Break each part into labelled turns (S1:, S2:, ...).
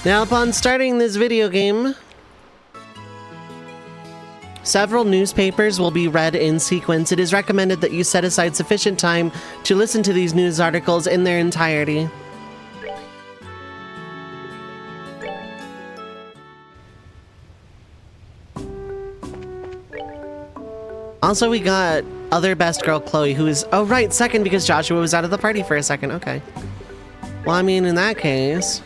S1: Now, upon starting this video game, several newspapers will be read in sequence. It is recommended that you set aside sufficient time to listen to these news articles in their entirety. Also, we got other best girl Chloe, who is, oh right, second because Joshua was out of the party for a second. Okay. Well, I mean, in that case,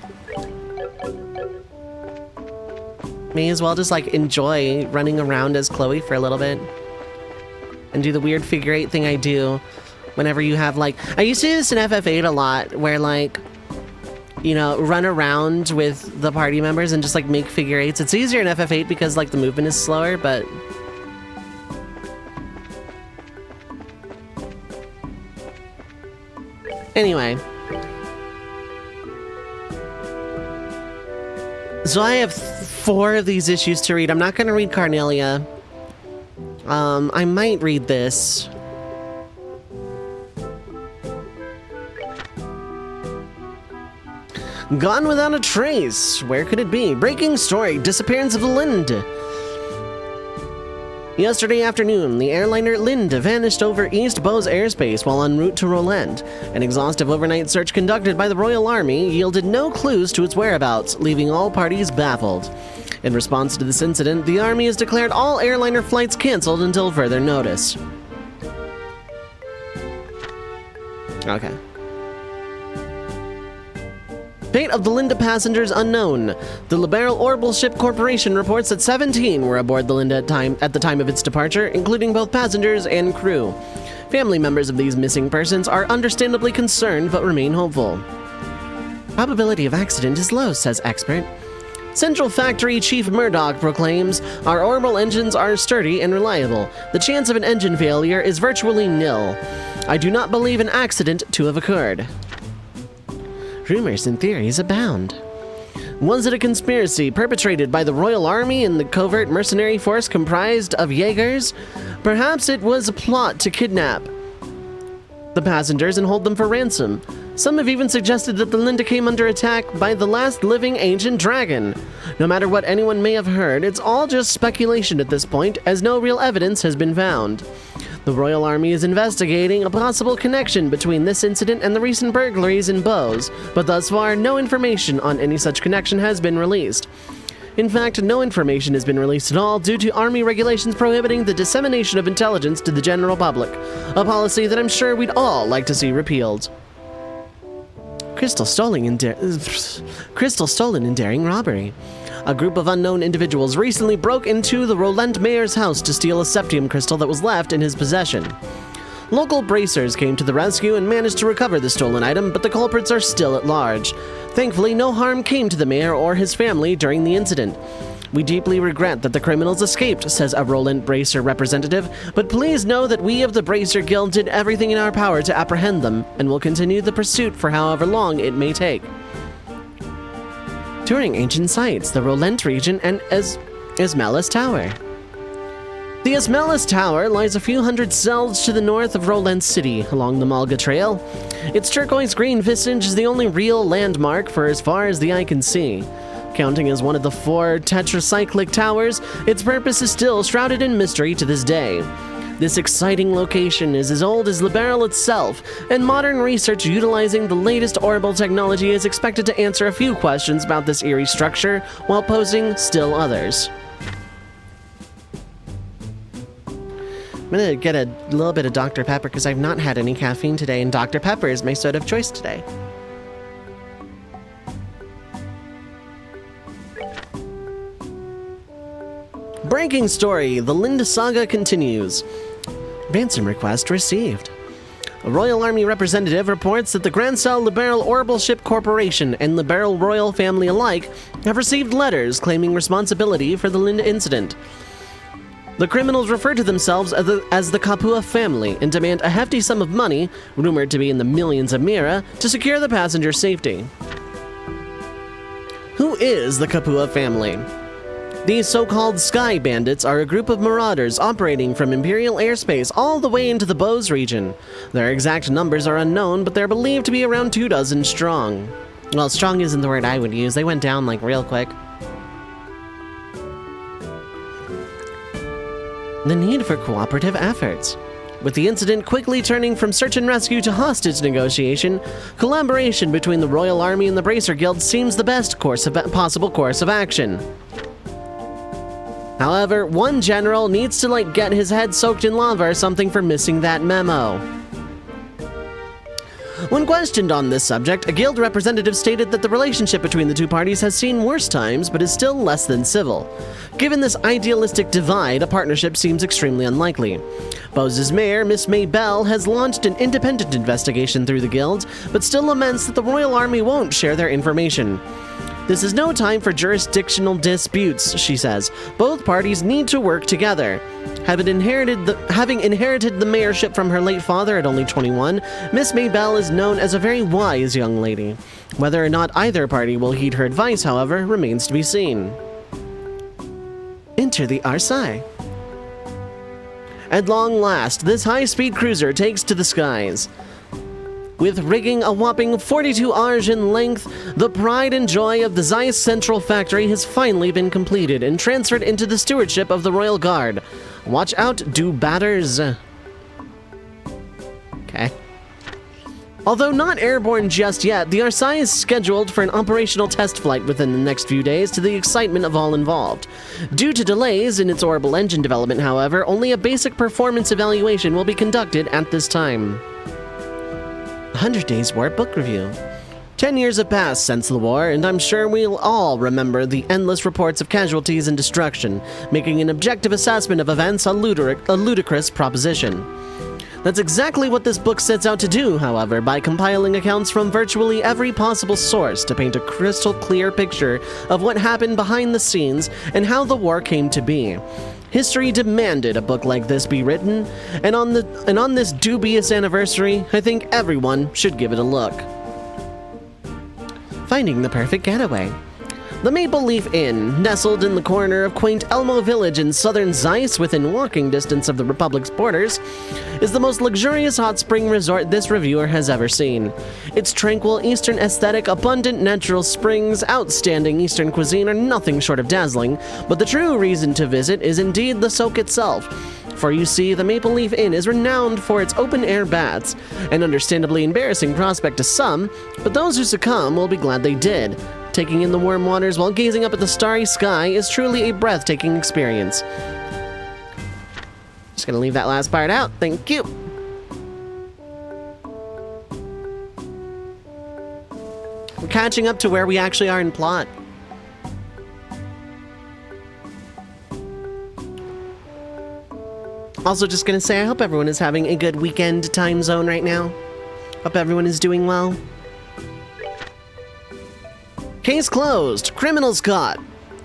S1: may as well just like enjoy running around as Chloe for a little bit and do the weird figure eight thing I do whenever you have like, I used to do this in FF8 a lot where like, you know, run around with the party members and just like make figure eights. It's easier in FF8 because like the movement is slower, but anyway. So I have 4 of these issues to read. I'm not going to read Carnelia. I might read this. Gone without a trace. Where could it be? Breaking story. Disappearance of the Lind. Yesterday afternoon, the airliner Lind vanished over East Bowes airspace while en route to Roland. An exhaustive overnight search conducted by the Royal Army yielded no clues to its whereabouts, leaving all parties baffled. In response to this incident, the Army has declared all airliner flights cancelled until further notice. Okay. Fate of the Linda passengers unknown. The Liberal Orbital Ship Corporation reports that 17 were aboard the Linda at the time of its departure, including both passengers and crew. Family members of these missing persons are understandably concerned but remain hopeful. Probability of accident is low, says expert. Central Factory Chief Murdoch proclaims, our orbital engines are sturdy and reliable. The chance of an engine failure is virtually nil. I do not believe an accident to have occurred. Rumors and theories abound. Was it a conspiracy perpetrated by the Royal Army and the covert mercenary force comprised of Jaegers? Perhaps it was a plot to kidnap the passengers and hold them for ransom. Some have even suggested that the Linda came under attack by the last living ancient dragon. No matter what anyone may have heard, it's all just speculation at this point, as no real evidence has been found. The Royal Army is investigating a possible connection between this incident and the recent burglaries in Bowes, but thus far, no information on any such connection has been released. In fact, no information has been released at all due to Army regulations prohibiting the dissemination of intelligence to the general public, a policy that I'm sure we'd all like to see repealed. Crystal stolen in daring robbery. A group of unknown individuals recently broke into the Roland mayor's house to steal a septium crystal that was left in his possession. Local bracers came to the rescue and managed to recover the stolen item, but the culprits are still at large. Thankfully, no harm came to the mayor or his family during the incident. We deeply regret that the criminals escaped, says a Roland Bracer representative, but please know that we of the Bracer Guild did everything in our power to apprehend them, and will continue the pursuit for however long it may take. Touring ancient sites, the Roland region, and Esmelis Tower. The Esmelis Tower lies a few hundred cells to the north of Roland City, along the Malga Trail. Its turquoise green visage is the only real landmark for as far as the eye can see. Counting as one of the 4 tetracyclic towers, its purpose is still shrouded in mystery to this day. This exciting location is as old as Liberal itself, and modern research utilizing the latest orbital technology is expected to answer a few questions about this eerie structure, while posing still others. I'm gonna get a little bit of Dr. Pepper because I've not had any caffeine today, and Dr. Pepper is my soda of choice today. Breaking story, the Linda saga continues. Ransom request received. A Royal Army representative reports that the Grand Cell Liberal Orbital Ship Corporation and Liberal Royal family alike have received letters claiming responsibility for the Linda incident. The criminals refer to themselves as the Kapua family and demand a hefty sum of money, rumored to be in the millions of Mira, to secure the passenger's safety. Who is the Kapua family? These so-called Sky Bandits are a group of marauders operating from Imperial airspace all the way into the Bowes region. Their exact numbers are unknown, but they're believed to be around 24 strong. Well, strong isn't the word I would use. They went down, like, real quick. The need for cooperative efforts. With the incident quickly turning from search and rescue to hostage negotiation, collaboration between the Royal Army and the Bracer Guild seems the best possible course of action. However, one general needs to, like, get his head soaked in lava or something for missing that memo. When questioned on this subject, a guild representative stated that the relationship between the two parties has seen worse times, but is still less than civil. Given this idealistic divide, a partnership seems extremely unlikely. Bose's mayor, Miss May Bell, has launched an independent investigation through the guild, but still laments that the Royal Army won't share their information. This is no time for jurisdictional disputes, she says. Both parties need to work together. Having inherited the mayorship from her late father at only 21, Miss Maybell is known as a very wise young lady. Whether or not either party will heed her advice, however, remains to be seen. Enter the Arsai. At long last, this high-speed cruiser takes to the skies. With rigging a whopping 42 Arj in length, the pride and joy of the Zeiss Central Factory has finally been completed and transferred into the stewardship of the Royal Guard. Watch out, do batters. Okay. Although not airborne just yet, the Arsai is scheduled for an operational test flight within the next few days to the excitement of all involved. Due to delays in its orbital engine development, however, only a basic performance evaluation will be conducted at this time. 100 Days War Book Review. 10 years have passed since the war, and I'm sure we'll all remember the endless reports of casualties and destruction, making an objective assessment of events a ludicrous proposition. That's exactly what this book sets out to do, however, by compiling accounts from virtually every possible source to paint a crystal clear picture of what happened behind the scenes and how the war came to be. History demanded a book like this be written, and on this dubious anniversary, I think everyone should give it a look. Finding the perfect getaway. The Maple Leaf Inn, nestled in the corner of quaint Elmo Village in southern Zeiss within walking distance of the Republic's borders, is the most luxurious hot spring resort this reviewer has ever seen. Its tranquil Eastern aesthetic, abundant natural springs, outstanding Eastern cuisine are nothing short of dazzling, but the true reason to visit is indeed the soak itself. For you see, the Maple Leaf Inn is renowned for its open-air baths, an understandably embarrassing prospect to some, but those who succumb will be glad they did. Taking in the warm waters while gazing up at the starry sky is truly a breathtaking experience. Just gonna leave that last part out, thank you! We're catching up to where we actually are in plot. Also, just gonna say, I hope everyone is having a good weekend time zone right now. Hope everyone is doing well. Case closed. Criminals caught.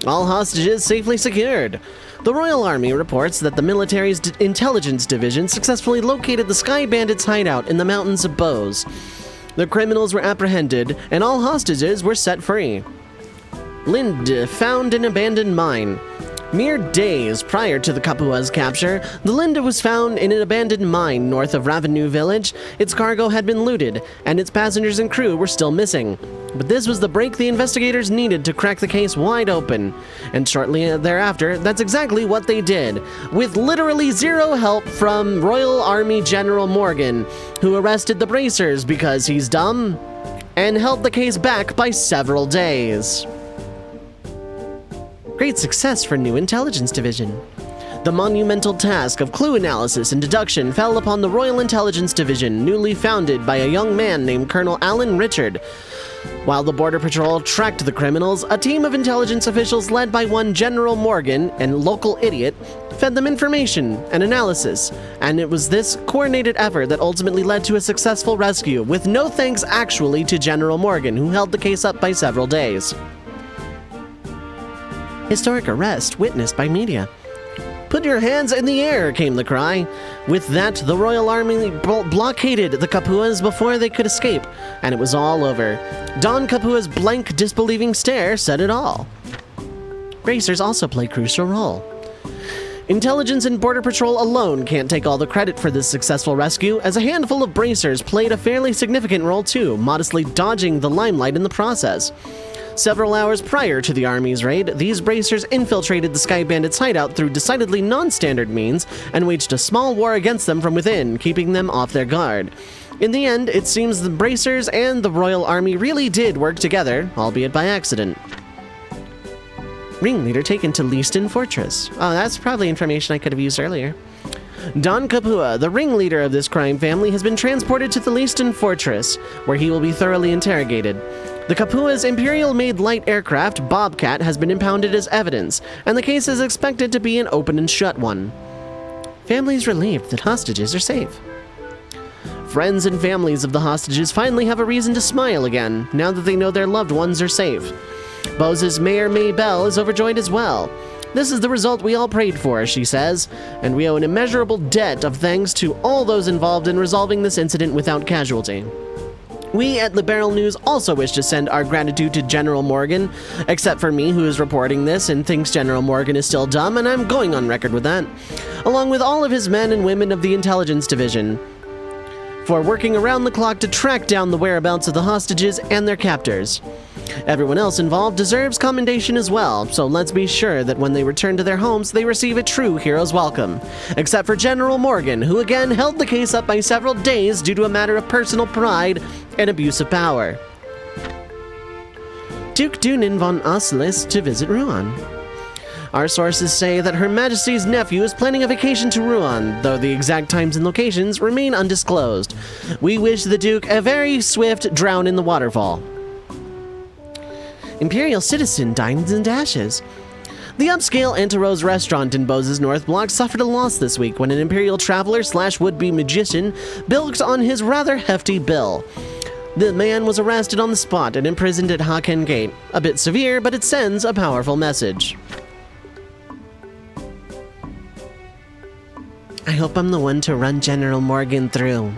S1: All hostages safely secured. The Royal Army reports that the military's intelligence division successfully located the Sky Bandits' hideout in the mountains of Bose. The criminals were apprehended, and all hostages were set free. Linde found an abandoned mine. Mere days prior to the Kapua's capture, the Linde was found in an abandoned mine north of Ravenue Village. Its cargo had been looted, and its passengers and crew were still missing. But this was the break the investigators needed to crack the case wide open. And shortly thereafter, that's exactly what they did, with literally zero help from Royal Army General Morgan, who arrested the Bracers because he's dumb, and held the case back by several days. Great success for new intelligence division. The monumental task of clue analysis and deduction fell upon the Royal Intelligence Division, newly founded by a young man named Colonel Alan Richard. While the Border Patrol tracked the criminals, a team of intelligence officials led by one General Morgan and local idiot fed them information and analysis, and it was this coordinated effort that ultimately led to a successful rescue, with no thanks actually to General Morgan, who held the case up by several days. Historic arrest witnessed by media. Put your hands in the air, came the cry. With that, the Royal Army blockaded the Kapuas before they could escape, and it was all over. Don Kapua's blank, disbelieving stare said it all. Bracers also play a crucial role. Intelligence and Border Patrol alone can't take all the credit for this successful rescue, as a handful of bracers played a fairly significant role too, modestly dodging the limelight in the process. Several hours prior to the Army's raid, these bracers infiltrated the Sky Bandits' hideout through decidedly non-standard means and waged a small war against them from within, keeping them off their guard. In the end, it seems the bracers and the Royal Army really did work together, albeit by accident. Ringleader taken to Leaston Fortress. Oh, that's probably information I could have used earlier. Don Kapua, the ringleader of this crime family, has been transported to the Leaston Fortress, where he will be thoroughly interrogated. The Kapua's Imperial-made light aircraft, Bobcat, has been impounded as evidence, and the case is expected to be an open and shut one. Families relieved that hostages are safe. Friends and families of the hostages finally have a reason to smile again, now that they know their loved ones are safe. Bose's Mayor May Bell is overjoyed as well. This is the result we all prayed for, she says, and we owe an immeasurable debt of thanks to all those involved in resolving this incident without casualty. We at Liberal News also wish to send our gratitude to General Morgan, except for me, who is reporting this and thinks General Morgan is still dumb, and I'm going on record with that, along with all of his men and women of the Intelligence Division, for working around the clock to track down the whereabouts of the hostages and their captors. Everyone else involved deserves commendation as well, so let's be sure that when they return to their homes, they receive a true hero's welcome. Except for General Morgan, who again held the case up by several days due to a matter of personal pride and abuse of power. Duke Dunin von Oslis to visit Rouen. Our sources say that Her Majesty's nephew is planning a vacation to Rouen, though the exact times and locations remain undisclosed. We wish the Duke a very swift drown in the waterfall. Imperial citizen dines and dashes. The upscale Antarose restaurant in Bose's North Block suffered a loss this week when an Imperial traveler / would-be magician bilked on his rather hefty bill. The man was arrested on the spot and imprisoned at Haken Gate. A bit severe, but it sends a powerful message. I hope I'm the one to run General Morgan through.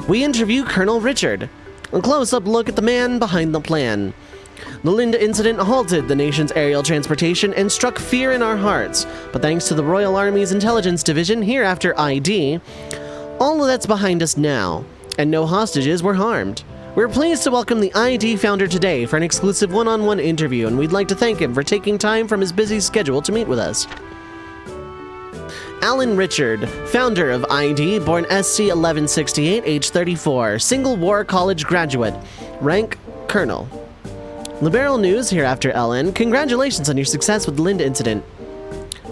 S1: We interview Colonel Richard. A close-up look at the man behind the plan. The Linda incident halted the nation's aerial transportation and struck fear in our hearts, but thanks to the Royal Army's Intelligence Division, hereafter ID, all of that's behind us now, and no hostages were harmed. We're pleased to welcome the ID founder today for an exclusive one-on-one interview, and we'd like to thank him for taking time from his busy schedule to meet with us. Alan Richard, founder of ID, born SC 1168, age 34, single war college graduate, rank Colonel. Liberal News, hereafter LN, congratulations on your success with the Linda incident.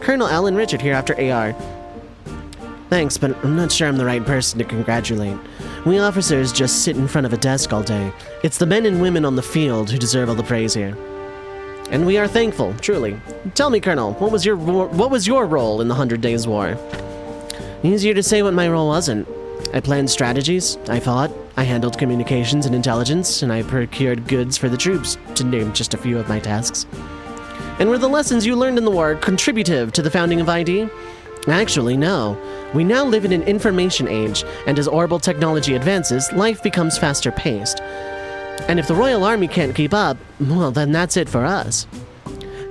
S1: Colonel Alan Richard, hereafter AR. Thanks, but I'm not sure I'm the right person to congratulate. We officers just sit in front of a desk all day. It's the men and women on the field who deserve all the praise here. And we are thankful, truly. Tell me, Colonel, what was your role in the 100 Days War? Easier to say what my role wasn't. I planned strategies, I fought, I handled communications and intelligence, and I procured goods for the troops, to name just a few of my tasks. And were the lessons you learned in the war contributive to the founding of ID? Actually, no. We now live in an information age, and as orbital technology advances, life becomes faster paced. And if the Royal Army can't keep up, well, then that's it for us.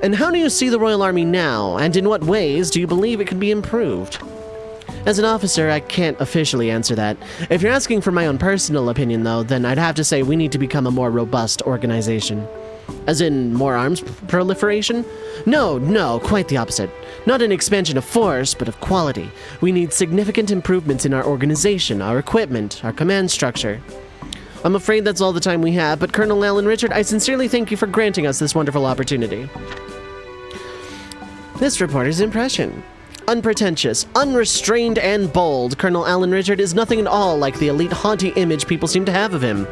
S1: And how do you see the Royal Army now, and in what ways do you believe it can be improved? As an officer, I can't officially answer that. If you're asking for my own personal opinion, though, then I'd have to say we need to become a more robust organization. As in, more arms proliferation? No, quite the opposite. Not an expansion of force, but of quality. We need significant improvements in our organization, our equipment, our command structure. I'm afraid that's all the time we have, but Colonel Alan Richard, I sincerely thank you for granting us this wonderful opportunity. This reporter's impression. Unpretentious, unrestrained, and bold, Colonel Alan Richard is nothing at all like the elite haughty image people seem to have of him.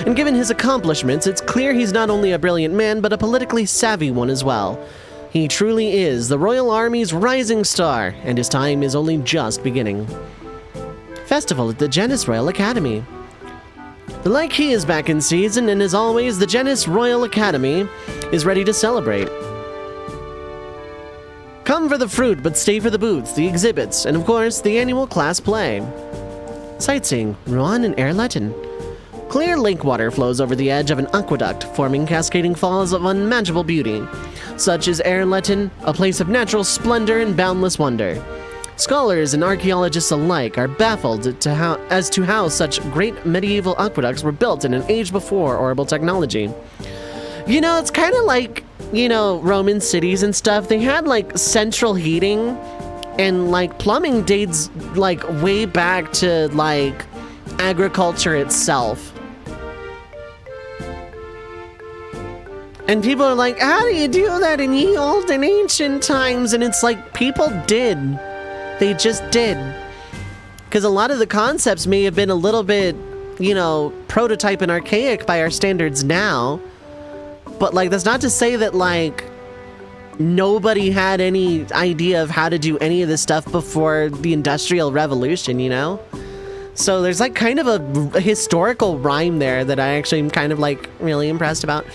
S1: And given his accomplishments, it's clear he's not only a brilliant man, but a politically savvy one as well. He truly is the Royal Army's rising star, and his time is only just beginning. Festival at the Genis Royal Academy. The Like He is back in season, and as always, the Genis Royal Academy is ready to celebrate. Come for the fruit, but stay for the booths, the exhibits, and of course, the annual class play. Sightseeing, Rouen and Erletten. Clear lake water flows over the edge of an aqueduct, forming cascading falls of unmatchable beauty. Such is Erletten, a place of natural splendor and boundless wonder. Scholars and archaeologists alike are baffled as to how such great medieval aqueducts were built in an age before orbital technology. You know, it's kind of like, you know, Roman cities and stuff. They had, like, central heating, and, like, plumbing dates, like, way back to, like, agriculture itself. And people are like, how do you do that in ye old and ancient times? And it's like, people did. They just did. Because a lot of the concepts may have been a little bit, you know, prototype and archaic by our standards now. But, like, that's not to say that, like, nobody had any idea of how to do any of this stuff before the Industrial Revolution, you know? So there's, like, kind of a historical rhyme there that I actually am kind of, like, really impressed about.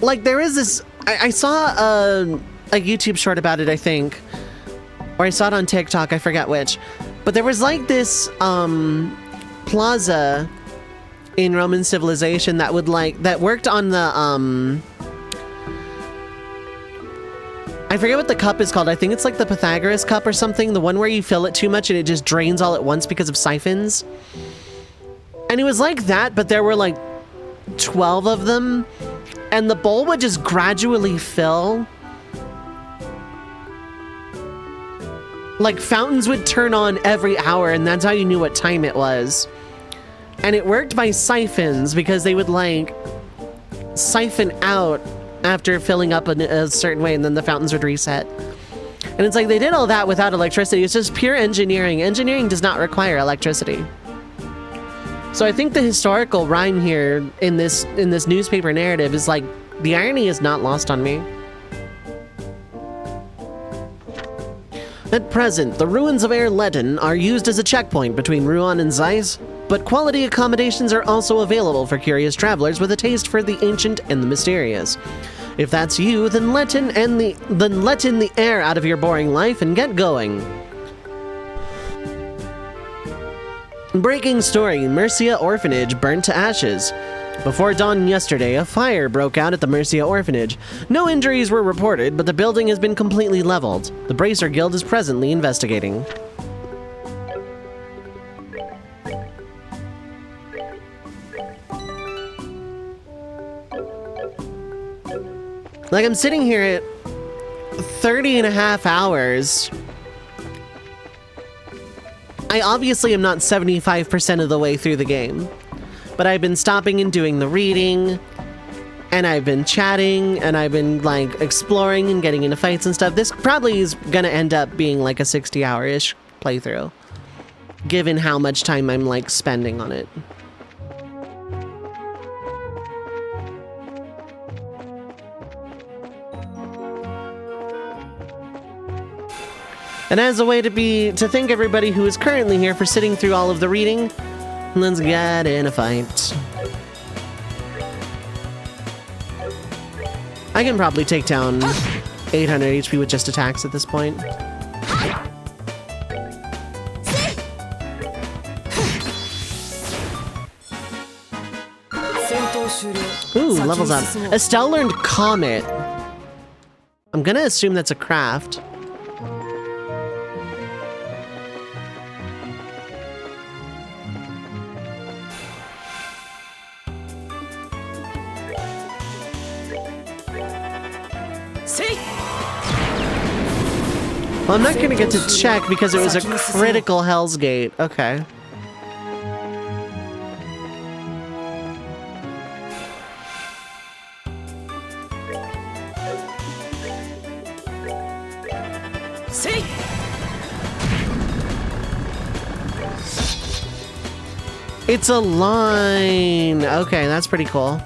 S1: Like, there is this... I saw a YouTube short about it, I think. Or I saw it on TikTok, I forget which. But there was, like, this plaza in Roman civilization that would, like... that worked on the... I forget what the cup is called. I think it's like the Pythagoras cup or something. The one where you fill it too much and it just drains all at once because of siphons. And it was like that, but there were like 12 of them. And the bowl would just gradually fill. Like fountains would turn on every hour and that's how you knew what time it was. And it worked by siphons because they would like siphon out after filling up in a certain way, and then the fountains would reset. And it's like they did all that without electricity. It's just pure engineering. Engineering does not require electricity. So I think the historical rhyme here in this newspaper narrative is like, the irony is not lost on me. At present, the ruins of Erletten are used as a checkpoint between Rouen and Zeiss, but quality accommodations are also available for curious travelers with a taste for the ancient and the mysterious. If that's you, then let in the air out of your boring life and get going. Breaking story, Mercia Orphanage burnt to ashes. Before dawn yesterday, a fire broke out at the Mercia Orphanage. No injuries were reported, but the building has been completely leveled. The Bracer Guild is presently investigating. Like, I'm sitting here at 30 and a half hours. I obviously am not 75% of the way through the game, but I've been stopping and doing the reading, and I've been chatting, and I've been, like, exploring and getting into fights and stuff. This probably is gonna end up being, like, a 60-hour-ish playthrough, given how much time I'm, like, spending on it. And as a way to thank everybody who is currently here for sitting through all of the reading, let's get in a fight. I can probably take down 800 HP with just attacks at this point. Ooh, levels up. Estelle learned Comet. I'm gonna assume that's a craft. Well, I'm not gonna get to check because it was a critical Hell's Gate. Okay. It's a line. Okay, that's pretty cool.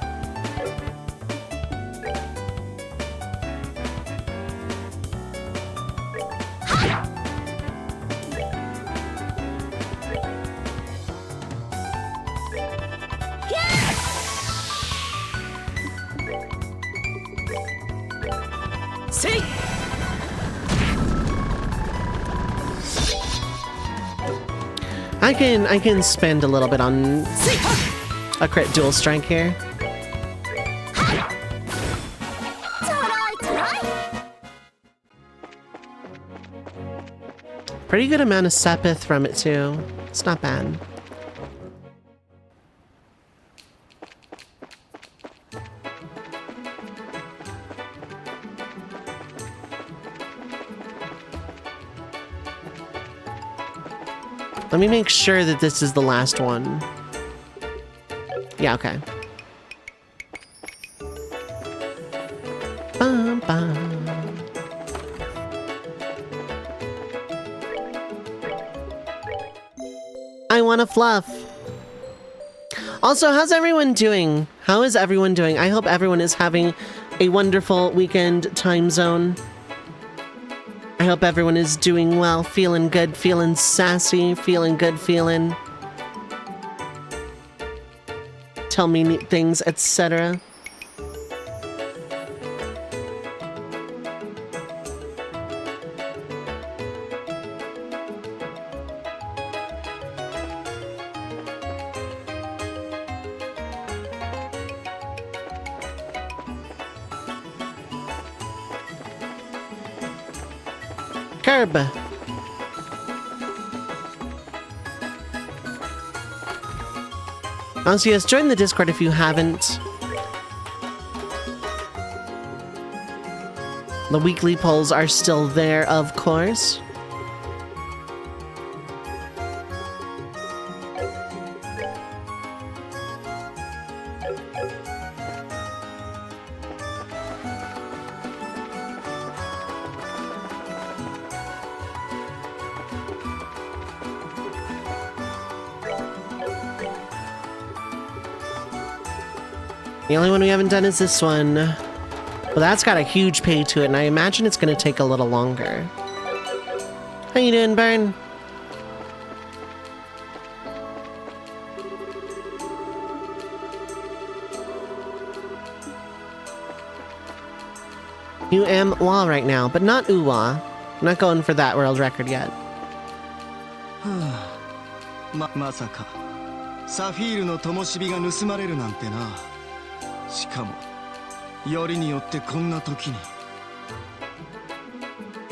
S1: I can spend a little bit on a crit dual strike here. Pretty good amount of Sepith from it too. It's not bad. Let me make sure that this is the last one. Yeah, okay. Bum, bum. I want a fluff. Also, how's everyone doing? How is everyone doing? I hope everyone is having a wonderful weekend time zone. I hope everyone is doing well, feeling good, feeling sassy, feeling good, feeling... Tell me neat things, etc. Curb. Also, yes, join the Discord if you haven't. The weekly polls are still there, of course. The only one we haven't done is this one. Well, that's got a huge pay to it, and I imagine it's going to take a little longer. How you doing, Burn? You am Wa right now, but not Uwa. I'm not going for that world record yet.
S2: まさかサフィールの灯火が盗まれるなんてな。しかもよりによってこんな時に。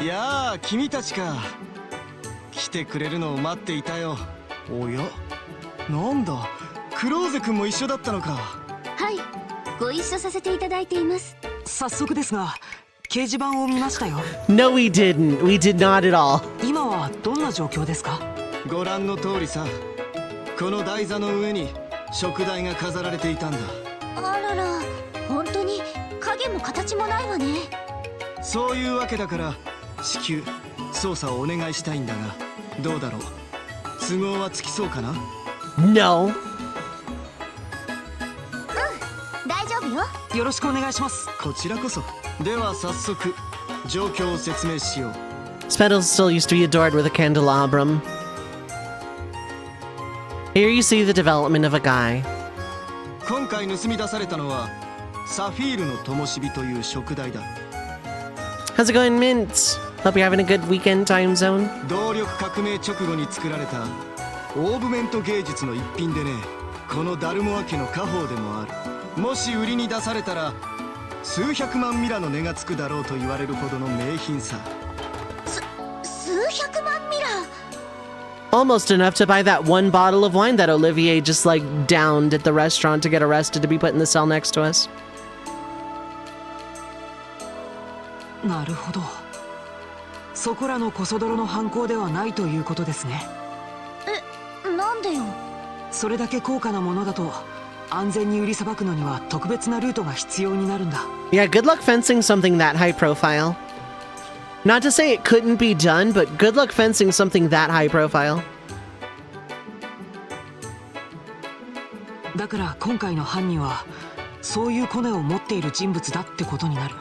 S2: いやあ、君たちか。来てくれるのを待っていたよ。おや、なんだ、クローゼ君も一緒だったのか。はい、ご一緒させていただいています。早速ですが、掲示板を見ましたよ。
S1: No, we didn't. We did not at all.
S2: 今はどんな状況ですか？ご覧の通りさ。この台座の上に食台が飾られていたんだ。あらら、本当に影も形もないわね。そういうわけだから至急操作をお願いしたいんだが、どうだろう。都合はつきそうかな？
S1: No.
S2: 大丈夫よ。よろしくお願いします。こちらこそ。では早速状況を説明しよう。
S1: Spedal still used to be adored with a candelabrum. Here you see the development of a guy.
S2: 今回盗み出されたのはサフィールの灯火という食台だ。
S1: How's it going, Mint? Hope you're having a good weekend time zone.
S2: 動力革命直後に作られたオーブメント芸術の一品でね。このダルモア家の家宝でもある。もし売りに出されたら数百万ミラの値がつくだろうと言われるほどの名品さ。数百万ミラ。
S1: Almost enough to buy that one bottle of wine that Olivier just like downed at the restaurant to get arrested to be put in the cell next to us.
S3: なるほど。そこらのコソ泥の犯行ではないということですね。
S2: なんでよ。
S3: それだけ高価なものだと安全に売りさばくのには特別なルートが必要になるんだ。
S1: Yeah, good luck fencing something that high profile. Not to say it couldn't be done, but good luck fencing something that high profile.
S3: だから今回の犯人はそういうコネを持っている人物だってことになる。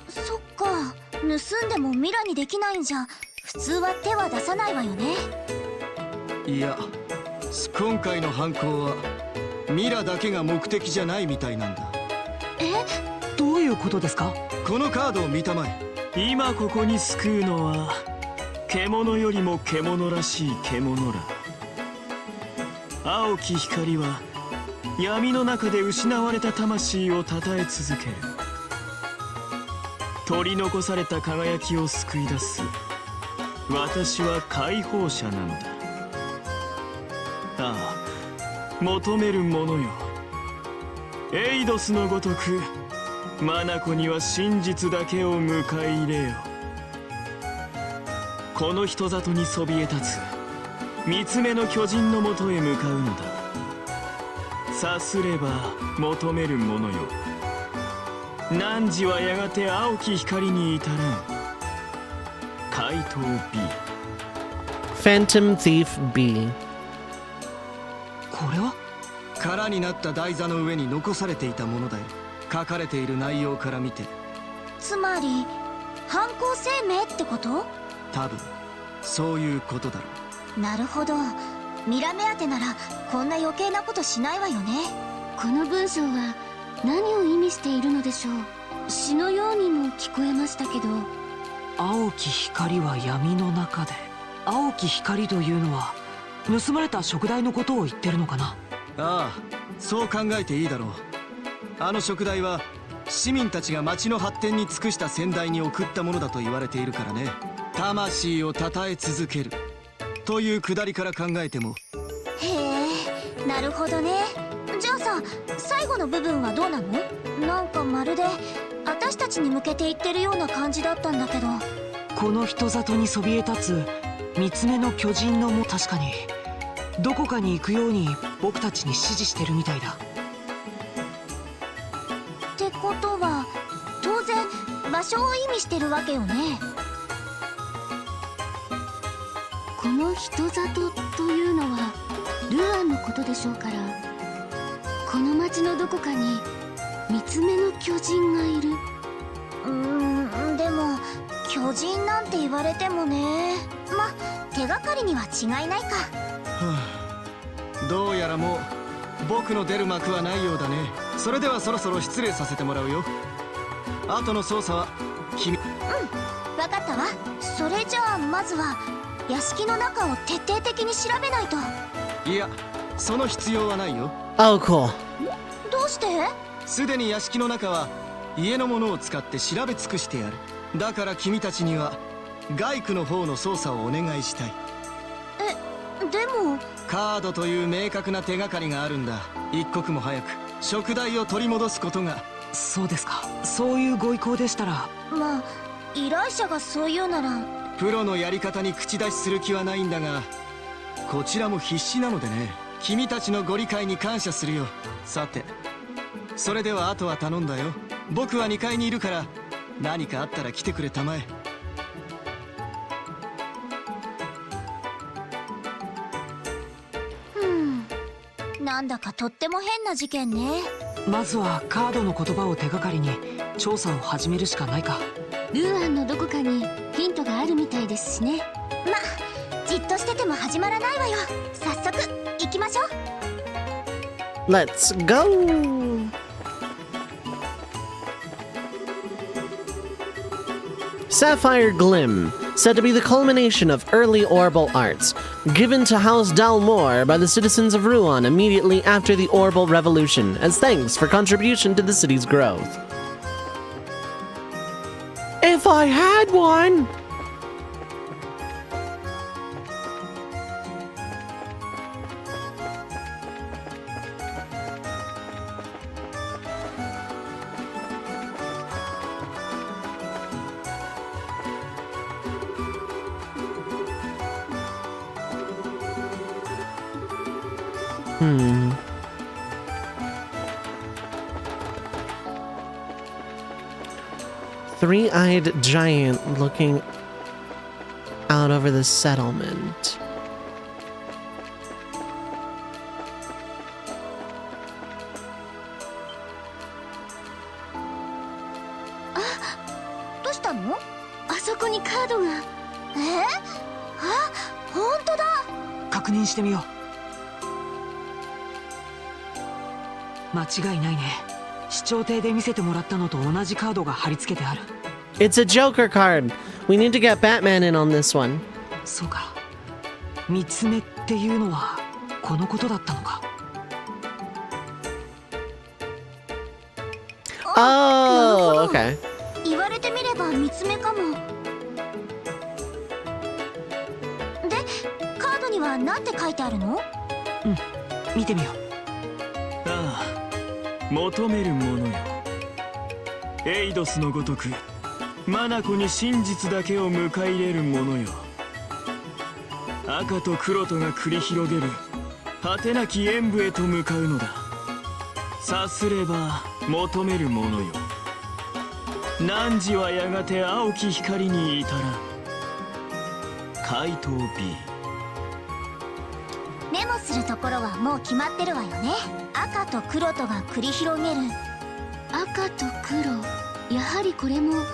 S2: そっか、盗んでもミラにできないんじゃ普通は手は出さないわよね。いや、今回の犯行はミラだけが目的じゃないみたいなんだ。
S3: どういうことですか？
S2: このカードを見たまえ。今ここに救うのは
S4: 獣よりも獣らしい獣ら。青き光は闇の中で失われた魂をたたえ続ける。取り残された輝きを救い出す。私は解放者なのだ。ああ、求めるものよ。エイドスのごとくマナコには真実だけを迎え入れよ。この人里にそびえ立つ三つ目の巨人のもとへ向かうのだ。さすれば求めるものよ。汝はやがて青き光に至らん。怪盗 B
S1: Phantom Thief B.
S3: これは
S2: 空になった台座の上に残されていたものだよ。書かれている内容から見て、
S5: つまり犯行声明ってこと？
S2: 多分そういうことだろう。
S5: なるほど。ミラ目当てならこんな余計なことしないわよね。この文章は何を意味しているのでしょう。詩のようにも聞こえましたけど。
S3: 青き光は闇の中で。青き光というのは盗まれた食材のことを言ってるのかな。
S2: ああ、そう考えていいだろう。あの食材は市民たちが町の発展に尽くした先代に送ったものだと言われているからね。魂をたたえ続けるというくだりから考えても。
S5: へえ、なるほどね。じゃあさ、最後の部分はどうなの？なんかまるで私たちに向けて言ってるような感じだったんだけど。
S3: この人里にそびえ立つ三つ目の巨人のも、確かにどこかに行くように僕たちに指示してるみたいだ。
S5: ってことは当然場所を意味してるわけよね。この人里というのはルアンのことでしょうから、この町のどこかに三つ目の巨人がいる。でも巨人なんて言われてもね。ま、手がかりには違いないか。
S2: はあ、どうやらもう僕の出る幕はないようだね。それではそろそろ失礼させてもらうよ。後の捜査は君。
S5: 分かったわ。それじゃあまずは屋敷の中を徹底的に調べないと。
S2: いや、その必要はないよ。
S1: Oh, cool.
S5: どうして？
S2: すでに屋敷の中は家のものを使って調べ尽くしてやる。だから君たちには外区の方の捜査をお願いしたい。
S5: でも
S2: カードという明確な手がかりがあるんだ。一刻も早く食材を取り戻すことが。
S3: そうですか。そういうご意向でしたら。
S5: まあ依頼者がそう言うなら。
S2: プロのやり方に口出しする気はないんだが、こちらも必死なのでね。君たちのご理解に感謝するよ。さて、それではあとは頼んだよ。僕は2階にいるから何かあったら来てくれたまえ。
S5: なんだかとっても変な事件ね。
S3: まずはカードの言葉を手がかりに調査を始めるしかないか。
S5: ルーアンのどこかにヒントがあるみたいですしね。ま、じっとしてても始まらないわよ。早速行きましょう。
S1: Let's go! Sapphire Glim, said to be the culmination of early Orbal arts, given to House Dalmor by the citizens of Ruan immediately after the Orbal Revolution, as thanks for contribution to the city's growth. If I had one! Three-eyed giant looking out over the settlement.
S5: Ah, どうしたの？あそこにカードが。あ、本当だ。
S3: 確認してみよう。間違いないね。視聴艇で見せてもらったのと同じカードが貼り付けてある。
S1: It's a Joker card. We need to get Batman in on this one.
S3: そうか。見つめっていうのはこのことだったのか。
S1: Oh, okay.
S5: 言われてみれば見つめかも。で、カードには何て書いてあるの？
S3: うん、見てみよう。
S4: ああ、求めるものよ。エイドスのごとくマナコに真実だけを迎え入れるものよ。赤と黒とが繰り広げる果てなき演武へと向かうのだ。さすれば求めるものよ。汝はやがて青き光に至らん。怪盗 B。
S5: メモするところはもう決まってるわよね。赤と黒とが繰り広げる。赤と黒、やはりこれも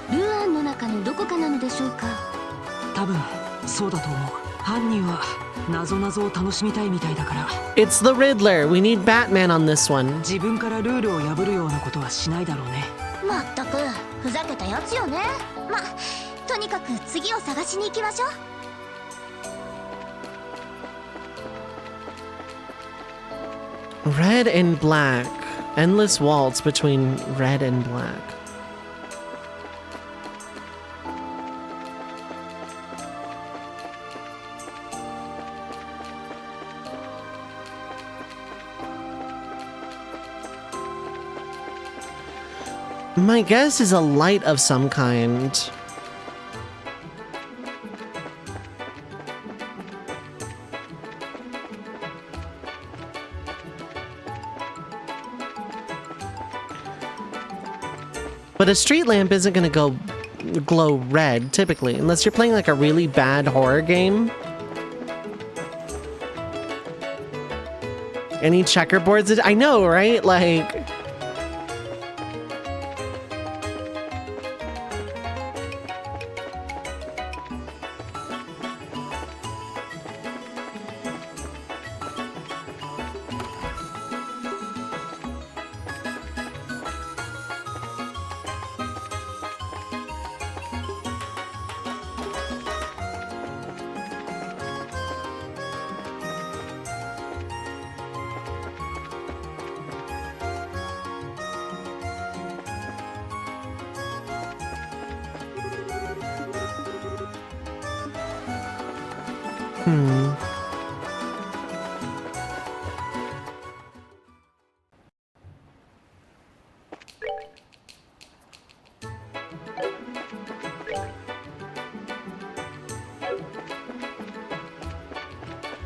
S5: ルアンの中のどこかなのでしょうか。
S3: 多分そうだと思う。犯人は謎々を楽しみたいみたいだから。
S1: It's the Riddler. We need Batman on this one.
S3: 自分からルールを破るようなことはしないだろうね。
S5: まったくふざけたやつよね。ま、とにかく次を探しに行きましょう。
S1: Red and black. Endless waltz between red and black. My guess is a light of some kind. But a street lamp isn't gonna glow red, typically, unless you're playing like a really bad horror game. Any checkerboards? I know, right? Like...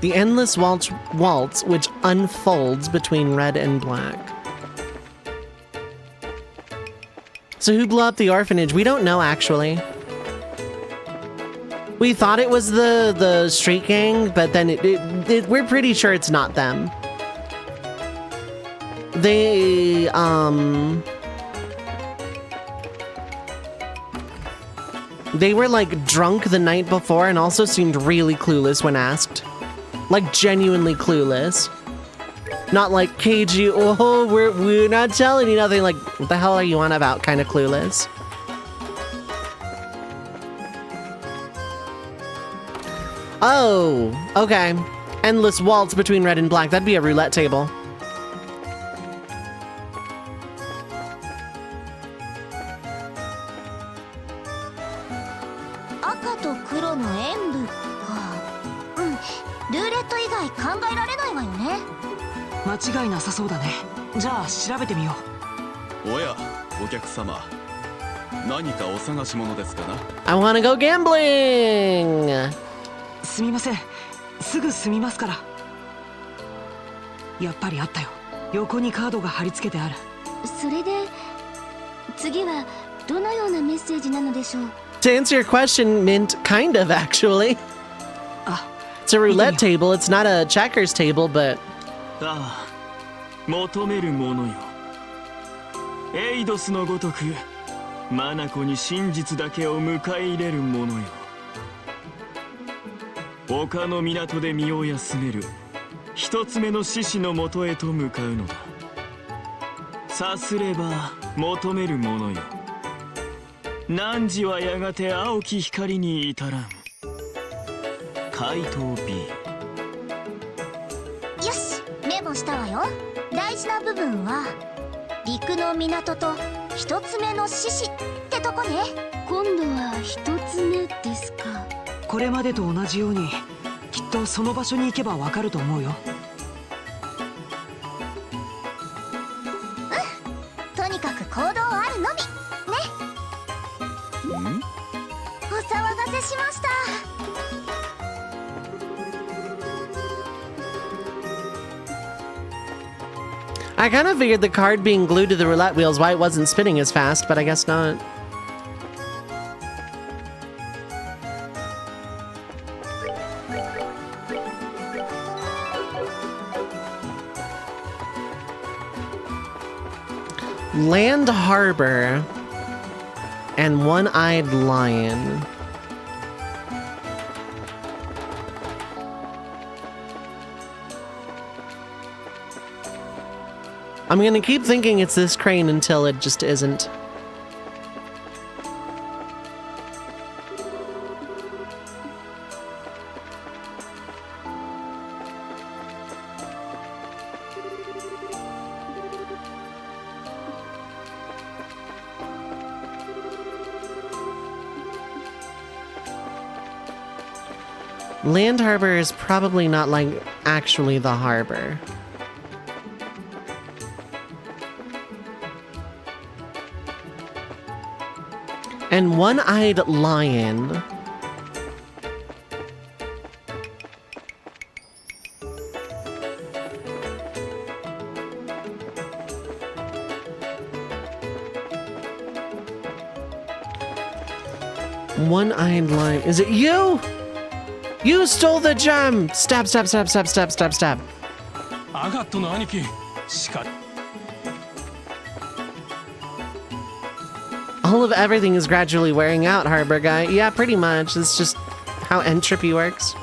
S1: The endless waltz which unfolds between red and black. So who blew up the orphanage? We don't know, actually. We thought it was the street gang, but then we're pretty sure it's not them. They were like drunk the night before and also seemed really clueless when asked. Like genuinely clueless. Not like cagey, oh, we're not telling you nothing. Like, what the hell are you on about? Kind of clueless. Oh, okay. Endless waltz between red and black. That'd be a roulette table.
S3: I
S1: want to go gambling!
S3: すみません。すぐ済みますから。やっぱりあったよ。横にカードが貼り付けてある。
S5: それで、次はどのようなメッセージなのでしょう?
S1: To answer your question, Mint, kind of, actually. It's a roulette table, it's not a checkers table, but...
S4: ああ、求めるものよ。エイドスのごとく、マナコに真実だけを迎え入れるものよ。丘の港で身を休める一つ目の獅子のもとへと向かうのだ。さすれば求めるものよ。汝はやがて青き光に至らん。回答 B。
S2: よし、メモしたわよ。大事な部分は陸の港と一つ目の獅子ってとこね。
S5: 今度は一つ目ですか。
S3: これまでと同じようにきっとその場所に行けばわかると思うよ。
S2: とにかく行動あるのみね。お騒がせしました。
S1: I kind of figured the card being glued to the roulette wheels why it wasn't spinning as fast, but I guess not. Land Harbor and One-Eyed Lion. I'm gonna keep thinking it's this crane until it just isn't. Land Harbor is probably not like actually the harbor. And One-Eyed Lion. One-Eyed Lion. Is it you? You stole the gem! Stab, stab, stab, stab, stab, stab, stab.
S6: アガットの兄貴しか
S1: All of everything is gradually wearing out, Harbor Guy. Yeah, pretty much. It's just how entropy works.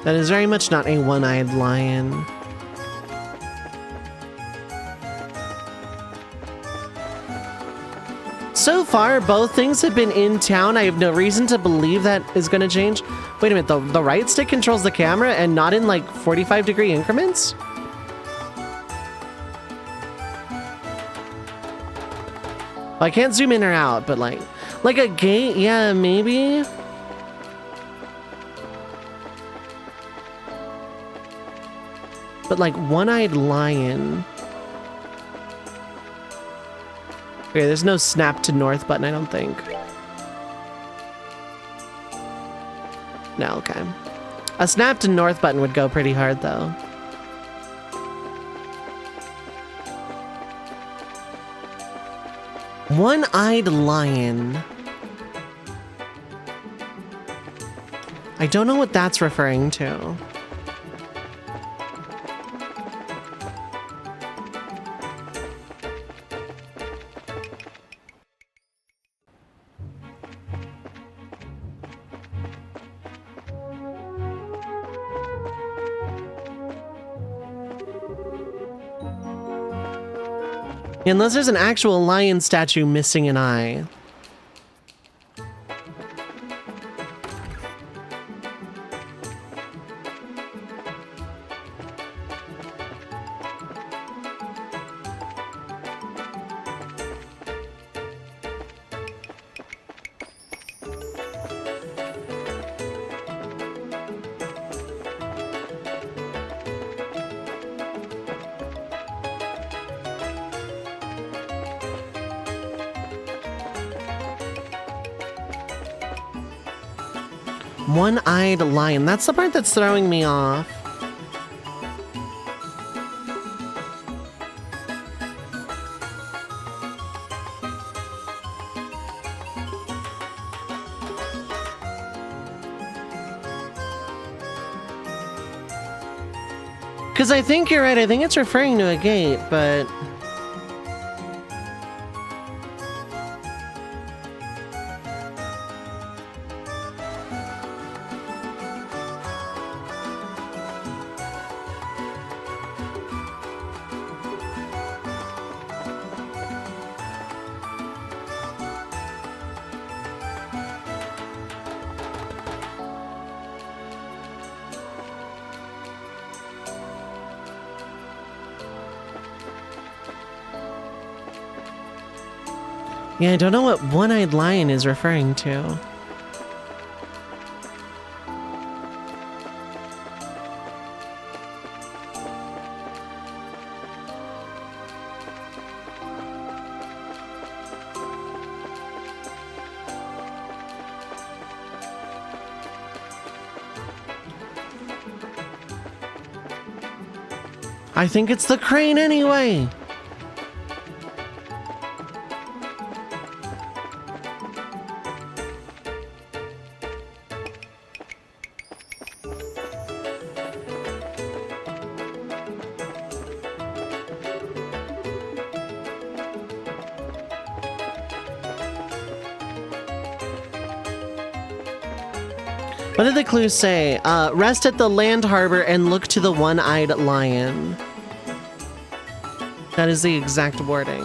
S1: That is very much not a one-eyed lion. So far, both things have been in town. I have no reason to believe that is going to change. Wait a minute, the right stick controls the camera and not in like 45-degree increments? Well, I can't zoom in or out, but like a gate, yeah, maybe. But like one-eyed lion. Okay, there's no snap to north button, I don't think. No, okay. A snap to north button would go pretty hard, though. One-eyed lion. I don't know what that's referring to. Unless there's an actual lion statue missing an eye. One-eyed lion. That's the part that's throwing me off. Because I think you're right. I think it's referring to a gate, but... Yeah, I don't know what one-eyed lion is referring to. I think it's the crane anyway! What did the clues say? Rest at the land harbor and look to the one-eyed lion. That is the exact wording.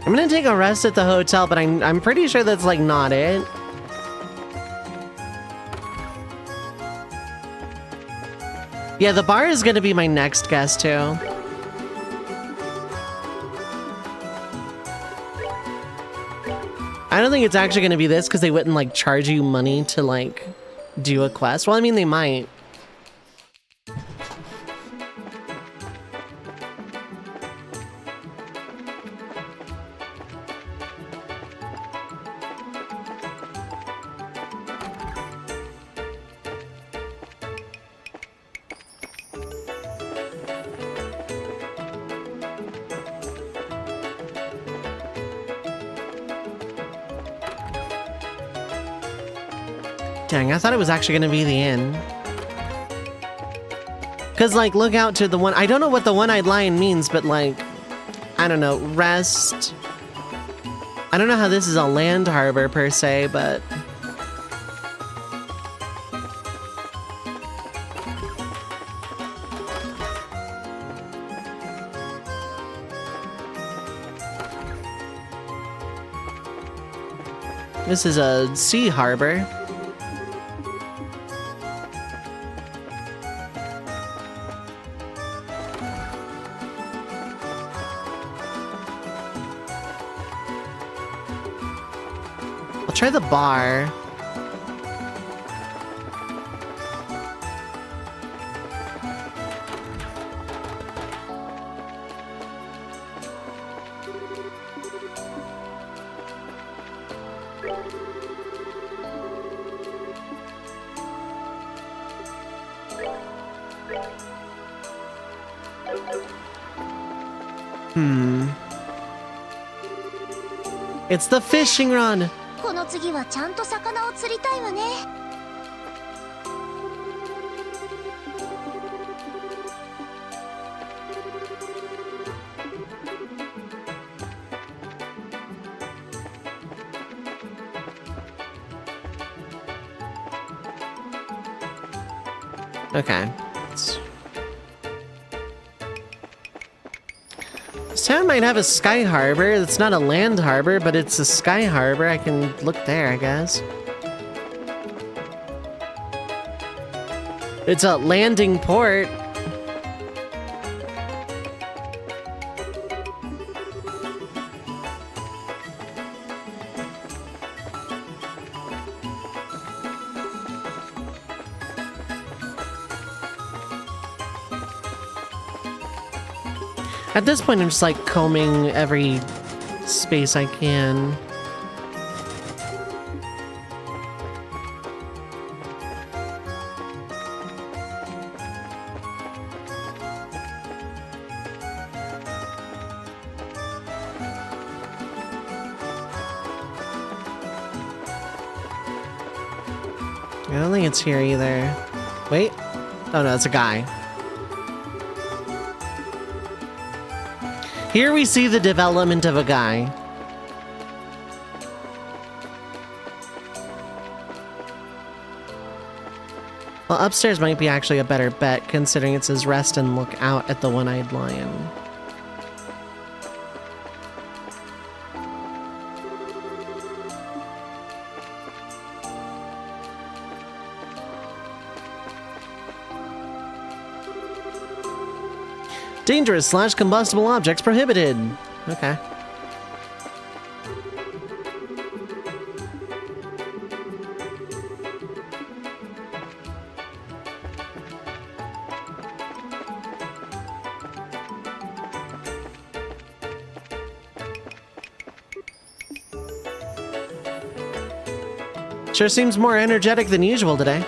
S1: I'm gonna take a rest at the hotel, but I'm pretty sure that's like not it. Yeah, the bar is gonna be my next guess too. I don't think it's actually gonna be this because they wouldn't like charge you money to like do a quest. Well, I mean, they might. Dang, I thought it was actually gonna be the inn. Cause like, look out to the one, I don't know what the one-eyed lion means, but like, I don't know, rest. I don't know how this is a land harbor per se, but. This is a sea harbor. Try the bar. It's the fishing rod.
S5: この次はちゃんと魚を釣りたいわね。
S1: Okay. This town might have a sky harbor. It's not a land harbor, but it's a sky harbor. I can look there, I guess. It's a landing port. At this point, I'm just like combing every space I can. I don't think it's here either. Wait. Oh no, it's a guy. Here we see the development of a guy. Well, upstairs might be actually a better bet, considering it says rest and look out at the one-eyed lion. Dangerous / combustible objects prohibited. Okay. Sure seems more energetic than usual today.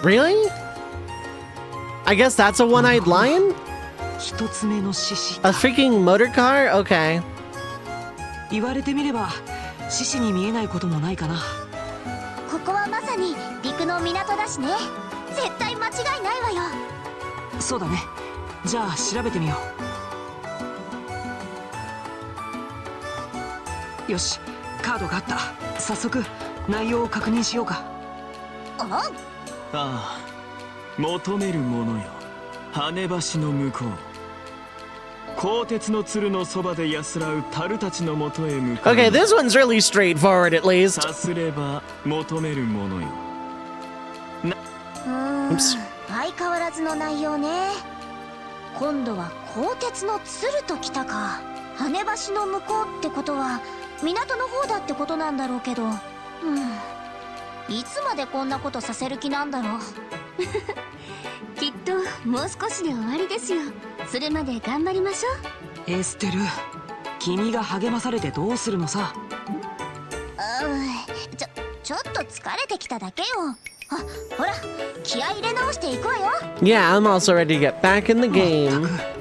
S1: Really? I guess that's a one-eyed lion?
S3: 一つ目の獅子
S1: A freaking motor car? Okay.
S3: 言われてみれば獅子に見えないこともないかな。
S5: ここはまさに陸の港だしね。絶対間違いないわよ。
S3: そうだね。じゃあ調べてみよう。よし、カードがあった。早速内容を確認しようか。
S5: あ
S4: ああ、求めるものよ。羽橋の向こう。鋼鉄の鶴のそばで安らう樽たちのもとへ向かう。
S1: Okay, this one's really straightforward at least.
S4: さすれば求めるものよ。
S1: Oops.
S5: 相変わらずの内容ね。今度は鋼鉄の鶴ときたか。羽橋の向こうってことは港の方だってことなんだろうけど、いつまでこんなことさせる気なんだろう。きっともう少しで終わりですよ。それまで頑張りましょう。
S3: エステル、君が励まされてどうするのさ。
S5: ちょっと疲れてきただけよ。あ、ほら、気合い入れ直していくわよ。
S1: Yeah, I'm also ready to get back in the
S3: まった
S1: game.
S3: く。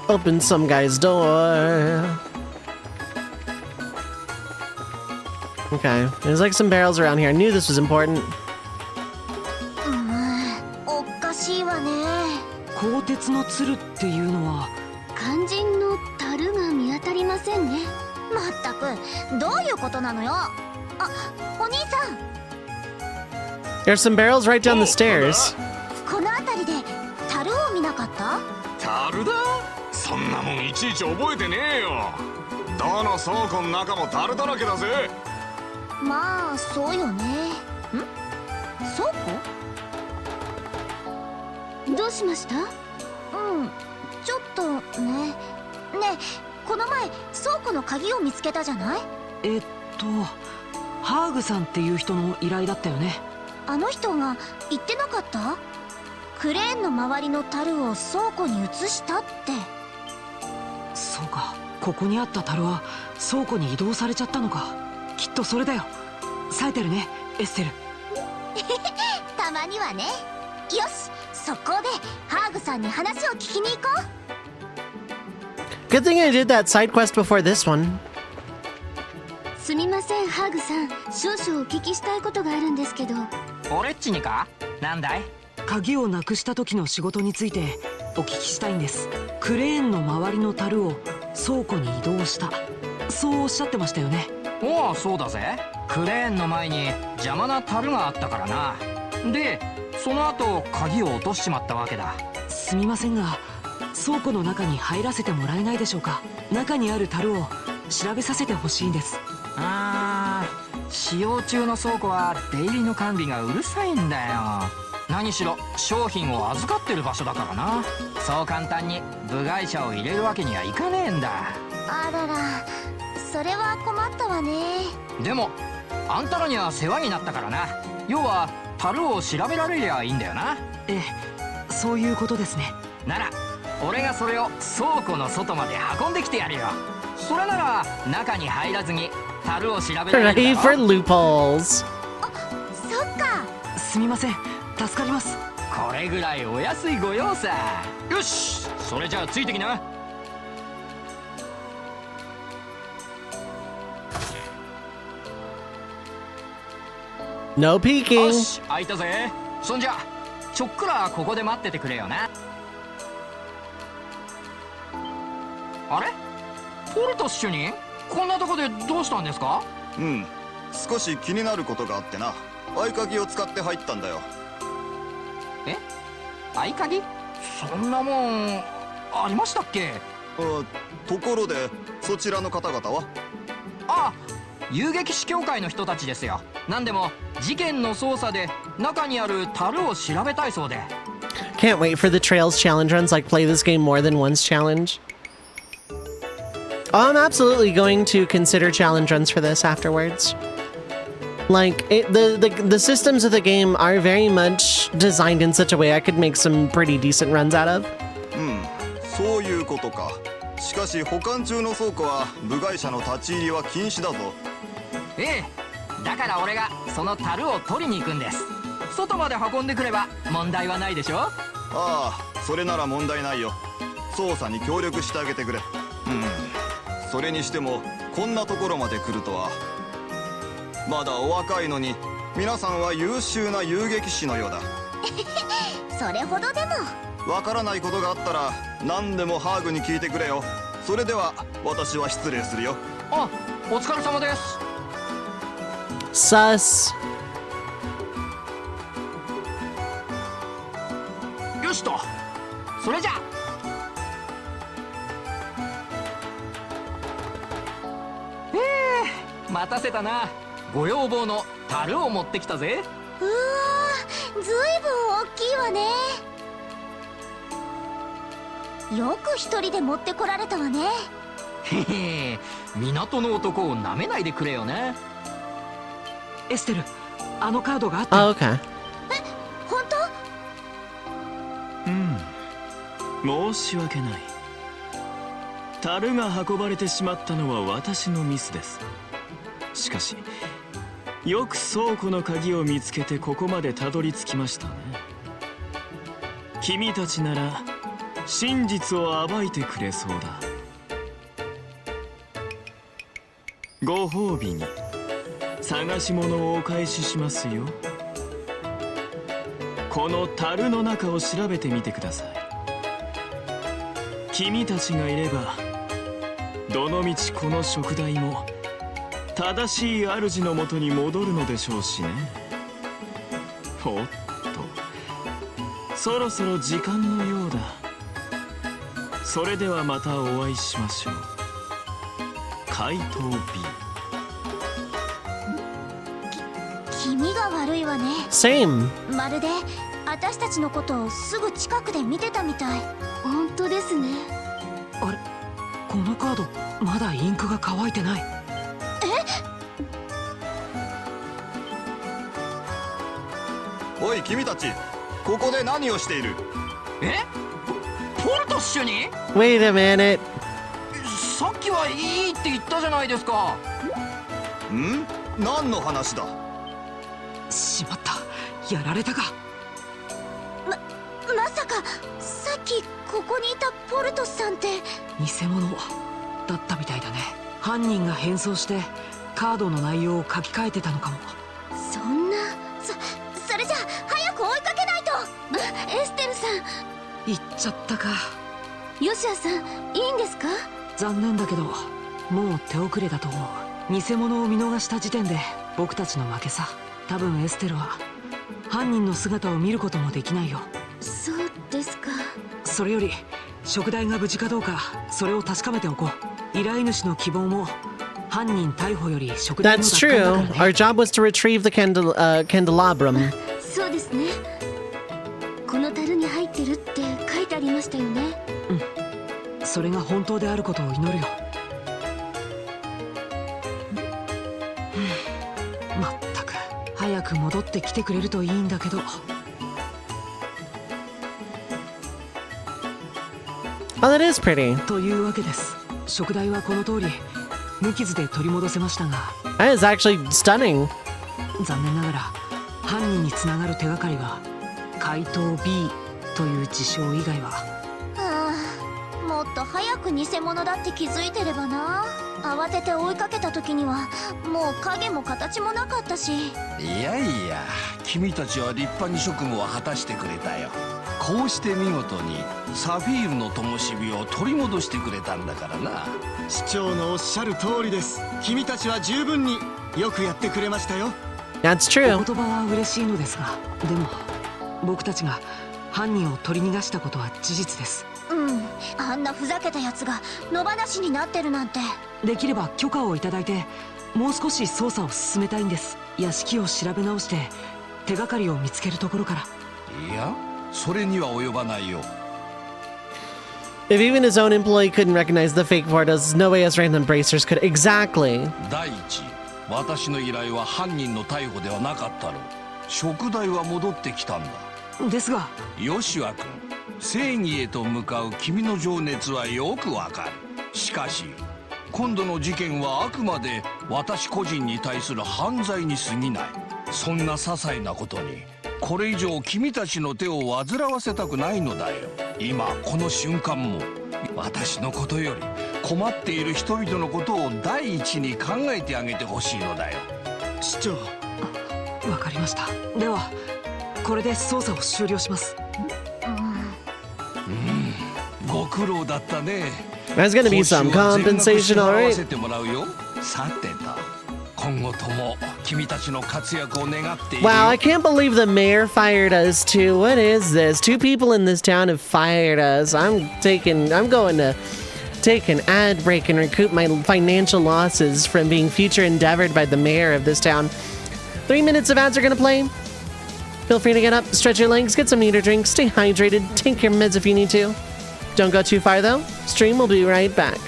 S1: Open some guy's door. Okay, there's like some barrels around here. I knew this was important.
S5: おかしいわね。
S3: 鋼鉄の鶴っていうのは
S5: 肝心の樽が見当たりませんね。まったく、どういうことなのよ。あ、お兄さん、
S1: There's some barrels right down the stairs.
S5: この辺りで樽を見なかった？
S7: 樽だ？そんなもんいちいち覚えてねえよ。どの倉庫の中も樽だらけだぜ。
S5: まあそうよね。倉庫？どうしました？ちょっとね。ねえ、この前倉庫の鍵を見つけたじゃない？
S3: ハーグさんっていう人の依頼だったよね。
S5: あの人が言ってなかった？クレーンの周りの樽を倉庫に移したって。
S3: そうか、ここにあった樽は倉庫に移動されちゃったのか。きっとそれだよ。冴えてるね、エステル。
S5: たまにはね。よし、速攻でハーグさんに話を聞きに行こう。
S1: Good thing I did that side quest before this one.
S5: すみません、ハーグさん。少々お聞きしたいことがあるんですけど。
S8: 俺っちにか？なんだい？
S3: 鍵をなくした時の仕事についてお聞きしたいんです。クレーンの周りの樽を倉庫に移動した、そうおっしゃってましたよね。
S8: おお、そうだぜ。クレーンの前に邪魔な樽があったからな。で、その後鍵を落としちまったわけだ。
S3: すみませんが、倉庫の中に入らせてもらえないでしょうか。中にある樽を調べさせてほしいんです。
S8: 使用中の倉庫は出入りの管理がうるさいんだよ。何しろ商品を預かってる場所だからな。そう簡単に部外者を入れるわけにはいかねえんだ。
S5: あらら、それは困ったわね。
S8: でもあんたらには世話になったからな。要は樽を調べられりゃいいんだよな。
S3: ええ、そういうことですね。
S8: なら俺がそれを倉庫の外まで運んできてやるよ。それなら中に入らずに樽を調べられる
S1: Ready
S8: だ
S1: for
S8: ろ。
S1: loopholes.
S5: そっか。
S3: すみません、助かります。
S8: これぐらいお安いご用さ。よし、それじゃあついてきな。
S1: No
S8: よ
S1: peeking.
S8: し開いたぜ。そんじゃちょっくらここで待っててくれよな。あれポルトス主任、こんなとこでどうしたんですか？
S9: うん、少し気になることがあってな。合鍵を使って入ったんだよ。
S8: え、合鍵？そんなもんありましたっけ？
S9: ところでそちらの方々は？
S8: あ、遊撃士協会の人たちですよ。なんでも事件の捜査で中にある樽を調べたいそうで。
S1: Can't wait for the Trails challenge runs, like play this game more than once challenge. Oh, I'm absolutely going to consider challenge runs for this afterwards. Like, the systems of the game are very much designed in such a way I could make some pretty decent runs out of.
S9: そういうことか。しかし保管中の倉庫は部外者の立ち入りは禁止だぞ。
S8: ええ、だから俺がその樽を取りに行くんです。外まで運んでくれば問題はないでしょ？
S9: ああ、それなら問題ないよ。捜査に協力してあげてくれ。それにしてもこんなところまで来るとは。まだお若いのに皆さんは優秀な遊撃士のようだ。
S5: それほどでも。
S9: わからないことがあったら何でもハーグに聞いてくれよ。それでは私は失礼するよ。
S8: あ、お疲れ様です。
S1: Sus.
S8: よしと、それじゃ。待たせたな。ご要望の樽を持ってきたぜ。
S5: うわー、ずいぶん大きいわね。よく一人で持ってこられたわね。
S8: へへ、港の男をなめないでくれよな。
S3: エステル、あのカードがあった。
S1: Oh, okay.
S5: 本当？
S4: 申し訳ない。樽が運ばれてしまったのは私のミスです。しかしよく倉庫の鍵を見つけてここまでたどり着きましたね。君たちなら真実を暴いてくれそうだ。ご褒美に探し物をお返ししますよ。この樽の中を調べてみてください。君たちがいればどのみちこの食材も正しい主のもとに戻るのでしょうしね。おっと、そろそろ時間のようだ。それではまたお会いしましょう。怪盗 B。
S5: 気味が悪いわね。
S1: Same.
S5: まるで私たちのことをすぐ近くで見てたみたい。本当ですね。
S3: あれ、このカードまだインクが乾いてない。
S9: おい君たち、ここで何をしている？
S8: え？ポルトス主任？
S1: Wait a minute.
S8: さっきはいいって言ったじゃないですか。
S9: 何の話だ？
S3: しまった、やられたか。
S5: まさかさっきここにいたポルトスさんって。
S3: 偽物だったみたいだね。犯人が変装してカードの内容を書き換えてたのかも。
S5: そんな、それじゃ早く追いかけないと。エステルさん。
S3: 行っちゃったか。
S5: ヨシアさん、いいんですか？
S3: 残念だけどもう手遅れだと思う。偽物を見逃した時点で僕たちの負けさ。多分エステルは犯人の姿を見ることもできないよ。
S5: そうですか。
S3: それより食材が無事かどうかそれを確かめておこう。依頼主の希望も犯人逮捕より食材の
S1: That's
S3: 奪還だ
S1: true.
S3: から
S1: Our
S3: ね。
S1: job was to retrieve the candelabrum.
S5: そうですね。この樽に入ってるって書いてありましたよね。
S3: それが本当であることを祈るよ。まったく早く戻ってきてくれるといいんだけど。
S1: Oh, that is pretty.
S3: というわけです。食材はこの通り無傷で取り戻せましたが、
S1: That is actually stunning.
S3: 残念ながら犯人につながる手がかりは怪盗 B という事象以外は。
S5: はあ、もっと早く偽物だって気づいてればな。慌てて追いかけた時にはもう影も形もなかったし。
S10: いやいや、君たちは立派に職務を果たしてくれたよ。こうして見事にサフィールの灯火を取り戻してくれたんだからな。
S2: 市長のおっしゃる通りです。君たちは十分によくやってくれましたよ。
S1: That's
S3: お
S1: true.
S3: 言葉は嬉しいのですが、でも僕たちが犯人を取り逃がしたことは事実です。
S5: うん、あんなふざけたやつが野放しになってるなんて。
S3: できれば許可をいただいてもう少し捜査を進めたいんです。屋敷を調べ直して手がかりを見つけるところから。
S10: いや、それには及ばないよ。
S1: If even his own employee couldn't recognize the fake portals, no way us random bracers could. Exactly.
S10: 第一、私の依頼は犯人の逮捕ではなかったろう。食代は戻ってきたんだ。
S3: ですが
S10: ヨシュア君、正義へと向かう君の情熱はよくわかる。しかし今度の事件はあくまで私個人に対する犯罪に過ぎない。そんな些細なことにこれ以上君たちの手を煩わせたくないのだよ。今この瞬間も私のことより困っている人々のことを第一に考えてあげてほしいのだよ。
S2: 市長、
S3: わかりました。ではこれで捜査を終了します。
S10: ご苦労だったね。
S1: There's gonna be some compensation,
S10: 合わ
S1: alright?
S10: せてもらうよ。さてと、今後とも君たちの活躍を願っているよ。
S1: Wow, I can't believe the mayor fired us too. What is this? 2 people in this town have fired us. I'm going to take an ad break and recoup my financial losses from being future endeavored by the mayor of this town. 3 minutes of ads are gonna play. Feel free to get up, stretch your legs, get some meat or drink, stay hydrated, take your meds if you need to. Don't go too far though. Stream will be right back.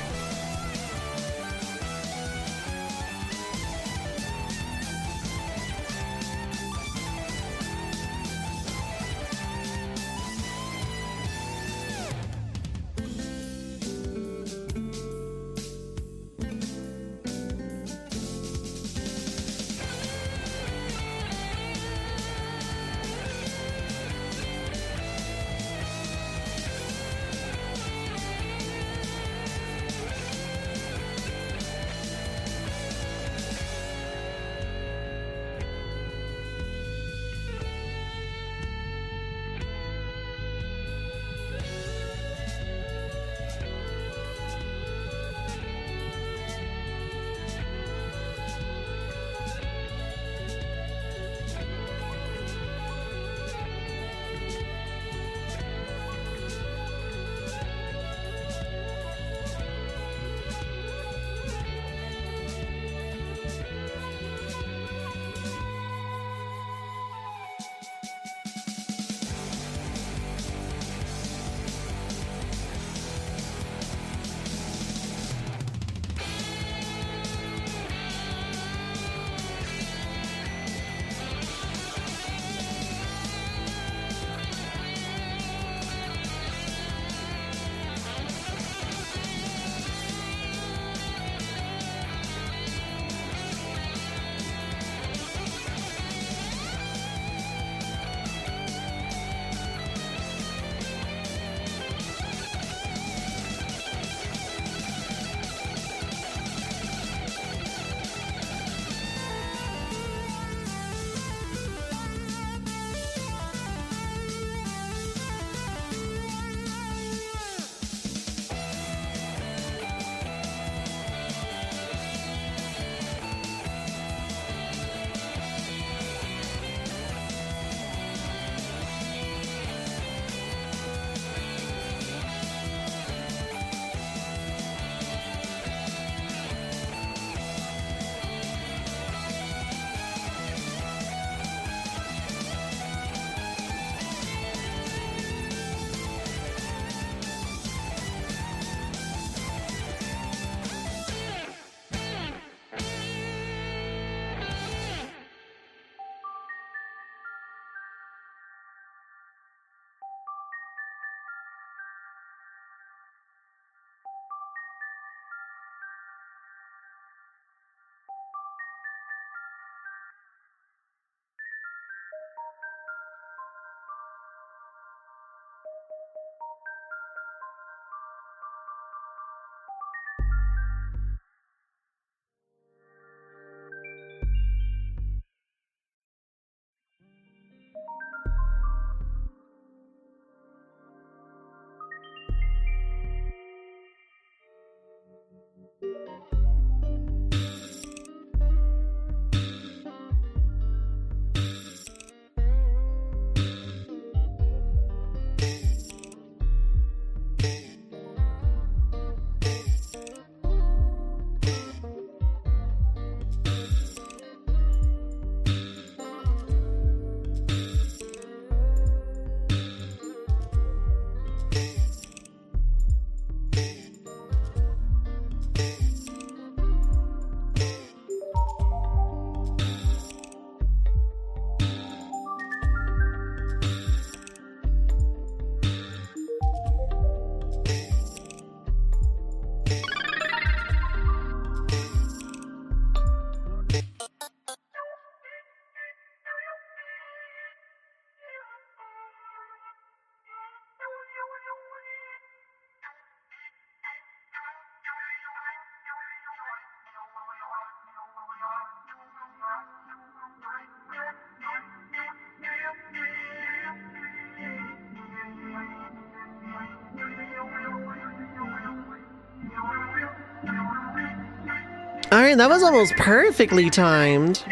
S1: Alright, that was almost perfectly timed.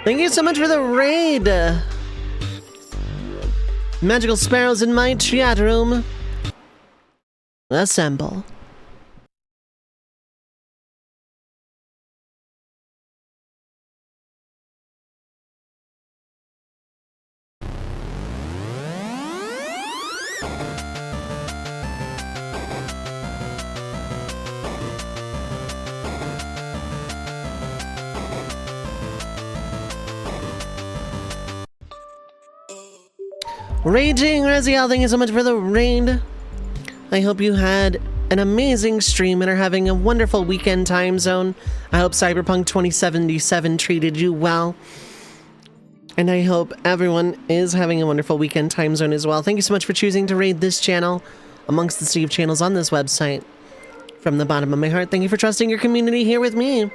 S1: Thank you so much for the raid. Magical sparrows in my chat room. Assemble. Raging Raziel, thank you so much for the raid. I hope you had an amazing stream and are having a wonderful weekend time zone. I hope Cyberpunk 2077 treated you well. And I hope everyone is having a wonderful weekend time zone as well. Thank you so much for choosing to raid this channel amongst the sea of channels on this website. From the bottom of my heart, thank you for trusting your community here with me.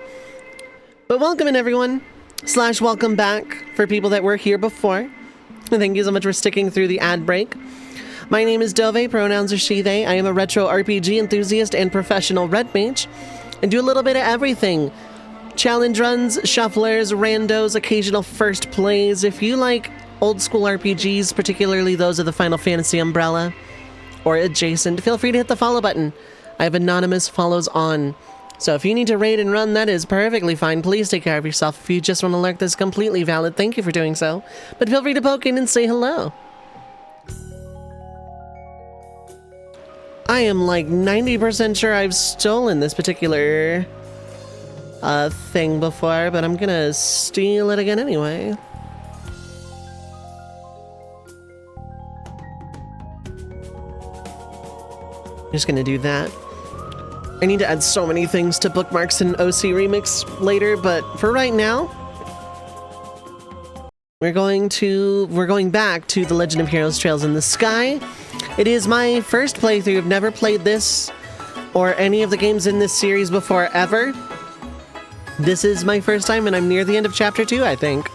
S1: But welcome in everyone, / welcome back for people that were here before. Thank you so much for sticking through the ad break. My name is Dovei, pronouns are she, they. I am a retro RPG enthusiast and professional red mage, and do a little bit of everything. Challenge runs, shufflers, randos, occasional first plays. If you like old school RPGs, particularly those of the Final Fantasy umbrella, or adjacent, feel free to hit the follow button. I have anonymous follows on. So if you need to raid and run, that is perfectly fine. Please take care of yourself. If you just want to lurk, that's completely valid. Thank you for doing so. But feel free to poke in and say hello. I am like 90% sure I've stolen this particular thing before, but I'm gonna steal it again anyway. Just gonna do that. I need to add so many things to bookmarks and OC Remix later, but for right now, we're going back to The Legend of Heroes Trails in the Sky. It is my first playthrough. I've never played this or any of the games in this series before, ever. This is my first time, and I'm near the end of Chapter 2, I think.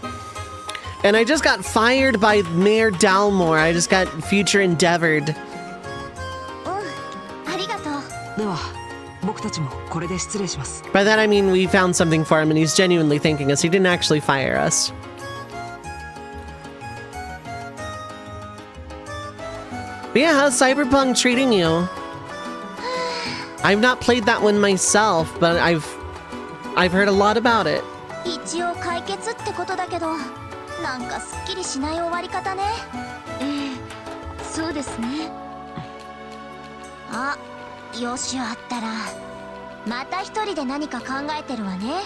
S1: And I just got fired by Mayor Dalmore. I just got future endeavored. By that I mean we found something for him and he's genuinely thanking us. He didn't actually fire us. But yeah, how's Cyberpunk treating you? I've not played that one myself, but I've heard a lot about it.
S5: 一応解決ってことだけど、なんかすっきりしない終わり方ね。そうですね。あ、よしあったら、また一人で何か考えてるわね。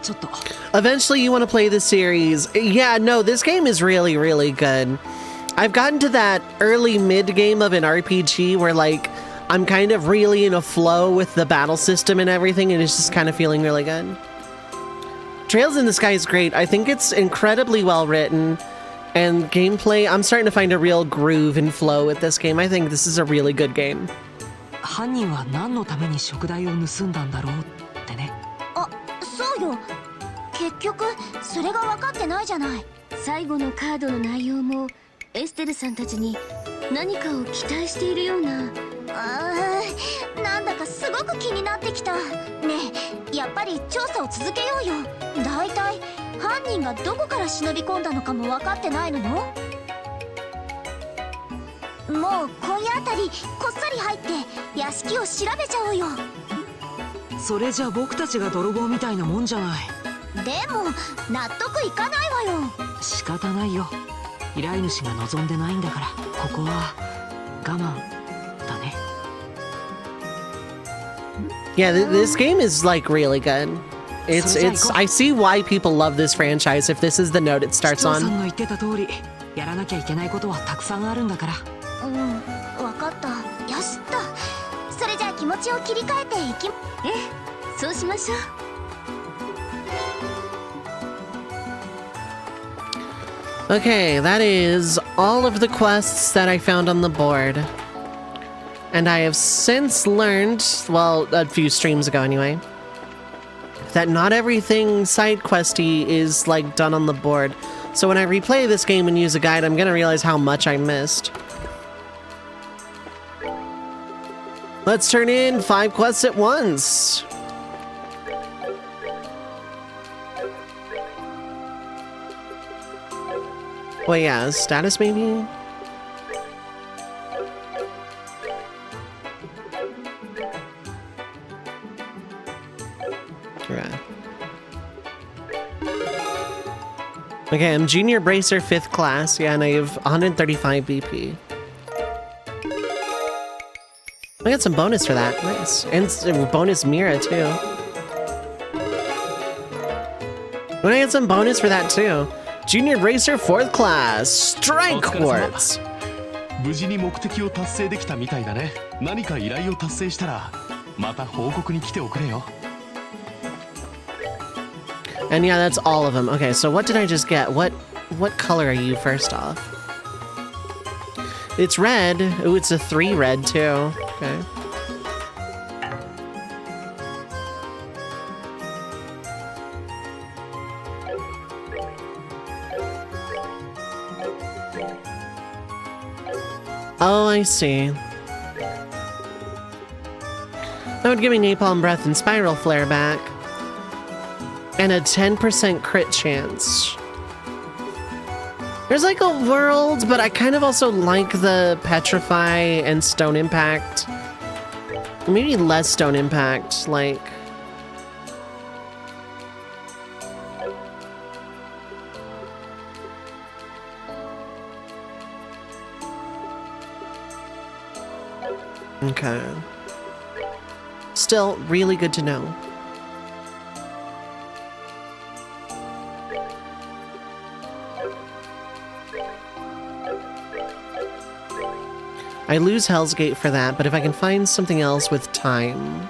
S3: ちょっと。
S1: Eventually you want to play the series. Yeah, no, this game is really, really good. I've gotten to that early mid game of an RPG where like I'm kind of really in a flow with the battle system and everything, and it's just kind of feeling really good. Trails in the Sky is great. I think it's incredibly well written, and gameplay, I'm starting to find a real groove and flow with this game. I think this is a really good game.
S3: 犯人は何のために食材を盗んだんだろうってね。
S5: あ、そうよ。結局それが分かってないじゃない。最後のカードの内容もエステルさんたちに何かを期待しているような。なんだかすごく気になってきた。ねえ、やっぱり調査を続けようよ。だいたい犯人がどこから忍び込んだのかも分かってないの？もう今夜あたりこっそり入って屋敷を調べちゃおうよ。
S3: それじゃ僕たちが泥棒みたいなもんじゃない。
S5: でも納得いかないわよ。
S3: 仕方ないよ。依頼主が望んでないんだから、ここは我慢だね。
S1: Yeah, this game is like really good. It's I see why people love this franchise if this is the note it starts
S3: 市長
S1: on.
S3: さんの言ってた通り、やらなきゃいけないことはたくさんあるんだから。
S5: 分かった。よしっと。それじゃあ気持ちを切り替えていき。そうしましょう。
S1: Okay, that is all of the quests that I found on the board. And I have since learned, well, a few streams ago anyway, that not everything side questy is like done on the board. So when I replay this game and use a guide, I'm gonna realize how much I missed. Let's turn in 5 quests at once. Well, yeah, status maybe? Yeah. Okay, I'm Junior Bracer 5th class. Yeah, and I have 135 BP. I got some bonus for that. Nice. And bonus Mira, too. And I got some bonus for that, too. Junior Bracer 4th class. Strike Quartz.
S6: 無事に目的を達成できたみたいだね。何か依頼を達成したらまた報告に来ておくれよ。
S1: And yeah, that's all of them. Okay, so what did I just get? What color are you first off? It's red. Ooh, it's a 3 red too. Okay. Oh, I see. That would give me Napalm Breath and Spiral Flare back. And a 10% crit chance. There's like a world, but I kind of also like the Petrify and Stone Impact. Maybe less Stone Impact, like... Okay. Still, really good to know. I lose Hell's Gate for that, but if I can find something else with time...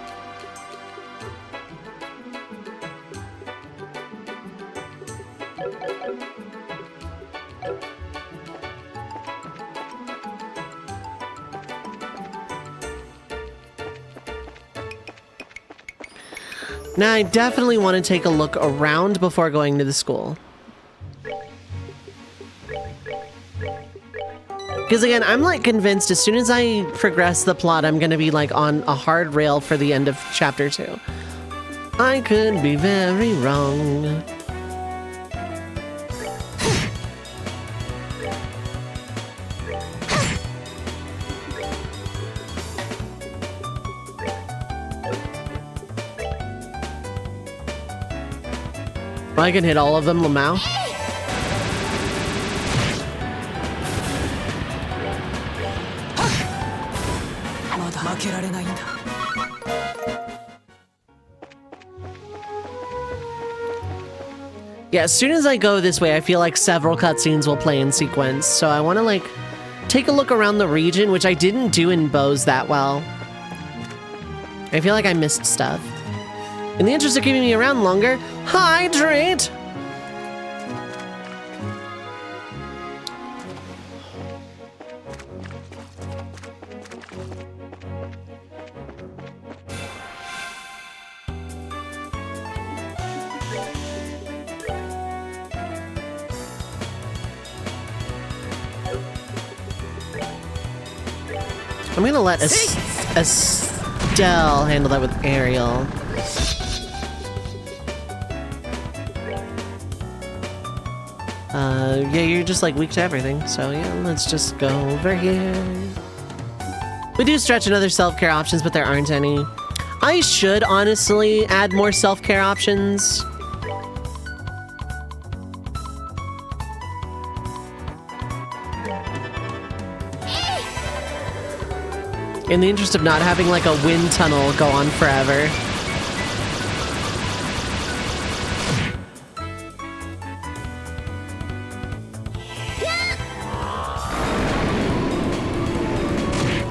S1: Now, I definitely want to take a look around before going to the school. Because again, I'm like convinced as soon as I progress the plot, I'm going to be like on a hard rail for the end of chapter 2. I could be very wrong. I can hit all of them, Lamau. Yeah, as soon as I go this way, I feel like several cutscenes will play in sequence, so I want to, like, take a look around the region, which I didn't do in Bows that well. I feel like I missed stuff. In the interest of keeping me around longer, hydrate! I'm gonna let Estelle handle that with Ariel. Yeah, you're just like weak to everything, so yeah, let's just go over here. We do stretch another self-care options, but there aren't any. I should honestly add more self-care options. In the interest of not having like a wind tunnel go on forever.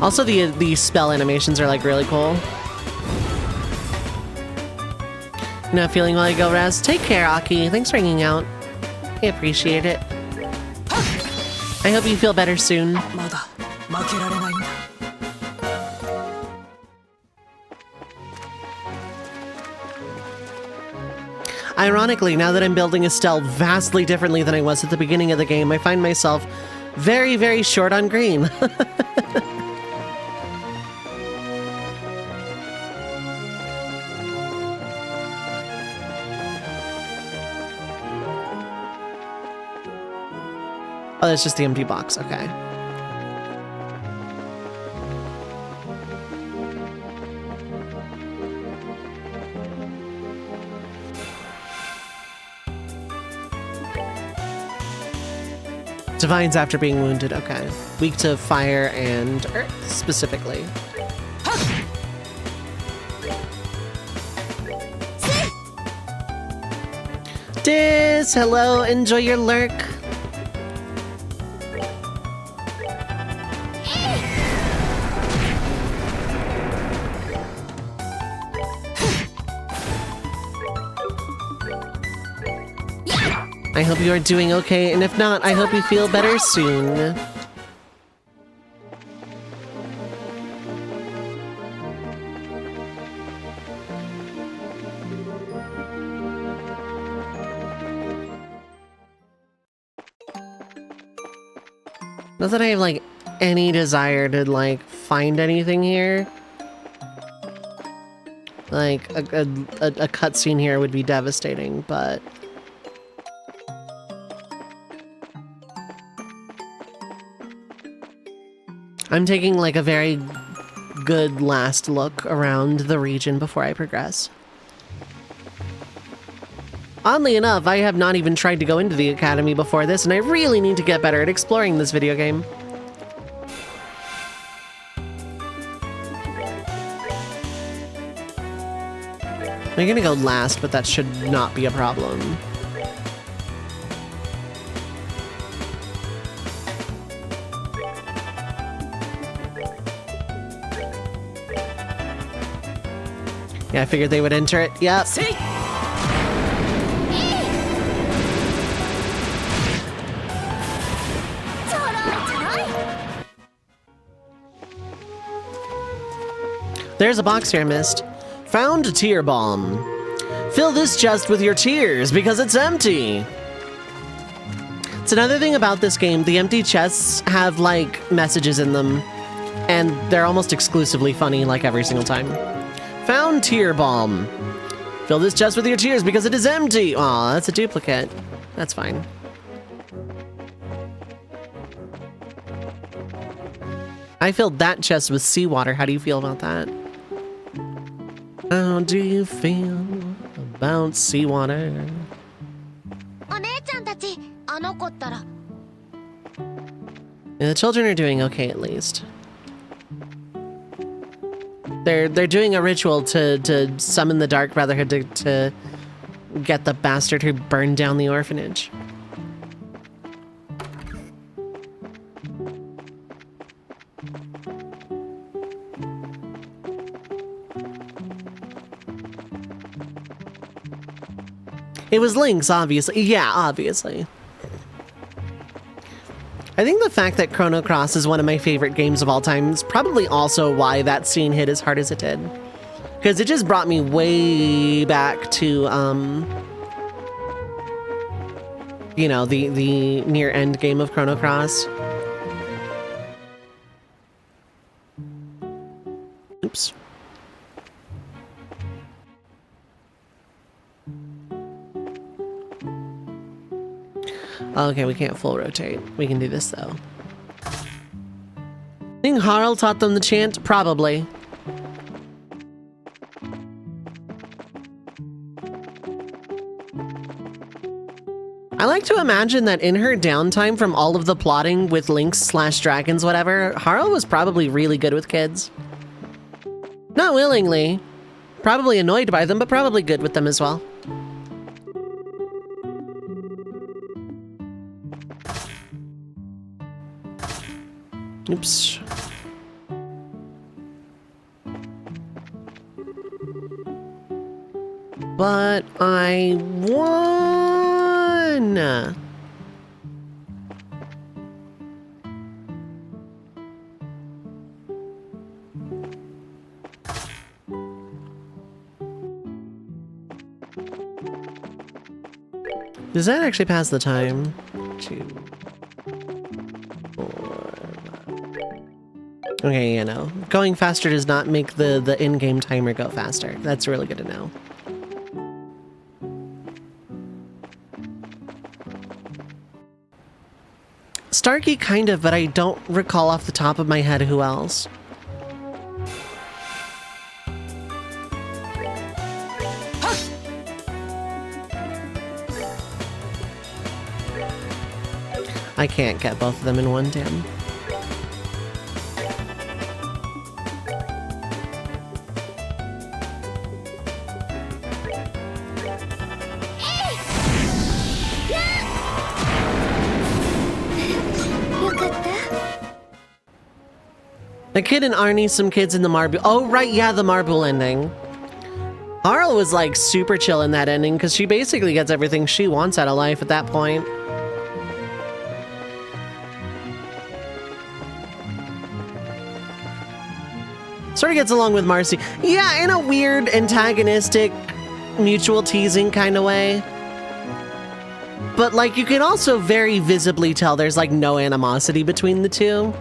S1: Also, the spell animations are like really cool. Not feeling well, I go rest. Take care, Aki. Thanks for hanging out. I appreciate it. I hope you feel better soon. Ironically, now that I'm building Estelle vastly differently than I was at the beginning of the game, I find myself very, very short on green. Oh, that's just the empty box. Okay. Divines after being wounded. Okay. Weak to fire and earth, specifically. Diz, hello. Enjoy your lurk. I hope you are doing okay, and if not, I hope you feel better soon. Not that I have, like, any desire to, like, find anything here. Like, a cutscene here would be devastating, but... I'm taking, like, a very good last look around the region before I progress. Oddly enough, I have not even tried to go into the academy before this, and I really need to get better at exploring this video game. I'm gonna go last, but that should not be a problem. Yeah, I figured they would enter it. Yep.
S3: See?
S1: There's a box here I missed. Found a tear bomb. Fill this chest with your tears because it's empty. It's another thing about this game. The empty chests have, like, messages in them. And they're almost exclusively funny, like, every single time. Found tear bomb. Fill this chest with your tears because it is empty. Aw, that's a duplicate. That's fine. I filled that chest with seawater. How do you feel about that? How do you feel about seawater? Yeah, the children are doing okay, at least. They're doing a ritual to summon the Dark Brotherhood to get the bastard who burned down the orphanage. It was Link's, obviously. Yeah, obviously. I think the fact that Chrono Cross is one of my favorite games of all time is probably also why that scene hit as hard as it did. Because it just brought me way back to, you know, the near end game of Chrono Cross. Oops. Okay, we can't full rotate. We can do this, though. Think Harl taught them the chant? Probably. I like to imagine that in her downtime from all of the plotting with Lynx / dragons, whatever, Harl was probably really good with kids. Not willingly. Probably annoyed by them, but probably good with them as well. Oops. But I won! Does that actually pass the time? 2, 4, 5. Okay, you know. Going faster does not make the in-game timer go faster. That's really good to know. Starkey kind of, but I don't recall off the top of my head who else. I can't get both of them in one, damn. The kid and Arnie, some kids in the marble. Oh, right, yeah, the marble ending. Harl was like super chill in that ending because she basically gets everything she wants out of life at that point. Sort of gets along with Marcy. Yeah, in a weird, antagonistic, mutual teasing kind of way. But, like, you can also very visibly tell there's, like, no animosity between the two.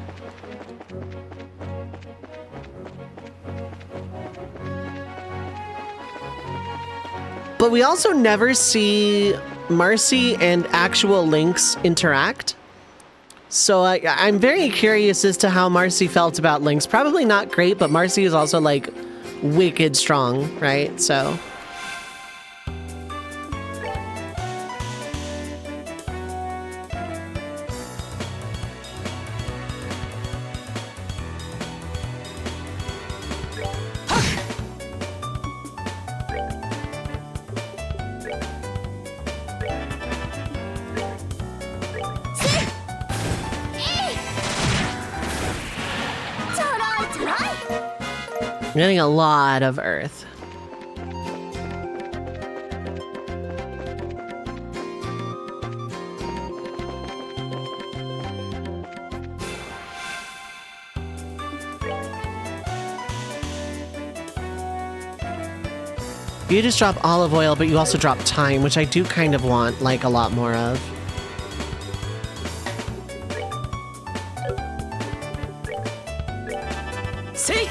S1: But we also never see Marcy and actual Lynx interact. So I'm very curious as to how Marcy felt about Lynx. Probably not great, but Marcy is also like wicked strong, right? So. I'm getting a lot of Earth. You just drop olive oil, but you also drop thyme, which I do kind of want, like, a lot more of.
S3: See?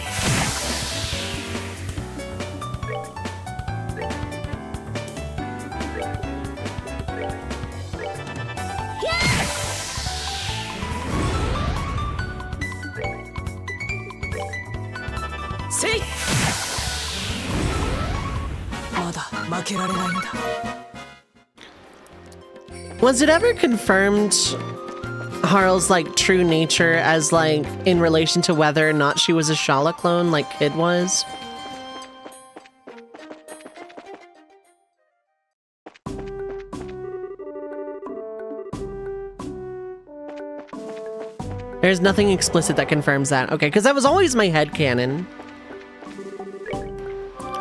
S1: Was it ever confirmed Harl's like true nature as like in relation to whether or not she was a Shala clone like Kid was? There's nothing explicit that confirms that. Okay, because that was always my headcanon.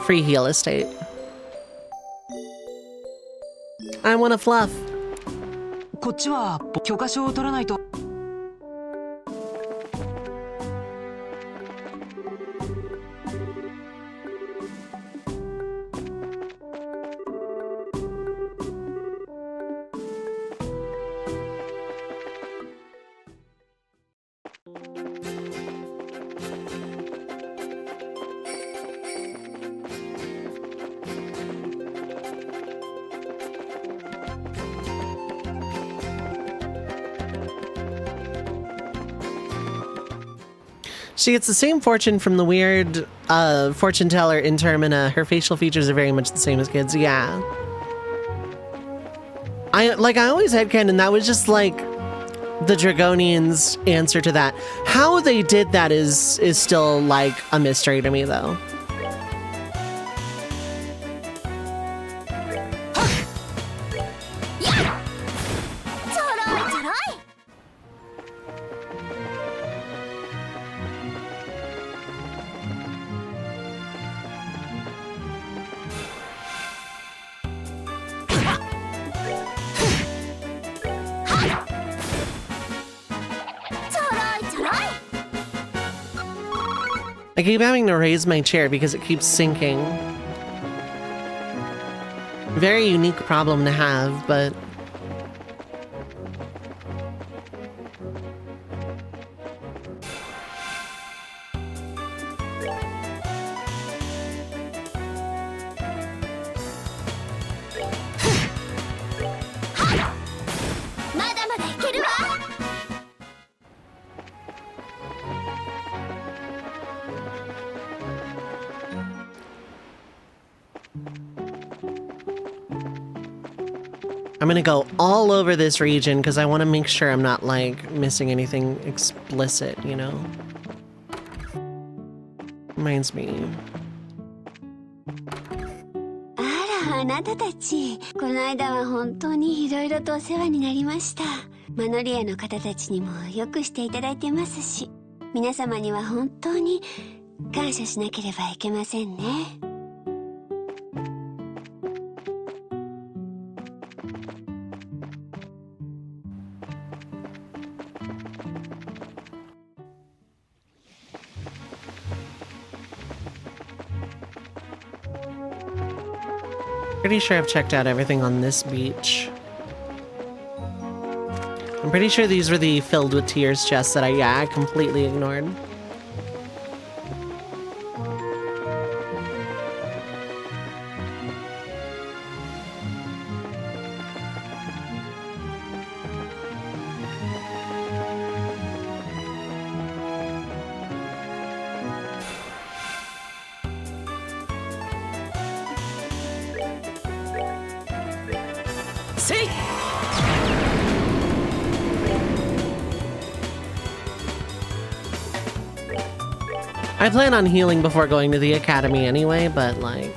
S1: Free heal estate. I want a fluff.
S3: こっちは許可証を取らないと。
S1: She gets the same fortune from the weird fortune teller in Termina. Her facial features are very much the same as Kid's. Yeah. I always headcanon that was just like the Dragonians' answer to that. How they did that is still like a mystery to me though. I keep having to raise my chair because it keeps sinking. Very unique problem to have, but... I'm gonna go all over this region because I want to make sure I'm not, like, missing anything explicit, you know? Reminds me.
S5: あら、あなたたち。この間は本当にいろいろとお世話になりました。マノリアの方たちにもよくしていただいてますし、皆様には本当に感謝しなければいけませんね。
S1: Pretty sure I've checked out everything on this beach. I'm pretty sure these were the filled with tears chests that I completely ignored.
S3: See?
S1: I plan on healing before going to the academy anyway, but like...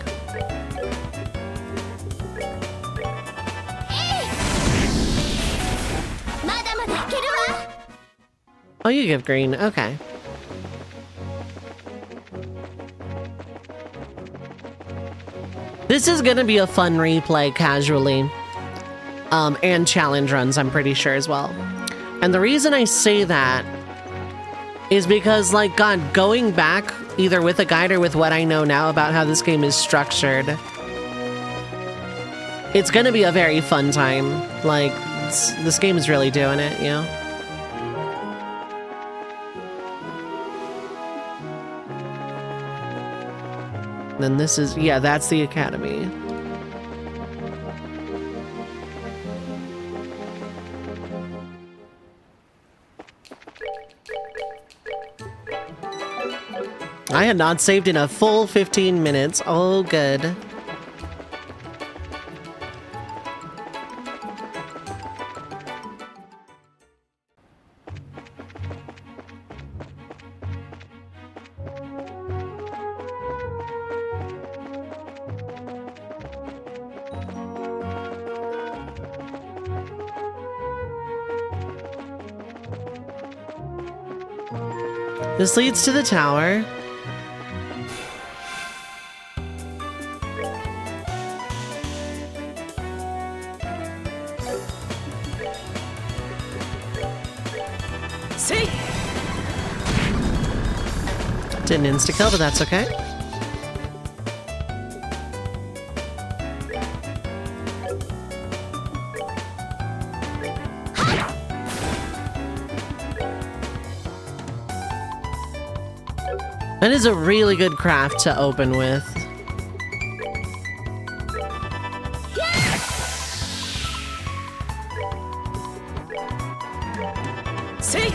S1: Oh, you give green. Okay. This is gonna be a fun replay casually. And challenge runs, I'm pretty sure as well. And the reason I say that is because, like, God, going back either with a guide or with what I know now about how this game is structured, it's gonna be a very fun time. Like, this game is really doing it, you know? Then this is, yeah, that's the academy. I had not saved in a full 15 minutes. Oh, good. This leads to the tower.
S3: See?
S1: Didn't insta-kill, but that's okay. That is a really good craft to open with.
S3: See?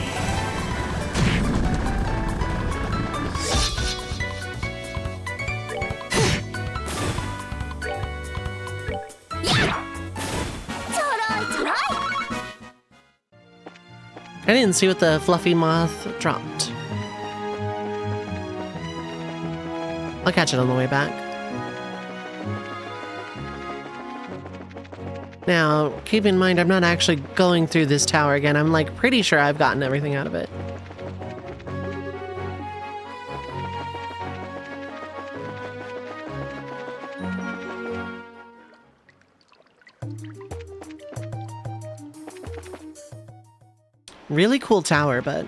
S1: I didn't see what the fluffy moth dropped. I'll catch it on the way back. Now, keep in mind, I'm not actually going through this tower again. I'm like pretty sure I've gotten everything out of it. Really cool tower, but...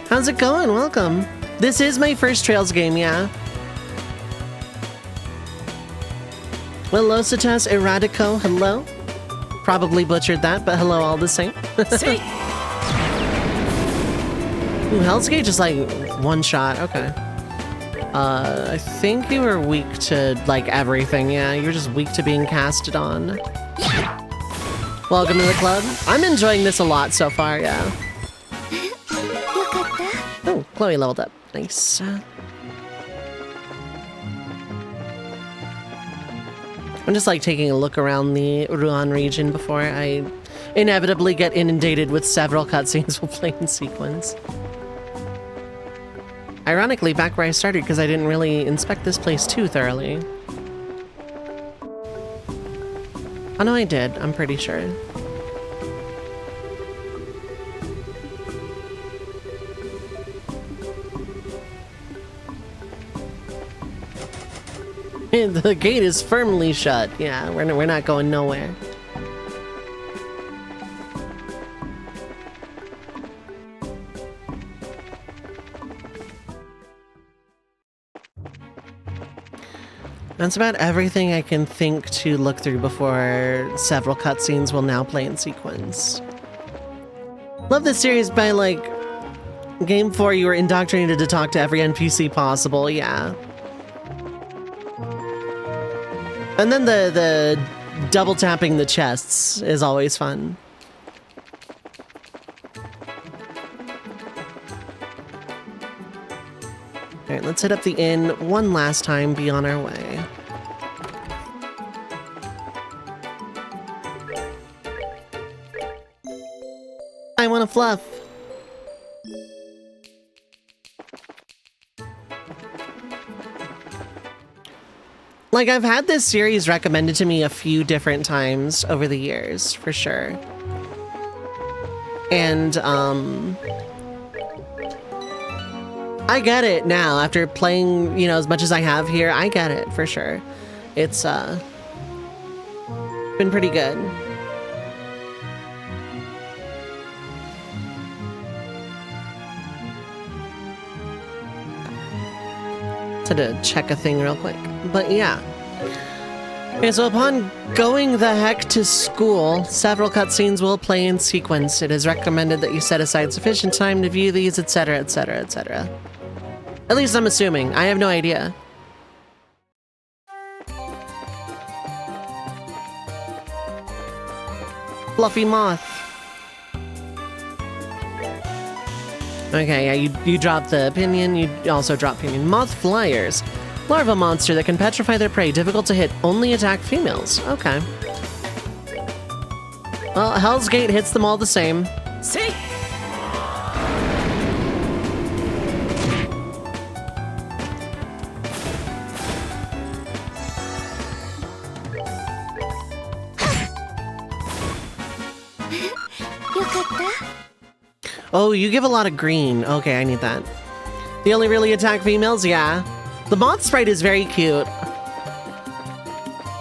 S1: How's it going? Welcome. This is my first Trails game, yeah. Velocitas Erratico, hello. Probably butchered that, but hello all the same.
S3: See?
S1: Ooh, Hell's Gate just like one shot, okay. I think you were weak to, like, everything, yeah. You're just weak to being casted on. Welcome to the club. I'm enjoying this a lot so far, yeah. Oh, Chloe leveled up. Nice. I'm just, like, taking a look around the Ruan region before I inevitably get inundated with several cutscenes we'll play in sequence. Ironically, back where I started, because I didn't really inspect this place too thoroughly. Oh no, I did. I'm pretty sure. The gate is firmly shut. Yeah, we're not going nowhere. That's about everything I can think to look through before several cutscenes will now play in sequence. Love this series by, like, Game 4 you were indoctrinated to talk to every NPC possible, yeah. And then the double tapping the chests is always fun. Alright, let's hit up the inn one last time, be on our way. I want a fluff. Like, I've had this series recommended to me a few different times over the years, for sure. And, I get it now. After playing, you know, as much as I have here, I get it, for sure. It's, been pretty good. To check a thing real quick, but yeah. Okay, so upon going the heck to school, several cutscenes will play in sequence. It is recommended that you set aside sufficient time to view these, etc., etc., etc. At least I'm assuming. I have no idea. Fluffy moth. Okay, yeah, you drop the pinion, you also drop pinion. Moth flyers. Larva monster that can petrify their prey, difficult to hit, only attack females. Okay. Well, Hell's Gate hits them all the same.
S3: See?
S1: Oh, you give a lot of green. Okay, I need that. They only really attack females? Yeah. The moth sprite is very cute.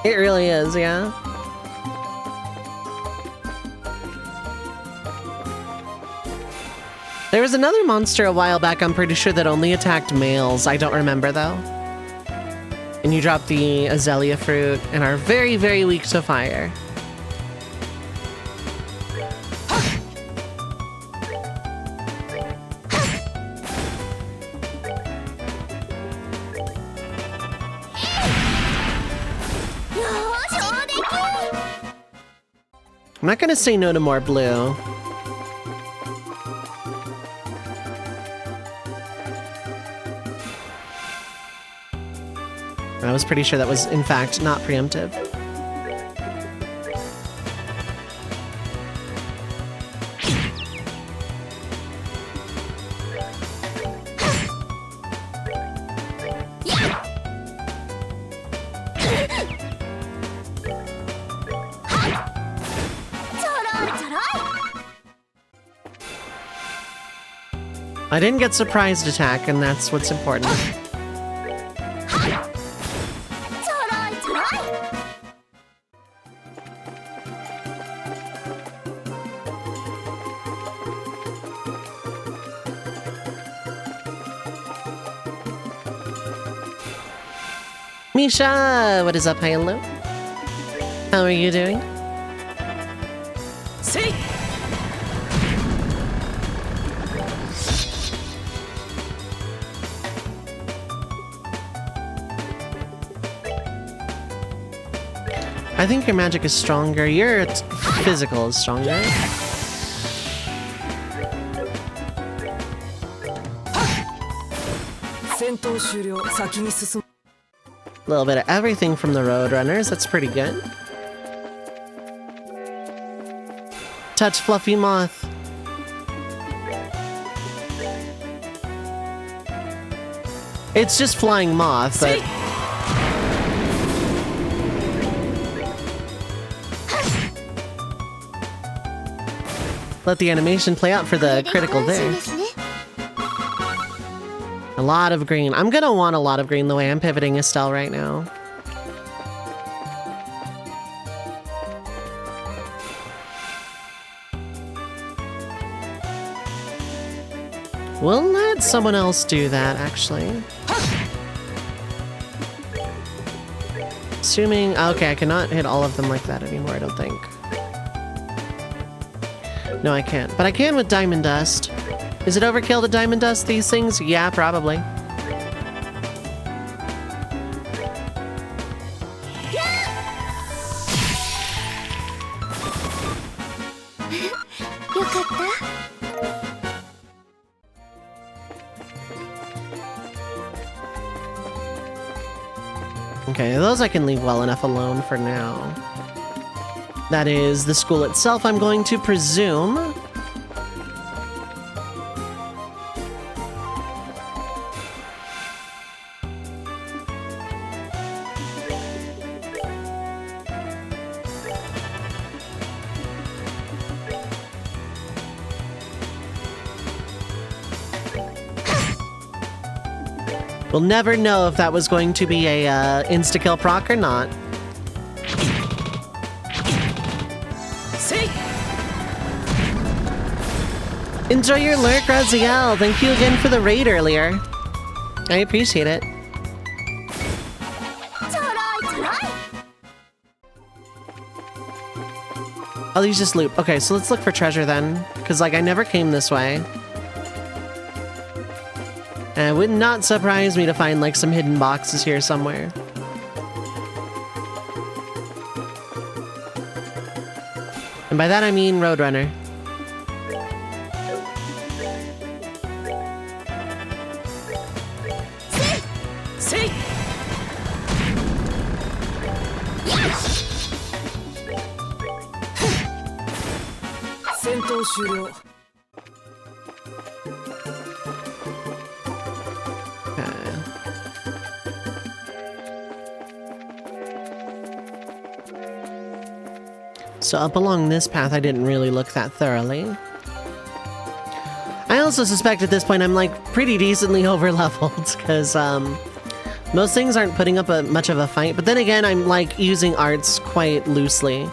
S1: It really is, yeah. There was another monster a while back, I'm pretty sure, that only attacked males. I don't remember, though. And you drop the azalea fruit and are very, very weak to fire. I'm not gonna say no to more blue. I was pretty sure that was, in fact, not preemptive. I didn't get surprised attack, and that's what's important. Misha, what is up? Hello. How are you doing?
S3: See?
S1: I think your magic is stronger. Your physical is stronger. A little bit of everything from the Roadrunners. That's pretty good. Touch Fluffy Moth. It's just flying moth, but... Let the animation play out for the critical there. A lot of green. I'm gonna want a lot of green the way I'm pivoting Estelle right now. We'll let someone else do that, actually. Assuming... Okay, I cannot hit all of them like that anymore, I don't think. No, I can't. But I can with Diamond Dust. Is it overkill to Diamond Dust these things? Yeah, probably. Okay, those I can leave well enough alone for now. That is the school itself, I'm going to presume. We'll never know if that was going to be a insta-kill proc or not. Enjoy your lurk, Raziel. Thank you again for the raid earlier. I appreciate it. Oh, these just loop. Okay, so let's look for treasure then. Because, like, I never came this way. And it would not surprise me to find, like, some hidden boxes here somewhere. And by that I mean Roadrunner. So up along this path, I didn't really look that thoroughly. I also suspect at this point I'm like pretty decently over-leveled because most things aren't putting up much of a fight, but then again, I'm like using arts quite loosely.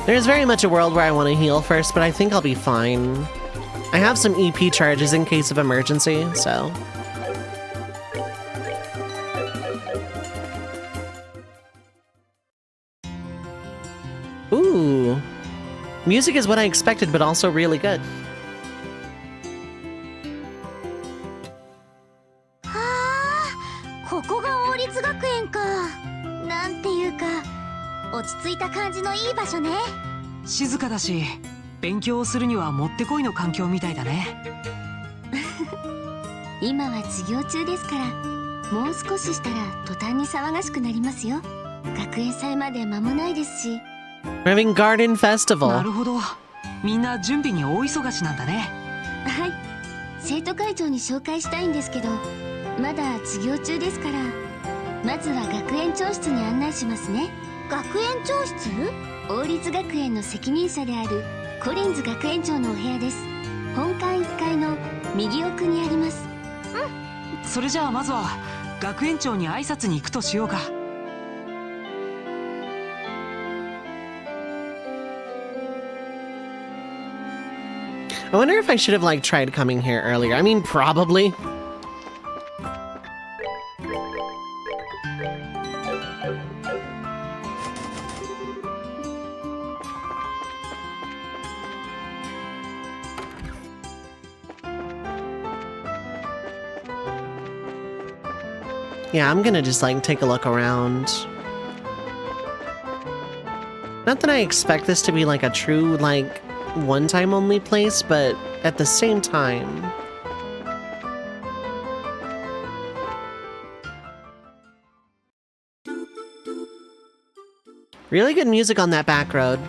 S1: There's very much a world where I want to heal first, but I think I'll be fine. I have some EP charges in case of emergency, so... Ooh. Music is what I expected, but also really good.
S5: Ah, ここが王立学園か。なんていうか、落ち着いた感じのいい場所ね。
S3: 静かだし、勉強をするにはもってこいの環境みたいだね。
S5: 今は授業中ですから、もう少ししたら途端に騒がしくなりますよ。学園祭まで間もないですし。
S1: We're having Garden Festival.
S3: なるほど。みんな準備に大忙しなんだね。
S5: はい。生徒会長に紹介したいんですけど、まだ授業中ですから、まずは学園長室に案内しますね。学園長室？王立学園の責任者であるコリンズ学園長のお部屋です。本館1階の右奥にあります。
S3: うん。それじゃあまずは学園長に挨拶に行くとしようか。
S1: I wonder if I should have, like, tried coming here earlier. I mean, probably. Yeah, I'm gonna just like take a look around. Not that I expect this to be like a true like one-time only place, but at the same time. Really good music on that back road.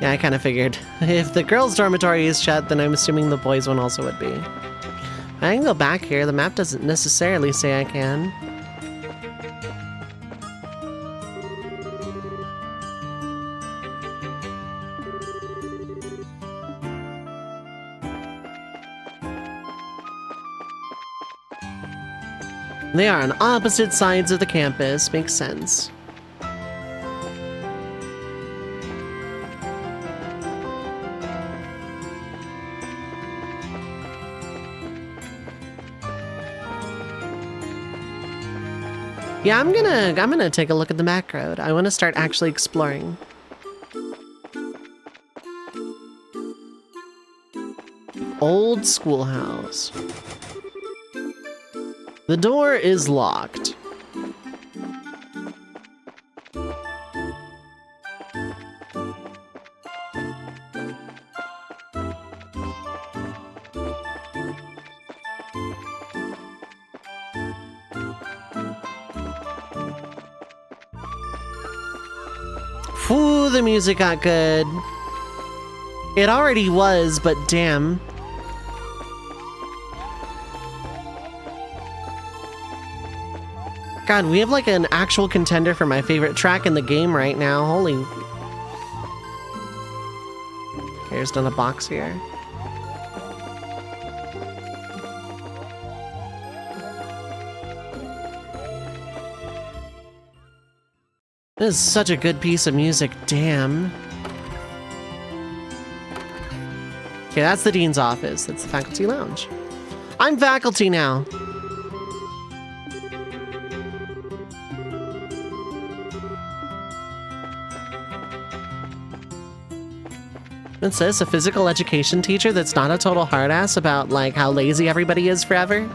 S1: Yeah, I kind of figured. If the girls' dormitory is shut, then I'm assuming the boys' one also would be. I can go back here. The map doesn't necessarily say I can. They are on opposite sides of the campus. Makes sense. Yeah, I'm gonna take a look at the back road. I want to start actually exploring. Old schoolhouse. The door is locked. Ooh, the music got good. It already was, but damn. God, we have like an actual contender for my favorite track in the game right now. Holy. Here's done a box here. This is such a good piece of music, damn. Okay, that's the dean's office. That's the faculty lounge. I'm faculty now. What's this? A physical education teacher that's not a total hard ass about like how lazy everybody is forever?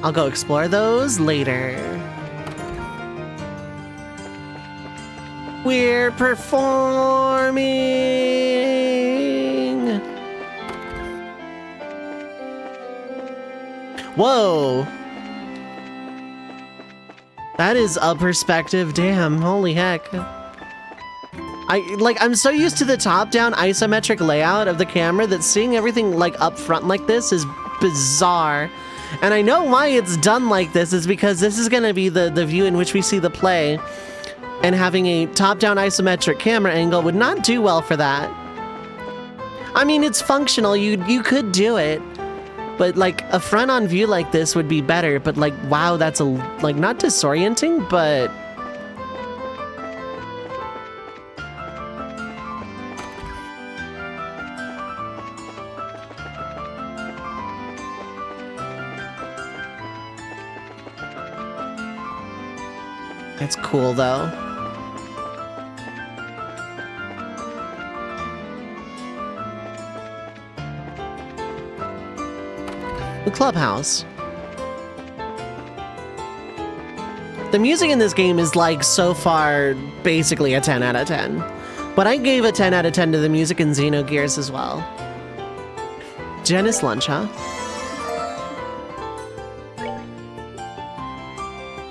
S1: I'll go explore those later. We're performing! Whoa! That is a perspective, damn, holy heck. I'm so used to the top-down isometric layout of the camera that seeing everything like up front like this is bizarre. And I know why it's done like this is because this is gonna be the view in which we see the play. And having a top-down isometric camera angle would not do well for that. I mean, it's functional, you could do it. But like a front-on view like this would be better, but like, wow, that's like not disorienting, but it's cool, though. The clubhouse. The music in this game is, like, so far, basically a 10 out of 10. But I gave a 10 out of 10 to the music in Xenogears as well. Genis lunch, huh?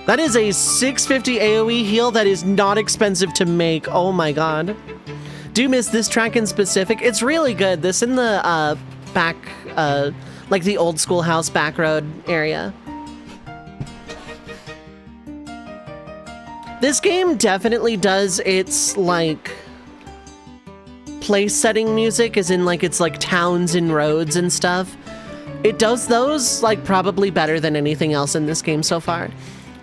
S1: That is a 650 AoE heal that is not expensive to make. Oh my god. Do miss this track in specific. It's really good. This in the back, like the old schoolhouse back road area. This game definitely does its, like, place setting music, as in like it's like towns and roads and stuff. It does those like probably better than anything else in this game so far.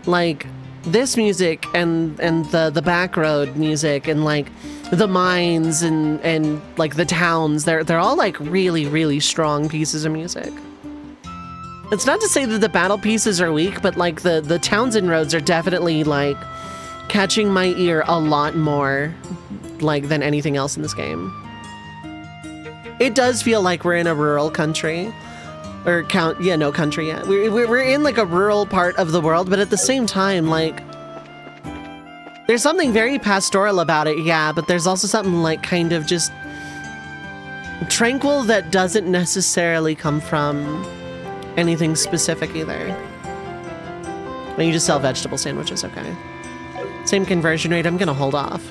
S1: Like this music and the back road music and like the mines and like the towns, they're all like really, really strong pieces of music. It's not to say that the battle pieces are weak, but like the towns and roads are definitely like catching my ear a lot more like than anything else in this game. It does feel like we're in a rural country. Or country yet. We're in like a rural part of the world, but at the same time, like, there's something very pastoral about it, yeah, but there's also something like kind of just tranquil that doesn't necessarily come from anything specific either. Well, you just sell vegetable sandwiches, okay. Same conversion rate, I'm gonna hold off.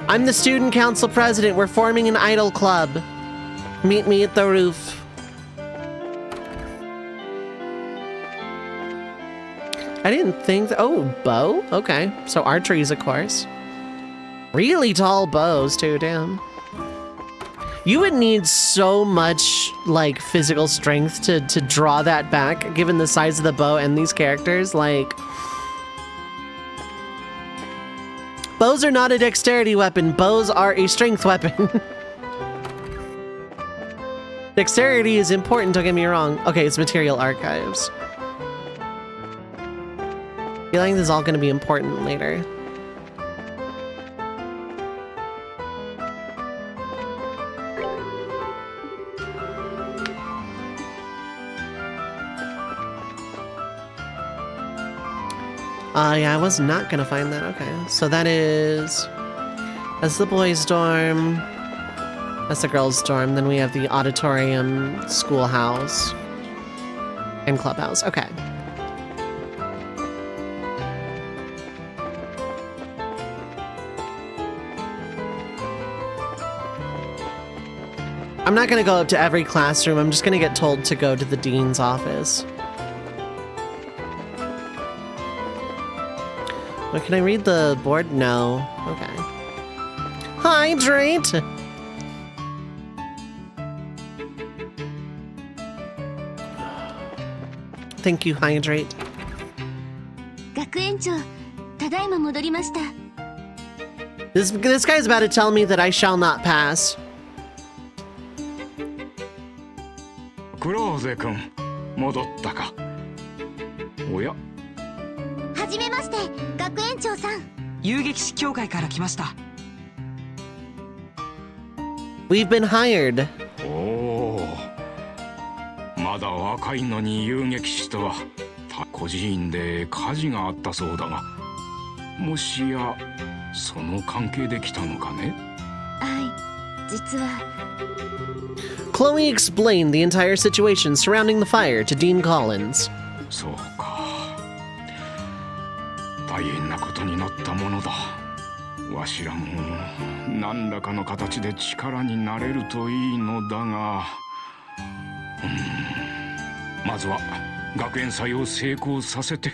S1: I'm the student council president. We're forming an idol club. Meet me at the roof. I didn't think oh, bow? Okay. So archeries, of course. Really tall bows, too, damn. You would need so much, like, physical strength to draw that back, given the size of the bow and these characters, like... Bows are not a dexterity weapon. Bows are a strength weapon. Dexterity is important, don't get me wrong. Okay, it's material archives. I feel like this is all going to be important later. Yeah, I was not gonna find that. Okay, so that's the boys' dorm. That's the girls' dorm. Then we have the auditorium, schoolhouse, and clubhouse. Okay. I'm not gonna go up to every classroom. I'm just gonna get told to go to the dean's office. Wait, can I read the board? No. Okay. Hydrate! Thank you, Hydrate.
S5: 学園長、ただいま戻りました。
S1: This guy's about to tell me that I shall not pass.
S7: クローゼ君、戻ったか。おや。
S5: はじめまして、学園長さん。
S3: 遊撃士協会から来ました。
S1: We've been hired.
S7: おお。まだ若いのに遊撃士とは。孤児院で火事があったそうだが、もしやその関係で来たのかね。
S5: はい、実は。
S1: Chloe explained the entire situation surrounding the fire to Dean Collins.
S7: そうか。大変なことになったものだ。わしらも何らかの形で力になれるといいのだが、まずは学園祭を成功させて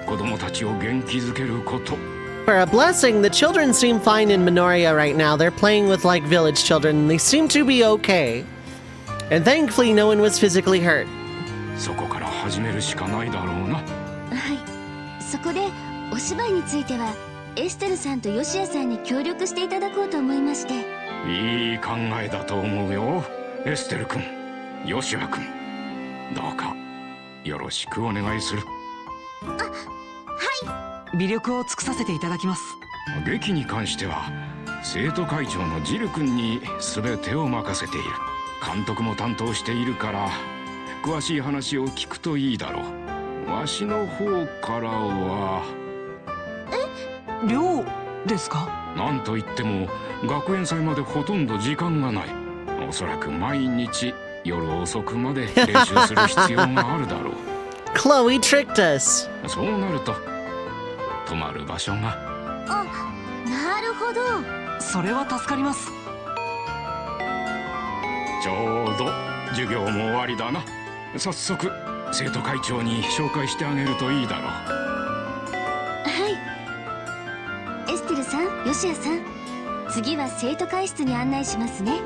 S7: 子供たちを元気づけること。
S1: For a blessing, the children seem fine in Minoria right now. They're playing with like village children and they seem to be okay. And thankfully no one was physically hurt.
S7: そこから始めるしかないだろうな。
S5: はい。そこでお芝居についてはエステルさんとヨシアさんに協力していただこうと思いまして。
S7: いい考えだと思うよ。エステル君、ヨシア君、どうかよろしくお願いする。
S5: あ、はい。
S3: 微力を尽くさせていただきます。
S7: 劇に関しては生徒会長のジル君に全てを任せている。監督も担当しているから詳しい話を聞くといいだろう。わしの方からは。
S3: え、寮ですか？
S7: なんといっても学園祭までほとんど時間がない。おそらく毎日夜遅くまで練習する必要があるだろう。
S1: Chloe tricked us.
S7: そうなると泊まる場所が。
S5: あ、なるほど。
S3: それは助かります。
S7: ちょうど授業も終わりだな。早速生徒会長に紹介してあげるといいだろう。
S5: はい。エス吉谷さん、次は生徒会室に案内しますね。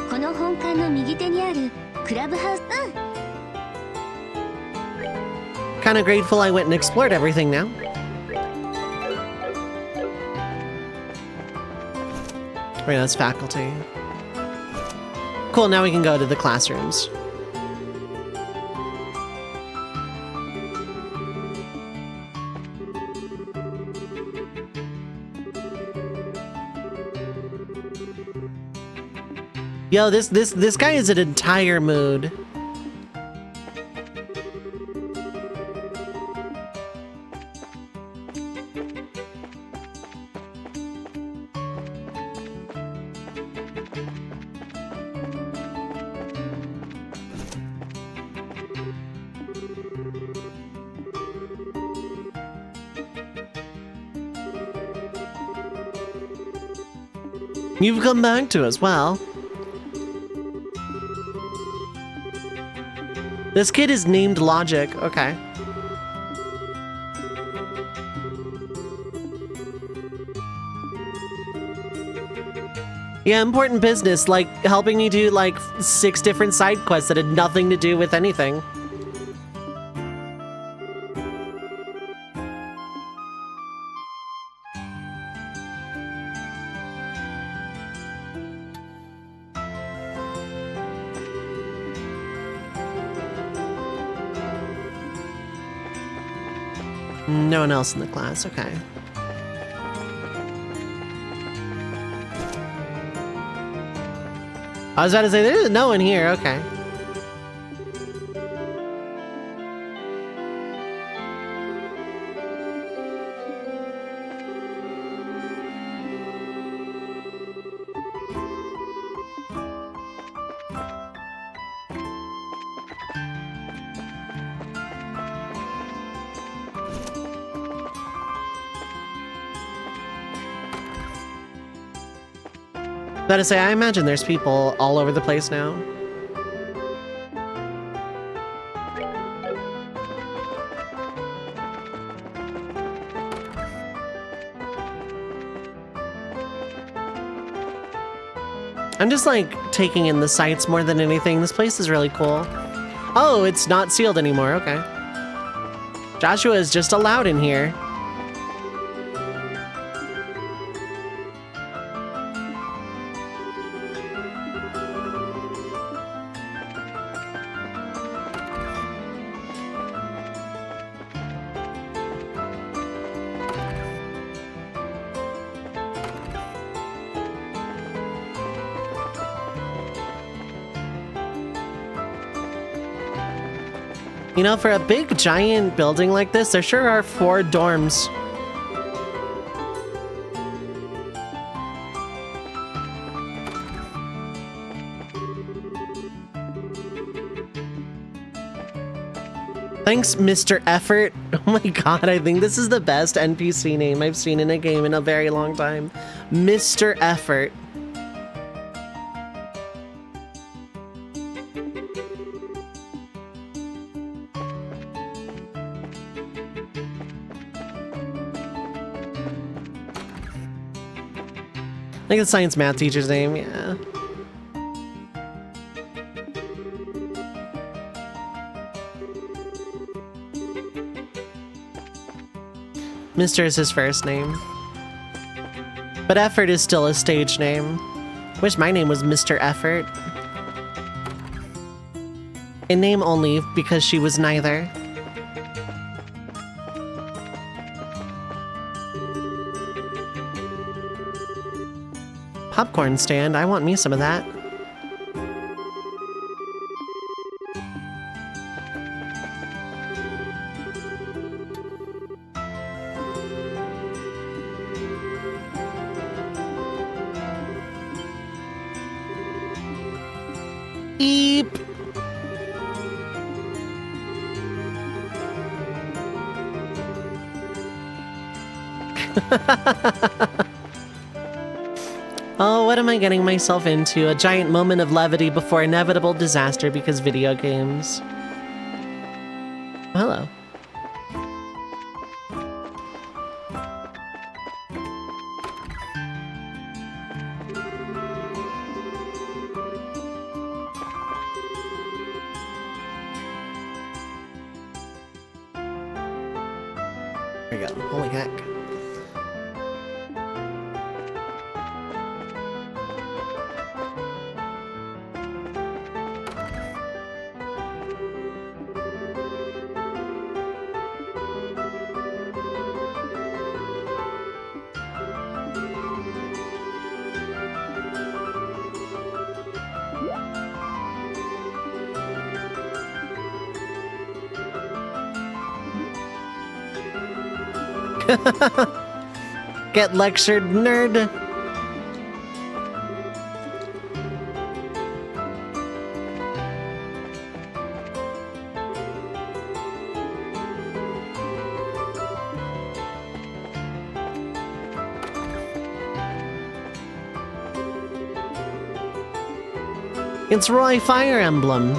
S5: この本館の右手にあるクラブハウス。
S1: Kinda grateful I went and explored everything now. Right, that's faculty. Cool, now we can go to the classrooms. Yo, this guy is an entire mood. You've come back to us, well. This kid is named Logic, okay. Yeah, important business, like helping me do like 6 different side quests that had nothing to do with anything. No one else in the class, okay. I was about to say, there's no one here, okay. About to say, I imagine there's people all over the place now. I'm just like taking in the sights more than anything. This place is really cool. Oh, it's not sealed anymore, okay. Joshua is just allowed in here. You know, for a big giant building like this, there sure are 4 dorms. Thanks, Mr. Effort. Oh my god, I think this is the best NPC name I've seen in a game in a very long time. Mr. Effort. I think the science math teacher's name, yeah. Mr. is his first name. But Effort is still a stage name. Wish my name was Mr. Effort. In name only, because she was neither. Popcorn stand, I want me some of that. Eep. Oh, what am I getting myself into? A giant moment of levity before inevitable disaster because video games. Hello. There we go. Holy heck. Get lectured, nerd. It's Roy Fire Emblem.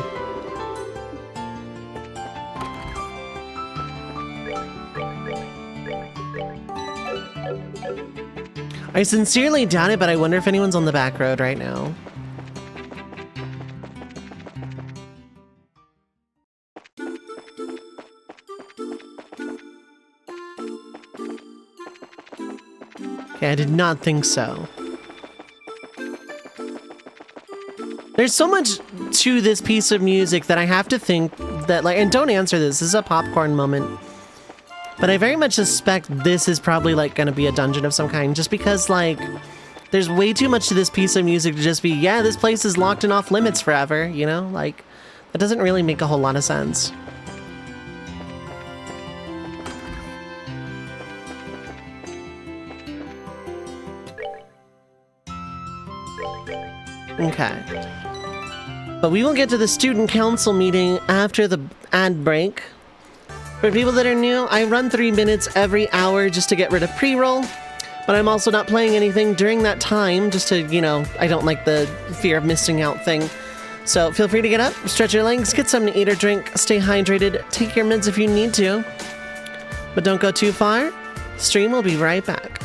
S1: I sincerely doubt it, but I wonder if anyone's on the back road right now. Okay, I did not think so. There's so much to this piece of music that I have to think that, like, and don't answer this is a popcorn moment. But I very much suspect this is probably, like, gonna be a dungeon of some kind, just because, like, there's way too much to this piece of music to just be, yeah, this place is locked and off limits forever, you know? Like, that doesn't really make a whole lot of sense. Okay. But we will get to the student council meeting after the ad break. For people that are new, I run 3 minutes every hour just to get rid of pre-roll, but I'm also not playing anything during that time just to, you know, I don't like the fear of missing out thing. So feel free to get up, stretch your legs, get something to eat or drink, stay hydrated, take your meds if you need to. But don't go too far. Stream will be right back.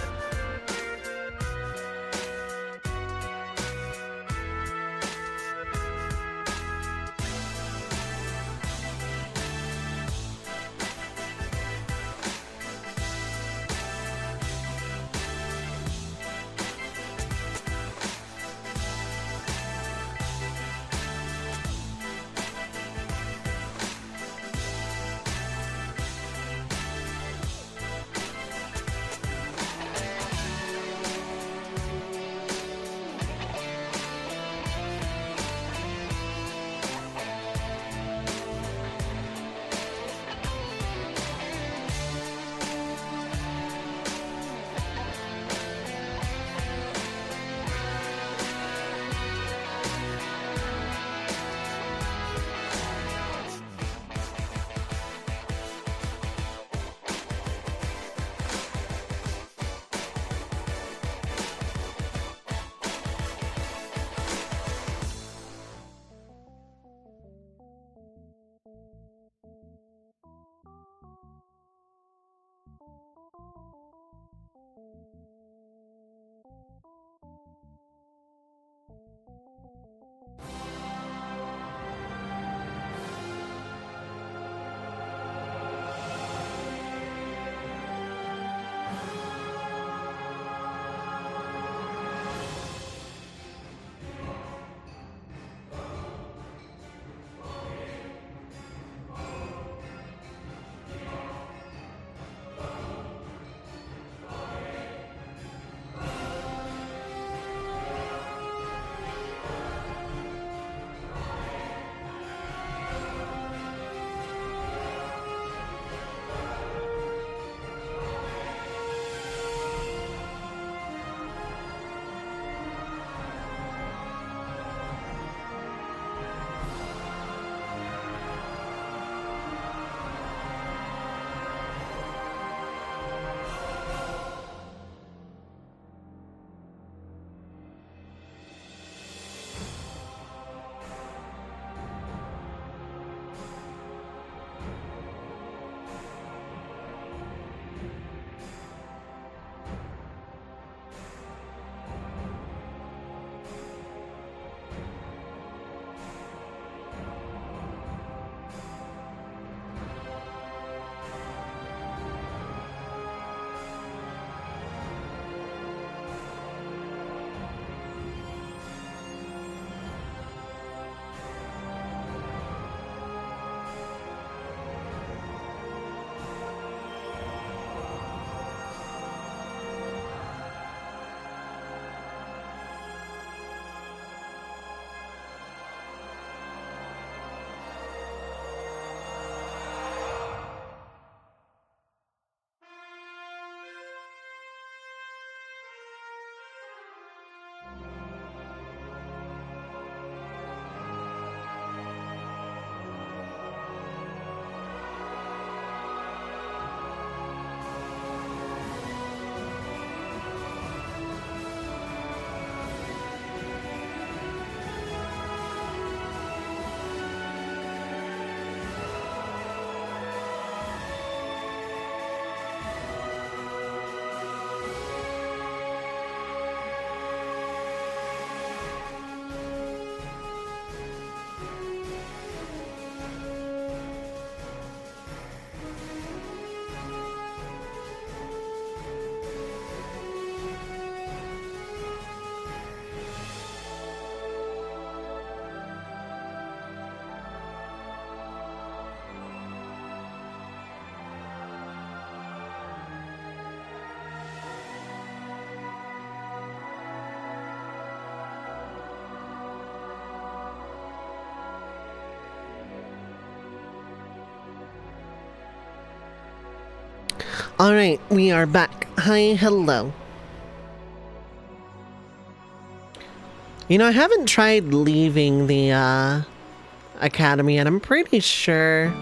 S1: Alright, we are back. Hi, hello. You know, I haven't tried leaving the academy yet. I'm pretty sure.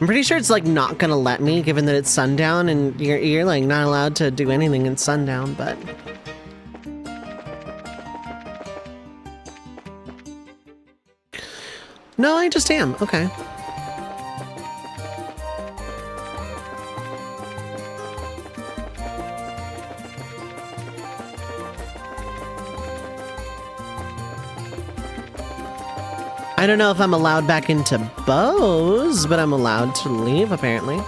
S1: I'm pretty sure it's like not gonna let me, given that it's sundown and you're like not allowed to do anything in sundown, but no, I just am. Okay. I don't know if I'm allowed back into bows, but I'm allowed to leave, apparently.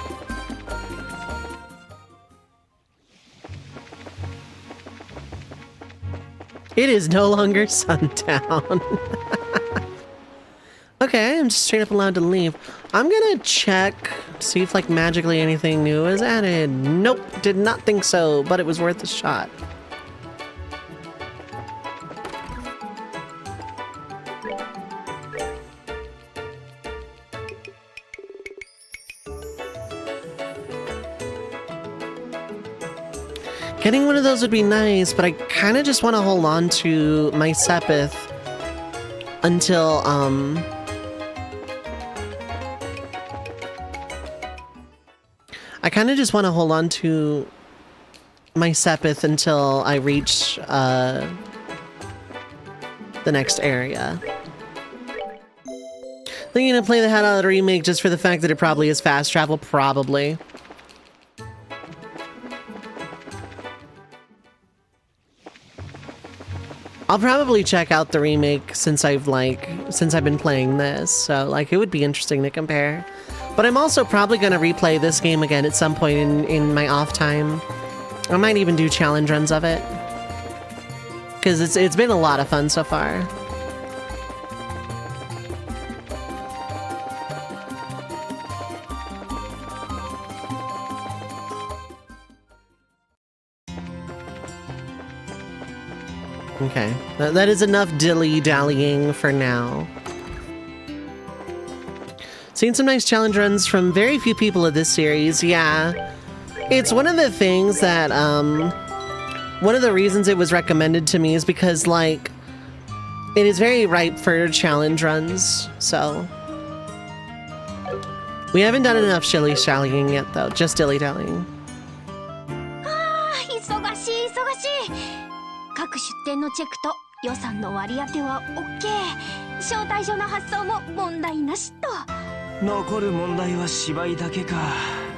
S1: It is no longer sundown. Okay, I'm just straight up allowed to leave. I'm gonna check, see if like magically anything new is added. Nope, did not think so, but it was worth a shot. Getting one of those would be nice, but I kind of just want to hold on to my Sepith until, I kind of just want to hold on to my Sepith until I reach, the next area. Thinking to play the head out of the remake just for the fact that it probably is fast travel, probably. I'll probably check out the remake since I've been playing this, so like it would be interesting to compare. But I'm also probably gonna replay this game again at some point in my off time. I might even do challenge runs of it. Cause it's been a lot of fun so far. Okay, that is enough dilly-dallying for now. Seen some nice challenge runs from very few people of this series, yeah. It's one of the things that, one of the reasons it was recommended to me is because, like, it is very ripe for challenge runs, so. We haven't done enough shilly-shallying yet, though, just dilly-dallying.
S5: 各出店のチェックと予算の割り当ては OK。 招待状の発送も問題なしと。
S4: 残る問題は芝居だけか。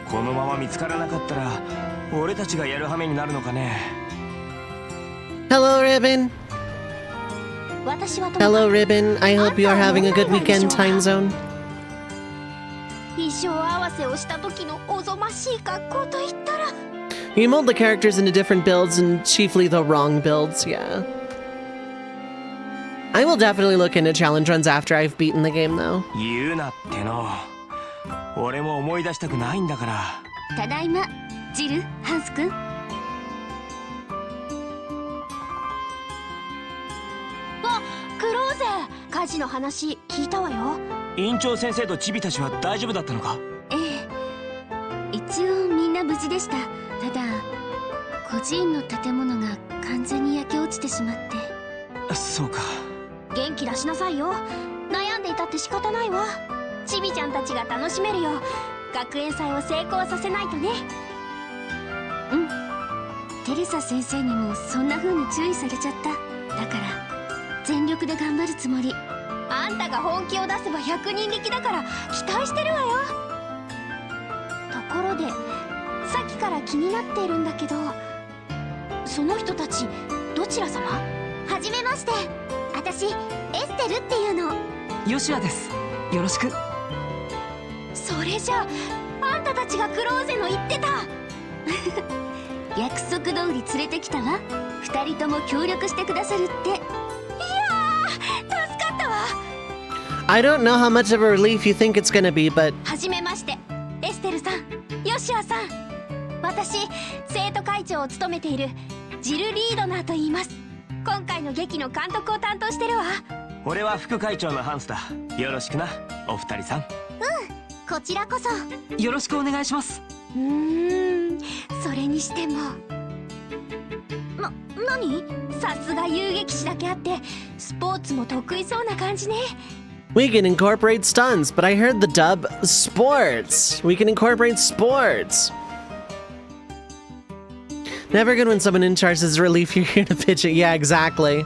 S4: このまま見つからなかったら俺たちがやる羽目になるのかね。
S1: Hello, Ribbon. Hello, Ribbon. I hope you are having a good weekend, time zone.
S5: 衣装合わせをした時のおぞましい格好といったら。
S1: You mold the characters into different builds, and chiefly the wrong builds, yeah. I will definitely look into challenge runs after I've beaten the game, though.
S4: 言うなっての。俺も思い出したくないんだから。
S5: ただいま、ジル、ハンス君。あ、クローゼ。火事の話聞いたわよ。
S4: 院長先生とチビたちは大丈夫だったのか？
S5: ええ。一応みんな無事でした。 ただ孤児院の建物が完全に焼け落ちてしまって。
S4: そうか。
S5: 元気出しなさいよ。悩んでいたって仕方ないわ。チビちゃんたちが楽しめるよう学園祭を成功させないとね。うん。テレサ先生にもそんな風に注意されちゃった。だから全力で頑張るつもり。あんたが本気を出せば100人力だから期待してるわよ。ところで。 さっきから気になっているんだけど、その人たちどちら様？はじめまして。私エステルっていうの。
S3: ヨシアです。よろしく。
S5: それじゃあんたたちがクローゼの言ってた。約束通り連れてきたわ。二人とも協力してくださるって。いやー、助かったわ。
S1: I don't know how much of a relief you think it's gonna be, but
S5: はじめまして、エステルさん、ヨシアさん。 私、生徒会長を務めているジル・リードナーと言います。今回の劇の監督を担当してるわ。
S4: 俺は副会長のハンスだ。よろしくな、お二人さん。
S5: こちらこそ。
S3: よろしくお願いします。
S5: それにしても何？さすが遊撃士だけあってスポーツも得意そうな感じね。
S1: We can incorporate stunts, but I heard the dub sports. We can incorporate sports. Never good when someone in charge says relief you're here to pitch it. Yeah, exactly.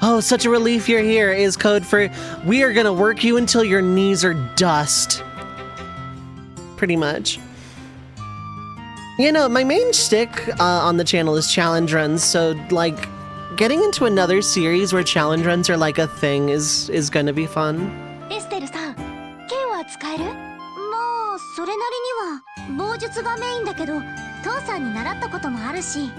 S1: Oh, such a relief you're here is code for we are gonna work you until your knees are dust. Pretty much. You know, my main shtick on the channel is challenge runs, so like getting into another series where challenge runs are like a thing is gonna be fun.
S5: エステルさん、剣は使える？まあそれなりには。棒術がメインだけど父さんに習ったこともあるし。よ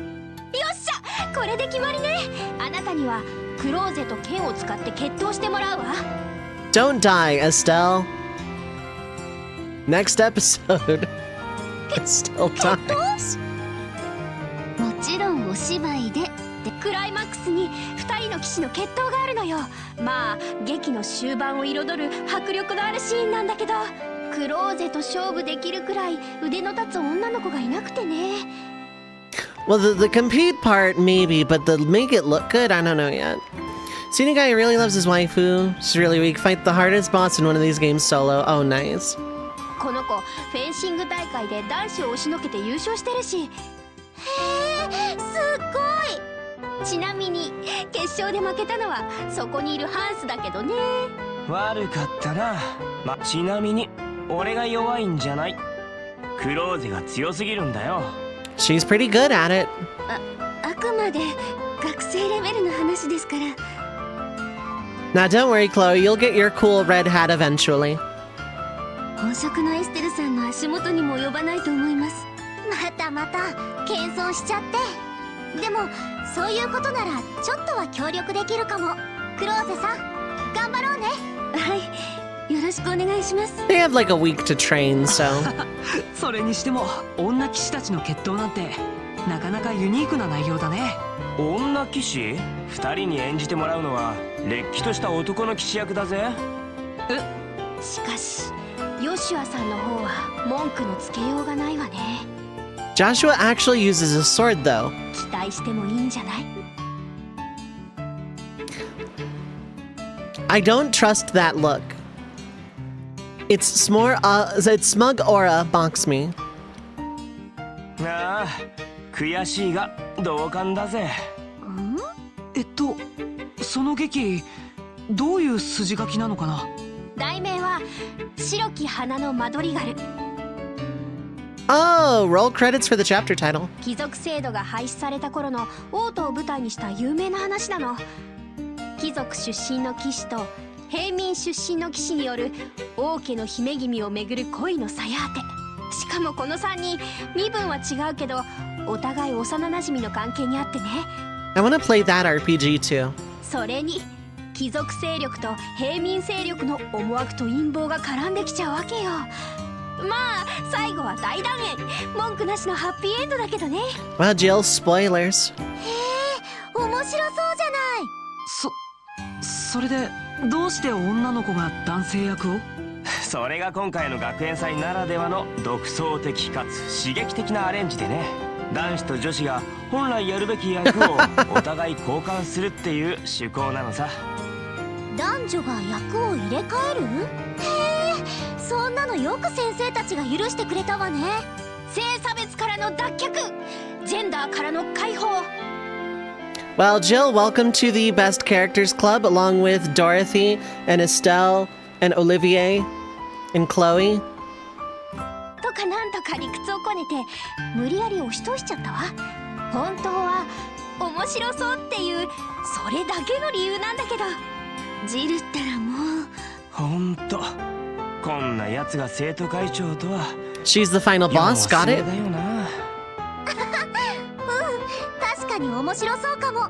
S5: っしゃ、これで決まりね。あなたにはクローゼと剣を使って決闘してもらうわ。
S1: Don't die, Estelle. Next episode. Estelle dies.
S5: もちろんお芝居で。クライマックスに2人の騎士の決闘があるのよ。まあ劇の終盤を彩る迫力のあるシーンなんだけど、クローゼと勝負できるくらい腕の立つ女の子がいなくてね。
S1: Well, the compete part, maybe, but the make it look good, I don't know yet. Seen a guy who really loves his waifu. She's really weak. Fight the hardest boss in one of these games solo. Oh, nice.
S5: この子フェンシング大会で男子を押しのけて優勝してるし。へえ、すっごい。ちなみに決勝で負けたのはそこにいるハンスだけどね。
S4: 悪かったな。ちなみに俺が弱いんじゃない。クローゼが強すぎるんだよ。
S1: She's pretty good at it.
S5: あくまで学生レベルの話ですから。
S1: Now don't worry, Chloe. You'll get your cool red hat eventually.
S5: 本職のエステルさんの足元にも及ばないと思います。またまた謙遜しちゃって。でもそういうことならちょっとは協力できるかも。クローゼさん頑張ろうね。はい、よろしくお願いします。
S1: They have like a week to train, so.
S3: それにしても女騎士たちの決闘なんてなかなかユニークな内容だね。
S4: 女騎士？2人に演じてもらうのはれっきとした男の騎士役だぜ。
S5: しかしヨシュアさんの方は文句のつけようがないわね。
S1: Joshua actually uses a sword, though.
S5: 期待してもいいんじゃない？
S1: I don't trust that look. Its smug aura mocks me.
S4: ああ、悔しいが同感だぜ。
S3: その劇どういう筋書きなのかな？
S5: 題名は白き花のマドリガル。
S1: Oh, roll credits for the chapter title.
S5: 貴族制度が廃止された頃の王都を舞台にした有名な話なの。貴族出身の騎士と平民出身の騎士による王家の姫君をめぐる恋のさや当て。しかもこの3人身分は違うけどお互い幼なじみの関係にあってね。
S1: I want to play that RPG too.
S5: それに貴族勢力と平民勢力の思惑と陰謀が絡んできちゃうわけよ。まあ最後は大団円、文句なしのハッピーエンドだけどね。
S1: Well, Jill, spoilers.
S5: へえ、面白そうじゃない。
S3: それでどうして女の子が男性役を？
S4: それが今回の学園祭ならではの独創的かつ刺激的なアレンジでね。男子と女子が本来やるべき役をお互い交換するっていう趣向なのさ。
S5: 男女が役を入れ替える？へえ、そんなのよく先生たちが許してくれたわね。性差別からの脱却、ジェンダーからの解放。
S1: Well, Jill, welcome to the Best Characters Club along with Dorothy and Estelle and Olivier and Chloe.
S5: とかなんとか理屈をこねて無理やり押し通しちゃったわ。本当は面白そうっていうそれだけの理由なんだけど、ジルったらもう
S4: ほんとこんなやつが生徒会長とは。
S1: She's the final boss, got it?
S4: だよな。
S5: 確かに面白そうかも。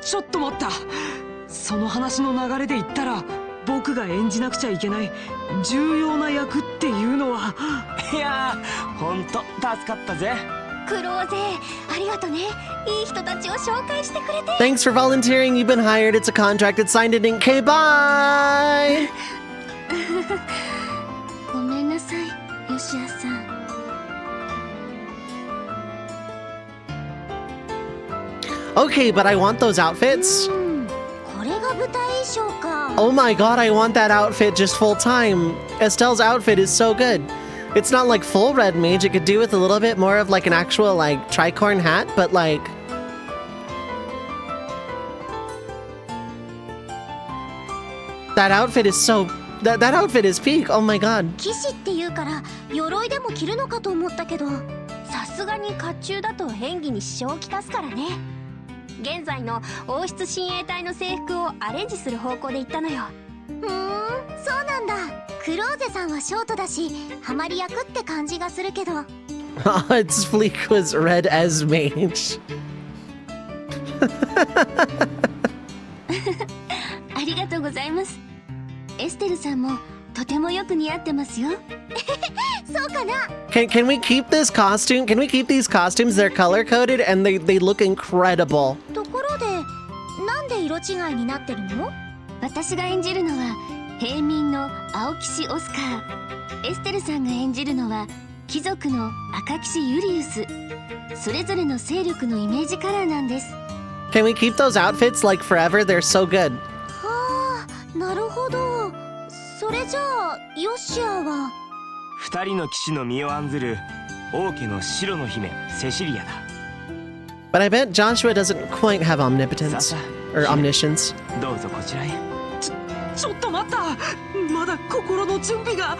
S3: ちょっと待った。その話の流れで言ったら僕が演じなくちゃいけない重要な役っていうのは。
S4: いやーほんと助かったぜ。
S5: クローゼありがとね。いい人たちを紹介してくれて。
S1: Thanks for volunteering. You've been hired. It's a contract. It's signed and inked. Okay, bye.
S5: ごめんなさい、ヨシアさん。
S1: Okay, but I want those outfits.
S5: これが舞台衣装か。
S1: Oh my god, I want that outfit just full time. Estelle's outfit is so good. It's not like full red mage. It could do with a little bit more of like an actual like tricorn hat, but like that outfit is so that outfit is peak. Oh my god.
S5: 騎士って言うから鎧でも着るのかと思ったけど、さすがに甲冑だと演技に支障をきたすからね。現在の王室親衛隊の制服をアレンジする方向で言ったのよ。そうなんだ。クローゼさんはショートだしハマり役って感じがするけど。
S1: Its fleek was red as mage.
S5: ありがとうございます。エステルさんもとてもよく似合ってますよ。そうかな。
S1: Can we keep this costume? Can we keep these costumes? They're color coded and they look incredible.
S5: ところでなんで色違いになってるの？私が演じるのは平民の青騎士オスカー。エステルさんが演じるのは貴族の赤騎士ユリウス。それぞれの勢力のイメージカラーなんです。
S1: Can we keep those outfits like forever? They're so good.
S5: はあ、なるほど。それじゃあヨシアは
S4: 二人の騎士の身を案ずる王家の白の姫セシリアだ。
S1: But I bet Joshua doesn't quite have omnipotence or omniscience.
S4: どうぞこちらへ。
S3: ちょっと待った。まだ心の準備が。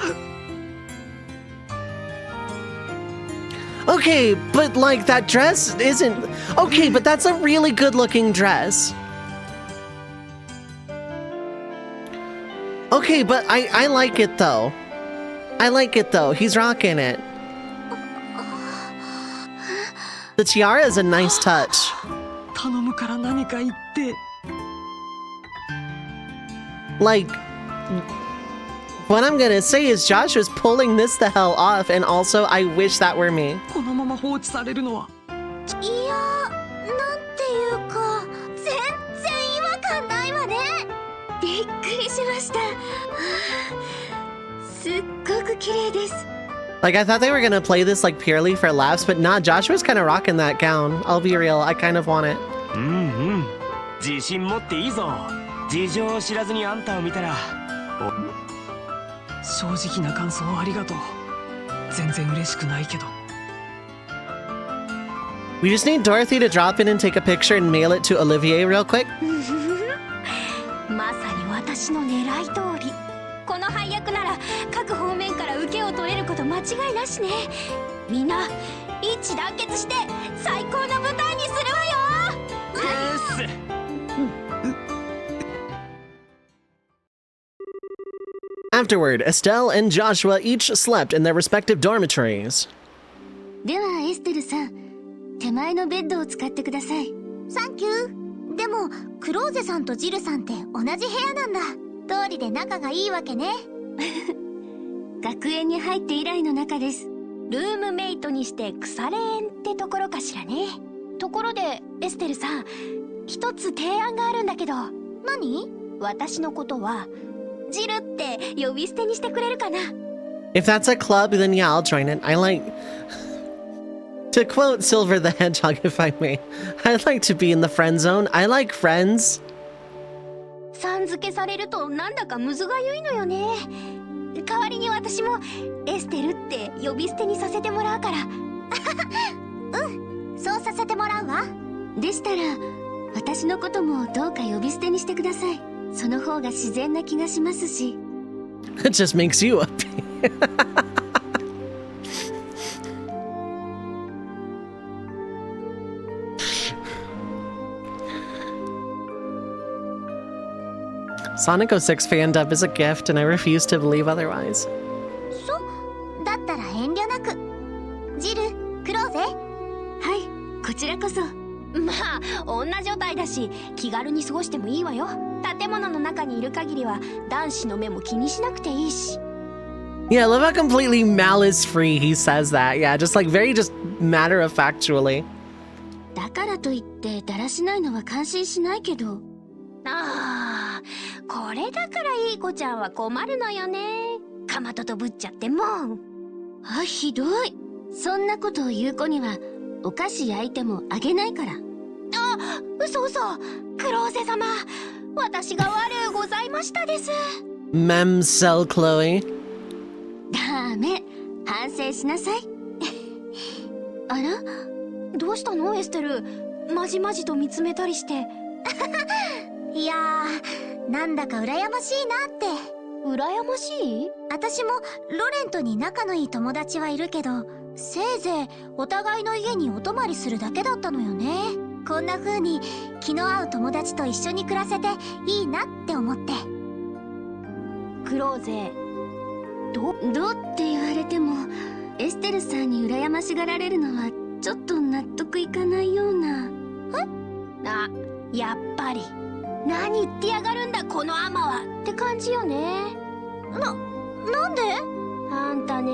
S1: Okay, but like that dress isn't okay, but that's a really good looking dress. Okay, but I like it though. I like it though. He's rocking it. The tiara is a nice touch.
S3: 頼むから何か言って。
S1: Like, what I'm gonna say is Joshua's pulling this the hell off, and also I wish that were me.
S3: このまま放置されるのは。
S5: いや、なんていうか全然違和感ないわね。びっくりしました。すっごく綺麗です。
S1: Like, I thought they were gonna play this like purely for laughs, but nah, Joshua's kind of rocking that gown. I'll be real, I kind of want it.
S4: 自信持っていいぞ。事情を知らずにあんたを見たら。
S3: 正直な感想をありがとう。全然嬉しくないけど。
S1: We just need Dorothy to drop in and take a picture and mail it to Olivier real quick.
S5: まさに私の狙い通り。この配役なら各方面から受けを取れること間違いなしね。みんな一致団結して最高の舞台にするわよ。
S1: Afterward, Estelle and Joshua each slept in their respective dormitories.
S5: ではエステルさん、手前のベッドを使ってください。サンキュー。でもクローゼさんとジルさんって同じ部屋なんだ。通りで仲がいいわけね。学園に入って以来の仲です。ルームメイトにして腐れ縁ってところかしらね。ところでエステルさん、一つ提案があるんだけど。何？私のことはジルって呼び捨てにしてくれるかな？
S1: If that's a club, then yeah, I'll join it. I like... To quote Silver the Hedgehog, if I may, I'd like to be in the friend zone. I like friends.
S5: さん付けされるとなんだかむずがゆいのよね。代わりに私もエステルって呼び捨てにさせてもらうから。うん、そうさせてもらうわ。でしたら私のこともどうか呼び捨てにしてください。その方が自然な気がしますし。
S1: It just makes you happy. Sonic 06 fanned up is a gift, and I refuse to believe otherwise.
S5: そうだったら遠慮なく。ジル、クローゼ。はい、こちらこそ。まあ女状態だし気軽に過ごしてもいいわよ。建物の中にいる限りは男子の目も気にしなくていいし。
S1: Yeah, I love how completely malice-free he says that. Yeah, just like very just matter-of-factually.
S5: だからといってだらしないのは感心しないけど。
S11: ああ、これだからいい子ちゃんは困るのよね。かまととぶっちゃってもう。
S5: あ、ひどい。そんなことを言う子にはお菓子焼いてもあげないから。
S11: あ、嘘嘘。クローゼ様、私が悪うございましたです。
S1: Memsel Chloe.
S5: ダメ、反省しなさい。あら、
S11: どうしたのエステル。まじまじと見つめたりして。
S5: いやー、なんだか羨ましいなって。
S11: 羨ましい？
S5: 私もロレンとに仲のいい友達はいるけど、せいぜいお互いの家にお泊まりするだけだったのよね。こんな風に気の合う友達と一緒に暮らせていいなって思って。
S11: クローゼ、
S5: どうって言われても、エステルさんに羨ましがられるのはちょっと納得いかないような。
S11: あ、やっぱり。何言ってやがるんだこのアマはって感じよね。
S5: なんで？
S11: あんたね、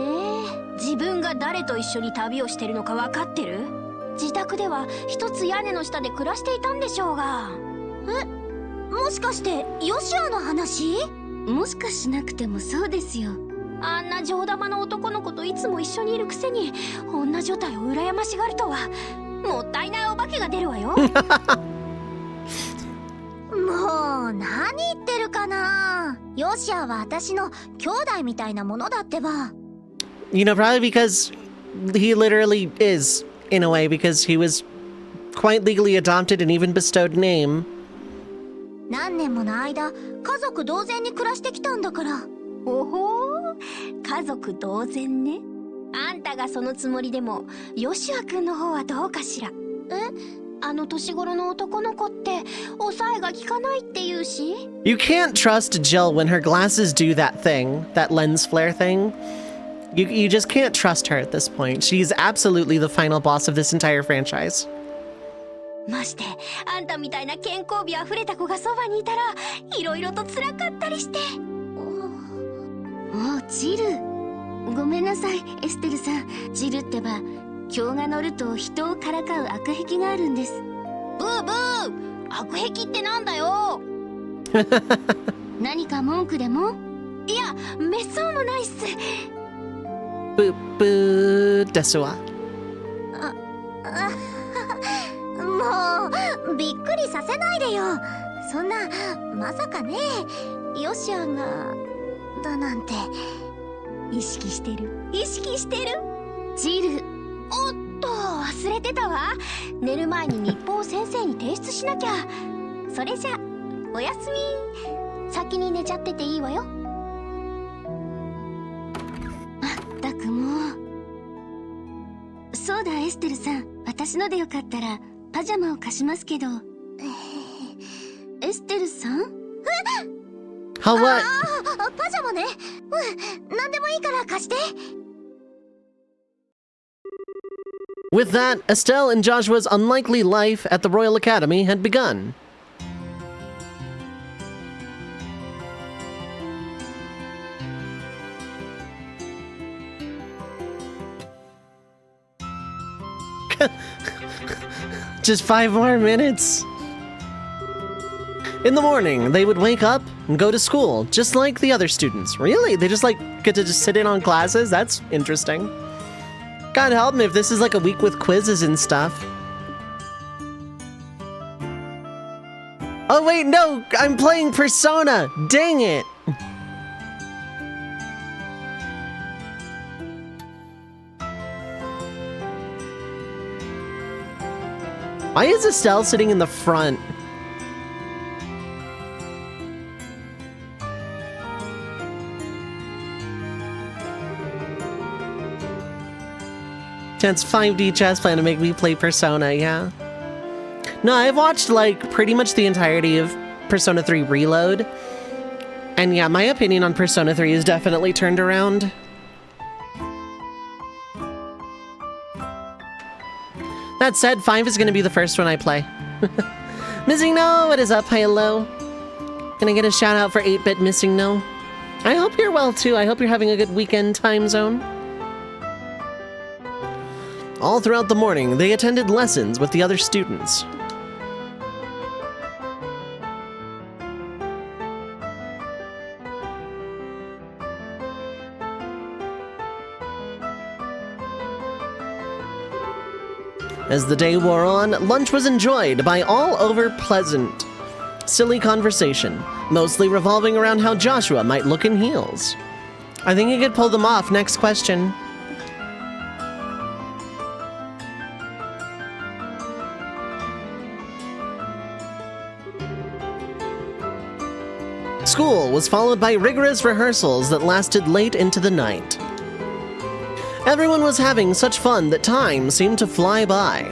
S11: 自分が誰と一緒に旅をしてるのか分かってる？自宅では一つ屋根の下で暮らしていたんでしょうが。
S5: もしかしてヨシアの話？もしかしなくてもそうですよ。
S11: あんな上玉の男の子といつも一緒にいるくせに女女体を羨ましがるとは、もったいないお化けが出るわよ。
S5: もう何言ってるかな。ヨシアは私の兄弟みたいなものだってば。
S1: You know, probably because he literally is, in a way, because he was quite legally adopted and even bestowed name.
S5: 何年もの間、家族同然に暮らしてきたんだから。
S11: おほー、家族同然ね。あんたがそのつもりでも、ヨシア君の方はどうかしら。あの年頃の男の子って抑えが効かないって言うし。
S1: You can't trust Jill when her glasses do that thing, that lens flare thing. You just can't trust her at this point. She's absolutely the final boss of this entire franchise.
S11: ましてあんたみたいな健康美あふれた子がそばにいたらいろいろと辛かったりして。
S5: もうジル、ごめんなさいエステルさん。ジルってば興が乗ると人をからかう悪癖があるんです。
S11: ブーブー、悪癖ってなんだよ。
S5: 何か文句でも？
S11: いや、めっそうもないっす。
S1: ブーブーですわ。
S5: もうびっくりさせないでよ。そんな、まさかね、ヨシアがだなんて。
S11: 意識してる、意識してる。
S5: ジル、
S11: おっと、忘れてたわ。寝る前に日報を先生に提出しなきゃ。それじゃおやすみ。先に寝ちゃってていいわよ。
S5: まったくもう。そうだエステルさん、私のでよかったらパジャマを貸しますけど。エステルさん
S1: How what?
S5: パジャマね。何でもいいから貸して。
S1: With that, Estelle and Joshua's unlikely life at the Royal Academy had begun. Just 5 more minutes. In the morning, they would wake up and go to school, just like the other students. Really? They just, like, get to just sit in on classes? That's interesting. God help me if this is like a week with quizzes and stuff. Oh wait, no! I'm playing Persona! Dang it! Why is Estelle sitting in the front? Chance 5D chess plan to make me play Persona, yeah. No, I've watched like pretty much the entirety of Persona 3 Reload. And yeah, my opinion on Persona 3 is definitely turned around. That said, 5 is gonna be the first one I play. Missing No, what is up? Hi, hello. Gonna get a shout out for 8-bit Missing No. I hope you're well too. I hope you're having a good weekend time zone. All throughout the morning, they attended lessons with the other students. As the day wore on, lunch was enjoyed by all over pleasant, silly conversation, mostly revolving around how Joshua might look in heels. I think he could pull them off. Next question. School was followed by rigorous rehearsals that lasted late into the night. Everyone was having such fun that time seemed to fly by.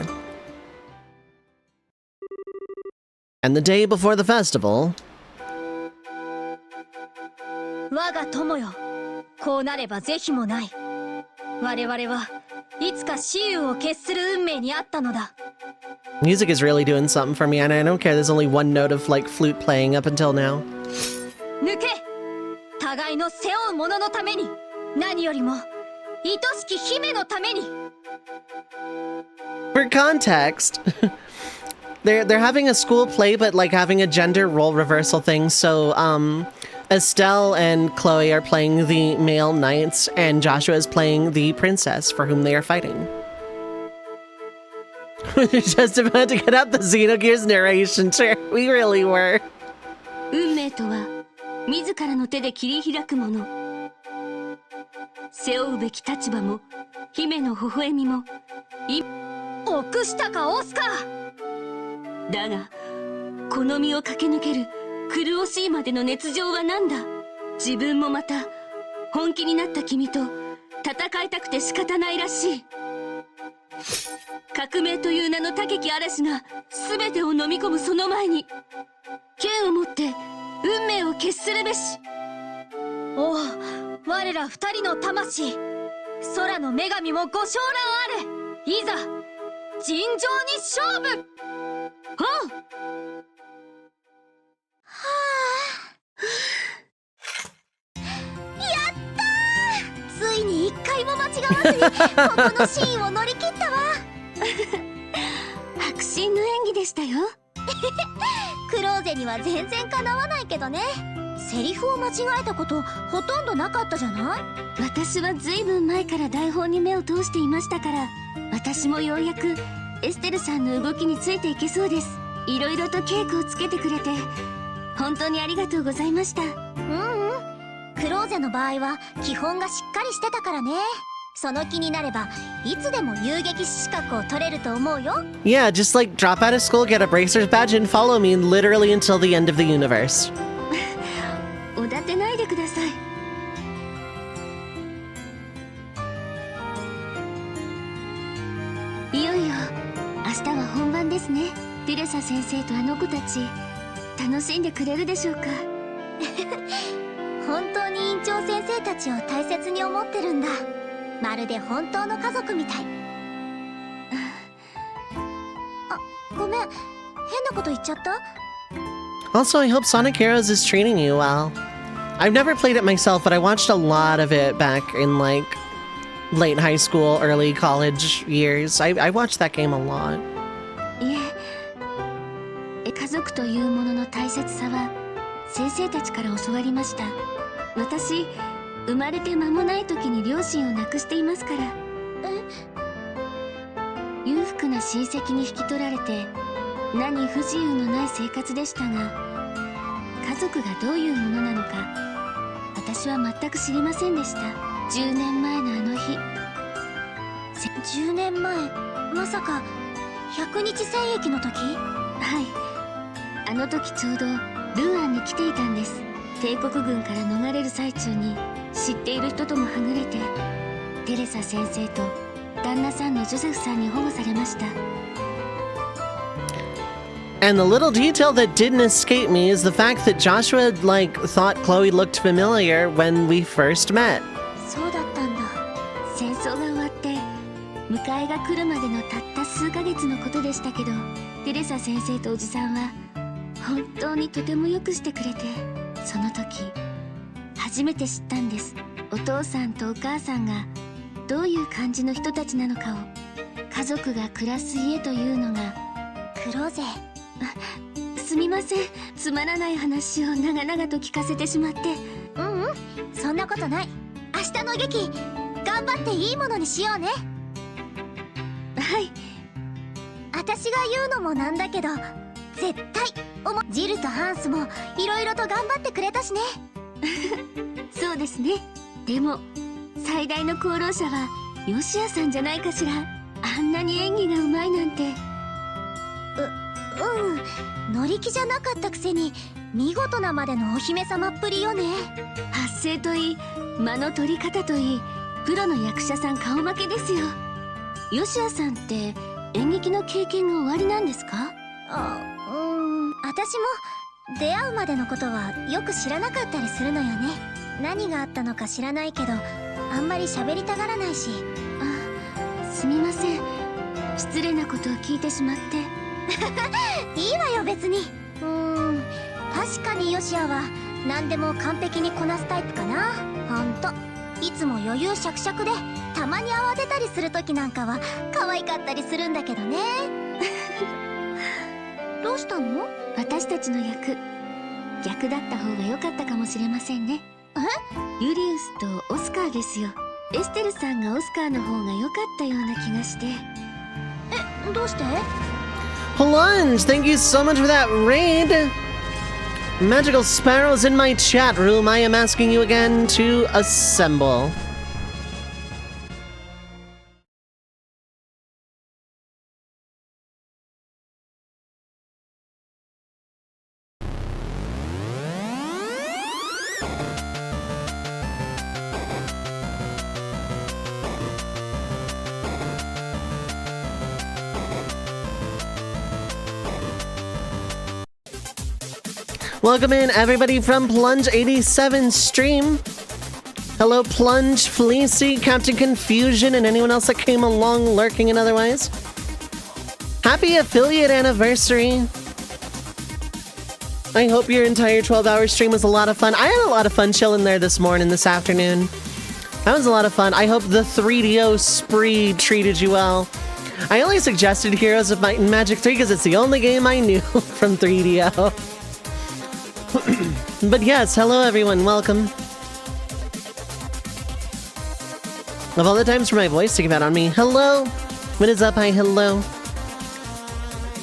S1: And the day before the festival...
S11: 我が友よ、こうなれば是非もない。我々はいつか雌雄を決する運命にあったのだ。
S1: Music is really doing something for me, and I don't care there's only one note of, like, flute playing up until now.
S11: 抜け！互いの背負う者のために、何よりも愛しき姫のために。
S1: For context, they're having a school play, but like having a gender role reversal thing. So Estelle and Chloe are playing the male knights, and Joshua is playing the princess for whom they are fighting. We're just about to get out the Xenogears narration chair. We really were.
S5: 運命とは自らの手で切り開くもの。背負うべき立場も姫の微笑みも
S11: 臆したかオスカー。
S5: だがこの身を駆け抜ける苦しいまでの熱情は何だ。自分もまた本気になった君と戦いたくて仕方ないらしい。革命という名の高き嵐が全てを飲み込むその前に剣を持って運命を決するべし。
S11: おう、我ら二人の魂、空の女神もご昇覧あれ。いざ尋常に勝負。はあ、やったー。ついに一回も間違わずにここのシーンを乗り切ったわ。
S5: 迫真の演技でしたよ。
S11: クローゼには全然かなわないけどね。セリフを間違えたことほとんどなかったじゃない。
S5: 私はずいぶん前から台本に目を通していましたから、私もようやくエステルさんの動きについていけそうです。いろいろと稽古をつけてくれて本当にありがとうございました。
S11: クローゼの場合は基本がしっかりしてたからね。その気になればいつでも遊撃士資格を取れると思うよ。
S1: Yeah, just like drop out of school, get a bracer's badge, and follow me literally until the end of the universe.
S5: おだてないでください。いよいよ明日は本番ですね。テレサ先生とあの子たち楽しんでくれるでしょうか。
S11: 本当に院長先生たちを大切に思ってるんだ。まるで本当の家族みたい。あ、ごめん、変なこと言っちゃった？
S1: Also, I hope Sonic Heroes is treating you well. I've never played it myself, but I watched a lot of it back in like late high school, early college years. I watched that game a lot.
S5: いえ、家族というものの大切さは先生たちから教わりました。私、生まれて間もない時に両親を亡くしていますから。裕福な親戚に引き取られて何不自由のない生活でしたが、家族がどういうものなのか私は全く知りませんでした。10年前のあの日。
S11: 10年前、まさか100日戦役の時？
S5: はい、あの時ちょうどルーアンに来ていたんです。帝国軍から逃れる最中に知っている人ともはぐれて、テレサ先生と旦那さんのジョセフさんに保護されました。
S1: And the little detail that didn't escape me is the fact that Joshua, like, thought Chloe looked familiar when we first met.
S11: そうだったんだ。
S5: 戦争が終わって迎えが来るまでのたった数ヶ月のことでしたけど、テレサ先生とおじさんは本当にとてもよくしてくれて、その時初めて知ったんです。お父さんとお母さんがどういう感じの人たちなのかを。家族が暮らす家というのが黒勢。すみません、つまらない話を長々と聞かせてしまって。
S11: そんなことない。明日の劇頑張っていいものにしようね。
S5: はい。
S11: 私が言うのもなんだけど、絶対ジルとハンスもいろいろと頑張ってくれたしね。
S5: そうですね。でも最大の功労者はヨシアさんじゃないかしら。あんなに演技がうまいなんて。
S11: 乗り気じゃなかったくせに見事なまでのお姫様っぷりよね。
S5: 発声といい、間の取り方といい、プロの役者さん顔負けですよ。ヨシアさんって演劇の経験がおありなんですか？
S11: 私も出会うまでのことはよく知らなかったりするのよね。何があったのか知らないけど、あんまり喋りたがらないし。
S5: すみません、失礼なことを聞いてしまって。
S11: いいわよ別に。確かにヨシアは何でも完璧にこなすタイプかな。ほんといつも余裕しゃくしゃくで、たまに慌てたりする時なんかは可愛かったりするんだけどね。どうしたの？
S5: 私たちの役、逆だった方が良かったかもしれませんね。ユリウスとオスカーですよ。エステルさんがオスカーの方が良かったような気がして。
S11: どうして？
S1: Plunge, thank you so much for that raid. Magical Sparrow's in my chat room. I am asking you again to assemble. Welcome in everybody from Plunge 87 stream. Hello Plunge, Fleecy, Captain Confusion, and anyone else that came along lurking and otherwise. Happy affiliate anniversary. I hope your entire 12-hour stream was a lot of fun. I had a lot of fun chilling there this afternoon. That was a lot of fun. I hope the 3DO spree treated you well. I only suggested Heroes of Might and Magic 3 because it's the only game I knew from 3DO. But yes, hello everyone, welcome. Of all the times for my voice to give out on me, hello! What is up? Hi, hello.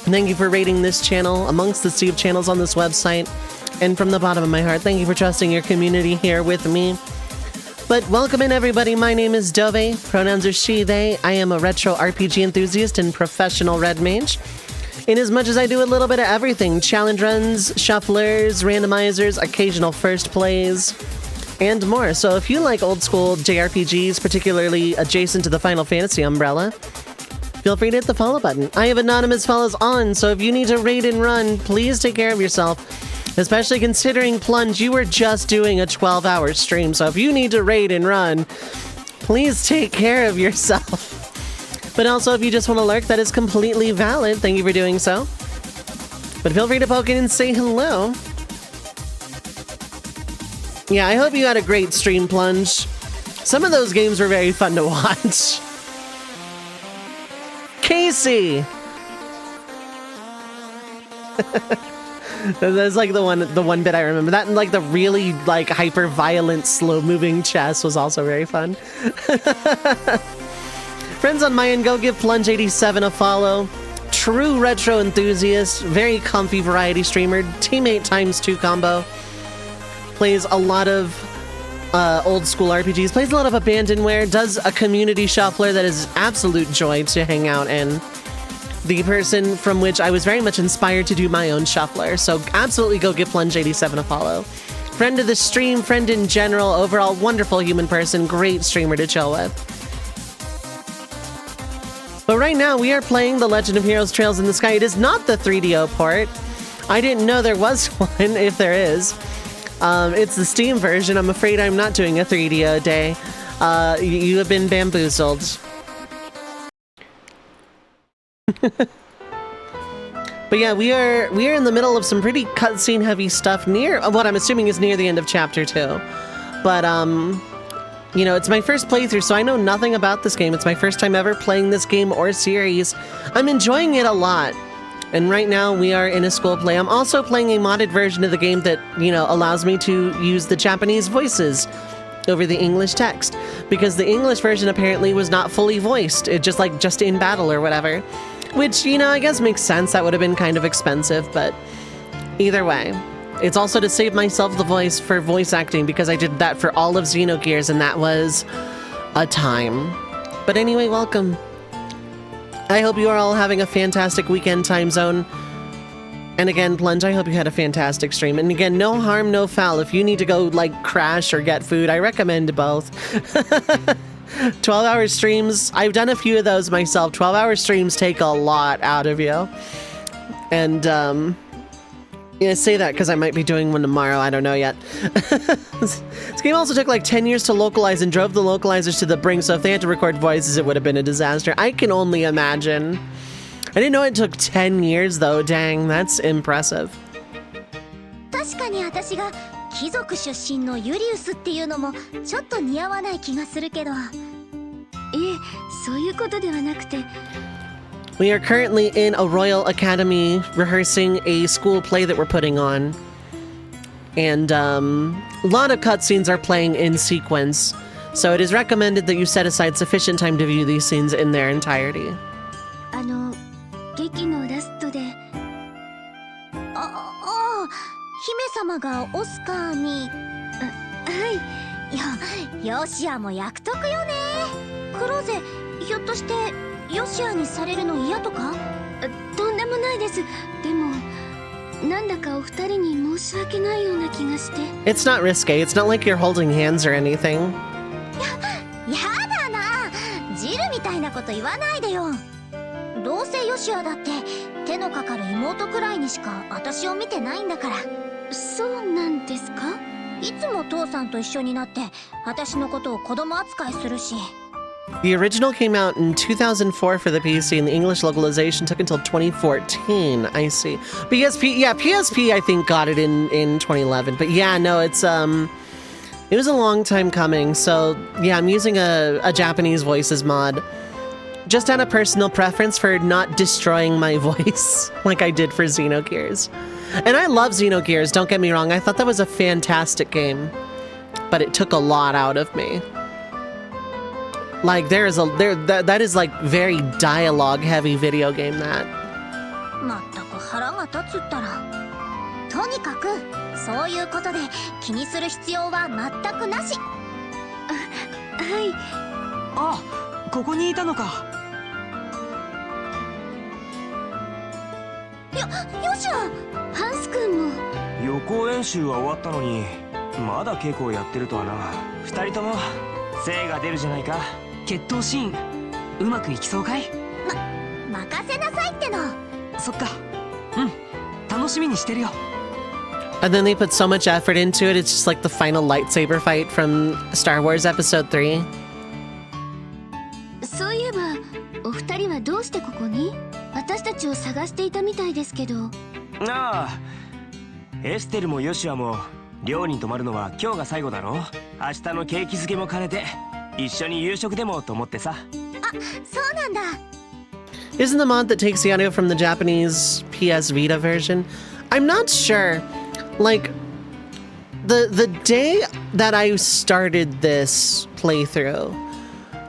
S1: Thank you for rating this channel amongst the sea of channels on this website. And from the bottom of my heart, thank you for trusting your community here with me. But welcome in everybody, my name is Dovei, pronouns are she, they. I am a retro RPG enthusiast and professional red mage. In as much as I do a little bit of everything, challenge runs, shufflers, randomizers, occasional first plays, and more. So if you like old school JRPGs, particularly adjacent to the Final Fantasy umbrella, feel free to hit the follow button. I have anonymous follows on, so if you need to raid and run, please take care of yourself. Especially considering Plunge, you were just doing a 12-hour stream, so if you need to raid and run, please take care of yourself. But also, if you just want to lurk, that is completely valid. Thank you for doing so. But feel free to poke in and say hello. Yeah, I hope you had a great stream, Plunge. Some of those games were very fun to watch. Casey! That's like the one bit I remember. That and like the really like hyper violent slow moving chess was also very fun. Friends on my end, go give Plunge 87 a follow. True retro enthusiast, very comfy variety streamer, teammate ×2 combo. Plays a lot of old school RPGs, plays a lot of abandonware, does a community shuffler that is absolute joy to hang out in. The person from which I was very much inspired to do my own shuffler, so absolutely go give Plunge 87 a follow. Friend of the stream, friend in general, overall wonderful human person, great streamer to chill with. But right now, we are playing The Legend of Heroes Trails in the Sky. It is not the 3DO port. I didn't know there was one, if there is. It's the Steam version. I'm afraid I'm not doing a 3DO day. You have been bamboozled. But yeah, we are in the middle of some pretty cutscene heavy stuff near what I'm assuming is near the end of chapter 2. But, you know, it's my first playthrough, so I know nothing about this game. It's my first time ever playing this game or series. I'm enjoying it a lot. And right now we are in a school play. I'm also playing a modded version of the game that, you know, allows me to use the Japanese voices over the English text, because the English version apparently was not fully voiced. It just in battle or whatever, which, you know, I guess makes sense. That would have been kind of expensive, but either way. It's also to save myself the voice for voice acting, because I did that for all of Xenogears, and that was a time. But anyway, welcome. I hope you are all having a fantastic weekend, Time Zone. And again, Plunge, I hope you had a fantastic stream. And again, no harm, no foul. If you need to go, like, crash or get food, I recommend both. 12-hour streams, I've done a few of those myself. 12-hour streams take a lot out of you. And, yeah, I say that because I might be doing one tomorrow. I don't know yet. This game also took like 10 years to localize and drove the localizers to the brink, so if they had to record voices, it would have been a disaster. I can only imagine. I didn't know it took 10 years, though. Dang, that's impressive.
S5: 確かに私が貴族出身のユリウスっていうのもちょっと似合わない気がするけど。いえ、そういうことではなくて。
S1: We are currently in a Royal Academy rehearsing a school play that we're putting on. And a lot of cutscenes are playing in sequence. So it is recommended that you set aside sufficient time to view these scenes in their entirety.
S5: 劇のラストで。姫様がオスカーに。はい。ヨシアも役得よね。クローゼ、ひょっとして。ヨシアにされるの嫌とか？とんでもないです。でも、なんだかお二人に申し訳ないような気がして。
S1: It's not risque. It's not like you're holding hands or anything.
S5: やだな。ジルみたいなこと言わないでよ。どうせヨシアだって手のかかる妹くらいにしか私を見てないんだから。そうなんですか？いつも父さんと一緒になって私のことを子供扱いするし。
S1: The original came out in 2004 for the PC, and the English localization took until 2014. I see. PSP, yeah, PSP I think got it in 2011. But yeah, no, it was a long time coming. So yeah, I'm using a Japanese voices mod, just out of personal preference for not destroying my voice like I did for Xenogears. And I love Xenogears. Don't get me wrong. I thought that was a fantastic game, but it took a lot out of me. Like that is like very dialogue heavy video game that.
S5: まったく腹が立つったら。とにかくそういうことで気にする必要は全くなし。はい。
S3: あ、ここにいたのか。
S5: よしゃ、ハンス君も。
S12: 予行演習は終わったのに、まだ稽古をやってるとはな。二人とも精が出るじゃないか。
S3: 決闘シーンうまくいきそうかい？
S5: 任せなさいっての。
S3: そっか。うん。楽しみにしてるよ。
S1: And then they put so much effort into it. It's just like the final lightsaber fight from Star Wars Episode 3.
S5: そういえば、お二人はどうしてここに？私たちを探していたみたいですけど。
S12: ああ、エステルもヨシュアも寮に泊まるのは今日が最後だろ。明日のケーキ漬けも兼ねて一緒に夕食でもと思ってさ。あ、
S5: そうなんだ。
S1: Isn't the mod that takes the audio from the Japanese PS Vita version? I'm not sure. Like, the day that I started this playthrough,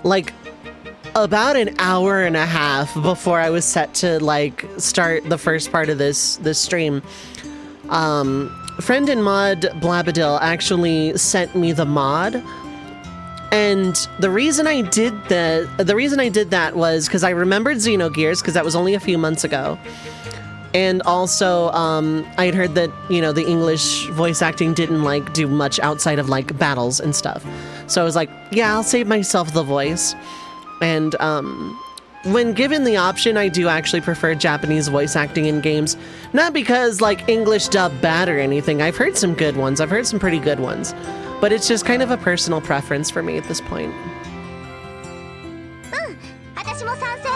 S1: like, about an hour and a half before I was set to, like, start the first part of this stream, friend and mod Blabadil actually sent me the mod. And the reason I did that was because I remembered Xenogears, because that was only a few months ago. And also, I had heard that, you know, the English voice acting didn't, like, do much outside of, like, battles and stuff. So I was like, yeah, I'll save myself the voice. And, when given the option, I do actually prefer Japanese voice acting in games. Not because, like, English dub bad or anything. I've heard some good ones. I've heard some pretty good ones. But it's just kind of a personal preference for me at this point.
S5: 私も賛成。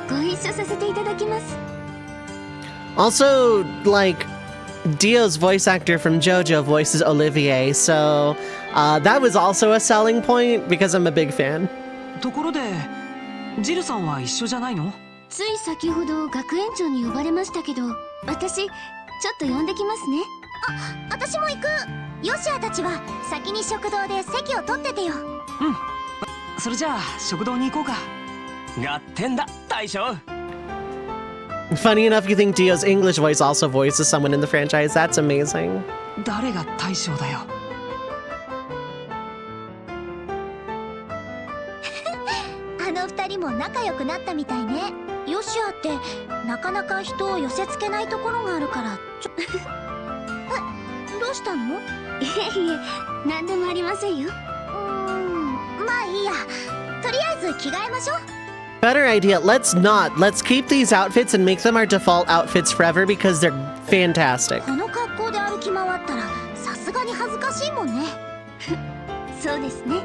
S5: ご一緒させていただきます。
S1: Also, like, Dio's voice actor from JoJo voices Olivier, so that was also a selling point because I'm a big fan.
S3: ところでジルさんは一緒じゃないの？
S5: つい先ほど学園長に呼ばれましたけど、私ちょっと呼んできますね。
S11: あ、私も行く。ヨシアたちは先に食堂で席を取っててよ。
S3: それじゃあ食堂に行こうか。
S12: 合点だ大将。
S1: Funny enough, you think Dio's English voice also voices someone in the franchise. That's amazing.
S3: 誰が大将だよ。
S11: あの二人も仲良くなったみたいね。ヨシアってなかなか人を寄せつけないところがあるからどうしたの？
S5: いえいえ、何でもありませんよ。
S11: まあいいや。とりあえず着替えましょう。
S1: Better idea. Let's not. Let's keep these outfits and make them our default outfits forever because they're fantastic.
S11: この格好で歩き回ったらさすがに恥ずかしいもんね。
S5: そうですね。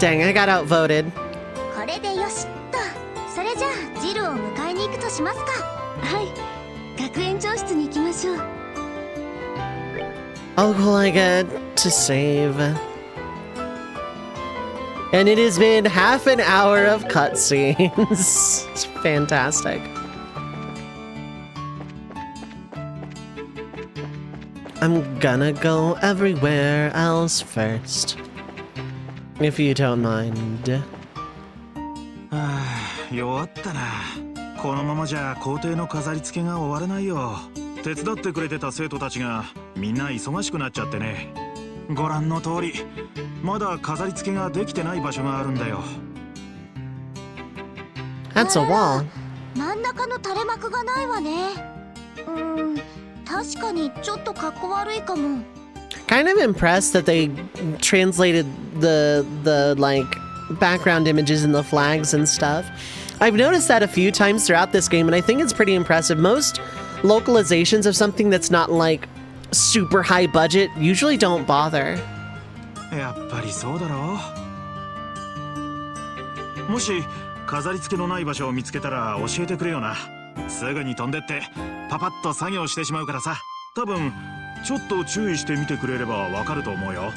S1: Dang, I got outvoted.
S11: これでよしっと。それじゃあジルを迎えに行くとしますか。
S5: はい、学園長室に行きましょう。
S1: Oh, cool, I get to save. And it has been half an hour of cutscenes. It's fantastic. I'm gonna go everywhere else first. If you don't mind.
S13: 弱ったな。このままじゃ校庭の飾り付けが終われないよ。手伝ってくれてた生徒たちがみんな忙しくなっちゃってね。ご覧の通り、まだ飾り付けができてない場所があるんだよ。
S1: That's a wall.
S11: 真ん中の垂れ幕がないわね。確かにちょっとかっこ悪いかも。
S1: Kind of impressed that they translated the like background images and the flags and stuff. I've noticed that a few times throughout this game, and I think it's pretty impressive. Most localizations of something that's not like super high budget usually don't bother.
S13: やっぱりそうだろう。もし飾り付けのない場所を見つけたら教えてくれよな。すぐに飛んでってパパッと作業してしまうからさ。多分ちょっと注意してみてくれればわかると思うよ。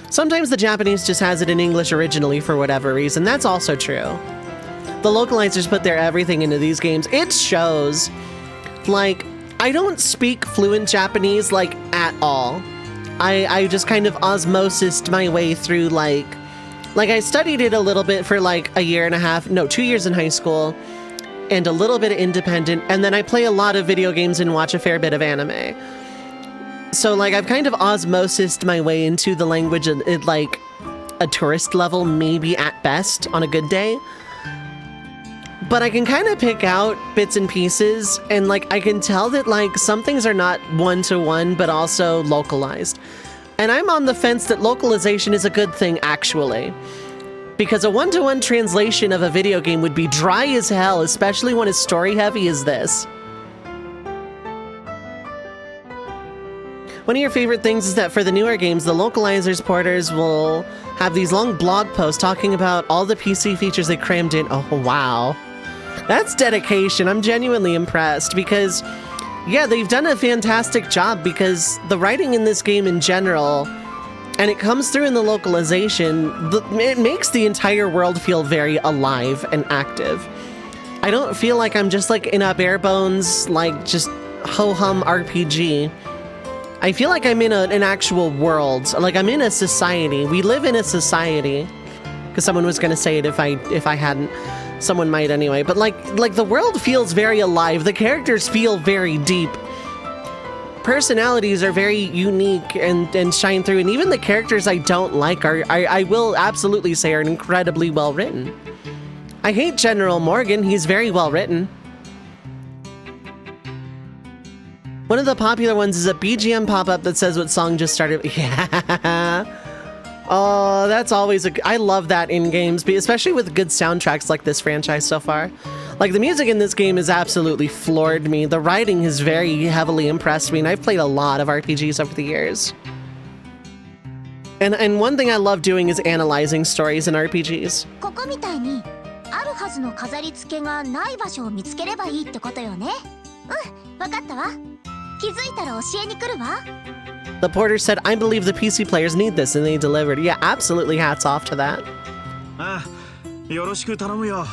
S1: Sometimes the Japanese just has it in English originally for whatever reason. That's also true. The localizers put their everything into these games. It shows. Like, I don't speak fluent Japanese, like, at all. I just kind of osmosised my way through, like I studied it a little bit for, like, a year and a half, no, 2 years in high school, and a little bit of independent, and then I play a lot of video games and watch a fair bit of anime. So, like, I've kind of osmosised my way into the language at, like, a tourist level, maybe at best, on a good day. But I can kind of pick out bits and pieces, and, like, I can tell that, like, some things are not one-to-one, but also localized. And I'm on the fence that localization is a good thing, actually. Because a one-to-one translation of a video game would be dry as hell, especially when it's story-heavy as this. One of your favorite things is that for the newer games, the localizers porters will have these long blog posts talking about all the PC features they crammed in. Oh, wow. That's dedication. I'm genuinely impressed because, yeah, they've done a fantastic job because the writing in this game in general, and it comes through in the localization, it makes the entire world feel very alive and active. I don't feel like I'm just like in a bare bones, like just ho-hum RPG. I feel like I'm in an actual world, like I'm in a society. We live in a society, because someone was going to say it if I hadn't. Someone might anyway, but like the world feels very alive. The characters feel very deep. Personalities are very unique and shine through, and even the characters I don't like I will absolutely say are incredibly well written. I hate General Morgan. He's very well written. One of the popular ones is a BGM pop-up that says what song just started. Yeah. Oh, that's always I love that in games, especially with good soundtracks like this franchise so far. Like, the music in this game has absolutely floored me. The writing has very heavily impressed me, and I've played a lot of RPGs over the years. And one thing I love doing is analyzing stories in RPGs.
S11: ここみたいにあるはずの飾り付けがない場所を見つければいいってことよね。わかったわ。気づいたら教えに来るわ。
S1: The porter said, I believe the PC players need this, and they delivered. Yeah, absolutely hats off to that.
S13: ああ、よろしく頼むよ。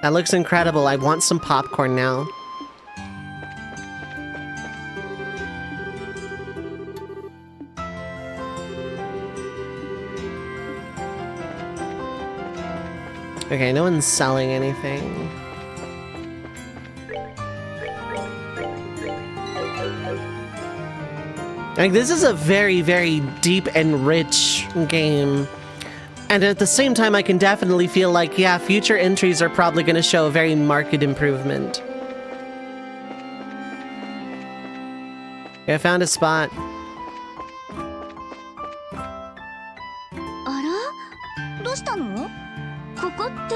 S1: That looks incredible. I want some popcorn now. Okay, no one's selling anything. Like, this is a very, very deep and rich game. And at the same time, I can definitely feel like, yeah, future entries are probably going to show a very marked improvement. Okay, I found a spot.
S5: あら、どうしたの？ここって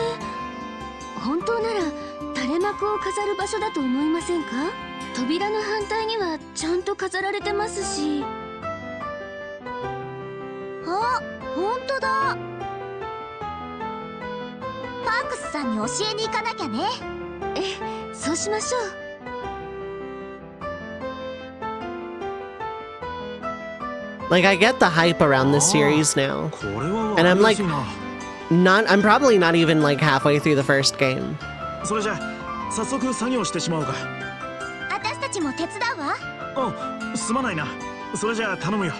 S5: 本当なら垂れ幕を飾る場所だと思いませんか？扉の反対にはちゃんと飾られてますし。
S11: あ、本当だ。パークスさんに教えに行かなきゃね。
S5: ええ、そうしましょう。
S1: Like, I get the hype around this series now. And I'm like, I'm probably not even like halfway through the first game.
S13: それじゃ早速作業してしまおうか。
S11: 私たちも手伝うわ。
S13: あ、すまないな。それじゃあ頼むよ。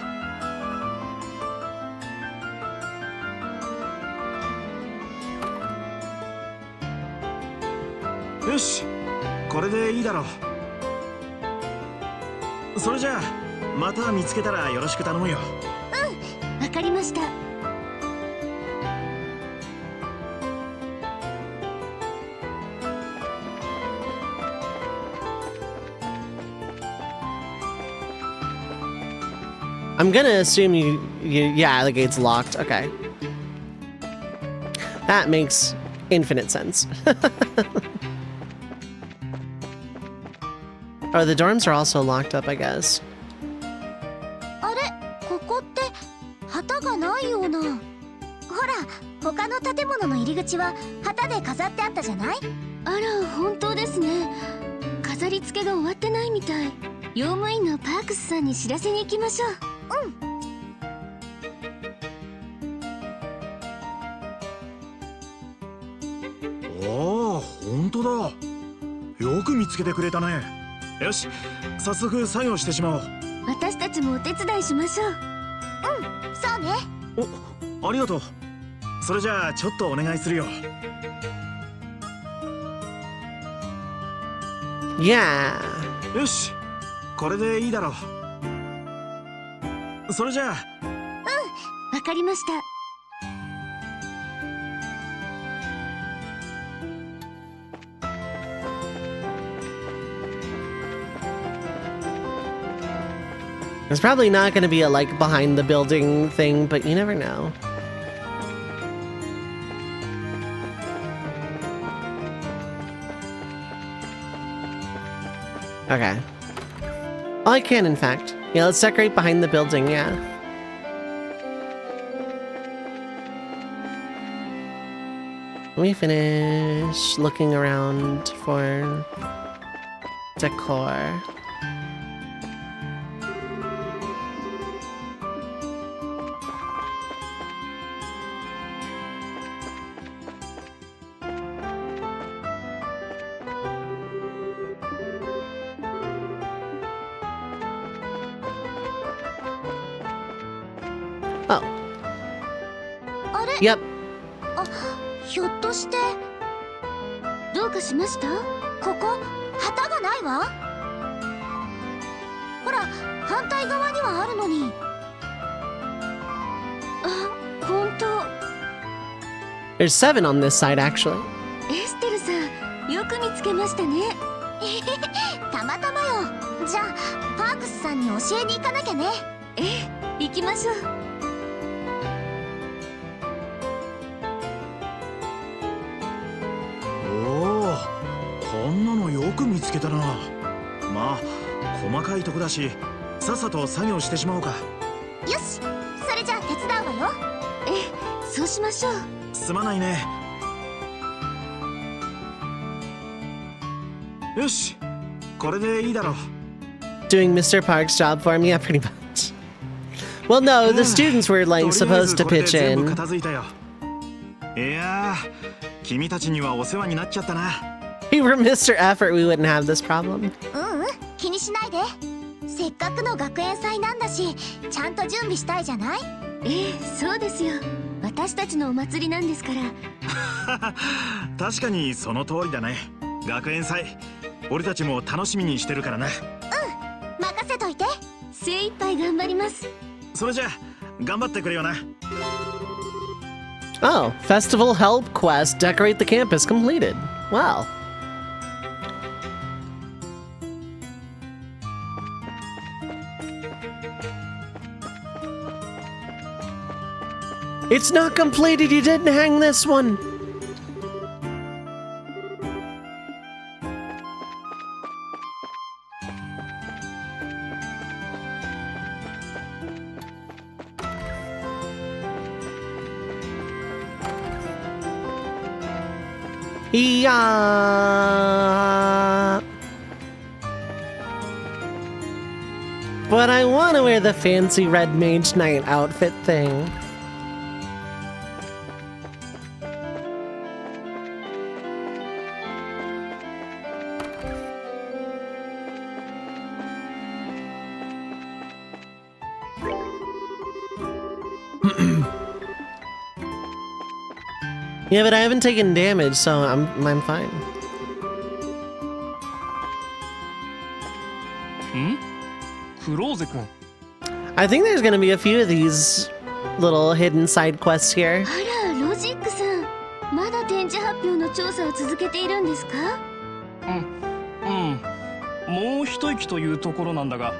S13: よし、これでいいだろう。それじゃあまた見つけたらよろしく頼むよ。
S5: うん、わかりました。
S1: I'm gonna assume yeah, the gate's locked. Okay. That makes infinite sense. Oh, the dorms are also locked up, I guess.
S11: あれ、ここって旗がないような。ほら、他の建物の入り口は旗で飾ってあったじゃない？
S5: あら、本当ですね。飾り付けが終わってないみたい。用務員のパークスさんに知らせに行きましょう。
S13: うん。おお、本当だ。よく見つけてくれたね。よし、早速作業してしまおう。
S5: 私たちもお手伝いしましょう。
S11: うん、そうね。
S13: お、ありがとう。それじゃあちょっとお願いするよ。
S1: Yeah.
S13: よし、これでいいだろう。それじゃあ。
S5: うん、わかりました。
S1: There's probably not going to be a, like, behind the building thing, but you never know. Okay. Oh, I can, in fact. Yeah, let's decorate behind the building, yeah. Let me finish looking around for decor. Oh.
S11: あれ?
S1: Yep.
S11: あ、ひょっとして
S5: どうかしました？
S11: ここ旗がないわ。ほら、反対側にはあるのに。
S5: あ、本当。
S1: There's 7 on this side, actually.
S5: エステルさん、よく見つけましたね。
S11: たまたまよ。じゃあパークスさんに教えに行かなきゃね。
S5: ええ、行きましょう。
S13: こんなのよく見つけたな。まあ細かいとこだし、さっさと作業してしまおうか。
S11: よし、それじゃあ手伝
S5: そうしましょう。
S13: すまないね。よし、これでいいだろう。
S1: Doing Mr. Park's job for him? Yeah, pretty much. Well, no, the students were like supposed to pitch in.
S13: いやー、君たちにはお世話になっちゃったな。
S1: If we were Mr. Effort, we wouldn't have this problem.
S11: 気にしないで。せっかくの学園祭なんだし、ちゃんと準備したいじゃない？
S5: そうですよ。私たちのお祭りなんですから。
S13: 確かにその通りだね。学園祭、俺たちも楽しみにしてるからな。
S11: 任せといて。
S5: 精一杯頑張ります。
S13: それじゃあ頑張ってくれよな。
S1: Oh, festival help quest, decorate the campus completed. Wow. It's not completed, you didn't hang this one! Yeah. But I want to wear the fancy red mage knight outfit thing. Yeah, but I haven't taken damage, so I'm fine. I think there's gonna be a few of these little hidden side quests here.
S5: あら、ロジックさん、まだ展示発表の調査を続けているんですか？
S14: もう一息というところなんだが、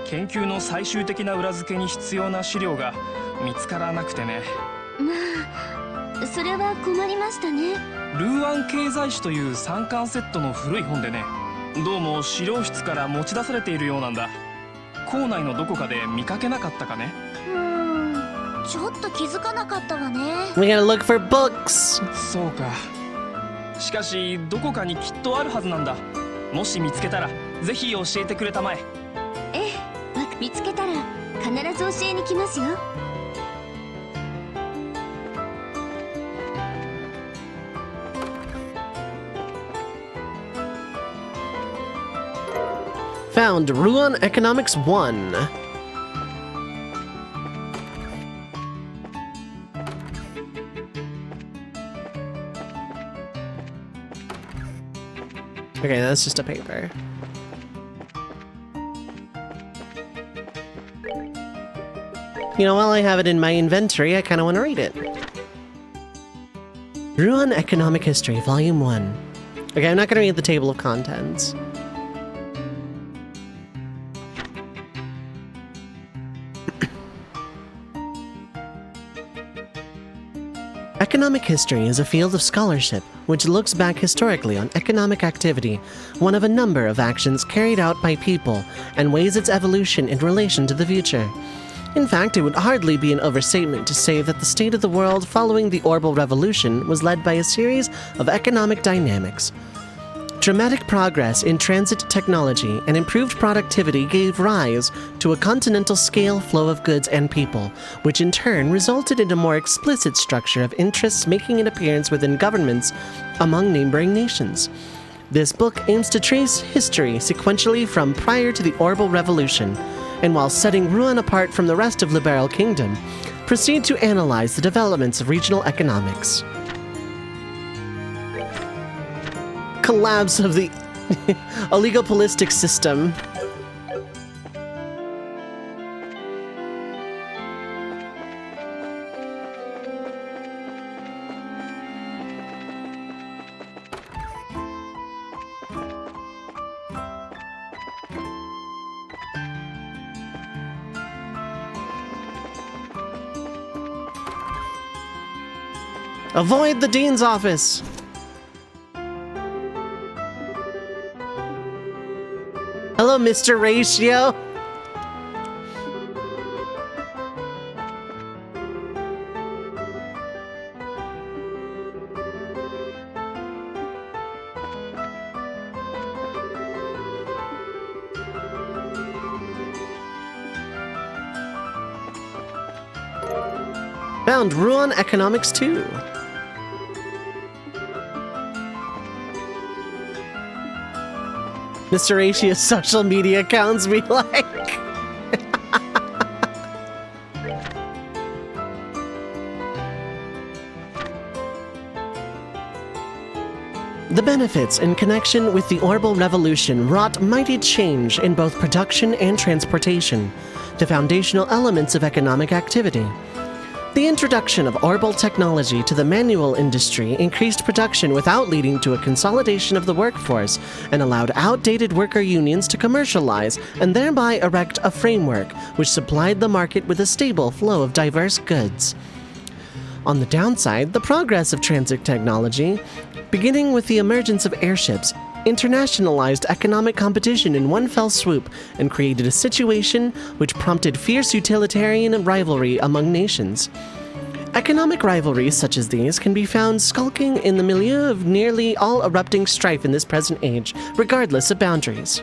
S14: 研究の最終的な裏付けに必要な資料が見つからなくてね。
S5: まあ、それは困りましたね。
S14: ルーアン経済史という3巻セットの古い本でね、どうも資料室から持ち出されているようなんだ。校内のどこかで見かけなかったかね？
S11: ちょっと気づかなかったわね。
S1: We gotta look for books.
S14: そうか。しかしどこかにきっとあるはずなんだ。もし見つけたらぜひ教えてくれたまえ。
S5: 見つけたら必ず教えに来ますよ。
S1: Found Ruan Economics 1. Okay, that's just a paper. You know, while I have it in my inventory, I kind of want to read it. Ruan Economic History, Volume 1. Okay, I'm not going to read the table of contents. Economic history is a field of scholarship which looks back historically on economic activity, one of a number of actions carried out by people, and weighs its evolution in relation to the future. In fact, it would hardly be an overstatement to say that the state of the world following the Orbal Revolution was led by a series of economic dynamics. Dramatic progress in transit technology and improved productivity gave rise to a continental scale flow of goods and people, which in turn resulted in a more explicit structure of interests making an appearance within governments among neighboring nations. This book aims to trace history sequentially from prior to the Orbal Revolution, and while setting Ruan apart from the rest of Liberal Kingdom, proceed to analyze the developments of regional economics. Collapse of the oligopolistic system. Avoid the dean's office. Hello, Mr. Ratio. Found Ruan Economics 2. Mr. Ratio's social media accounts be like. The benefits in connection with the Orbal Revolution wrought mighty change in both production and transportation, the foundational elements of economic activity. The introduction of Orbal technology to the manual industry increased production without leading to a consolidation of the workforce and allowed outdated worker unions to commercialize and thereby erect a framework which supplied the market with a stable flow of diverse goods. On the downside, the progress of transit technology, beginning with the emergence of airships, internationalized economic competition in one fell swoop and created a situation which prompted fierce utilitarian rivalry among nations. Economic rivalries such as these can be found skulking in the milieu of nearly all erupting strife in this present age, regardless of boundaries.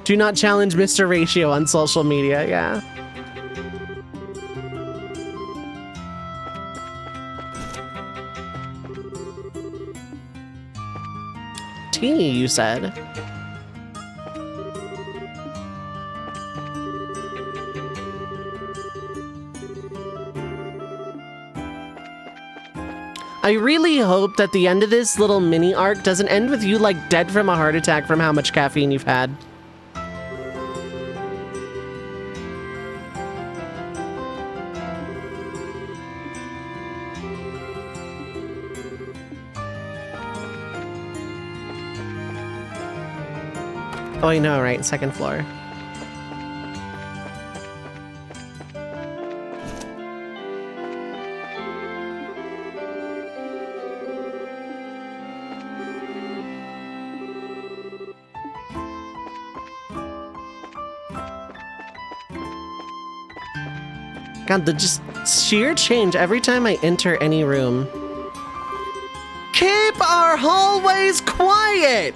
S1: Do not challenge Mr. Ratio on social media, yeah. Tea, you said. I really hope that the end of this little mini arc doesn't end with you like dead from a heart attack from how much caffeine you've had. Oh, I know, right? Second floor. God, the just sheer change every time I enter any room. Keep our hallways quiet!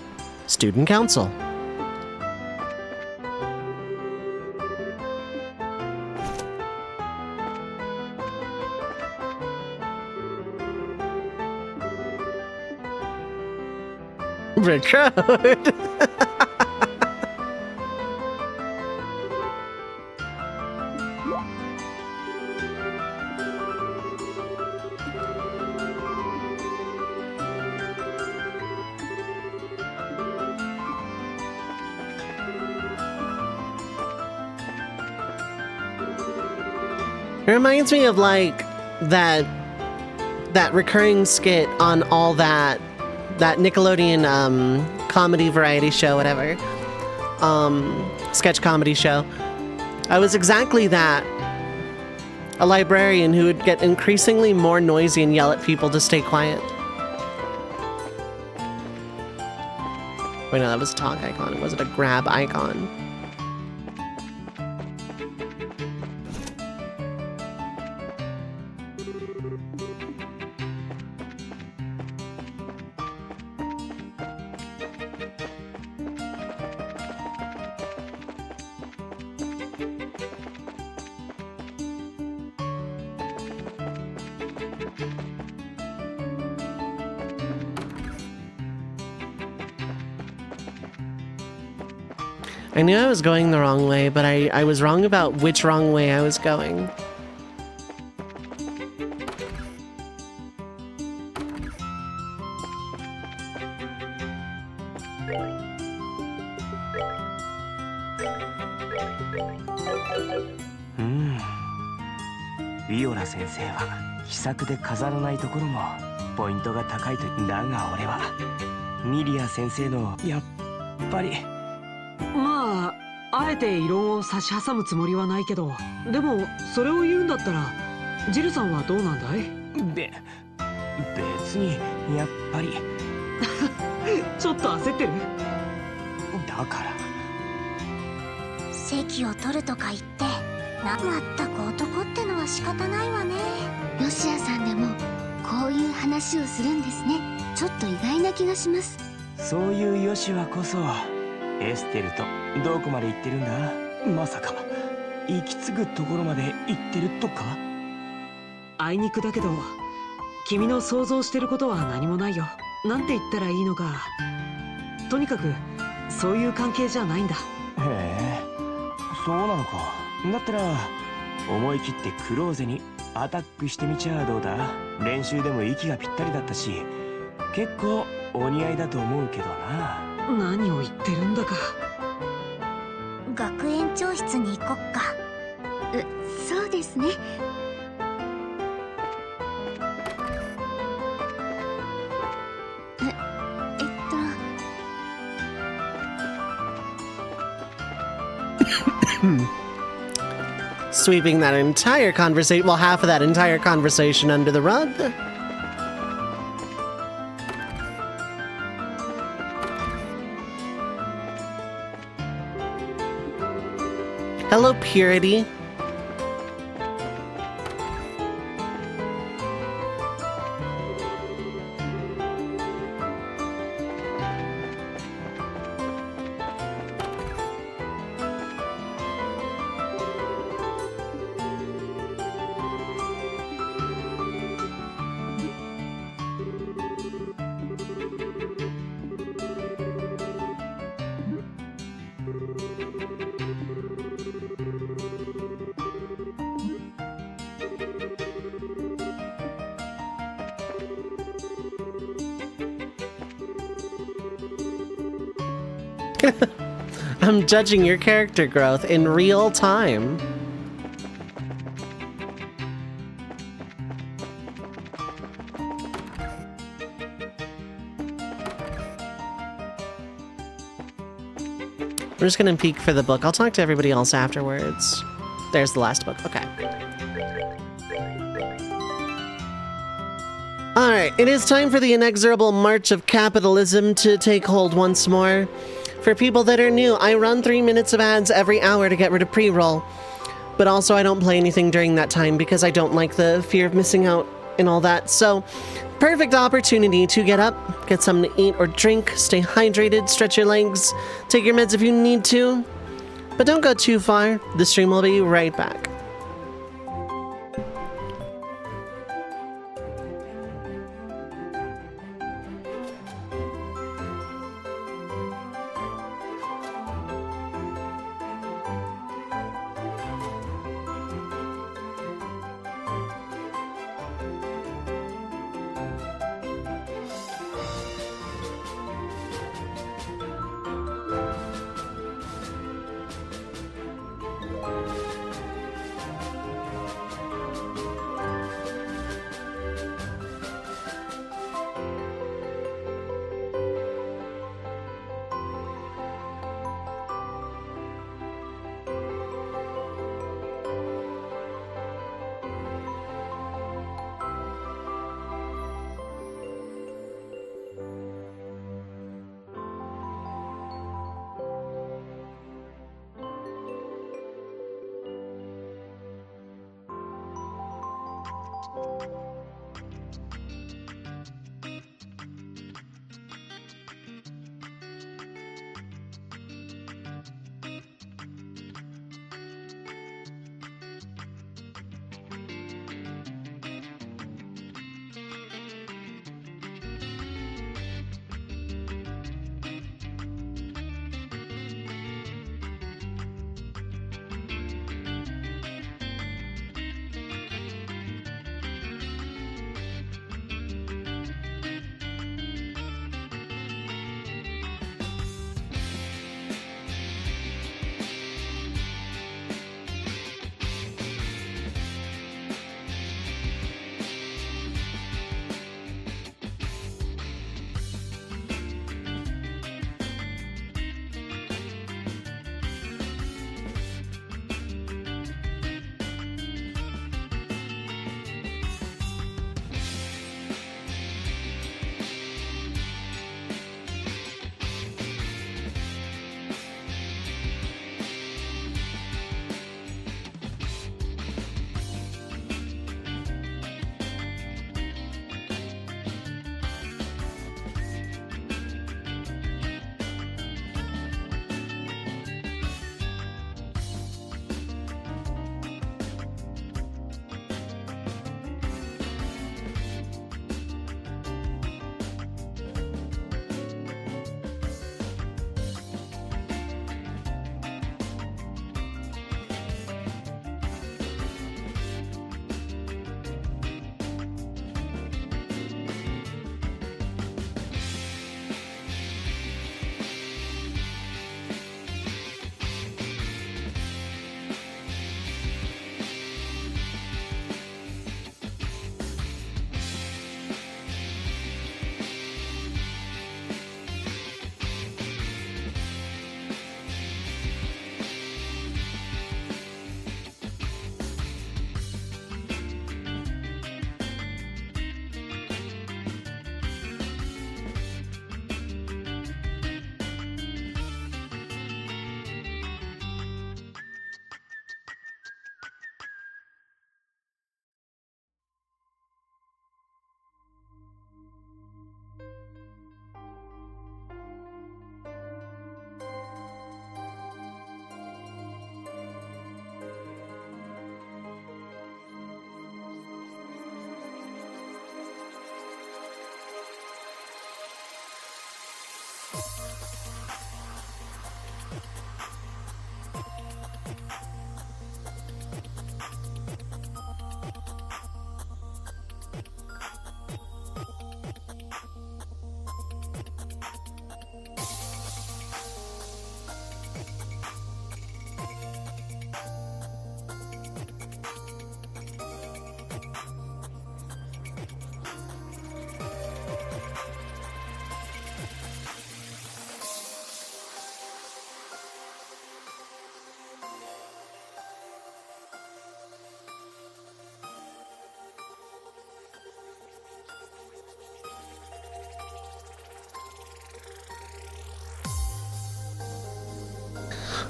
S1: Student Council. Recruit. It reminds me of like that recurring skit on All That Nickelodeon comedy variety show, whatever, sketch comedy show. I was exactly that, a librarian who would get increasingly more noisy and yell at people to stay quiet. Wait, no, that was a talk icon. It wasn't a grab icon. I knew I was going the wrong way, but I was wrong about which wrong way I was going.
S12: Viola 先生は秘策で飾らないところもポイントが高いと。だが俺はミリア先生のやっぱり。
S3: まああえて異論を差し挟むつもりはないけど、でもそれを言うんだったらジルさんはどうなんだい？
S12: 別にやっぱり
S3: ちょっと焦ってる？
S12: だから
S11: 席を取るとか言ってまったく男ってのは仕方ないわね。
S5: ロシアさんでもこういう話をするんですね。ちょっと意外な気がします。
S12: そういうヨシュアこそエステルとどこまで行ってるんだ？まさか息継ぐところまで行ってるとか？
S3: あいにくだけど君の想像してることは何もないよ。なんて言ったらいいのか。とにかくそういう関係じゃないんだ。へ
S12: え、そうなのか。だったら思い切ってクローゼにアタックしてみちゃどうだ？練習でも息がぴったりだったし結構お似合いだと思うけどな。
S3: 何を言ってるんだか。
S5: 学園長室に行こっか。そうですね。
S1: Sweeping that entire conversation, well, half of that entire conversation under the rug. Hello, Purity. I'm judging your character growth in real time. We're just gonna peek for the book. I'll talk to everybody else afterwards. There's the last book. Okay. Alright, it is time for the inexorable march of capitalism to take hold once more. For people that are new, I run 3 minutes of ads every hour to get rid of pre-roll. But also I don't play anything during that time because I don't like the fear of missing out and all that. So, perfect opportunity to get up, get something to eat or drink, stay hydrated, stretch your legs, take your meds if you need to. But don't go too far. The stream will be right back.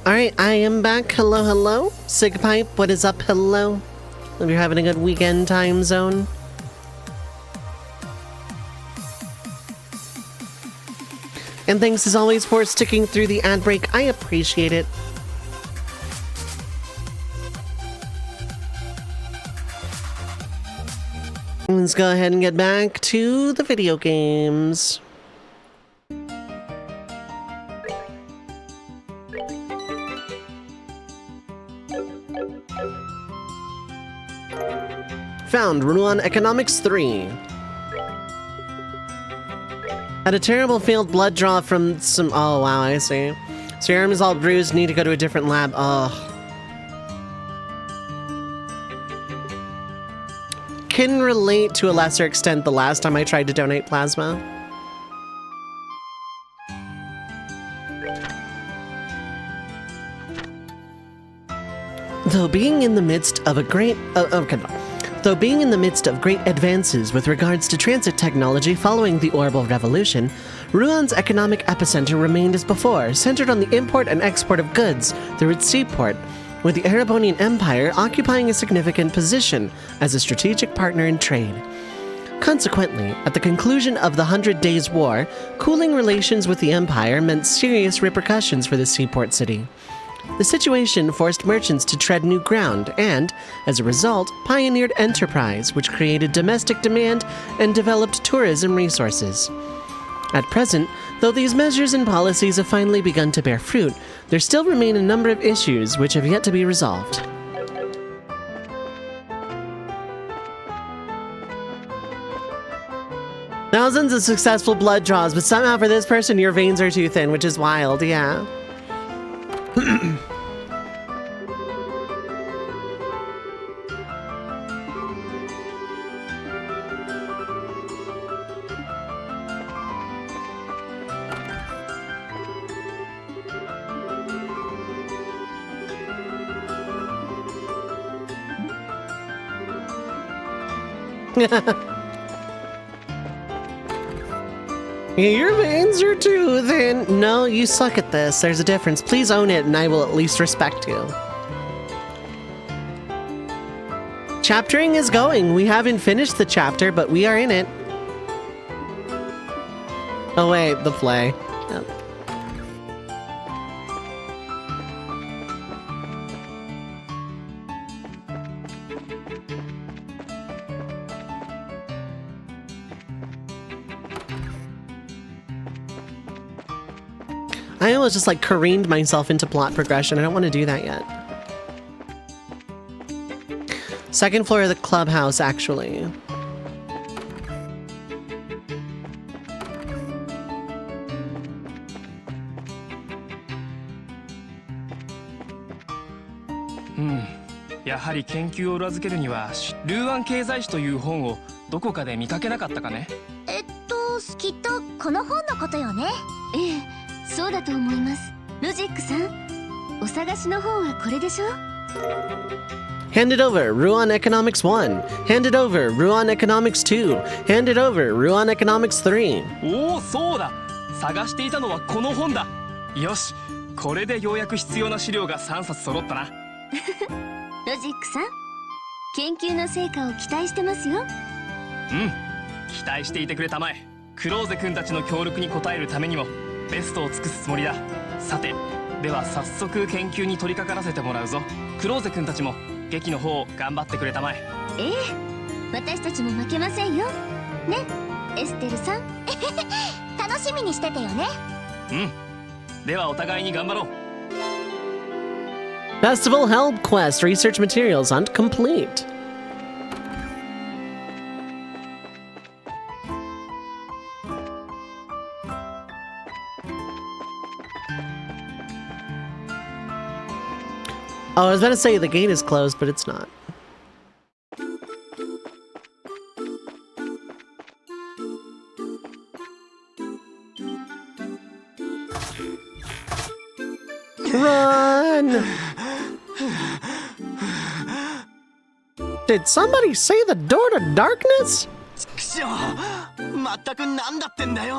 S1: Alright, I am back. Hello, hello. Sigpipe, what is up? Hello. Hope you're having a good weekend, time zone. And thanks as always for sticking through the ad break. I appreciate it. Let's go ahead and get back to the video games. Found Ruan Economics 3. Had a terrible failed blood draw from some... Oh, wow, I see. So your arm is all bruised, need to go to a different lab. Ugh. Can relate to a lesser extent the last time I tried to donate plasma. Though being in the midst of great advances with regards to transit technology following the Orbital Revolution, Ruan's economic epicenter remained as before, centered on the import and export of goods through its seaport, with the Erebonian Empire occupying a significant position as a strategic partner in trade. Consequently, at the conclusion of the 100 Days' War, cooling relations with the Empire meant serious repercussions for the seaport city. The situation forced merchants to tread new ground and, as a result, pioneered enterprise, which created domestic demand and developed tourism resources. At present, though these measures and policies have finally begun to bear fruit, there still remain a number of issues which have yet to be resolved. Thousands of successful blood draws, but somehow for this person your veins are too thin, which is wild, yeah. Your veins are too thin. No, you suck at this. There's a difference. Please own it and I will at least respect you. Chaptering is going. We haven't finished the chapter, but we are in it. Oh wait, the play. Yep. I almost just like careened myself into plot progression. I don't want to do that yet. Second floor of the clubhouse, actually.
S14: Hmm. やはり研究を裏付けるにはルーアン経済史という本をどこかで見かけなかったかね。
S5: きっとこの本のことよね。ええ。そうだと思います。ロジックさん、お探しの本はこれでしょ?
S1: Hand it over, Ruan Economics 1. Hand it over, Ruan Economics 2. Hand it over, Ruan Economics 3.
S14: おお、そうだ。探していたのはこの本だ。よし、これでようやく必要な資料が3冊揃ったな。
S5: ロジックさん、研究の成果を期待してますよ。
S14: うん、期待していてくれたまえ。クローゼ君たちの協力に応えるためにもベストを尽くすつもりだ。さて、では早速研究に取り掛からせてもらうぞ。クローゼ君たちも劇の方頑張ってくれたまえ。
S5: ええ、私たちも負けませんよ。ね、エステルさん。楽しみにしててよね。
S14: うん。ではお互いに頑張ろう。
S1: Festival Help Quest Research Materials Hunt complete. Oh, I was about to say the gate is closed, but it's not. Run! Did somebody say the door to darkness?
S2: くしょう、まったくなんだってんだよ。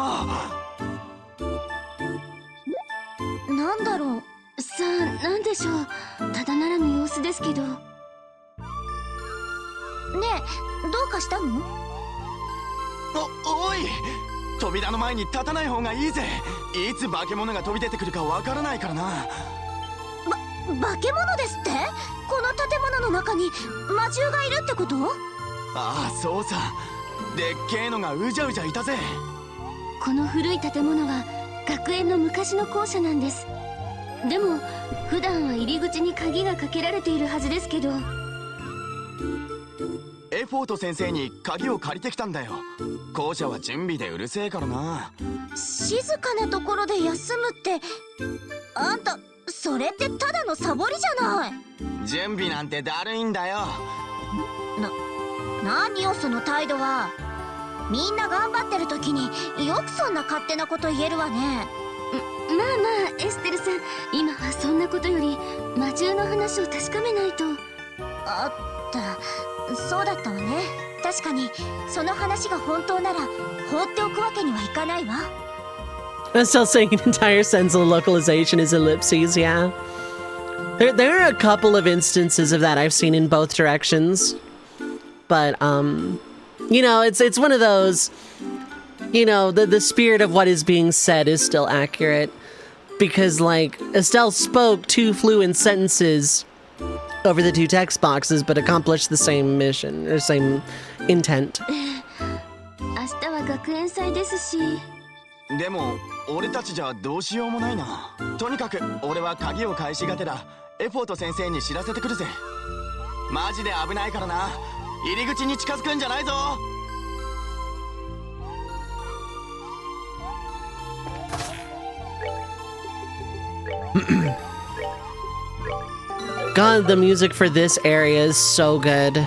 S5: なんだろう、さあ、なんでしょう。ただならぬ様子ですけど。ね
S2: え、どうかしたの？
S15: おい、扉の前に立たない方がいいぜ。いつ化け物が飛び出てくるかわからないからな。
S2: 化け物ですって？この建物の中に魔獣がいるってこと？
S15: ああ、そうさ。でっけえのがうじゃうじゃいたぜ。
S5: この古い建物は学園の昔の校舎なんです。でも普段は入り口に鍵がかけられているはずですけど。
S15: エフォート先生に鍵を借りてきたんだよ。校舎は準備でうるせえからな。
S2: 静かなところで休むって、あんたそれってただのサボりじゃない。
S15: 準備なんてだるいんだよ。
S2: 何よその態度は。みんな頑張ってる時によくそんな勝手なこと言えるわね。
S5: まあまあエステルさん、今はそんなことより魔獣の話を確かめないと。
S2: あった、そうだったわね。確かにその話が本当なら放っておくわけにはいかないわ。
S1: I'm still saying an entire sense of localization is ellipses, yeah. There are a couple of instances of that I've seen in both directions. But, you know, it's one of those, you know, the spirit of what is being said is still accurate. Because, like, Estelle spoke 2 fluent sentences over the 2 text boxes, but accomplished the same mission, or same intent.
S5: 明日は学園祭ですし。
S15: でも俺たちじゃどうしようもないな。とにかく俺は鍵を返しがてらエフォート先生に知らせてくるぜ。マジで危ないからな。入り口に近づくんじゃないぞ。
S1: God, the music for this area is so good.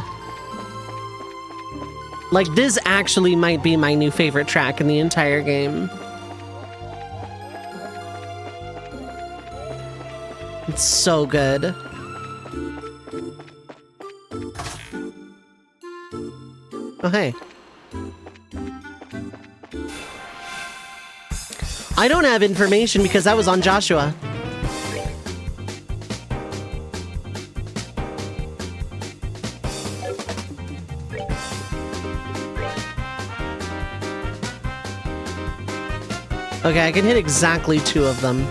S1: Like, this actually might be my new favorite track in the entire game. It's so good. Oh, hey. I don't have information because I was on Joshua. Okay, I can hit exactly 2 of them.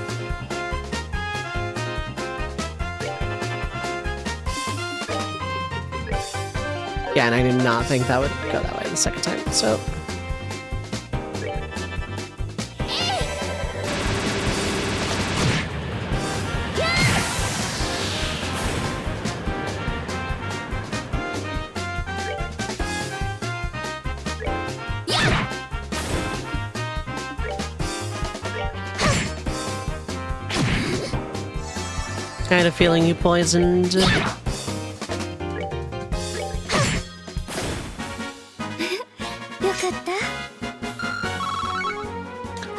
S1: Yeah, and I did not think that would go that way the second time, so... I had a feeling you poisoned.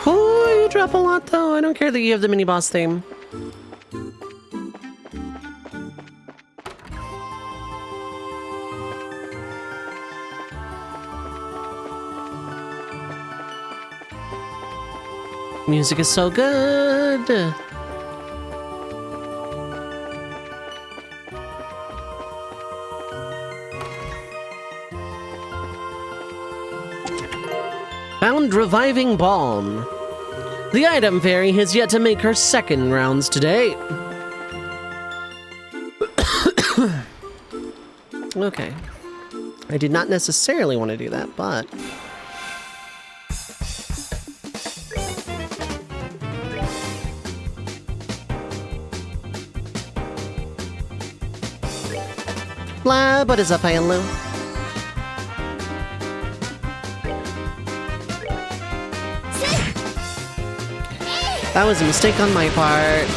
S1: Oh, you drop a lot though. I don't care that you have the mini boss theme. Music is so good. Found reviving balm. The item fairy has yet to make her second rounds today. Okay. I did not necessarily want to do that, but... Blah, what is up, Hello? That was a mistake on my part.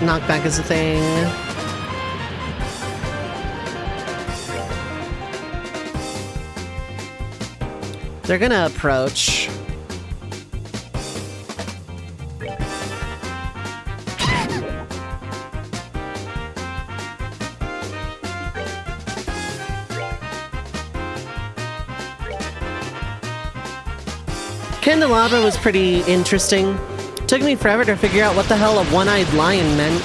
S1: Knockback is a thing. They're gonna approach. Candelabra was pretty interesting. Took me forever to figure out what the hell a one-eyed lion meant.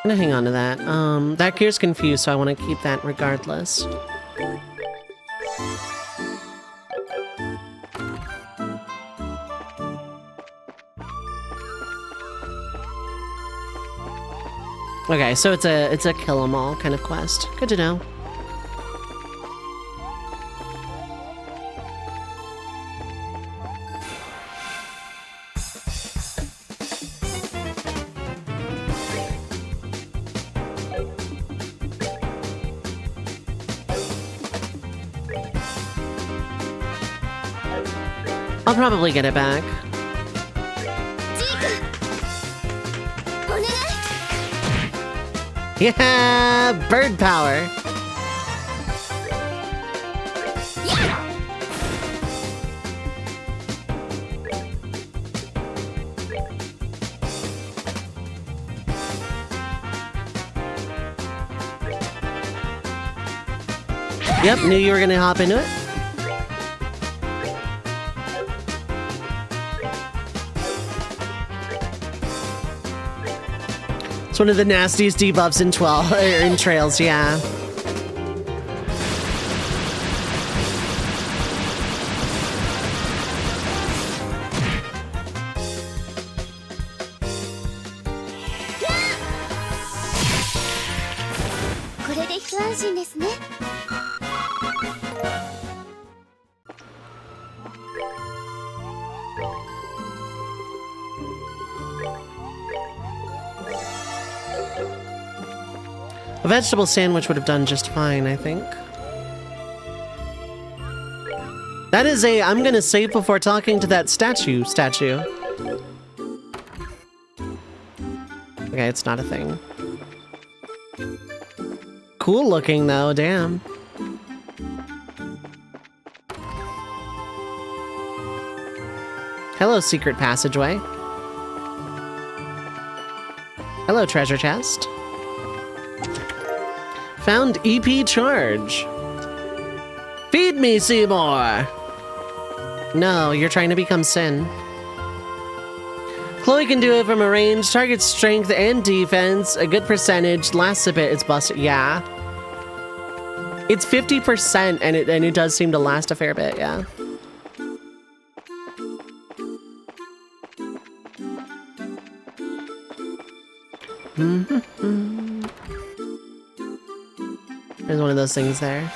S1: I'm gonna hang on to that. That gear's confused, so I want to keep that regardless. Okay, so it's a kill 'em all kind of quest. Good to know. I'll probably get it back. Yeah, bird power. Yep, knew you were gonna hop into it. It's one of the nastiest debuffs in 12 or in Trails, yeah. A vegetable sandwich would have done just fine, I think. That is a I'm gonna save before talking to that statue. Okay, it's not a thing. Cool looking though, damn. Hello, secret passageway. Hello, treasure chest. Found EP charge. Feed me, Seymour! No, you're trying to become Sin. Chloe can do it from a range, target strength and defense, a good percentage, lasts a bit, it's busted. Yeah. It's 50% and it does seem to last a fair bit, yeah. There's one of those things there.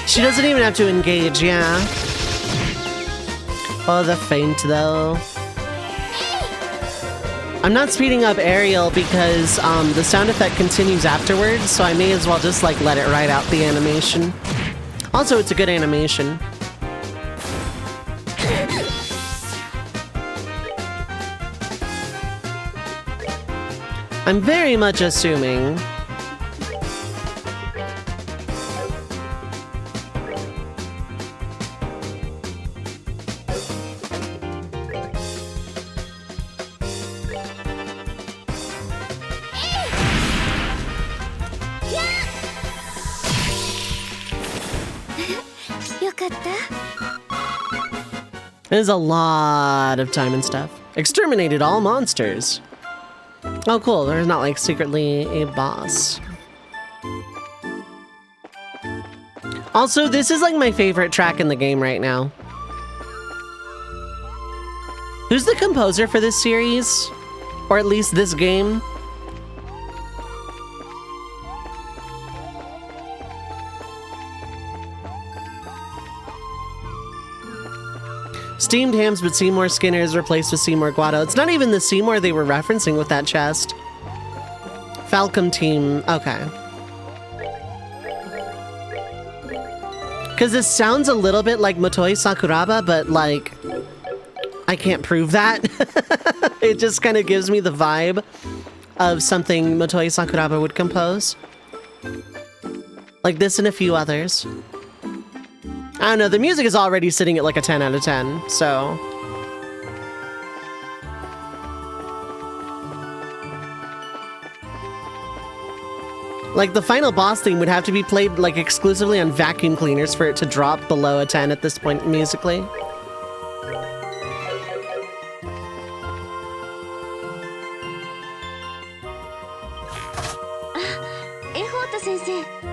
S1: She doesn't even have to engage, yeah. Oh, the feint, though. I'm not speeding up Ariel because the sound effect continues afterwards, so I may as well just like let it ride out the animation. Also, it's a good animation. I'm very much assuming. There's a lot of time and stuff. Exterminated all monsters. Oh, cool. There's not like secretly a boss. Also, this is like my favorite track in the game right now. Who's the composer for this series? Or at least this game? Steamed hams, but Seymour Skinner is replaced with Seymour Guado. It's not even the Seymour they were referencing with that chest. Falcom team, okay. Because this sounds a little bit like Motoi Sakuraba, but like, I can't prove that. It just kind of gives me the vibe of something Motoi Sakuraba would compose. Like this and a few others. I don't know, the music is already sitting at like a 10 out of 10, so... Like, the final boss theme would have to be played, like, exclusively on vacuum cleaners for it to drop below a 10 at this point musically.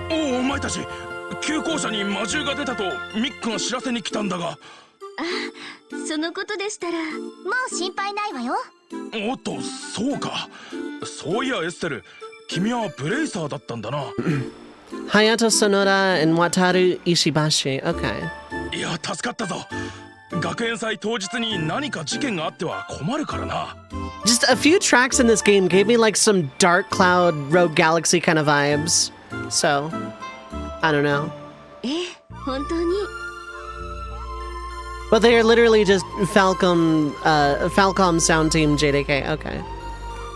S10: お前たち、急行車に魔獣が出たとミックが知らせに来たんだが。
S5: あ、そのことでしたらもう心配ないわよ。
S10: おっと、そうか。そういやエステル、君はブレイサーだったんだな。
S1: Hayato Sonora and Wataru Ishibashi. Okay.
S10: いや、助かったぞ。学園祭当日に何か事件があっては困るからな。
S1: Just a few tracks in this game gave me like some Dark Cloud, Rogue Galaxy kind of vibes. So, I don't know.
S5: 本当に
S1: But they are literally just Falcom Sound Team JDK. Okay.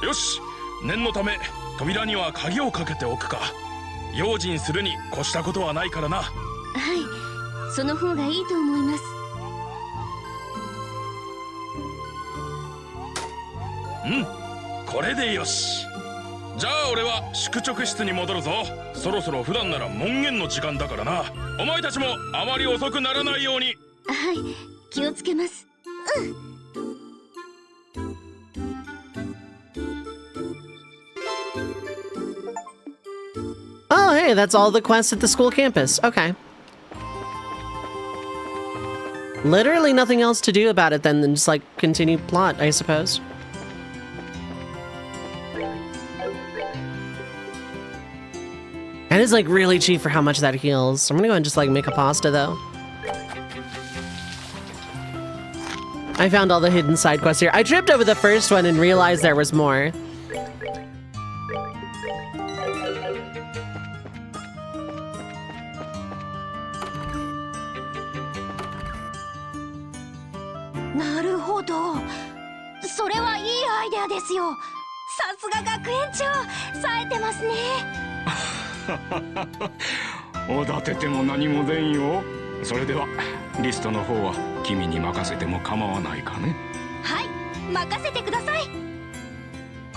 S10: よし、念のため扉には鍵をかけておくか。用心するに越したことはないからな。
S5: はい、その方がいいと思います。
S10: うん、これでよし。じゃあ俺は宿直室に戻るぞ。そろそろ普段なら門限の時間だからな。お前たちもあまり遅くならないように。
S5: はい、気をつけます。
S1: Oh, hey, that's all the quests at the school campus. Okay. Literally nothing else to do about it then than just, like, continue plot, I suppose. And it's, like, really cheap for how much that heals. So I'm gonna go and just, like, make a pasta, though. I found all the hidden side quests here. I tripped over the first one and realized there was more.
S10: Naruhodo. おだてても何も出んよ。それではリストの方は君に任せても構わないかね。
S5: はい、任せてください。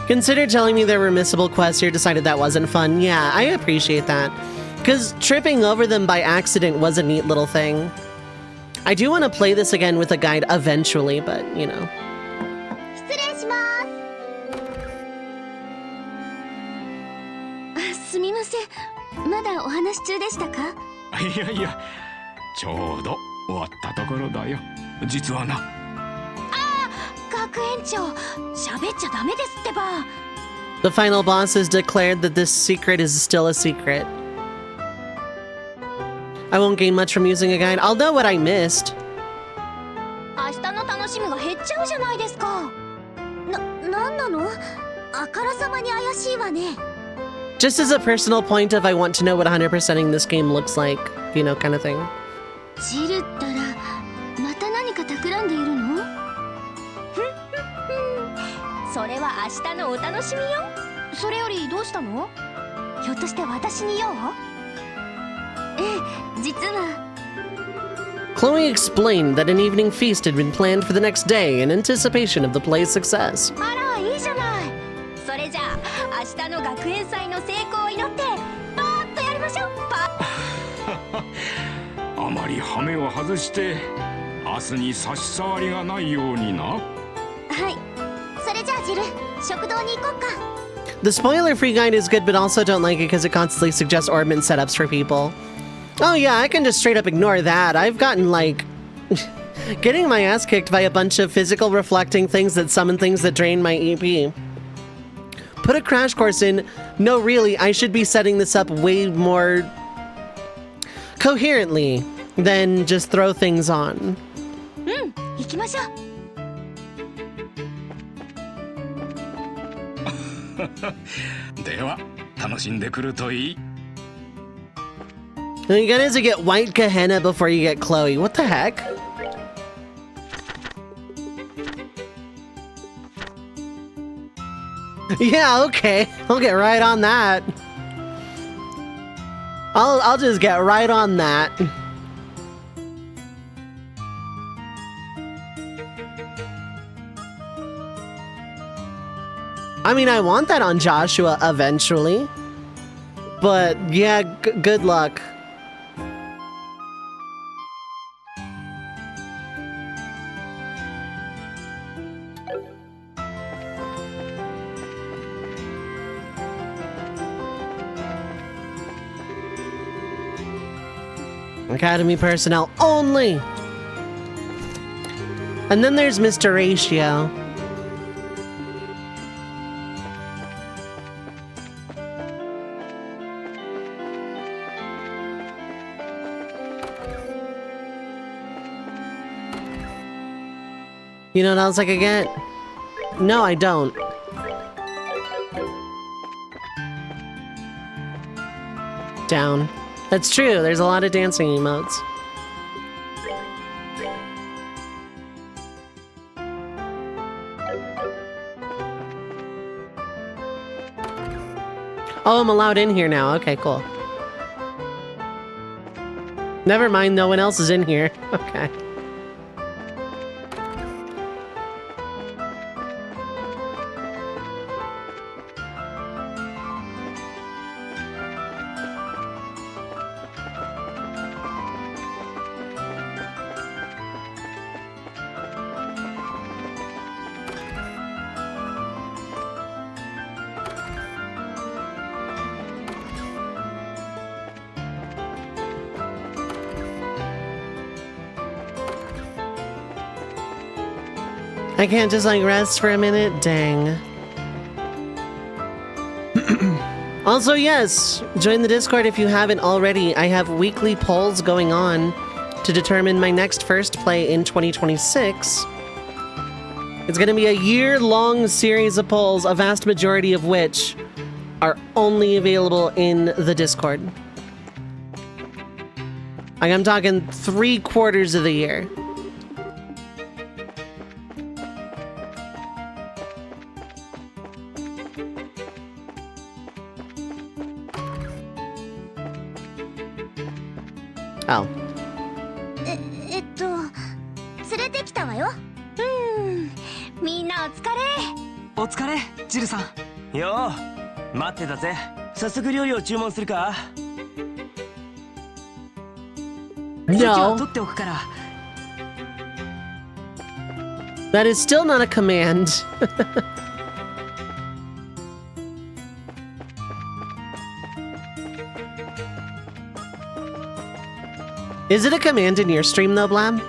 S1: Consider telling me there were missable quests here, decided that wasn't fun. Yeah, I appreciate that. Because tripping over them by accident was a neat little thing. I do want to play this again with a guide eventually, but, you know.
S5: 失礼します。すみません。まだお話中でしたか？
S10: いやいや、ちょうど終わったところだよ。実はな。
S5: 学園長、喋っちゃダメですってば。
S1: The final boss has declared that this secret is still a secret. I won't gain much from using a guide. I'll know what I missed.
S5: 明日の楽しみが減っちゃうじゃないですか。なんなの？あからさまに怪しいわね。
S1: Just as a personal point of I want to know what 100%ing this game looks like, you know, kind of thing.
S5: ジルったら、また何か企んでいるの？それは明日のお楽しみよ。それよりどうしたの？ひょっとして私に用？実は
S1: Chloe explained that an evening feast had been planned for the next day in anticipation of the play's success.
S5: あら、いいじゃない。それじゃあ明日の学園祭の成功を祈ってパーッとやりましょう。
S10: あまり羽目を外して明日に差し障りがないようにな。
S5: はい。それじゃあジル、食堂に行こうか。
S1: The spoiler-free guide is good, but also don't like it because it constantly suggests orbment setups for people. Oh yeah, I can just straight up ignore that. I've gotten, like, getting my ass kicked by a bunch of physical reflecting things that summon things that drain my EP. Put a crash course in. No, really, I should be setting this up way more coherently than just throw things on.
S5: 行きましょう。
S10: では楽しんでくるといい。
S1: You gotta have to get White Gehenna before you get Chloe. What the heck? Yeah, okay. I'll get right on that. I'll just get right on that. I mean, I want that on Joshua eventually. But yeah, good luck. Academy personnel only! And then there's Mr. Ratio. You know what else I could get? No, I don't. Down. That's true, there's a lot of dancing emotes. Oh, I'm allowed in here now. Okay, cool. Never mind, no one else is in here. Okay. I can't just like rest for a minute? Dang. Also, yes, join the Discord if you haven't already. I have weekly polls going on to determine my next first play in 2026. It's going to be a year-long series of polls, a vast majority of which are only available in the Discord. Like, I'm talking 3/4 of the year. Oh.
S11: 連れてきたわよ。みんなお疲れ。
S3: お疲れ、ジルさん。
S12: よう、待ってたぜ。早速料理を注文するか。
S3: 席は取っておくから。
S1: That is still not a command. Is it a command in your stream though, Blab?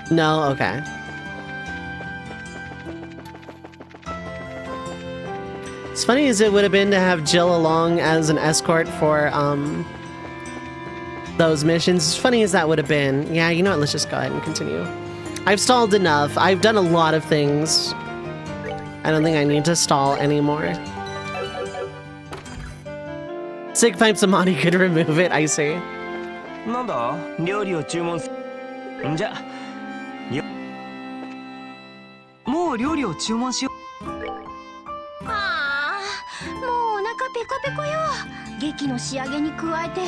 S1: No? Okay. As funny as it would have been to have Jill along as an escort for, those missions, as funny as that would have been, yeah, you know what, let's just go ahead and continue. I've stalled enough. I've done a lot of things. I don't think I need to stall anymore. Sig Pipe Samadhi could remove it, I see.
S12: なんだ料理を注文すんじゃ
S3: もう料理を注文しよう。
S11: ああ、もうお腹ペコペコよ。劇の仕上げに加えて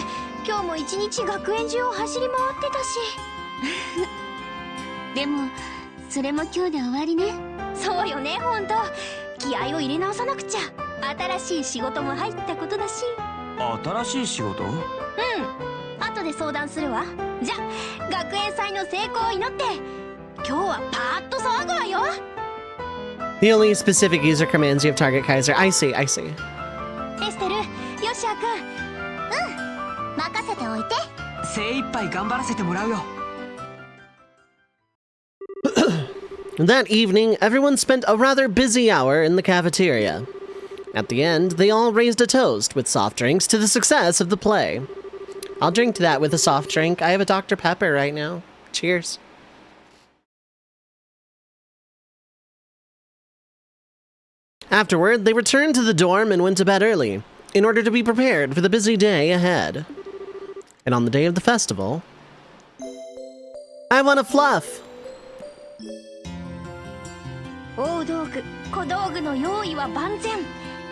S11: 今日も一日学園中を走り回ってたし。
S5: でもそれも今日で終わりね。
S11: そうよね、ほんと。気合を入れ直さなくちゃ。新しい仕事も入ったことだし。
S12: 新しい仕事？
S11: 後で相談するわ。じゃ、学園祭の成功を祈って、今日はパーッと騒ぐわよ。
S1: The only specific user commands you have target Kaiser. I see, I see.
S11: エステル、ヨシア君。任せておいて。
S3: 精一杯頑張らせてもらうよ。
S1: That evening, everyone spent a rather busy hour in the cafeteria. At the end, they all raised a toast with soft drinks to the success of the play. I'll drink to that with a soft drink. I have a Dr. Pepper right now. Cheers. Afterward, they returned to the dorm and went to bed early, in order to be prepared for the busy day ahead. And on the day of the festival, I want a fluff!
S11: 大道具、小道具の用意は万全。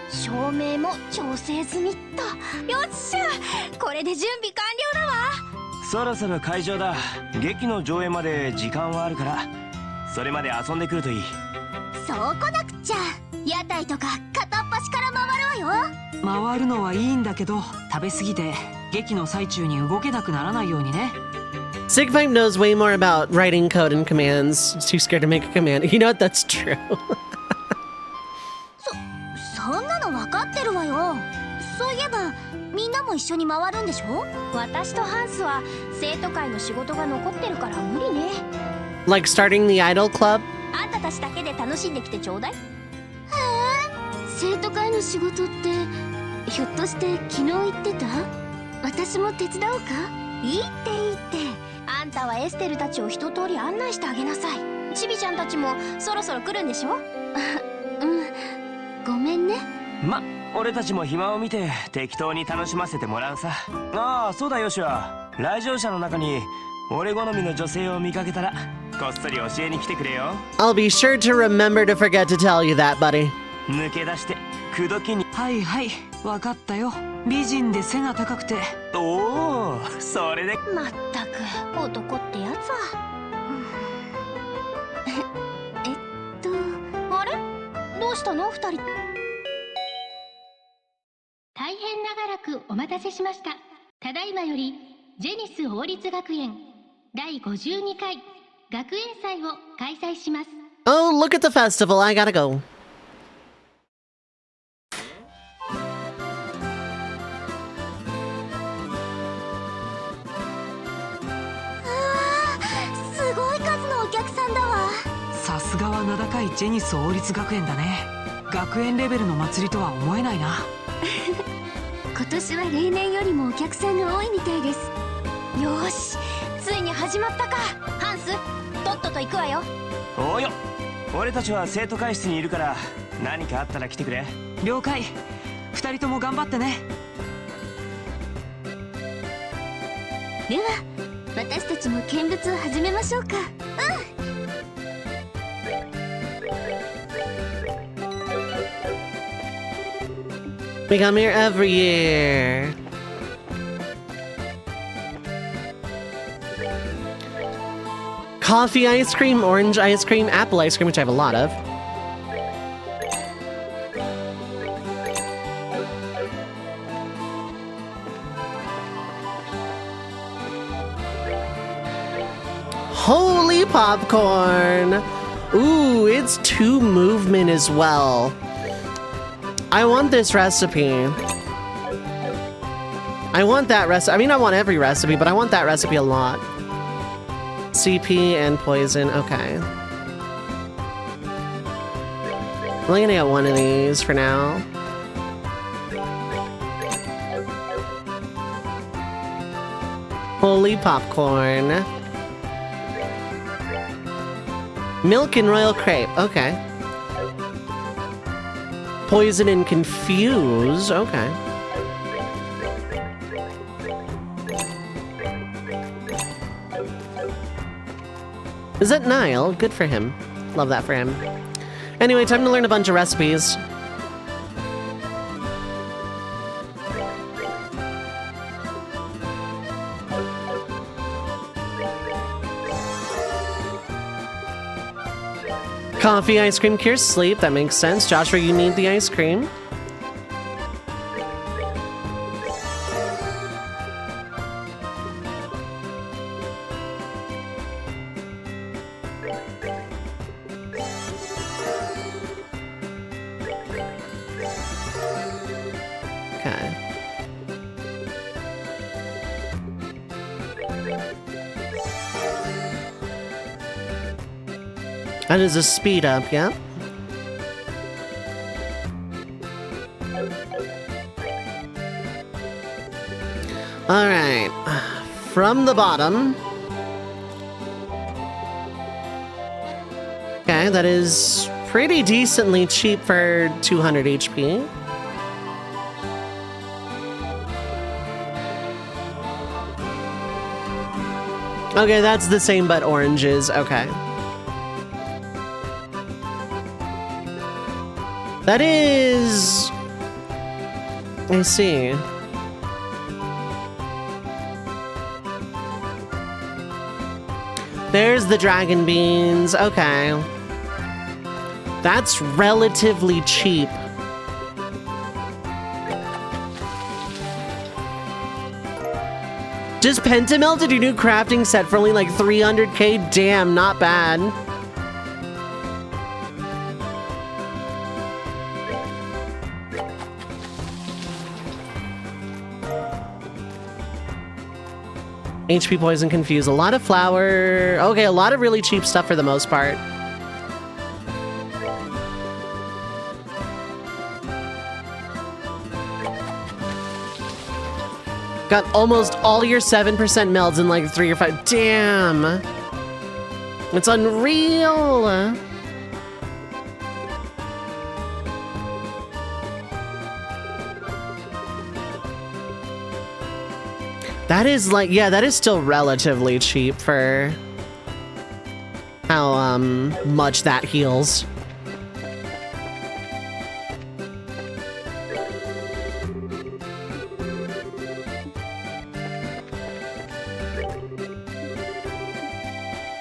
S11: 照明も調整済みっと。よっしゃ、これで準備完了だわ。
S12: そろそろ会場だ。劇の上映まで時間はあるから、それまで遊んでくるといい。
S11: そうこなくっちゃ。屋台とか片っ端から回るわよ。
S3: 回るのはいいんだけど、食べ過ぎて劇の最中に動けなくならないようにね。
S1: Sigpipe knows way more about writing code and commands. He's too scared to make a command. You know what? That's true.
S11: そんなの分かってるわよ。そういえばみんなも一緒に回るんでしょ。私とハンスは生徒会の仕事が残ってるから無理ね。
S1: Like starting the idol club?
S11: あんたたちだけで楽しんできてちょうだい。へえ、
S5: 生徒会の仕事ってひょっとして昨日言ってた？私も手伝おうか？
S11: いいっていいって。あんたはエステルたちを一通り案内してあげなさい。チビちゃんたちもそろそろ来るんでしょ。
S5: ごめんね。
S12: ま、俺たちも暇を見て適当に楽しませてもらうさ。ああ、そうだよしは。来場者の中に俺好みの女性を見かけたらこっそり教えに来てくれよ。
S1: I'll be sure to remember to forget to tell you that, buddy.
S12: 抜け出して口説きに。
S3: はいはい、わかったよ。美人で背が高くて。
S12: おお、それで。
S11: まったく男ってやつは。あれ、どうしたの二人。
S16: 大変長らくお待たせしました。ただいまよりジェニス王立学園第52回学園祭を開催します。
S1: Oh, look at the festival. I gotta go.
S11: すごい数のお客さんだわ。
S3: さすがは名高いジェニス王立学園だね。学園レベルの祭りとは思えないな。
S5: 今年は例年よりもお客さんが多いみたいです。
S11: よーし、ついに始まったか。ハンス、とっとと行くわよ。
S12: およ、俺たちは生徒会室にいるから何かあったら来てくれ。
S3: 了解。二人とも頑張ってね。
S5: では私たちも見物を始めましょうか。
S1: We come here every year. Coffee ice cream, orange ice cream, apple ice cream, which I have a lot of. Holy popcorn! Ooh, it's 2 movement as well. I want this recipe. I want that recipe. I mean, I want every recipe, but I want that recipe a lot. CP and poison. Okay. I'm only gonna get one of these for now. Holy popcorn. Milk and royal crepe. Okay. Poison and confuse. Okay. Is that Niall? Good for him. Love that for him. Anyway, time to learn a bunch of recipes. Coffee ice cream cures sleep. That makes sense. Joshua, you need the ice cream. Okay. That is a speed up, yeah. Alright. From the bottom. Okay, that is pretty decently cheap for 200 HP. Okay, that's the same but oranges. Okay. That is... I see. There's the dragon beans. Okay. That's relatively cheap. Just Pentamel to do new crafting set for only like 300k? Damn, not bad. HP Poison Confuse. A lot of flour. Okay, a lot of really cheap stuff for the most part. Got almost all your 7% melds in like 3 or 5. Damn. It's unreal. That is like, yeah, that is still relatively cheap for how much that heals.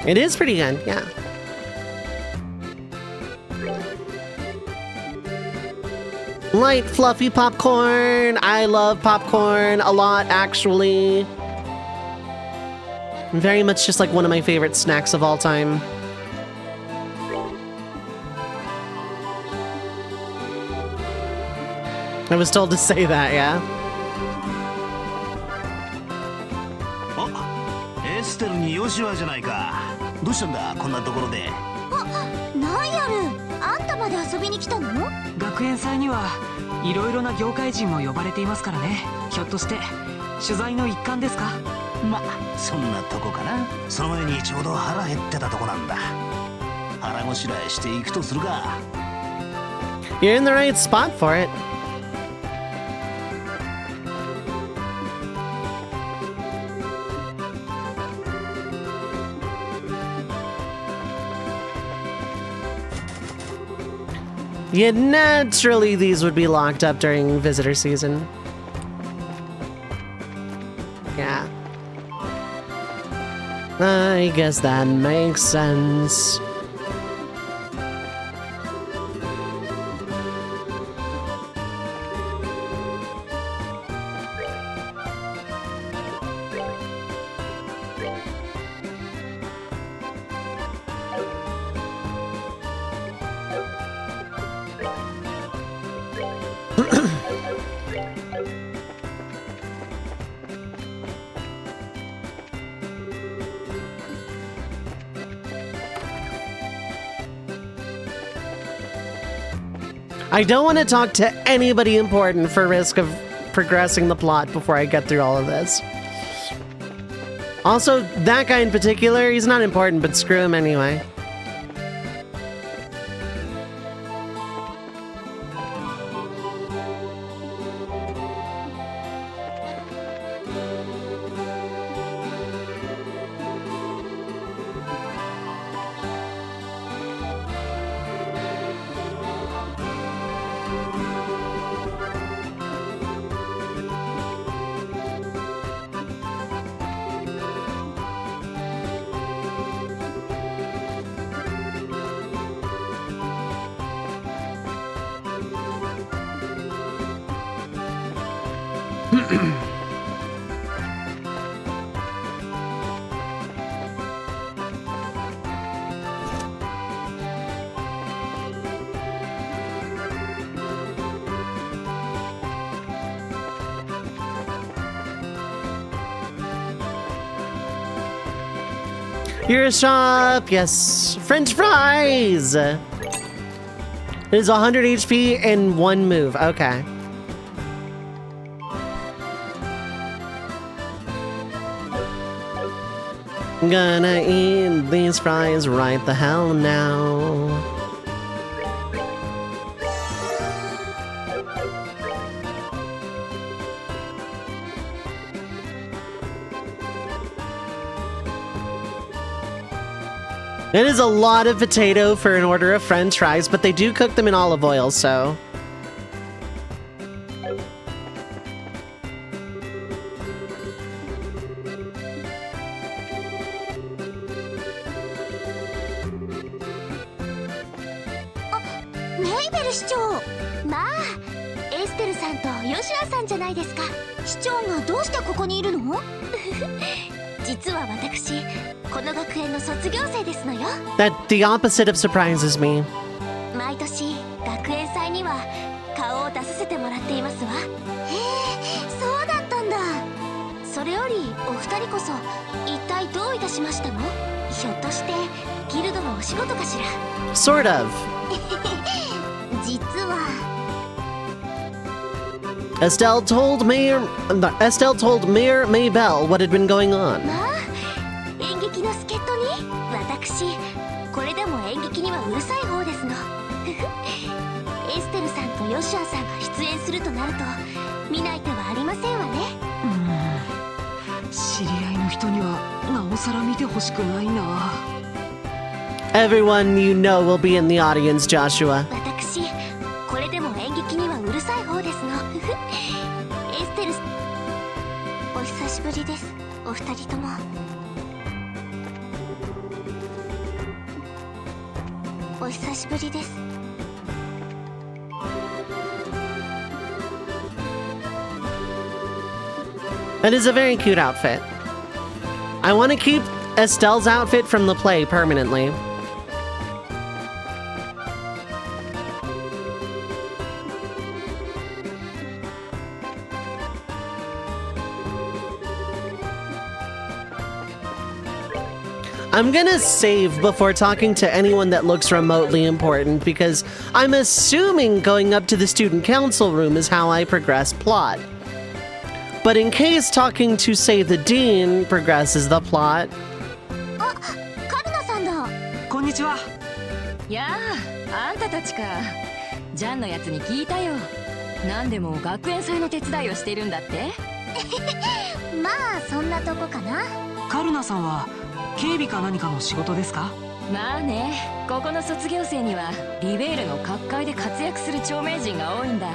S1: It is pretty good, yeah. Light, fluffy popcorn. I love popcorn a lot, actually. Very much just like one of my favorite snacks of all time. I was told to say that, yeah.
S2: エステルにヨシュアじゃないか。どうしたんだこんなところで。
S5: あ、なんやる。あんたまで遊びに来たの？
S3: 学園祭にはいろいろな業界人も呼ばれていますからね。ひょっとして取材の一環ですか？
S2: ま、そんなとこかな。その前にちょうど腹減ってたとこなんだ。腹ごしらえしていくとするか。
S1: You're in the right spot for it. Yeah, naturally these would be locked up during visitor season. Yeah. I guess that makes sense. I don't want to talk to anybody important for risk of progressing the plot before I get through all of this. Also, that guy in particular, he's not important, but screw him anyway. Your shop, yes. French fries! It is 100 HP in one move, okay. Gonna eat these fries right the hell now. It is a lot of potato for an order of french fries, but they do cook them in olive oil, so...
S5: メイベル市長、まあエステルさんとヨシュアさんじゃないですか。市長がどうしてここにいるの？実は私この学園の卒業生ですのよ。
S1: That the opposite of surprises me.
S5: 毎年学園祭には顔を出させてもらっていますわ。へえ、そうだったんだ。それよりお二人こそ一体どういたしましたの？ひょっとしてギルドのお仕事かしら？
S1: Sort of.
S5: 実は
S1: Estelle told Mayor Maybell what had been going on.
S5: まあ演劇の助っ人に私これでも演劇にはうるさい方ですの。エステルさんとヨシュアさんが出演するとなると見ない手はありませんわね。
S3: 知り合いの人にはなおさら見てほしくないな。
S1: Everyone you know will be in the audience, Joshua.
S5: 私これでも演劇にはうるさい方ですの。エステルお久しぶりです、お二人とも。お久しぶりです。
S1: That is a very cute outfit. I want to keep Estelle's outfit from the play permanently. I'm gonna save before talking to anyone that looks remotely important because I'm assuming going up to the student council room is how I progress plot. But in case talking to, say, the dean progresses the plot...
S5: あ、カルナさんだ。
S3: こんにちは。
S17: やあ、あんたたちか。ジャンのやつに聞いたよ。何でも学園祭の手伝いをしているんだって。
S5: まあそんなとこかな。
S3: カルナさんは警備か何かの仕事ですか？
S17: まあね、ここの卒業生にはリベールの各界で活躍する著名人が多いんだ。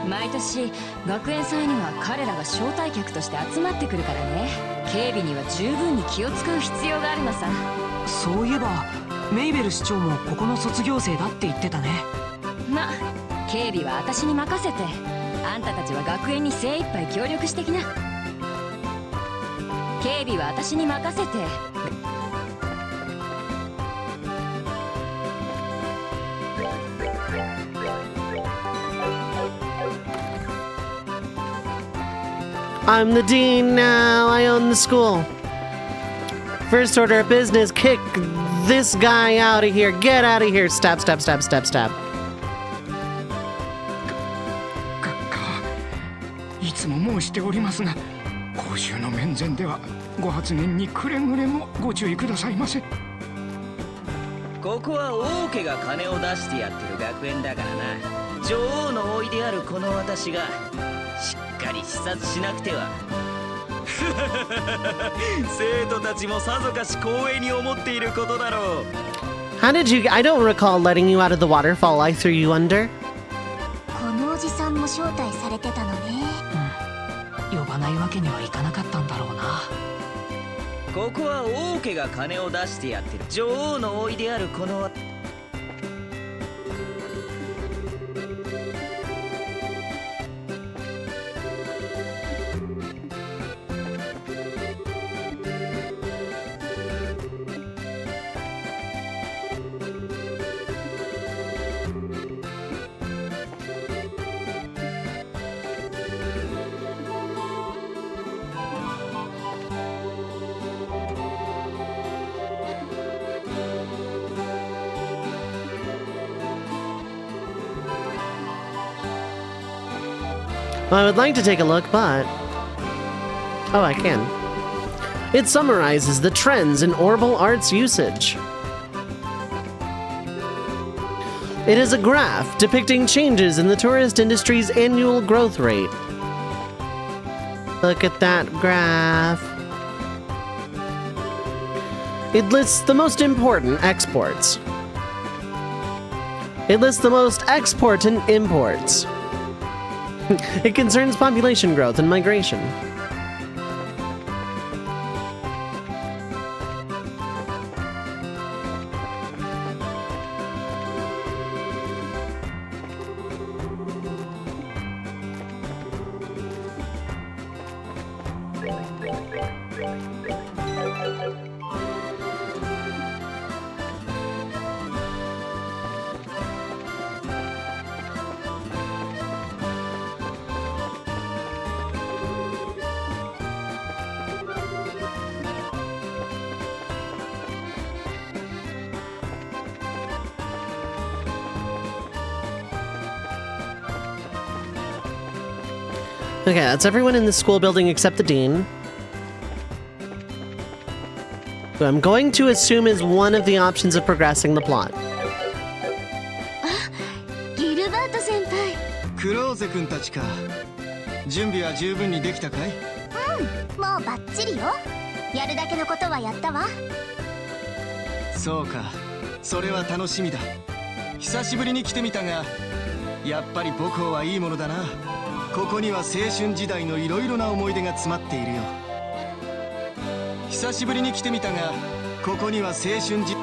S17: 毎年学園祭には彼らが招待客として集まってくるからね。警備には十分に気を使う必要があるのさ。
S3: そういえばメイベル市長もここの卒業生だって言ってたね。
S17: ま、警備は私に任せて、あんたたちは学園に精一杯協力してきな。警備は私に任せて。
S1: I'm the dean now. I own the school. First order of business, kick this guy out of here. Get out of here. Stab, stab, stab, stab, stab.
S7: いつも申しておりますが、公衆の面前ではご発言にくれぐれもご注意くださいませ。
S18: ここは王家が金を出してやってる学園だからな。女王の甥であるこの私がしっかり視察しなくては。生徒たちもさぞかし光栄に思っていることだろう。
S1: How did you... I don't recall letting you out of the waterfall I threw you under.
S5: このおじさんも招待されてたのね。
S3: 呼ばないわけにはいかなかったんだろうな。
S18: ここは王家が金を出してやってる女王の甥であるこの
S1: Well, I would like to take a look, but... Oh, I can. It summarizes the trends in Orbal Arts usage. It is a graph depicting changes in the tourist industry's annual growth rate. Look at that graph. It lists the most important exports. It lists the most export and imports. It concerns population growth and migration. Okay, that's everyone in the school building except the dean. Who I'm going to assume is one of the options of progressing the plot.
S2: ギルバート先輩。クローゼ君たちか。準備は十分にできたかい？
S11: もうバッチリよ。やるだけのことはやったわ。
S2: そうか。それは楽しみだ。久しぶりに来てみたが、やっぱり母校はいいものだな。ここには青春時代のいろいろな思い出が詰まっているよ。久しぶりに来てみたが、ここには青春時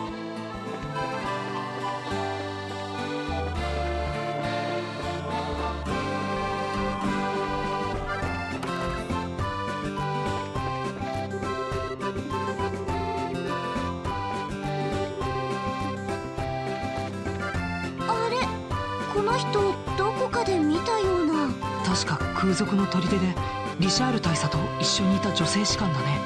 S5: あれ、この人どこかで見たような。
S3: 確か空賊の砦でリシャール大佐と一緒にいた女性士官だね。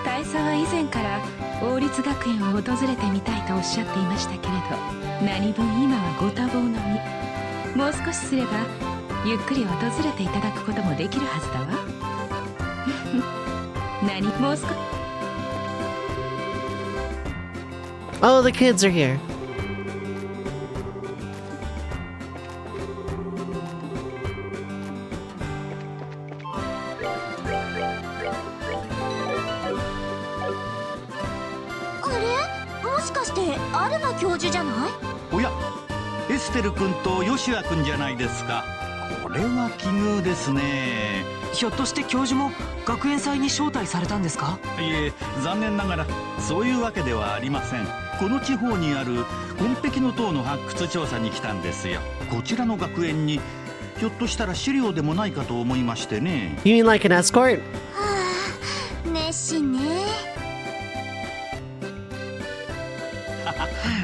S19: 大佐は以前から王立学園を訪れてみたいとおっしゃっていましたけれど、何分今はご多忙の身。もう少しすればゆっくり訪れていただくこともできるはずだわ。何もう少し。
S1: Oh, the kids are here.
S5: Alma 教授じゃない？
S20: おや、エステル君とヨシア君じゃないですか。これは奇遇ですね。
S3: ひょっとして教授も学園祭に招待されたんですか？
S20: いえ、残念ながらそういうわけではありません。この地方にある紺碧の塔の発掘調査に来たんですよ。こちらの学園にひょっとしたら資料でもないかと思いましてね。
S1: You mean like an escort?
S5: 熱心ね。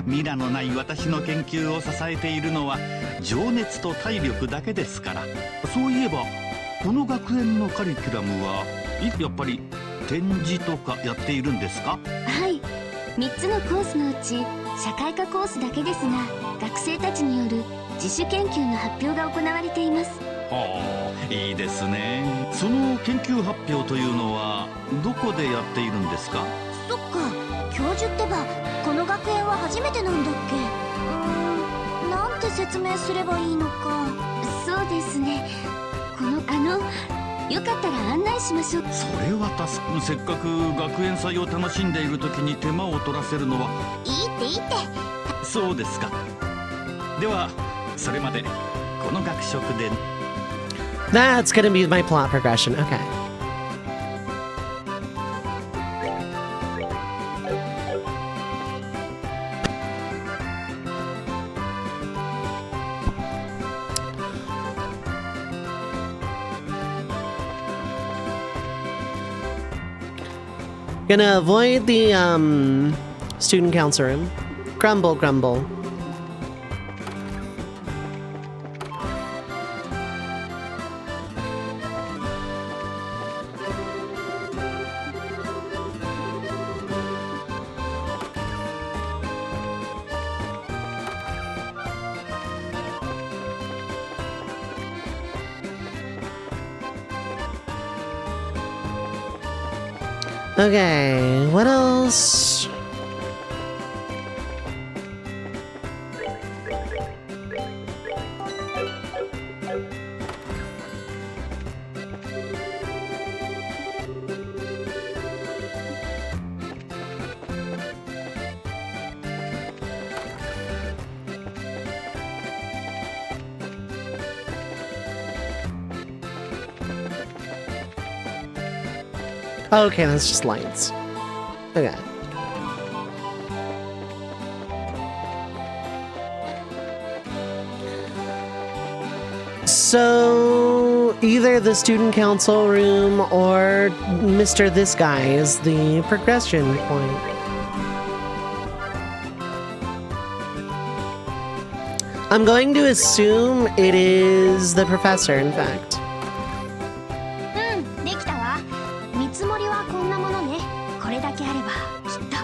S20: ミラのない私の研究を支えているのは情熱と体力だけですから。そういえばこの学園のカリキュラムはやっぱり展示とかやっているんですか？
S5: はい、3つのコースのうち社会科コースだけですが、学生たちによる自主研究の発表が行われています。
S20: はあ、いいですね。その研究発表というのはどこでやっているんですか？
S5: そっか、教授ってばこの学園は初めてなんだっけ？なんて説明すればいいのか。そうですね、よかったら案内しましょう。
S20: それはせっかく学園祭を楽しんでいる時に手間を取らせるのは。
S5: いいっていいって。
S20: そうですか。ではそれまでこの学食で。
S1: That's gonna be my plot progression. Okay. Gonna avoid the student council room. Grumble, grumble. Okay, what else? Oh, okay, that's just lights. Okay. So, either the student council room or Mr. This Guy is the progression point. I'm going to assume it is the professor, in fact.
S11: できたわ。見積もりはこんなものね。これだけあればきっと。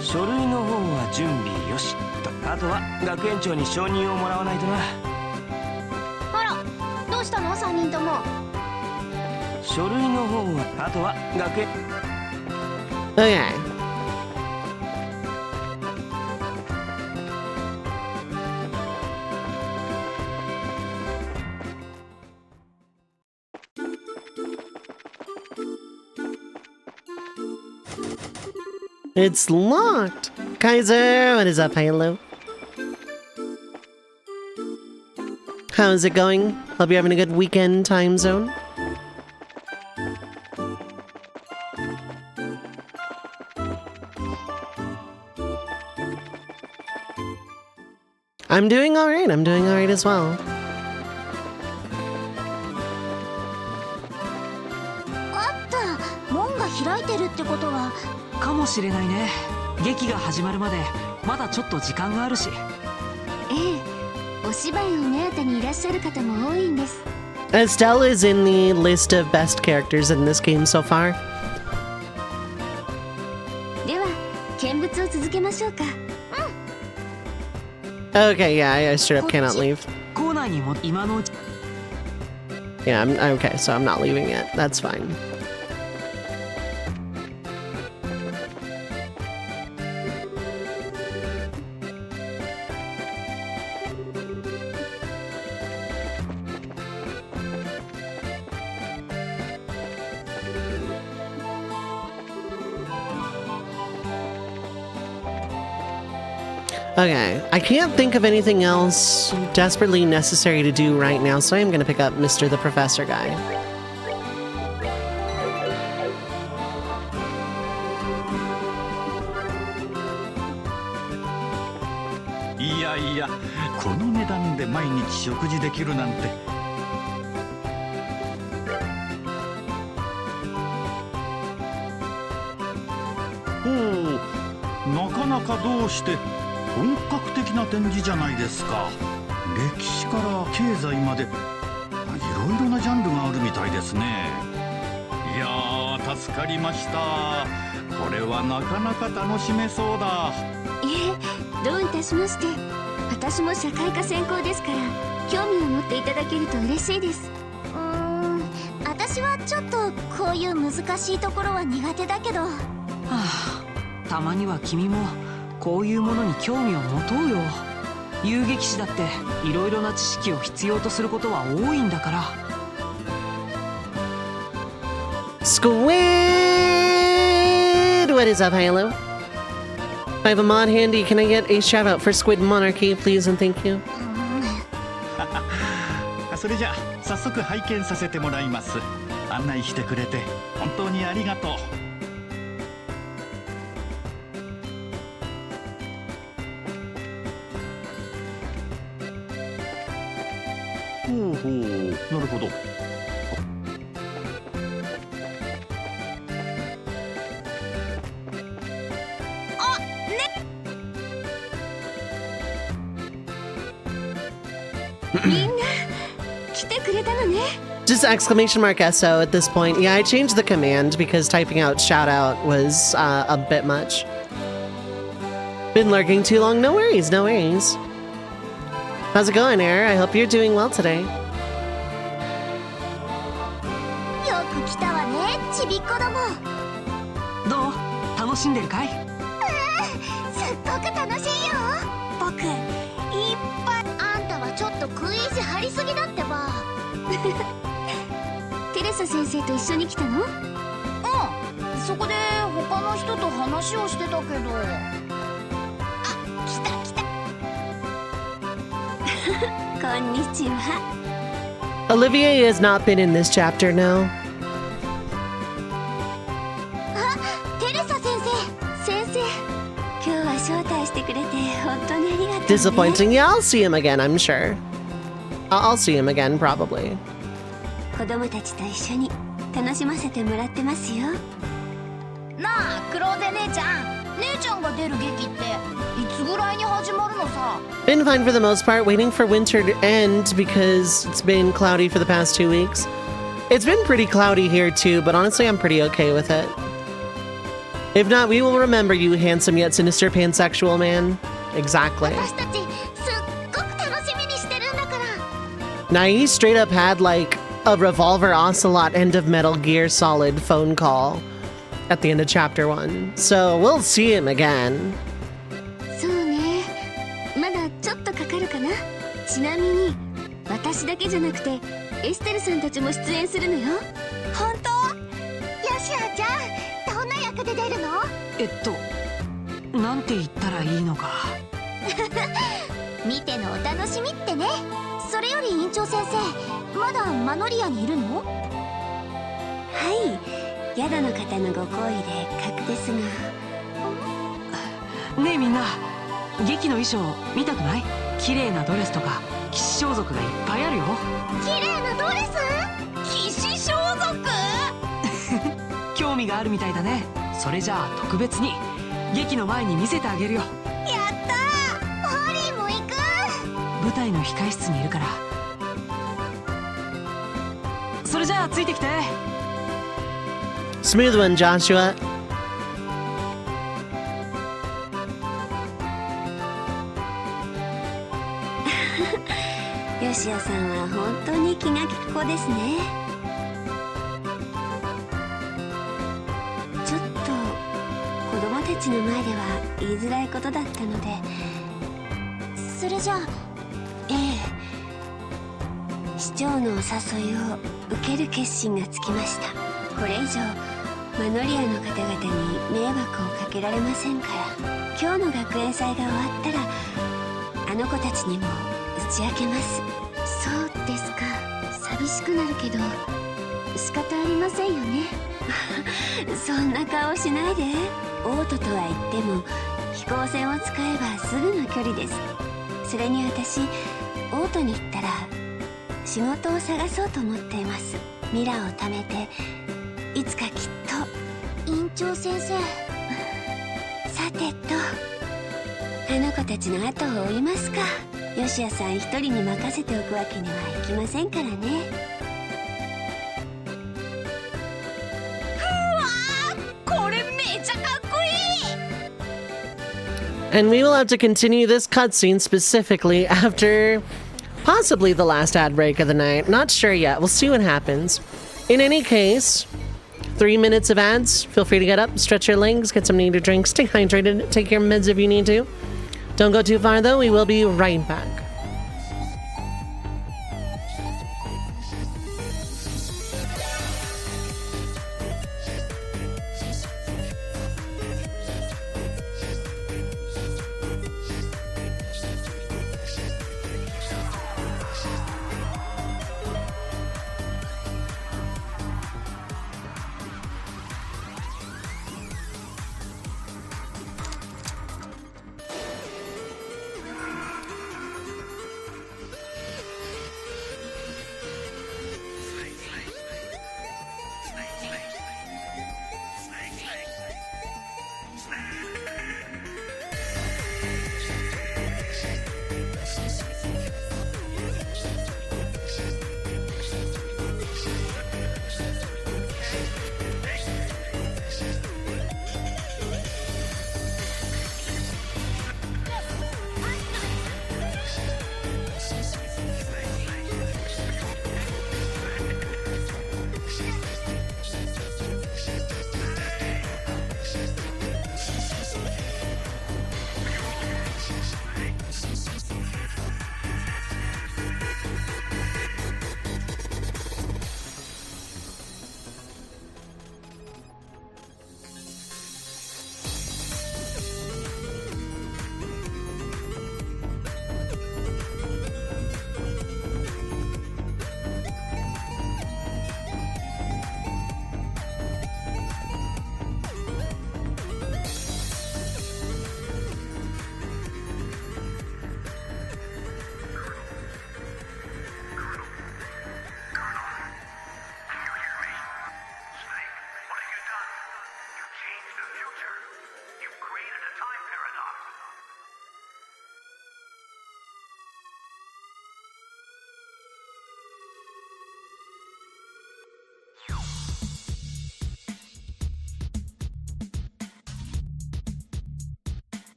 S12: 書類の方は準備よしと。あとは学園長に承認をもらわないとな。
S11: あら、どうしたの3人とも。
S12: 書類の方はあとは学園。
S1: Okay. It's locked! Kaiser, what is up, Halo? How's it going? Hope you're having a good weekend time zone. I'm doing alright as well.
S5: あった、門が開いてるってことは。
S3: かもしれないね。劇が始まるまでまだちょっと時間があるし。
S5: ええ、お芝居を目当てにいらっしゃる方も多いんです。
S1: Estelle is in the list of best characters in this game so far.
S5: では、見物を続けましょうか。
S1: Okay, yeah, I straight up cannot leave.
S3: 校内にも今のうち。
S1: Yeah, okay, so I'm not leaving yet. That's fine. Okay, I can't think of anything else desperately necessary to do right now, so I am going to pick up Mr. the Professor guy.
S20: Yeah, この値段で毎日食事できるなんて。ほう、なかなかどうして本格的な展示じゃないですか。歴史から経済までいろいろなジャンルがあるみたいですね。いやー、助かりました。これはなかなか楽しめそうだ。
S5: いえ、どういたしまして。私も社会科専攻ですから興味を持っていただけると嬉しいです。私はちょっとこういう難しいところは苦手だけど。は
S3: あ、たまには君もこういうものに興味を持とうよ。遊撃士だっていろいろな知識を必要とすることは多いんだから。
S1: Squid! What is up, Halo? If I have a mod handy, can I get a shout out for Squid Monarchy, please and thank you?
S20: それじゃ早速拝見させてもらいます。案内してくれて本当にありがとう。ほうほう、なるほど。
S11: あ、ね。
S5: みんな来てくれたのね。
S1: Just exclamation mark SO at this point. Yeah, I changed the command because typing out shout out was a bit much. Been lurking too long? No worries, no worries. How's it going, Air? I hope you're doing well today.
S5: よく来たわね、ちびっこども。
S3: どう？楽しんでるかい？
S5: すっごく楽しいよ。僕、いっぱい。あんたはちょっと食い意地張りすぎだってば。テレサ先生と一緒に来たの？うん。
S11: そこで他の人と話をしてたけど。あ、来た来た。
S5: こんにちは。
S1: Olivier has not been in this chapter now.
S5: 本当にありがとうね。
S1: Disappointing. Yeah, I'll see him again, I'm sure. I'll see him again, probably.
S5: 子供たちと一緒に楽しませてもらってますよ。
S11: なあクローゼ姉ちゃん、姉ちゃんが出る劇っていつぐらいに始まるのさ。
S1: Been fine for the most part, waiting for winter to end because it's been cloudy for the past 2 weeks. It's been pretty cloudy here too, but honestly I'm pretty okay with it. If not, we will remember you, handsome yet sinister pansexual man. Exactly.
S11: 私たちすっごく楽しみにしてるんだから。
S1: Now he straight up had like a Revolver Ocelot End of Metal Gear Solid phone call at the end of chapter 1. So we'll see him again.
S5: そうね、まだちょっとかかるかな。ちなみに私だけじゃなくてエステルさんたちも出演するのよ。
S11: 本当？よしあちゃん、どんな役で出るの？
S3: なんて言ったらいいのか。
S11: 見てのお楽しみってね。それより院長先生、まだマノリアにいるの？
S5: はい、宿の方のご好意で格ですが。
S3: ねえみんな、劇の衣装見たくない？綺麗なドレスとか騎士装束がいっぱいあるよ。
S11: 綺麗なドレス？騎士装束？
S3: 興味があるみたいだね。それじゃあ特別に劇の前に見せてあげるよ。
S11: やったー！ハリーも行く！
S3: 舞台の控室にいるから。それじゃあついてきて。
S1: Smooth one, Joshua.
S5: ヨシアさんは本当に気が利く子ですね。ちょっと子供たちの前では言いづらいことだったので。
S11: それじゃあ、
S5: ええ、市長のお誘いを受ける決心がつきました。これ以上マノリアの方々に迷惑をかけられませんから。今日の学園祭が終わったらあの子たちにも打ち明けます。そうですか。寂しくなるけど仕方ありませんよね。そんな顔しないで。オートとは言っても飛行船を使えばすぐの距離です。それに私オートに行ったら仕事を探そうと思っています。ミラーを貯めていつかきっと。
S11: 院長先生。
S5: さてと、あの子たちの後を追いますか。ヨシアさん一人に任せておくわけにはいきませんからね。
S11: うわー、これめちゃかっこいい。
S1: And we will have to continue this cutscene specifically after possibly the last ad break of the night. Not sure yet. We'll see what happens. In any case, 3 minutes of ads. Feel free to get up, stretch your legs, get some needed drinks, stay hydrated, take your meds if you need to. Don't go too far though, we will be right back.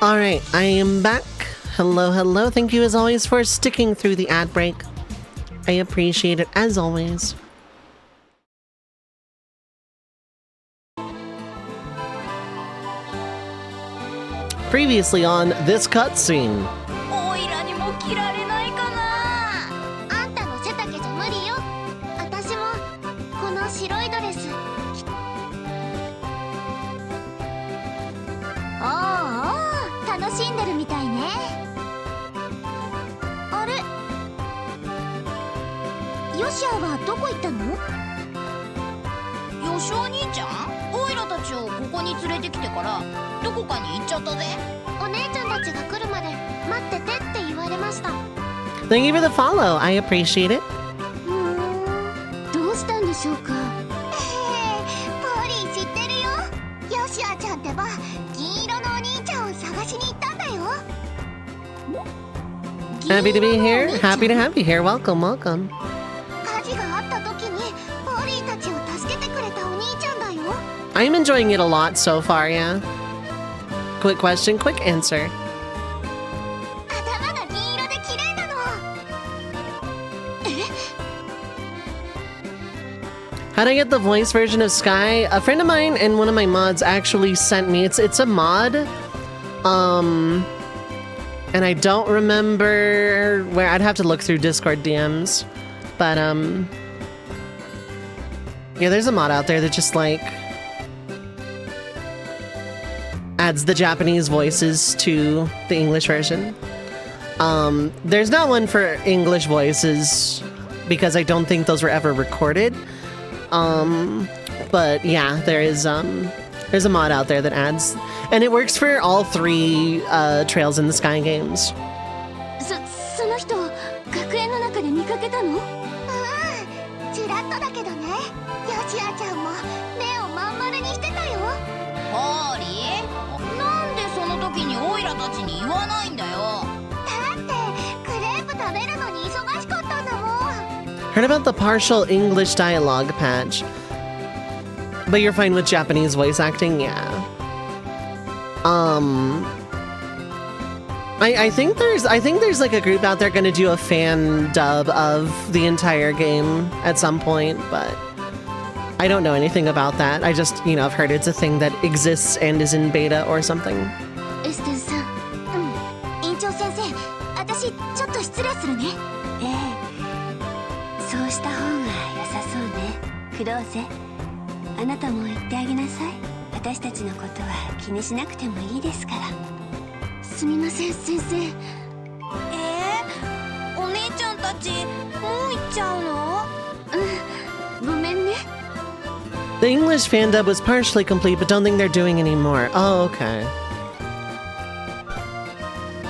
S1: All right, I am back. Hello, hello. Thank you as always for sticking through the ad break. I appreciate it as always. Previously on this cutscene.
S11: オイラにも着られないかな。あんたの背丈じゃ無理よ。私もこの白いドレス。おうおう、楽しんでるみたいね。あれ、ヨシアはどこ行ったの？ヨシオ兄ちゃん？オイラたちをここに連れてきてからどこかに行っちゃったぜ。お姉ちゃんたちが来るまで待っててって言われました。
S1: Thank you for the follow. I appreciate it.
S5: どうしたんでしょうか。
S11: ポーリー知ってるよ。ヨシアちゃんってば銀色のお兄ちゃんを探しに行ったんだよ。
S1: Happy to be here. Happy to have you here. Welcome, welcome.
S11: 火事があった時にポーリーたちを助けてくれたお兄ちゃんだよ。
S1: I'm enjoying it a lot so far, yeah. Quick question, quick answer.
S11: 頭が銀色で綺麗なの。
S1: How to get the voice version of Sky? A friend of mine and one of my mods actually sent me. It's a mod. And I don't remember where. I'd have to look through Discord DMs. But yeah, there's a mod out there that just like adds the Japanese voices to the English version. There's not one for English voices because I don't think those were ever recorded. But yeah, there's a mod out there that adds, and it works for all 3 Trails in the Sky games.
S5: その人学園の中で見かけたの？
S11: ちらっとだけどね。ヨシアちゃんも目をまん丸にしてたよ。ポーリー、なんでその時にオイラたちに言わないんだよ。だってクレープ食べるのに忙しかったんだもん。
S1: Heard about the partial English dialogue patch, but you're fine with Japanese voice acting, yeah. I think there's like a group out there gonna do a fan dub of the entire game at some point, but I don't know anything about that. I just, you know, I've heard it's a thing that exists and is in beta or something.
S5: エステルさん。
S11: 院長先生、私ちょっと失礼するね。
S5: そうした方が良さそうね。クローゼ、あなたも言ってあげなさい。私たちのことは気にしなくてもいいですから。すみません、先生。
S11: お姉ちゃんたちもう行っちゃうの？
S5: ごめんね。
S1: The English fan dub was partially complete, but don't think they're doing any more. Oh, okay.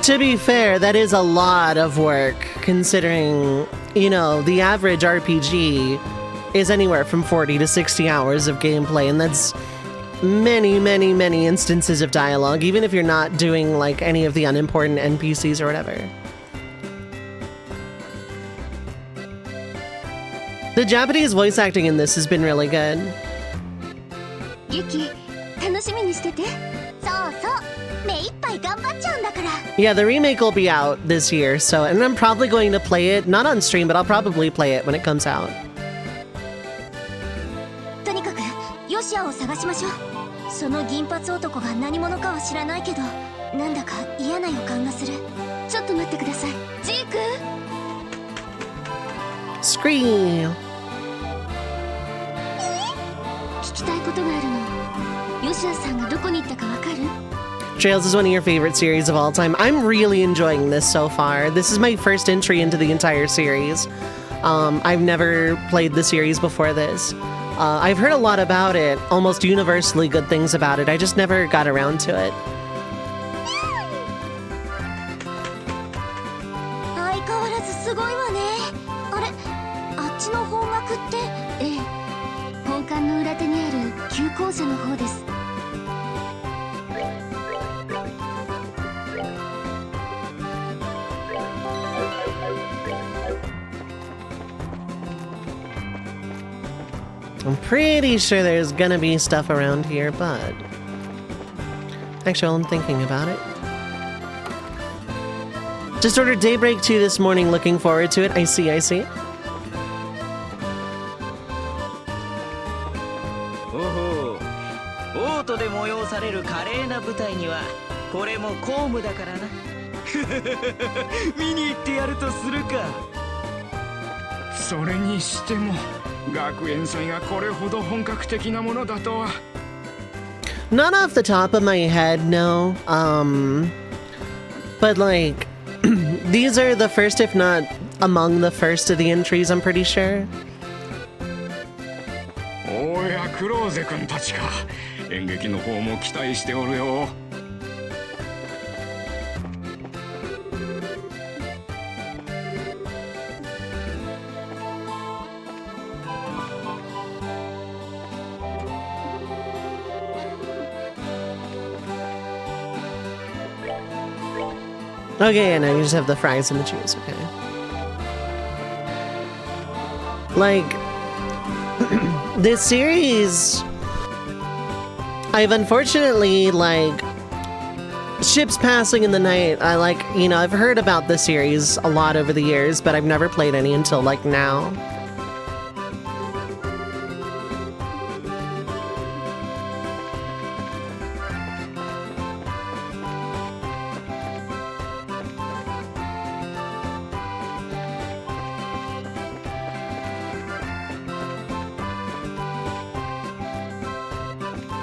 S1: To be fair, that is a lot of work, considering, you know, the average RPG is anywhere from 40 to 60 hours of gameplay, and that's many, many, many instances of dialogue, even if you're not doing, like, any of the unimportant NPCs or whatever. The Japanese voice acting in this has been really good.
S5: ユキ、楽しみにしてて。
S11: そうそう、目いっぱい頑張っちゃうんだから。
S1: Yeah, the remake will be out this year, so, and I'm probably going to play it, not on stream, but I'll probably play it when it comes out.
S11: とにかくヨシアを探しましょう。その銀髪男が何者かは知らないけど、なんだか嫌な予感がする。
S5: ちょっと待ってください。ジーク。
S1: Scream.
S5: 聞きたいことがあるの。ヨシアさんがどこに行ったかわかる？
S1: Trails is one of your favorite series of all time. I'm really enjoying this so far. This is my first entry into the entire series. I've never played the series before this. I've heard a lot about it, almost universally good things about it. I just never got around to it.
S11: 相変わらずすごいわね。あれ、あっちの方角って？
S5: ええ、本館の裏手にある旧校舎の方です。
S1: I'm pretty sure there's gonna be stuff around here, but... Actually, while I'm thinking about it... Just ordered Daybreak 2 this morning. Looking forward to it. I see.
S18: おほう、オートで催される華麗な舞台にはこれも公務だからな。見に行ってやるとするか。
S7: それにしても学園祭がこれほど本格的なものだとは。
S1: Not off the top of my head, no. But like, these are the first, if not among the first of the entries, I'm pretty sure.
S7: おや、クローゼ君たちか。演劇の方も期待しておるよ。
S1: Okay, and now you just have the fries and the cheese, okay. Like, this series, I've unfortunately, like, ships passing in the night, I've heard about this series a lot over the years, but I've never played any until, like, now.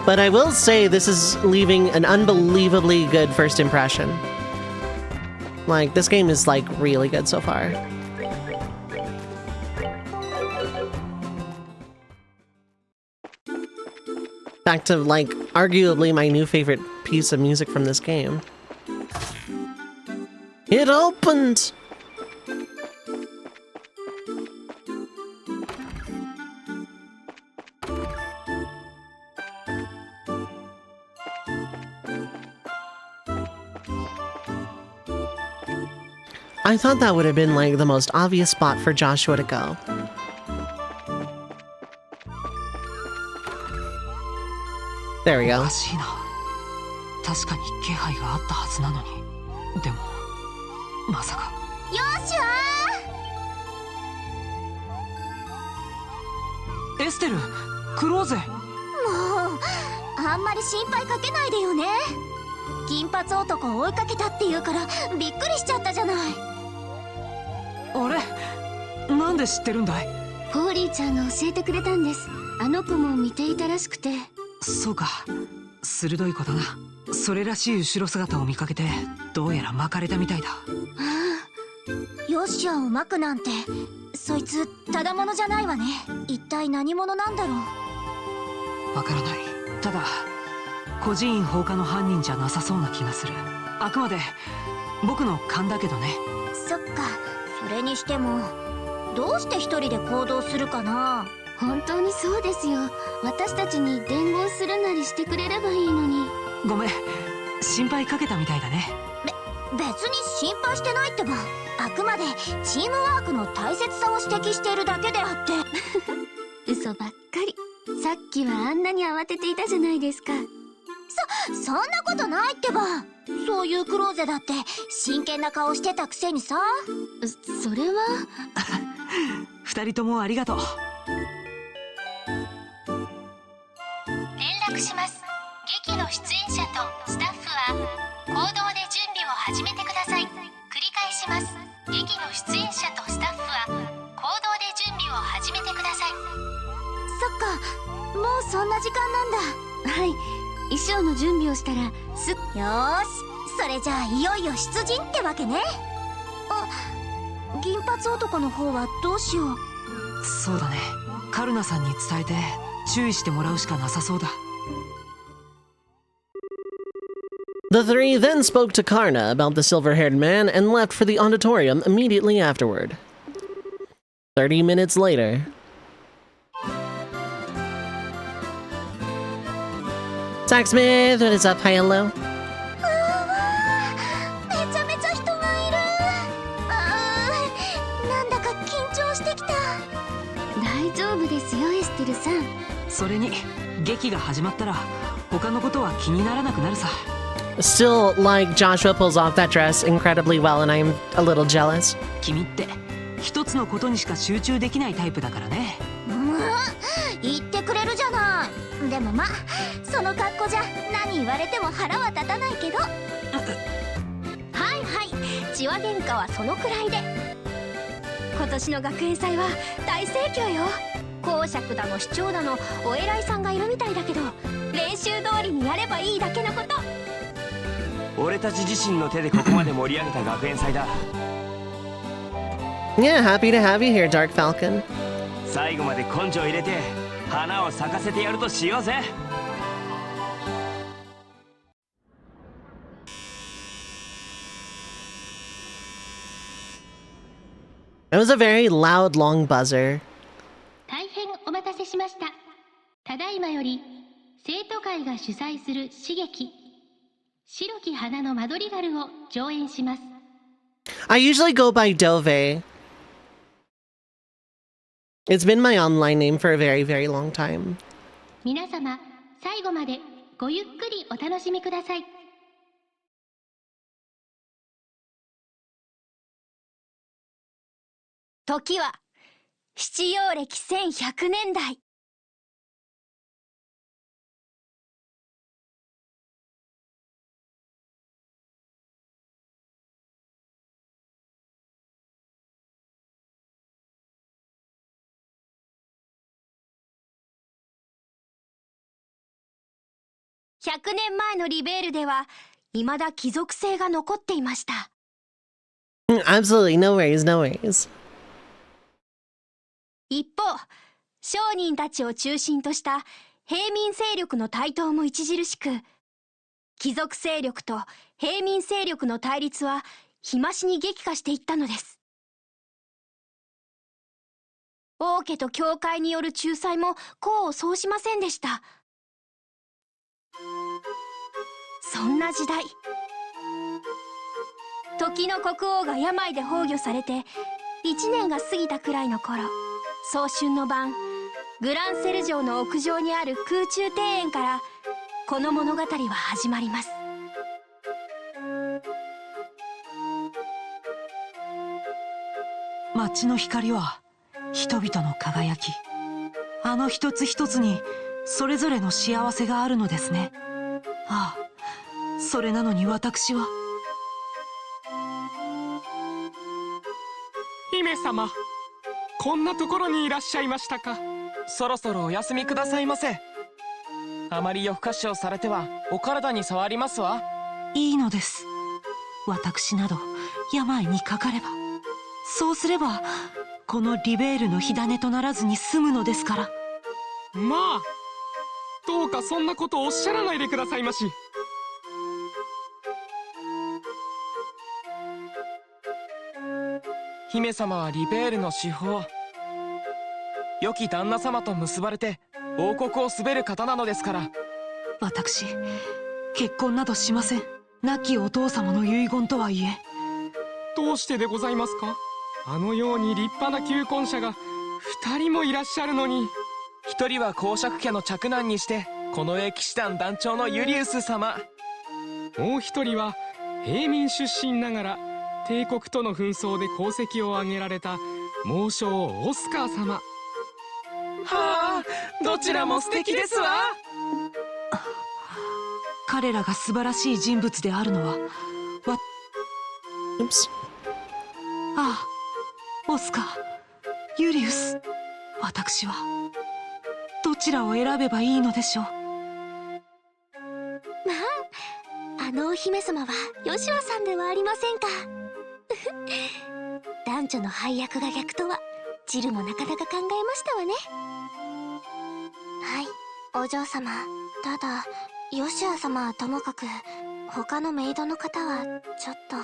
S1: But I will say this is leaving an unbelievably good first impression. Like, this game is, like, really good so far. Back to, like, arguably my new favorite piece of music from this game. It opened! I thought that would have been like the most obvious spot for Joshua to go. There we go.
S3: 確かに気配があったはずなのに。でもまさか。
S11: よしわ
S3: エステル、クローゼ。
S11: もうあんまり心配かけないでよね。金髪男を追いかけたっていうからびっくりしちゃったじゃない。
S3: あれ、なんで知ってるんだい？
S5: ポーリーちゃんが教えてくれたんです。あの子も見ていたらしくて。
S3: そうか、鋭いことな。それらしい後ろ姿を見かけてどうやら巻かれたみたいだ。
S11: ヨシアを巻くなんて、そいつただものじゃないわね。一体何者なんだろ
S3: う。わからない。ただ孤児院放火の犯人じゃなさそうな気がする。あくまで僕の勘だけどね。
S11: そっか。それにしてもどうして一人で行動するかな。
S5: 本当にそうですよ。私たちに伝言するなりしてくれればいいのに。
S3: ごめん、心配かけたみたいだね。
S11: 別に心配してないってば。あくまでチームワークの大切さを指摘しているだけであって。
S5: 嘘ばっかり。さっきはあんなに慌てていたじゃないですか。
S11: そんなことないってば。そういうクローゼだって真剣な顔してたくせにさ。
S5: それは
S3: 二人ともありがとう。
S16: 連絡します。劇の出演者とスタッフは行動で準備を始めてください。繰り返します。劇の出演者とスタッフは行動で準備を始めてください。
S11: そっか、もうそんな時間なんだ。
S5: はい、衣装の準備をしたらよ
S11: ーし、それじゃあいよいよ出陣ってわけね。あ、銀髪男の方はどうしよう。
S3: そうだね、カルナさんに伝えて注意してもらうしかなさそうだ。
S1: The three then spoke to Karna about the silver-haired man and left for the auditorium immediately afterward. 30 minutes later. Zach Smith, what is up? Hi, hello.
S11: めちゃめちゃ人がいる。なんだか緊張してきた。
S5: 大丈夫ですよ、エステルさん。
S3: それに劇が始まったら他のことは気にならなくなるさ。
S1: Still, like, Joshua pulls off that dress incredibly well, and I'm a little jealous.
S3: 君って一つのことにしか集中できないタイプだからね。
S11: 言ってくれるじゃない。でもまあその格好じゃ何言われても腹は立たないけど。はいはい、血は喧嘩はそのくらいで。今年の学園祭は大盛況よ。公爵だの市長だのお偉いさんがいるみたいだけど、練習通りにやればいいだけのこと。
S12: 俺たち自身の手でここまで盛り上げた学園祭だ。
S1: Yeah, happy to have you here, Dark Falcon.
S12: 最後まで根性入れて花を咲かせてやるとしようぜ。
S1: It was a very loud, long buzzer.
S16: 大変お待たせしました。ただいまより生徒会が主催する詩劇白き花のマドリガルを上演します。
S1: I usually go by Dovei. It's been my online name for a very, very long time.
S16: 皆様、最後までごゆっくりお楽しみください。
S11: 時は七葉暦1100年代。100年前のリベールでは未だ貴族性が残っていました。
S1: Absolutely, no worries, no worries.
S11: 一方、商人たちを中心とした平民勢力の台頭も著しく、貴族勢力と平民勢力の対立は日増しに激化していったのです。王家と教会による仲裁も功を奏しませんでした。そんな時代、時の国王が病で崩御されて1年が過ぎたくらいの頃、早春の晩、グランセル城の屋上にある空中庭園からこの物語は始まります。
S3: 街の光は人々の輝き、あの一つ一つにそれぞれの幸せがあるのですね。ああ、それなのに私は。
S14: 姫様、こんなところにいらっしゃいましたか。そろそろお休みくださいませ。あまり夜更かしをされてはお体に障りますわ。
S3: いいのです。私など病にかかれば、そうすればこのリベールの火種とならずに済むのですから。
S14: まあ、どうかそんなことをおっしゃらないでくださいまし。姫様はリベールの至宝、良き旦那様と結ばれて王国を統べる方なのですから。
S3: 私、結婚などしません。亡きお父様の遺言とはいえ。
S14: どうしてでございますか。あのように立派な求婚者が2人もいらっしゃるのに。1人は公爵家の嫡男にしてこの上騎士団団長のユリウス様、もう1人は平民出身ながら帝国との紛争で功績を挙げられた猛将オスカー様。はあ、どちらも素敵ですわ。
S3: 彼らが素晴らしい人物であるのはああ、オスカー、ユリウス、私はどちらを選べばいいのでしょう。
S11: まあ、あのお姫様はヨシュアさんではありませんか。男女の配役が逆とはジルもなかなか考えましたわね。はい、お嬢様。ただヨシュア様はともかく他のメイドの方はちょっと。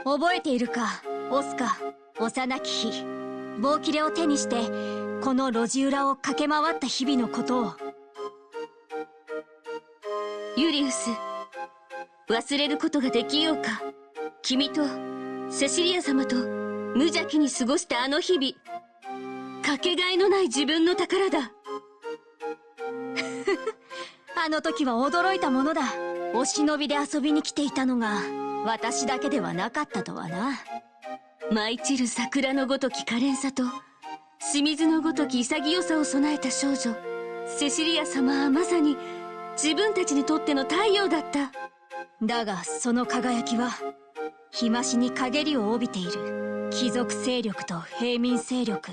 S11: 覚えているか、オスカ、幼き日、棒切れを手にしてこの路地裏を駆け回った日々のことを。ユリウス、忘れることができようか。君とセシリア様と無邪気に過ごしたあの日々、かけがえのない自分の宝だ。
S5: あの時は驚いたものだ。お忍びで遊びに来ていたのが私だけではなかったとはな。舞い散る桜のごとき可憐さと清水のごとき潔さを備えた少女セシリア様はまさに自分たちにとっての太陽だった。だがその輝きは日増しに陰りを帯びている。貴族勢力と平民勢力、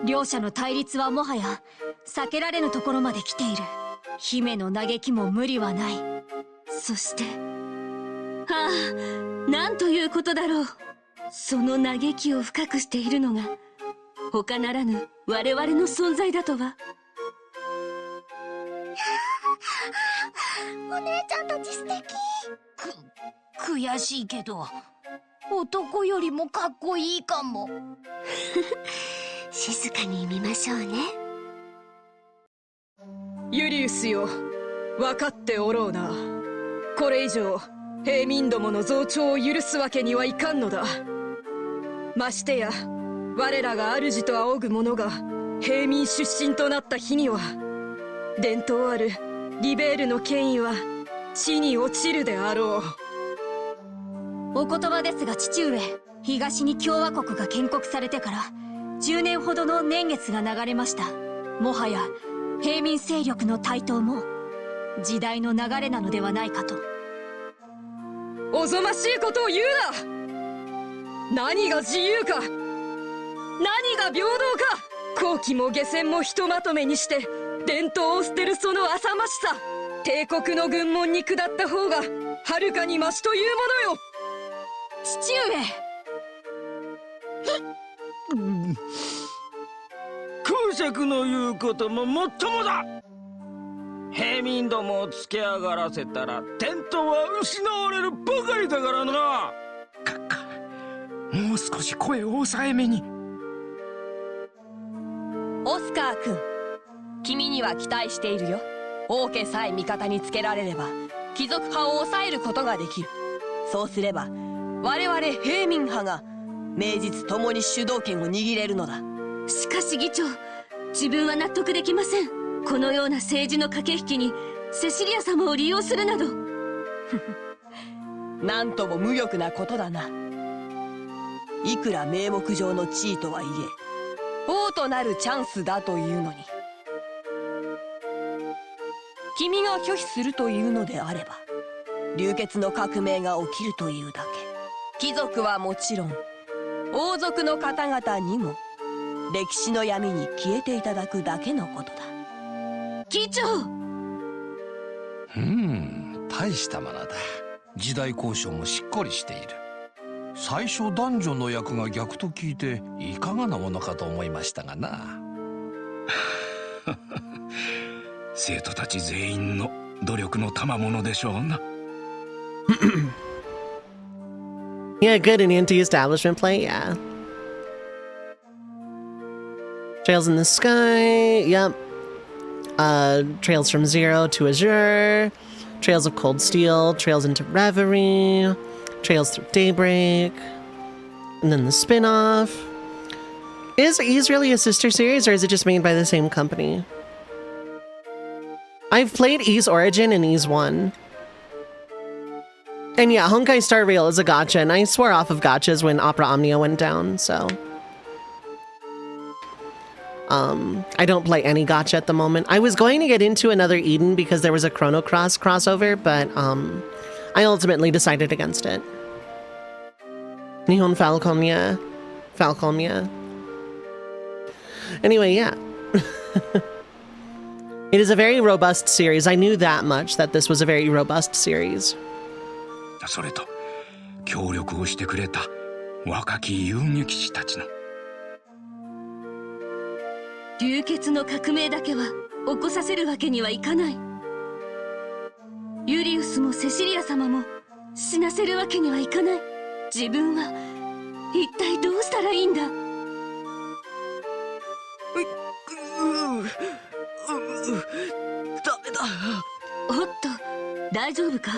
S5: 両者の対立はもはや避けられぬところまで来ている。姫の嘆きも無理はない。そしてなんということだろう。その嘆きを深くしているのが他ならぬ我々の存在だとは。
S11: お姉ちゃんたち素敵。悔しいけど男よりもかっこいいかも。
S5: 静かに見ましょうね。
S3: ユリウスよ、分かっておろうな。これ以上平民どもの増長を許すわけにはいかんのだ。ましてや我らが主と仰ぐ者が平民出身となった日には、伝統あるリベールの権威は地に落ちるであろう。
S5: お言葉ですが父上、東に共和国が建国されてから10年ほどの年月が流れました。もはや平民勢力の台頭も時代の流れなのではないかと。
S3: おぞましいことを言うな。何が自由か、何が平等か。後期も下船もひとまとめにして伝統を捨てるその浅ましさ、帝国の軍門に下った方がはるかにマシというものよ。
S5: 父上、
S10: 公爵の言うことももっともだ。平民どもをつけ上がらせたら伝統は失われるばかりだからな。
S18: もう少し声を抑えめに。
S21: オスカー君、君には期待しているよ。王家さえ味方につけられれば貴族派を抑えることができる。そうすれば我々平民派が名実ともに主導権を握れるのだ。
S5: しかし議長、自分は納得できません。このような政治の駆け引きにセシリア様を利用するなど。
S21: なんとも無欲なことだな。いくら名目上の地位とはいえ王となるチャンスだというのに、君が拒否するというのであれば流血の革命が起きるというだけ。貴族はもちろん王族の方々にも歴史の闇に消えていただくだけのことだ。
S5: 議長、
S10: 大したものだ。時代交渉もしっかりしている。最初男女の役が逆と聞いていかがなものかと思いましたがな。
S7: 生徒たち全員の努力の賜物でしょうな。
S1: Yeah, good and anti-establishment play, yeah. Trails in the sky, yep. Trails from Zero to Azure, Trails of Cold Steel, Trails into Reverie, Trails through Daybreak, and then the spin-off. Is Ys really a sister series, or is it just made by the same company? I've played Ys Origin and Ys 1. And yeah, Honkai Star Rail is a gacha, and I swore off of gachas when Opera Omnia went down, so... I don't play any gacha at the moment. I was going to get into another Eden because there was a Chrono Cross crossover, but I ultimately decided against it. Nihon Falconia. Anyway, yeah. It is a very robust series. I knew that much, that this was a very robust series.
S7: それと協力をしてくれた若き遊撃士たちの。
S5: 流血の革命だけは起こさせるわけにはいかない。ユリウスもセシリア様も死なせるわけにはいかない。自分は一体どうしたらいいんだ。
S3: ダメだ。
S5: おっと、大丈夫か？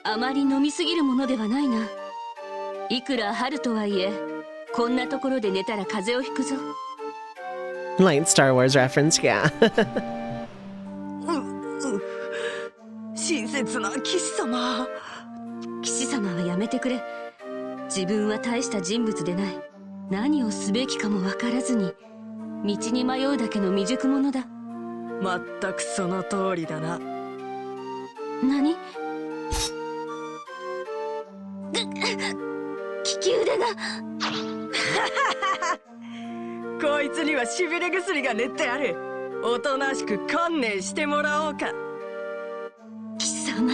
S5: あまり飲みすぎるものではないな。いくら春とはいえ、こんなところで寝たら風邪をひくぞ。
S1: Light Star Wars reference, yeah.
S5: めてくれ。自分は大した人物でない。何をすべきかもわからずに道に迷うだけの未熟者だ。
S3: まったくその通りだな。
S5: 何？利き腕が
S3: こいつにはしびれ薬が練ってある。おとなしく観念してもらおうか。
S5: 貴様、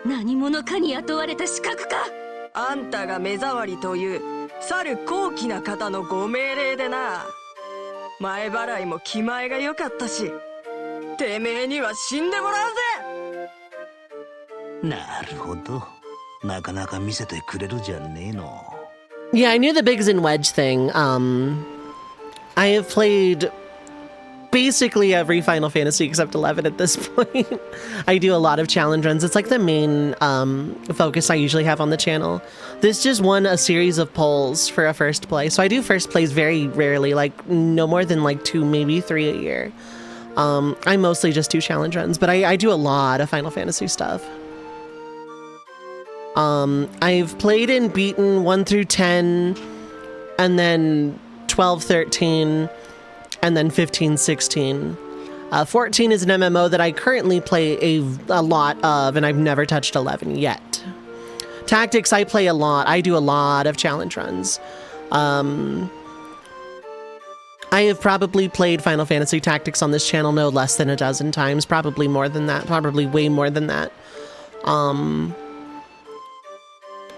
S5: 何者かに雇われた刺客か。
S3: あんたが目障りという去る高貴な方のご命令でな。前払いも気前が良かったし、てめえには死んでもらう
S8: ぜ。なるほど、なかなか見せてくれるじゃねえの。
S1: Yeah, I knew the Biggs and Wedge thing. I have played basically every Final Fantasy except 11 at this point. I do a lot of challenge runs. It's like the main focus I usually have on the channel. This just won a series of polls for a first play. So I do first plays very rarely, like no more than like 2, maybe 3 a year. I mostly just do challenge runs, but I do a lot of Final Fantasy stuff. I've played and beaten 1 through 10, and then 12, 13, and then 15, 16. 14 is an MMO that I currently play a lot of, and I've never touched 11 yet. Tactics, I play a lot. I do a lot of challenge runs. I have probably played Final Fantasy Tactics on this channel no less than a dozen times, probably more than that, probably way more than that.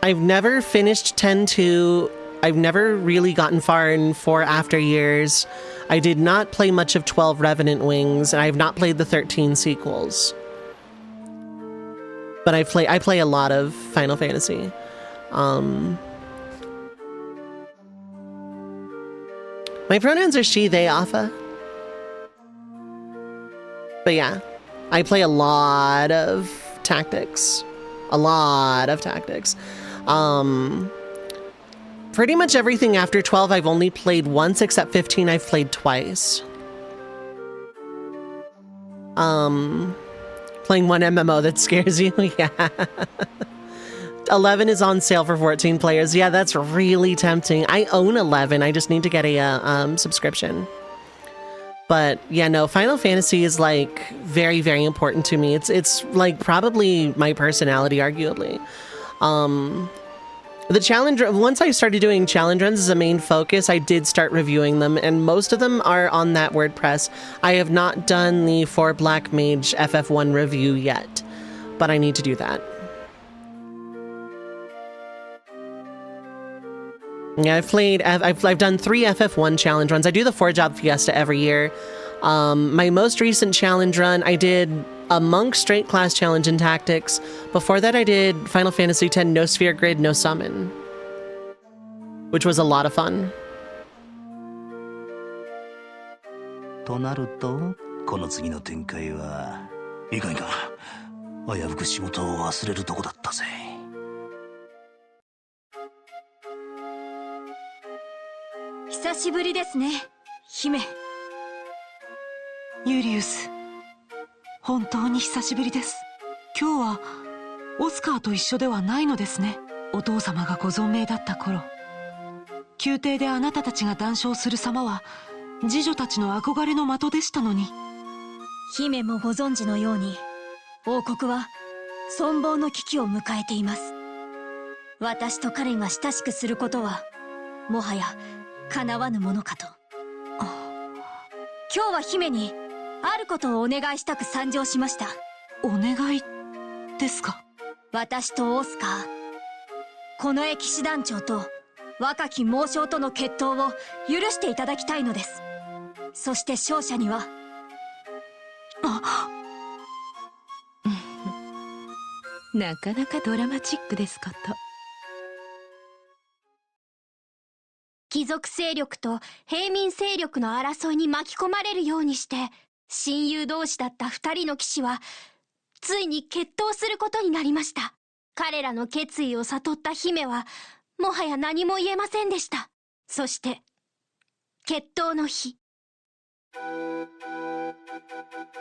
S1: I've never finished 10-2. I've never really gotten far in 4 After Years. I did not play much of 12 Revenant Wings, and I have not played the 13 sequels. But I play a lot of Final Fantasy. My pronouns are she, they, Alpha. But yeah, I play a lot of tactics. A lot of tactics. Pretty much everything after 12 I've only played once, except 15 I've played twice. Playing one MMO that scares you? Yeah. 11 is on sale for 14 players. Yeah, that's really tempting. I own 11. I just need to get a subscription. But yeah, no, Final Fantasy is like very, very important to me. It's like probably my personality, arguably. The challenge, once I started doing challenge runs as a main focus, I did start reviewing them, and most of them are on that WordPress. I have not done the 4 Black Mage FF1 review yet, but I need to do that. Yeah, I've done 3 FF1 challenge runs. I do the 4-job fiesta every year. My most recent challenge run, I did a Monk straight class challenge in Tactics. Before that, I did Final Fantasy X No Sphere Grid, No Summon, which was a lot of fun.
S8: となると、この次の展開はいかんいかん。危うく仕事を忘れるとこだったぜ。
S5: 久しぶりですね、姫。
S22: ユリウス、本当に久しぶりです。今日はオスカーと一緒ではないのですね。お父様がご存命だった頃、宮廷であなたたちが談笑する様は侍女たちの憧れの的でしたのに。
S5: 姫もご存知のように、王国は存亡の危機を迎えています。私と彼が親しくすることはもはや叶わぬものかと。今日は姫にあることをお願いしたく参上しました。
S22: お願いですか？
S5: 私とオスカー、この騎士団長と若き猛将との決闘を許していただきたいのです。そして勝者には
S19: なかなかドラマチックですこと。
S11: 貴族勢力と平民勢力の争いに巻き込まれるようにして、親友同士だった2人の騎士はついに決闘することになりました。彼らの決意を悟った姫はもはや何も言えませんでした。そして決闘の日、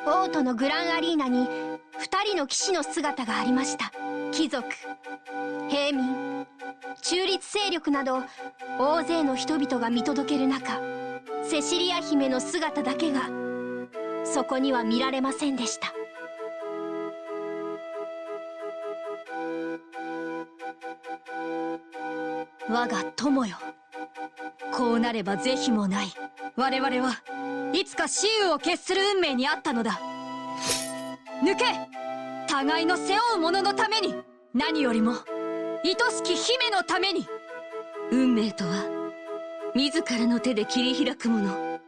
S11: 王都のグランアリーナに2人の騎士の姿がありました。貴族、平民、中立勢力など大勢の人々が見届ける中、セシリア姫の姿だけがそこには見られませんでした。
S3: 我が友よ、こうなれば是非もない。我々はいつか雌雄を決する運命にあったのだ。抜け、互いの背負う者のために、何よりも愛しき姫のために。
S5: 運命とは自らの手で切り開くもの。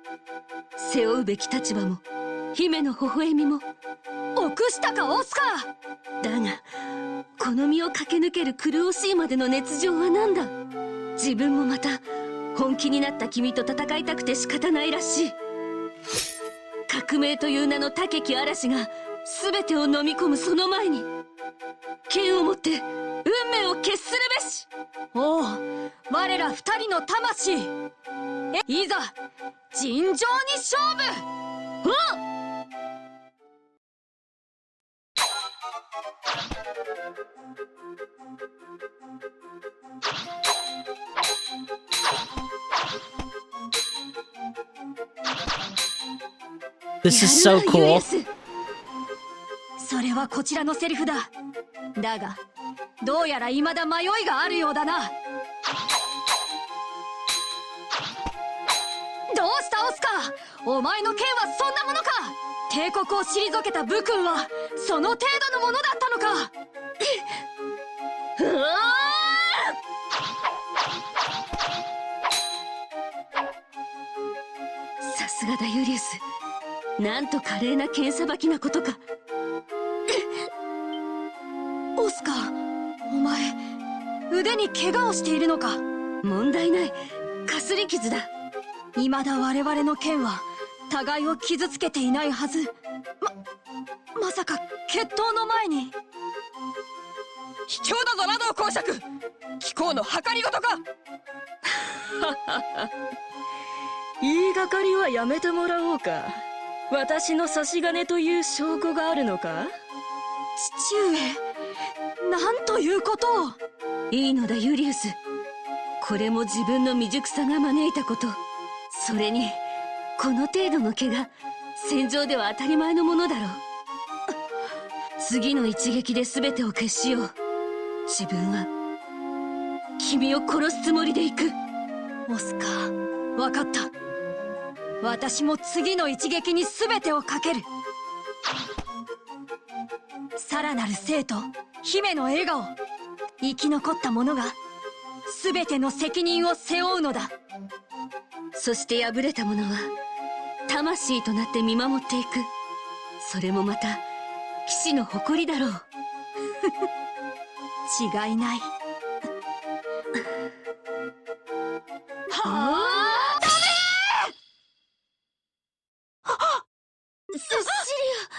S5: 背負うべき立場も姫の微笑みも。
S3: 臆したかオスカ
S5: ー。だがこの身を駆け抜ける苦しいまでの熱情は何だ。自分もまた本気になった君と戦いたくて仕方ないらしい。革命という名の高き嵐が全てを飲み込むその前に、剣を持って運命を決するべし。
S3: おう、我ら二人の魂、いざ尋常に勝負。
S1: This is so cool.
S3: それはこちらのセリフだ。だがどうやら未だ迷いがあるようだな。どうしたオスカー、お前の剣はそんなものか。帝国を退けた武君はその程度のものだったのか。
S5: さすがだユリウス。なんと華麗な剣さばきなことか。
S3: オスカー、お前腕に怪我をしているのか。
S5: 問題ない、かすり傷だ。
S3: 未だ我々の剣は互いを傷つけていないはず。まさか決闘の前に。
S21: 卑怯だぞラドウ公爵、貴公の計りごとか。
S17: 言いがかりはやめてもらおうか。私の差し金という証拠があるのか。
S3: 父上、なんということを。
S5: いいのだユリウス、これも自分の未熟さが招いたこと。それにこの程度の怪我、戦場では当たり前のものだろう。次の一撃で全てを決しよう。自分は君を殺すつもりで行く。
S3: オスカー、分かった。私も次の一撃に全てをかける。さらなる生と姫の笑顔、生き残った者が全ての責任を背負うのだ。
S5: そして敗れた者は魂となって見守っていく。それもまた騎士の誇りだろう。
S3: 違いない。はあ、
S5: セシリア。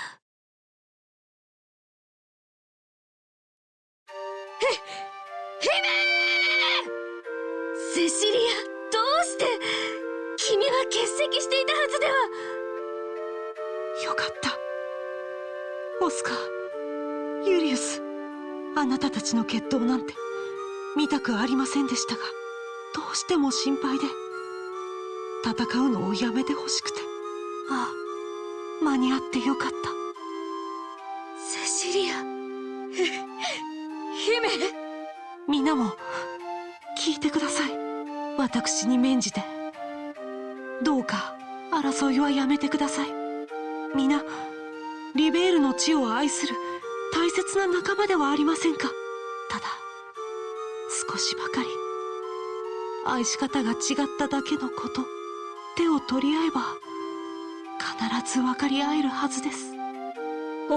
S5: セシリア、どうして。君は欠席していたはずでは。
S22: よかった。オスカー、ユリウス、あなたたちの決闘なんて見たくありませんでしたが、どうしても心配で戦うのをやめてほしくて。ああ、間に合ってよかった。
S5: セシリア。
S3: 姫。
S22: 皆も聞いてください。私に免じてどうか争いはやめてください。皆リベールの地を愛する大切な仲間ではありませんか。ただ少しばかり愛し方が違っただけのこと。手を取り合えば必ず分かり合えるはずです。
S21: 王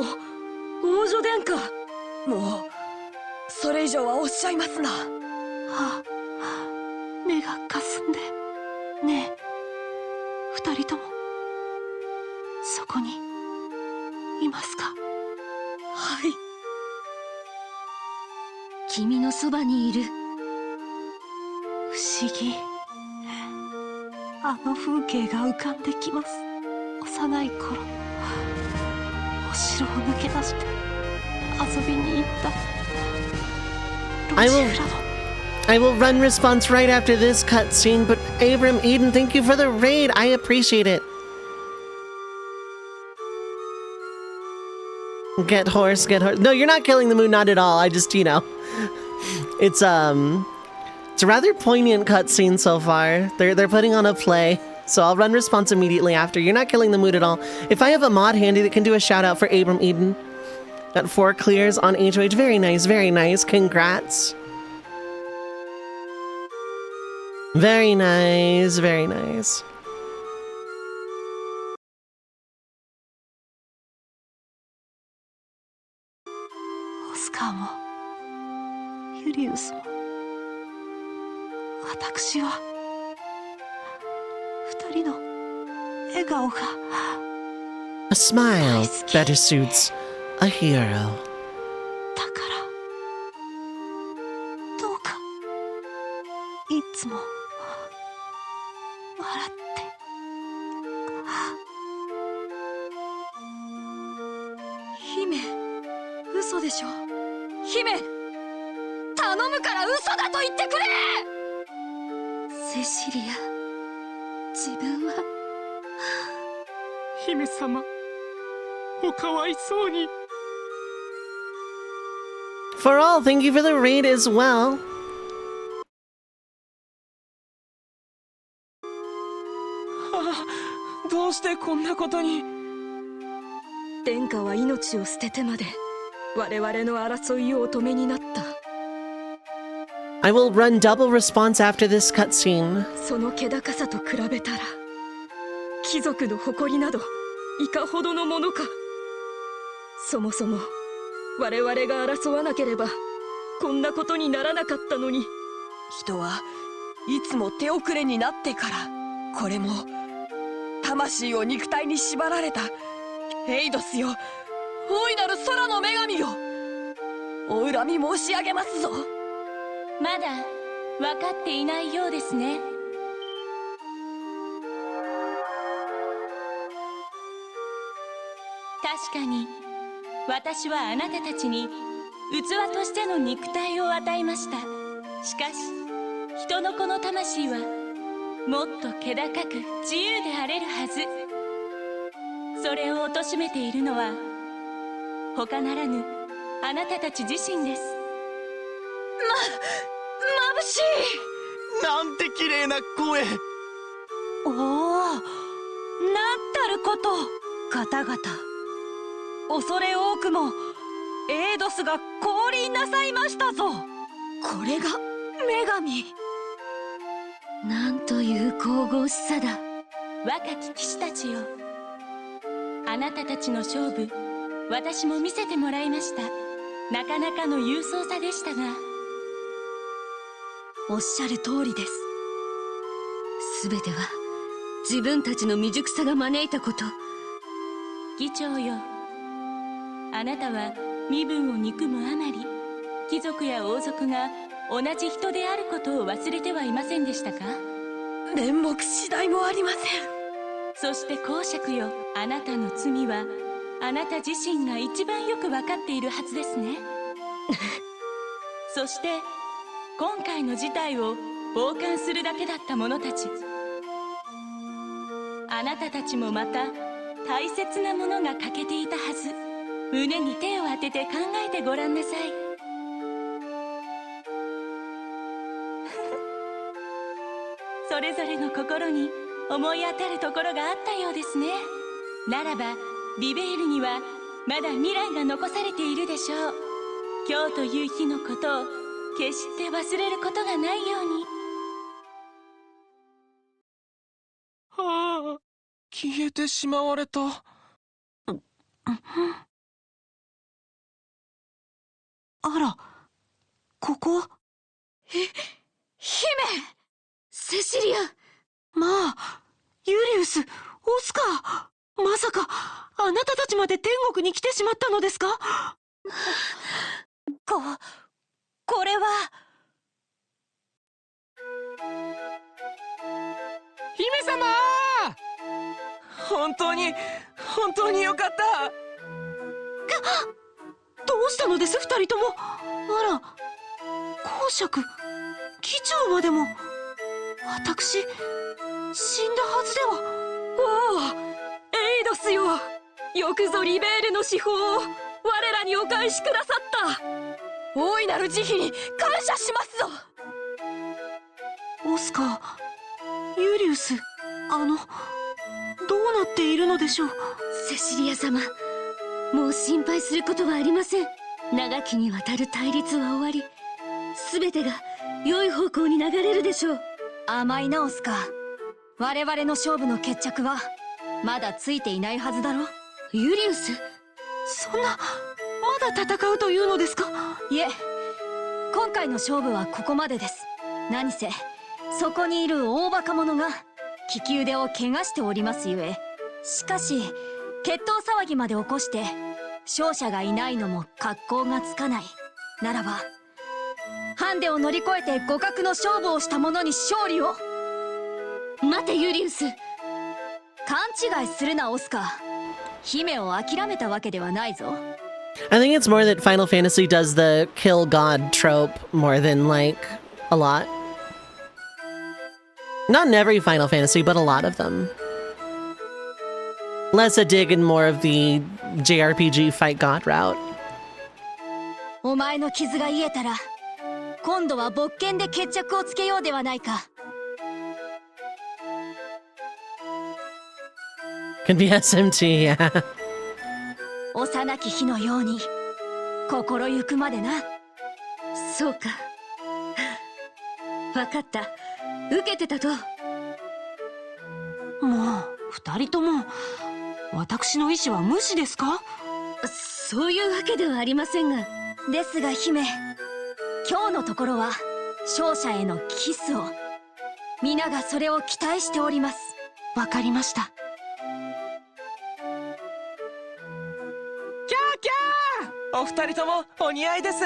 S21: 女殿下、もうそれ以上はおっしゃいますな。
S22: はあ、目がかすんで。ねえ、二人ともそこにいますか。
S21: はい。
S5: 君のそばにいる。
S22: 不思議。あの風景が浮かんできます。幼い頃お城を抜け出して遊びに行った
S1: I will run response right after this cutscene, but Abram, Eden, thank you for the raid. I appreciate it. Get horse, get horse. No, you're not killing the moon, not at all. I just, you know, it's a rather poignant cutscene so far. They're putting on a play, so I'll run response immediately after. You're not killing the mood at all. If I have a mod handy that can do a shout out for Abram Eden, got 4 clears on HOH. Very nice, very nice. Congrats. Very nice, very nice.
S22: Oscar もユリウスも私は2人の笑顔が
S1: A smile better suits a hero.
S22: だからどうかいつも笑って
S3: 姫、嘘でしょ。姫、頼むから嘘だと言ってくれ。
S22: セシリア、自分は
S4: 姫様、おかわいそうに。
S1: For all, thank you for the raid as well.
S3: どうしてこんなことに。殿下は命を捨ててまで我々の争いをお止めになった。
S1: I will run double response after this cutscene.
S3: その気高さと比べたら貴族の誇りなどいかほどのものか。そもそも我々が争わなければこんなことにならなかったのに。人はいつも手遅れになってから。これも魂を肉体に縛られたエイドスよ、大いなる空の女神よ、お恨み申し上げますぞ。
S19: まだ分かっていないようですね。確かに私はあなたたちに器としての肉体を与えました。しかし人の子の魂はもっと気高く自由であれるはず。それを貶めているのは他ならぬあなたたち自身です。
S3: 眩しい。
S15: なんて綺麗な声。
S22: おお、なんたること。方々恐れ多くもエイドスが降臨なさいましたぞ。
S3: これが女神。
S5: なんという神々しさだ。
S19: 若き騎士たちよ、あなたたちの勝負、私も見せてもらいました。なかなかの勇壮さでしたが。
S5: おっしゃる通りです。すべては自分たちの未熟さが招いたこと。
S19: 議長よ、あなたは身分を憎むあまり貴族や王族が同じ人であることを忘れてはいませんでしたか。
S3: 面目次第もありません。
S19: そして公爵よ、あなたの罪はあなた自身が一番よく分かっているはずですね。そして今回の事態を傍観するだけだった者たち、あなたたちもまた大切なものが欠けていたはず。胸に手を当てて考えてごらんなさい。それぞれの心に思い当たるところがあったようですね。ならばリベールにはまだ未来が残されているでしょう。今日という日のことを決して忘れることがないように。
S4: はあ、消えてしまわれた。
S22: あら、ここ。
S3: 姫、
S22: セシリア。まあ、ユリウス、オスカー。まさかあなたたちまで天国に来てしまったのですか。これは。
S4: 姫様。
S22: 本当によかった。どうしたのです二人とも。あら、公爵、議長までも。私、死んだはずでは。
S3: おお、エイドスよ。よくぞリベールの司法を我らにお返しくださった。大いなる慈悲に感謝しますぞ。
S22: オスカー、ユリウス、どうなっているのでしょう。
S5: セシリア様、もう心配することはありません。長きにわたる対立は終わり、全てが良い方向に流れるでしょう。
S21: 甘いなオスカー。我々の勝負の決着はまだついていないはずだろ。
S5: ユリウス、
S22: そんな、まだ戦うというのですか。
S21: いえ、今回の勝負はここまでです。何せそこにいる大バカ者が利き腕を怪我しておりますゆえ。しかし決闘騒ぎまで起こして勝者がいないのも格好がつかないならば、ハンデを乗り越えて互角の勝負をした者に勝利を。
S5: 待てユリウス、
S21: 勘違いするなオスカー。姫を諦めたわけではないぞ。
S1: I think it's more that Final Fantasy does the kill God trope more than, like, a lot. Not in every Final Fantasy, but a lot of them. Less a dig and more of the JRPG fight God route.
S21: お前の傷が癒えたら、今度は勃剣で決着をつけようではないか。
S1: Can be SMT, yeah.
S21: 幼き日のように心ゆくまでな。
S5: そうか。わかった。受けてたと。
S22: もう二人とも私の意志は無視ですか。
S5: そういうわけではありませんが。
S21: ですが姫、今日のところは勝者へのキスを。皆がそれを期待しております。
S22: わかりました。
S12: キャーキャー、お二人ともお似合いです。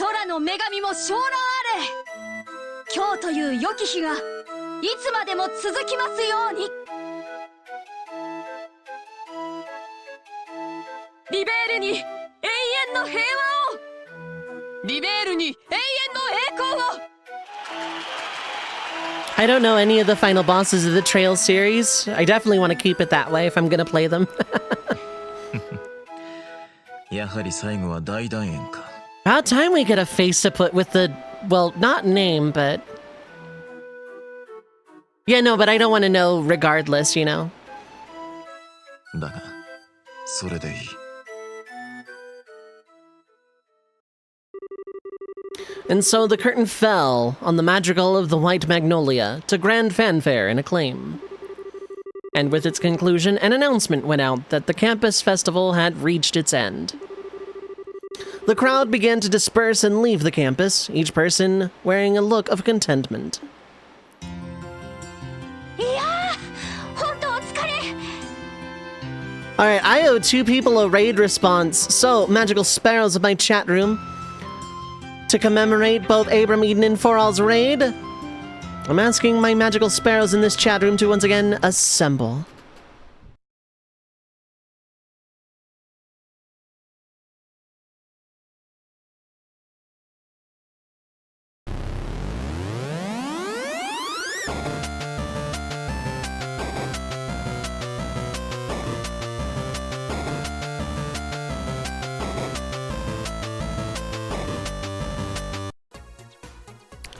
S21: 空の女神も昇乱あれ。今日という良き日がいつまでも続きますように。リベールに永遠の平和を。リベールに永遠の栄光を。
S1: I don't know any of the final bosses of the Trail series. I definitely want to keep it that way if I'm gonna play them.
S6: やはり最後は大団円か。
S1: About time we get a face to put with the, well, not name, but... Yeah, no, but I don't want to know regardless, you know?
S6: だが、それでいい。
S1: And so the curtain fell on the madrigal of the White Magnolia to grand fanfare and acclaim. And with its conclusion, an announcement went out that the campus festival had reached its end. The crowd began to disperse and leave the campus, each person wearing a look of contentment. Alright, I owe 2 people a raid response, so Magical Sparrows of my chat room. To commemorate both Abram Eden and Forall's raid, I'm asking my Magical Sparrows in this chat room to once again assemble.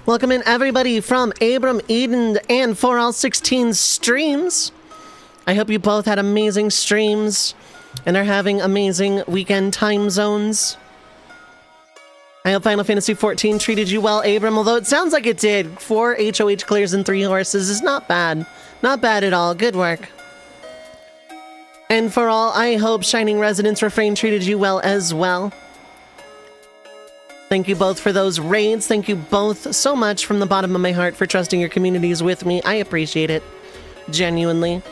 S1: Welcome in everybody from Abram, Eden, and Forall 16 streams. I hope you both had amazing streams and are having amazing weekend time zones. I hope Final Fantasy XIV treated you well, Abram, although it sounds like it did. 4 HOH clears and 3 horses is not bad. Not bad at all. Good work. And for all, I hope Shining Resonance Refrain treated you well as well. Thank you both for those raids. Thank you both so much from the bottom of my heart for trusting your communities with me. I appreciate it. Genuinely.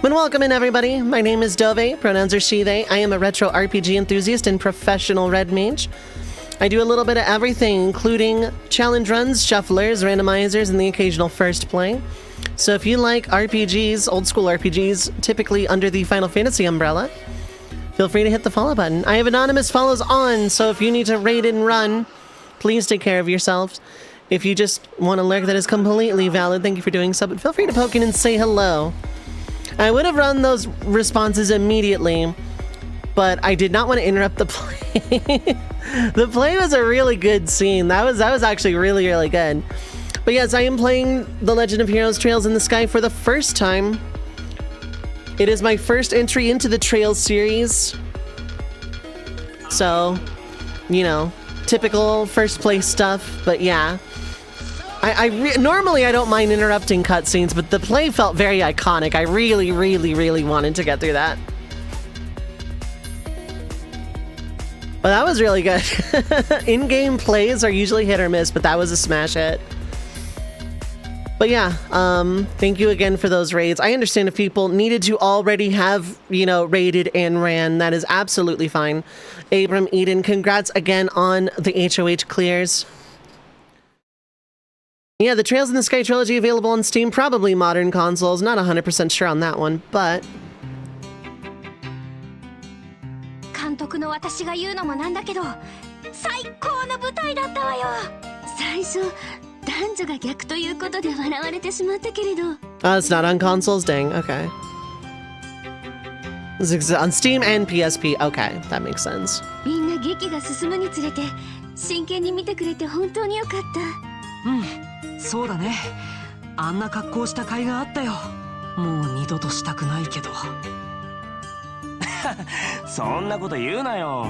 S1: But welcome in, everybody. My name is Dovei. Pronouns are she, they. I am a retro RPG enthusiast and professional red mage. I do a little bit of everything, including challenge runs, shufflers, randomizers, and the occasional first play. So if you like RPGs, old school RPGs, typically under the Final Fantasy umbrella, feel free to hit the follow button. I have anonymous follows on, so if you need to raid and run, please take care of yourselves. If you just want to lurk, that is completely valid. Thank you for doing so, but feel free to poke in and say hello. I would have run those responses immediately, but I did not want to interrupt the play. The play was a really good scene. That was actually really, really good. But yes, I am playing The Legend of Heroes Trails in the Sky for the first time. It is my first entry into the Trails series. So, you know, typical first place stuff, but yeah. Normally I don't mind interrupting cutscenes, but the play felt very iconic. I really, really, really wanted to get through that. But that was really good. In-game plays are usually hit or miss, but that was a smash hit. But yeah, thank you again for those raids. I understand if people needed to already have, you know, raided and ran. That is absolutely fine. Abram Eden, congrats again on the HOH clears. Yeah, the Trails in the Sky trilogy available on Steam, probably modern consoles. Not 100% sure on that one, but...
S11: 監督の私が言うのもなんだけど、最高の舞台だったわよ。最初、男女が逆ということで笑われてしまったけれど。
S1: It's not on consoles? Dang, okay. It's on Steam and PSP. Okay, that makes sense.
S11: みんな劇が進むにつれて、真剣に見てくれて本当によかった。
S22: うん、そうだね。あんな格好した甲斐があったよ。もう二度としたくないけど。
S12: そんなこと言うなよ。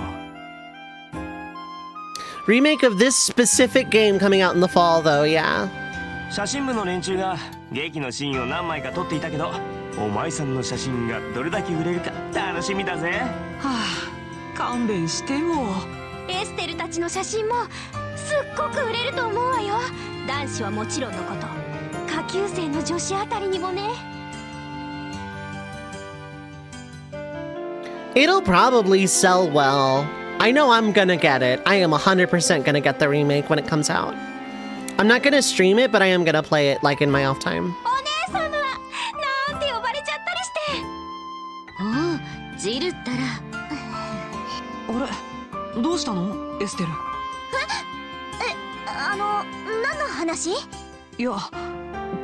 S1: Remake of this specific game coming out in the fall, though, yeah.
S12: 写真部の連中が劇のシーンを何枚か撮っていたけど、お前さんの写真がどれだけ売れるか楽しみだぜ。
S22: はあ、勘弁してよ。
S11: エステルたちの写真もすっごく売れると思うわよ。男子はもちろんのこと、下級生の女子あたりにもね。
S1: It'll probably sell well. I know I'm gonna get it. I am 100% gonna get the remake when it comes out. I'm not gonna stream it, but I am gonna play it, like, in my off time.
S11: お姉様、なんて呼ばれちゃったりして。おう、ジルったら。
S22: あれ、どうしたの、エステル。
S11: 何の話？
S22: いや、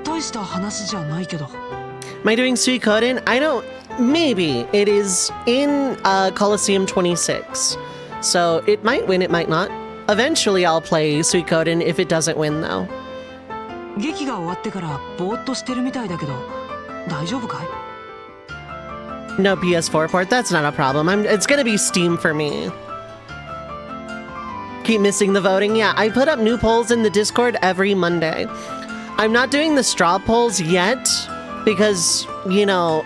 S22: 大した話じゃないけど。
S1: Am I doing Suikoden? I don't... Maybe. It is in Coliseum 26. So it might win, it might not. Eventually I'll play Suikoden if it doesn't win, though.
S22: 劇が終わってからぼーっとしてるみたいだけど、大丈夫かい？
S1: No PS4 port, that's not a problem. It's gonna be Steam for me. Keep missing the voting? Yeah, I put up new polls in the Discord every Monday. I'm not doing the straw polls yet because, you know,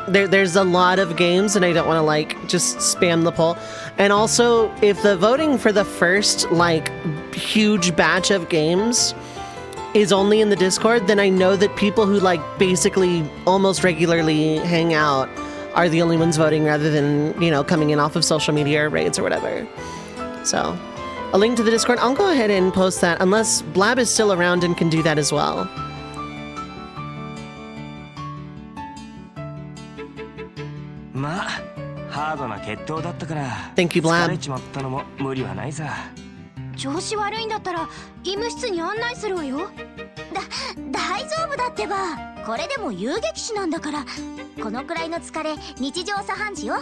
S1: there's a lot of games and I don't want to, like, just spam the poll. And also, if the voting for the first, like, huge batch of games is only in the Discord, then I know that people who, like, basically almost regularly hang out are the only ones voting rather than, you know, coming in off of social media or raids or whatever. So, a link to the Discord, I'll go ahead and post that unless Blab is still around and can do that as well.
S12: まあ、ハードな決闘だったから。
S1: Thank you, Blab.
S12: 疲れちまったのも無理はないさ。
S11: 調子悪いんだったら医務室に案内するわよ。大丈夫だってば。これでも遊撃士なんだから。このくらいの疲れ日常茶飯事よ。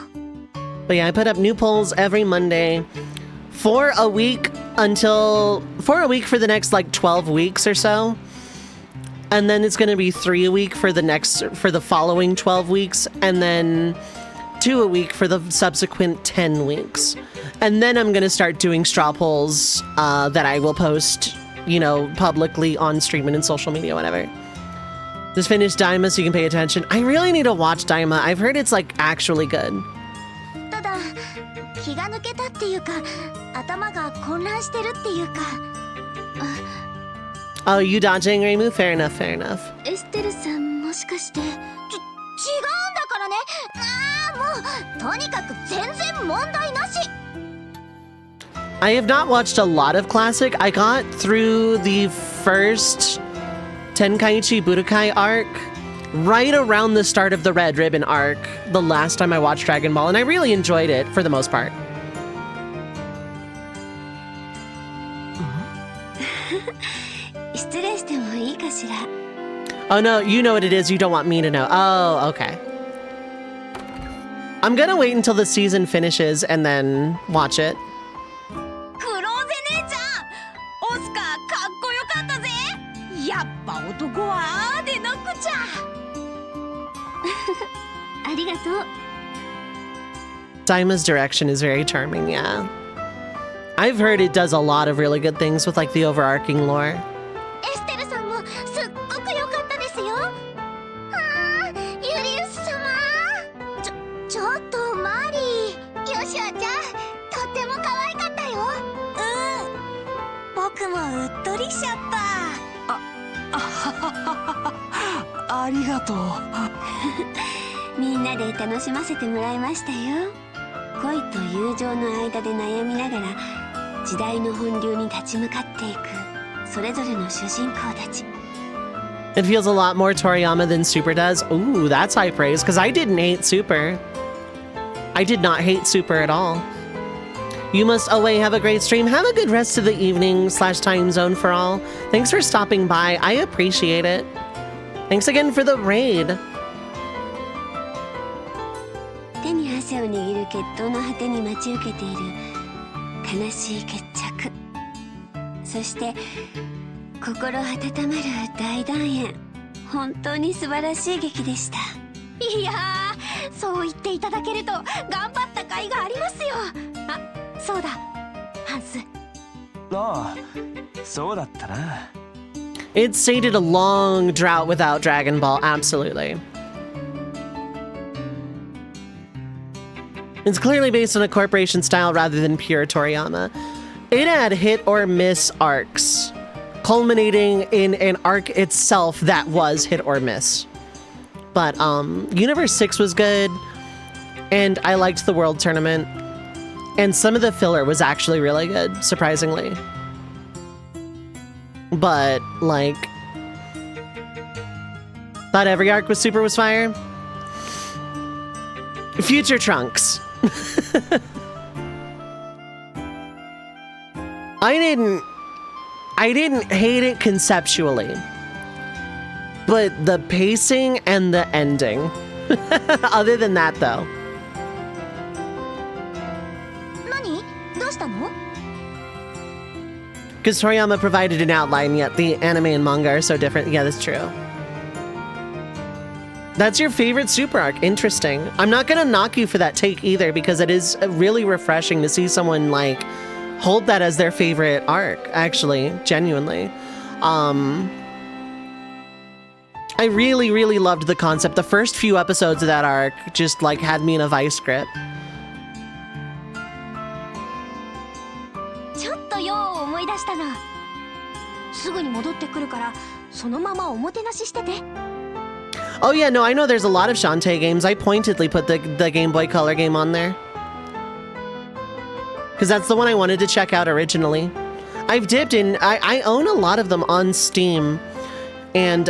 S1: But yeah, I put up new polls every Monday for a week for the next like 12 weeks or so. And then it's going to be 3 a week for the following 12 weeks, and then 2 a week for the subsequent 10 weeks. And then I'm going to start doing straw polls that I will post, you know, publicly on stream and in social media, whatever. Just finished Daima so you can pay attention. I really need to watch Daima. I've heard it's like actually good.
S11: ただ、気が抜けたっていうか、頭が混乱してるっていうか。
S1: Oh, you dodging, Reimu? Fair enough, fair enough.
S11: エステルさん、もしかして。違うんだからね。もう、とにかく全然問題なし。
S1: I have not watched a lot of classic. I got through the first Tenkaichi Budokai arc right around the start of the Red Ribbon arc the last time I watched Dragon Ball, and I really enjoyed it for the most part. Oh no, you know what it is, you don't want me to know. Oh, okay. I'm gonna wait until the season finishes and then watch it. Daima's direction is very charming, yeah. I've heard it does a lot of really good things with like the overarching lore. It feels a lot more Toriyama than Super does. Ooh, that's high praise, because I didn't hate Super. I did not hate Super at all. You must away have a great stream. Have a good rest of the evening / time zone for all. Thanks for stopping by. I appreciate it. Thanks again for the raid. It stated a long drought without Dragon Ball, absolutely. It's clearly based on a corporation style rather than pure Toriyama. It had hit or miss arcs, culminating in an arc itself that was hit or miss. But Universe 6 was good, and I liked the World Tournament, and some of the filler was actually really good, surprisingly. But, like, thought every arc was Super was fire? Future Trunks. I didn't hate it conceptually, but the pacing and the ending. Other than that, though. Because Toriyama provided an outline, yet the anime and manga are so different. Yeah, that's true. That's your favorite Super arc. Interesting. I'm not gonna knock you for that take either, because it is really refreshing to see someone like hold that as their favorite arc, actually, genuinely. I really, really loved the concept. The first few episodes of that arc just like had me in a vice grip. Oh yeah, no, I know there's a lot of Shantae games. I pointedly put the Game Boy Color game on there, because that's the one I wanted to check out originally. I've dipped in, I own a lot of them on Steam, and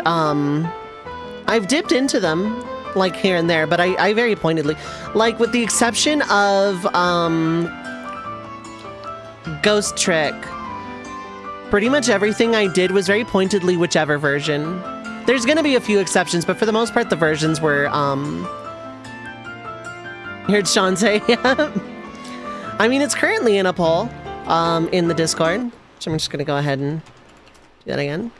S1: I've dipped into them, like here and there, but I very pointedly, like with the exception of Ghost Trick, pretty much everything I did was very pointedly whichever version. There's gonna be a few exceptions, but for the most part, the versions were, heard Sean say, yeah. I mean, it's currently in a poll, in the Discord, so I'm just gonna go ahead and do that again.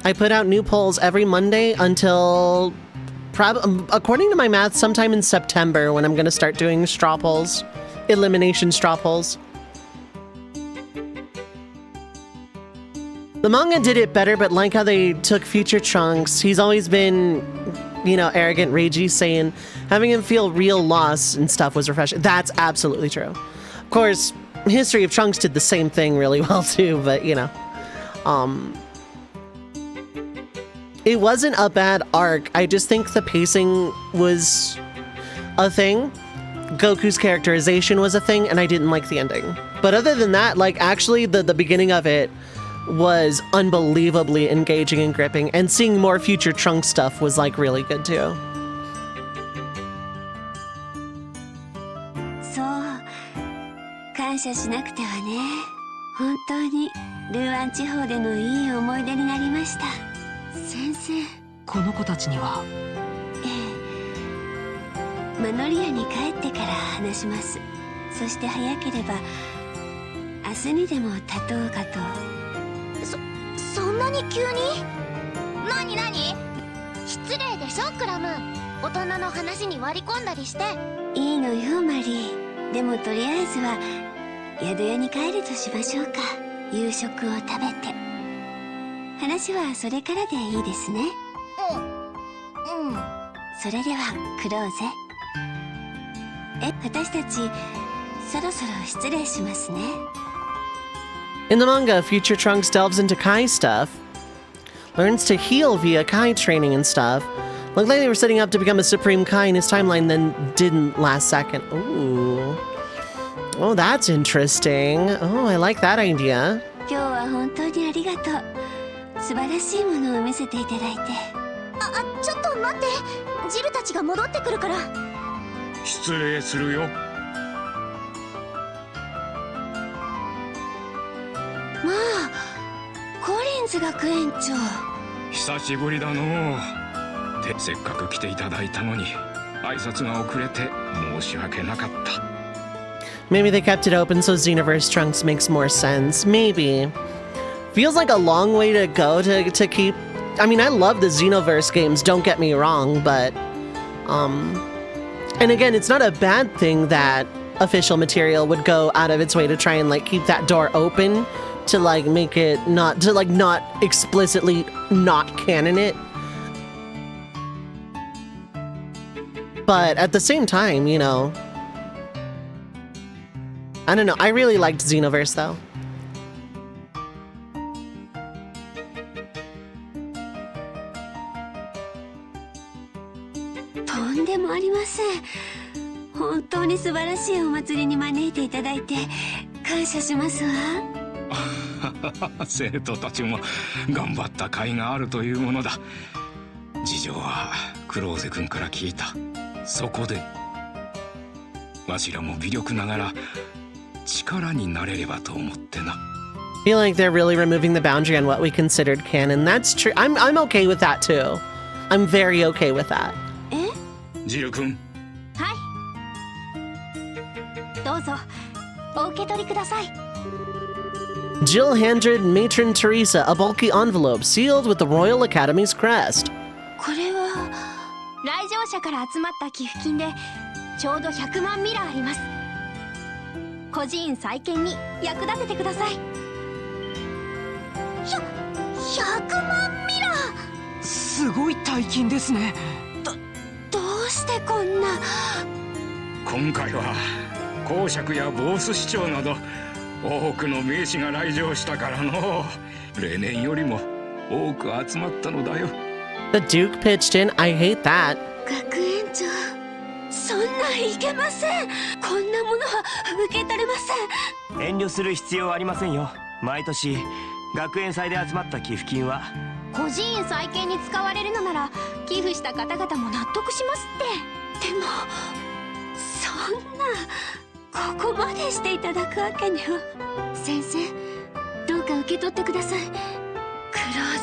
S1: I put out new polls every Monday until, according to my math, sometime in September when I'm going to start doing straw polls, elimination straw polls. The manga did it better, but like how they took future Trunks, he's always been, you know, arrogant, ragey, saying having him feel real loss and stuff was refreshing. That's absolutely true. Of course, History of Trunks did the same thing really well too, but you know. It wasn't a bad arc. I just think the pacing was a thing. Goku's characterization was a thing, and I didn't like the ending. But other than that, like, actually the beginning of it was unbelievably engaging and gripping, and seeing more future Trunks stuff was like really good too.
S5: 感謝しなくてはね。本当にルーアン地方でのいい思い出になりました。先生、
S22: この子たちには。
S5: マノリアに帰ってから話します。そして早ければ明日にでも立とうかと。
S11: そんなに急に？何？失礼でしょクラム。大人の話に割り込んだりして。
S5: いいのよマリー。でもとりあえずは宿屋に帰るとしましょうか。夕食を食べて。話はそれからでいいですね。それではクローゼ。私たちそろそろ失礼しますね。
S1: In the manga, future Trunks delves into Kai stuff, learns to heal via Kai training and stuff. Looked like they were setting up to become a Supreme Kai in his timeline, then didn't last second. Ooh. Oh, that's interesting. Oh, I like that idea.
S5: 今日は本当にありがとう。素晴らしいものを見せていただいて。
S11: ちょっと待って。ジルたちが戻ってくるから。
S7: 失礼するよ。
S5: まあ、コリンズ学園長。
S7: 久しぶりだのう。せっかく来ていただいたのに挨拶が遅れて申し訳なかった。
S1: Maybe they kept it open so Xenoverse Trunks makes more sense. Maybe. Feels like a long way to go to keep... I mean, I love the Xenoverse games, don't get me wrong, but... And again, it's not a bad thing that official material would go out of its way to try and, like, keep that door open to, like, make it not... to, like, not explicitly not canon it. But at the same time, you know... I don't know. I really liked Xenoverse, though.
S5: とんでもありません。本当に素晴らしいお祭りに招いていただいて感謝しますわ。
S7: 生徒たちも頑張った甲斐があるというものだ。事情はクローゼ君から聞いた。そこでわしらも微力ながら力になれればと思ってな。
S1: I feel like they're really removing the boundary on what we considered canon. That's true. I'm okay with that too. I'm very okay with that.
S7: ジル君。
S11: はい。どうぞお受け取りください。
S1: Jill handed Matron Teresa a bulky envelope sealed with the Royal Academy's crest.
S11: これは来場者から集まった寄付金でちょうど100万ミラあります。孤児院再建に役立ててください。100万ミラ。
S22: すごい大金ですね。
S5: どうしてこんな。
S7: 今回は公爵やボース市長など多くの名士が来場したからの例年よりも多く集まったのだよ。
S1: The Duke pitched in. I hate that.
S5: 学園長、そんないけません。こんなものは受け取れません。
S12: 遠慮する必要はありませんよ。毎年学園祭で集まった寄付金は
S11: 孤児院再建に使われるのなら寄付した方々も納得しますって。
S5: でもそんなここまでしていただくわけには。先生、どうか受け取ってください。クロー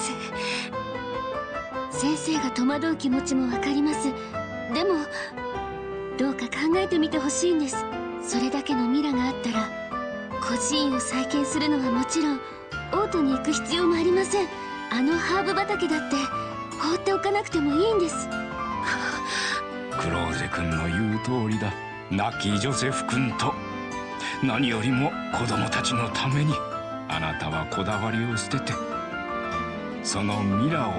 S5: ゼ。先生が戸惑う気持ちもわかります。でもどうか考えてみてほしいんです。それだけのミラがあったら孤児院を再建するのはもちろんオートに行く必要もありません。あのハーブ畑だって放っておかなくてもいいんです。
S7: クローゼ君の言う通りだ。亡きジョセフ君と何よりも子供たちのためにあなたはこだわりを捨ててそのミラを。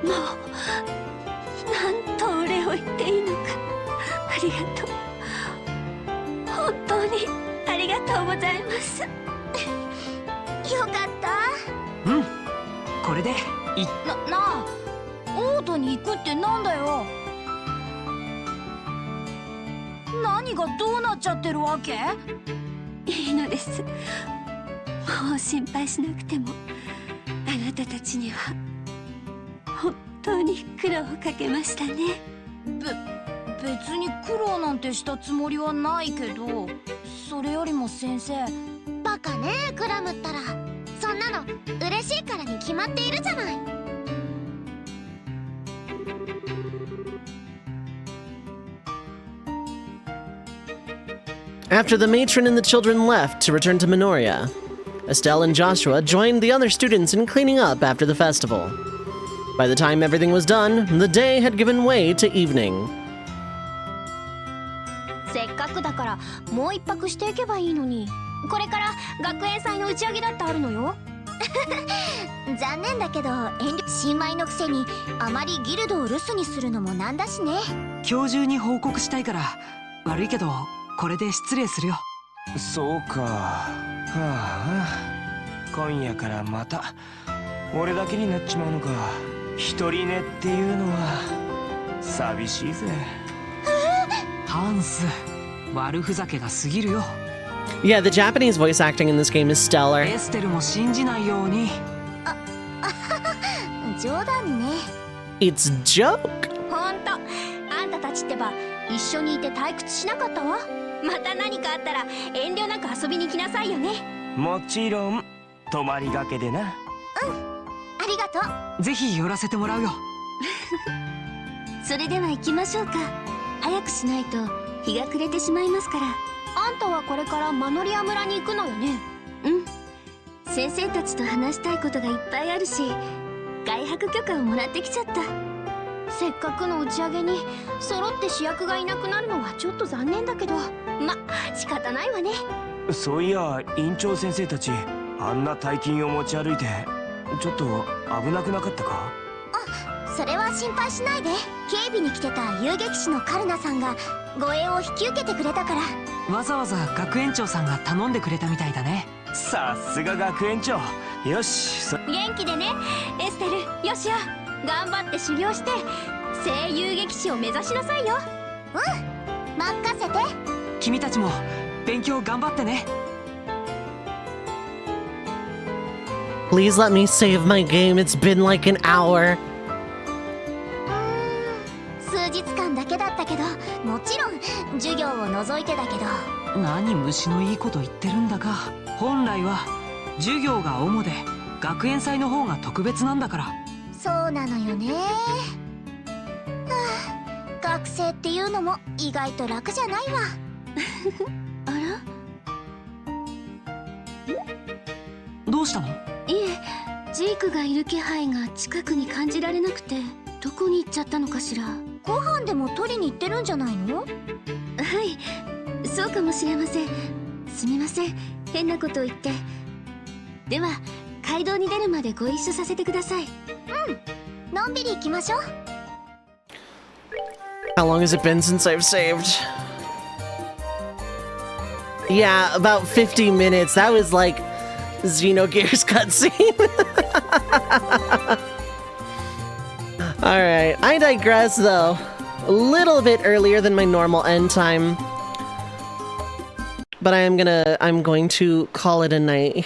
S5: もうなんとお礼を言っていいのか。ありがとう。本当にありがとうございます。よかった。
S22: うん、これで
S11: なあ、オートに行くってなんだよ。何がどうなっちゃってるわけ？
S5: いいのです。もう心配しなくても、あなたたちには本当に苦労をかけましたね。
S11: 別に苦労なんてしたつもりはないけど、それよりも先生。
S9: バカねえ、クラムったら。そんなの嬉しいからに決まっているじゃない。
S1: After the matron and the children left to return to Minoria, Estelle and Joshua joined the other students in cleaning up after the festival. By the time everything was done, the day had given way to evening.
S11: せっかくだからもう一泊していけばいいのに。これから学園祭の打ち上げだってあるのよ。
S9: 残念だけど新米のくせにあまりギルドを留守にするのもなんだしね。
S22: 今日中に報告したいから、悪いけどこれで失礼するよ。
S12: そうか。はあ、今夜からまた俺だけになっちまうのか。一人寝っていうのは寂しいぜ。
S22: ハンス、悪ふざけが過ぎるよ。
S1: Yeah, the Japanese voice acting in this game is stellar.
S22: エステルも信じないように。
S9: 冗談ね。
S1: It's a joke.
S11: ほんと、あんたたちってば一緒にいて退屈しなかったわ。また何かあったら遠慮なく遊びに来なさいよね。
S12: もちろん泊まりがけでな。
S9: ありがと
S22: う。ぜひ寄らせてもらうよ。
S5: それでは行きましょうか。早くしないと日が暮れてしまいますから。
S11: あんたはこれからマノリア村に行くのよね。
S5: うん。先生たちと話したいことがいっぱいあるし、外泊許可をもらってきちゃった。
S11: せっかくの打ち上げに揃って主役がいなくなるのはちょっと残念だけど、ま、仕方ないわね。
S12: そういや、院長先生たちあんな大金を持ち歩いてちょっと危なくなかったか？
S9: それは心配しないで。警備に来てた遊撃士のカルナさんが護衛を引き受けてくれたから。
S22: わざわざ学園長さんが頼んでくれたみたいだね。
S12: さすが学園長。よし、
S11: 元気でね、エステル、ヨシア。頑張って修行して聖遊撃士を目指しなさいよ。
S9: うん、任せて。
S22: 君たちも勉強頑張ってね。
S1: Please let me save my game. It's been like an hour.
S9: 数日間だけだったけど、もちろん授業を除いてだけど。
S22: 何虫のいいこと言ってるんだか。本来は授業が主で学園祭の方が特別なんだから。
S9: そうなのよね。はあ、学生っていうのも意外と楽じゃないわ。
S5: あら？
S22: どうしたの？
S5: いえ、ジークがいる気配が近くに感じられなくて、どこに行っちゃったのかしら。
S9: ご飯でも取りに行ってるんじゃないの？
S5: はい、そうかもしれません。すみません、変なことを言って。では街道に出るまでご一緒させてください。
S9: うん、のんびり行きましょう。
S1: How long has it been since I've saved? Yeah, about 50 minutes. That was like Xenogears cutscene. Alright, I digress though. A little bit earlier than my normal end time. But I'm going to call it a night here.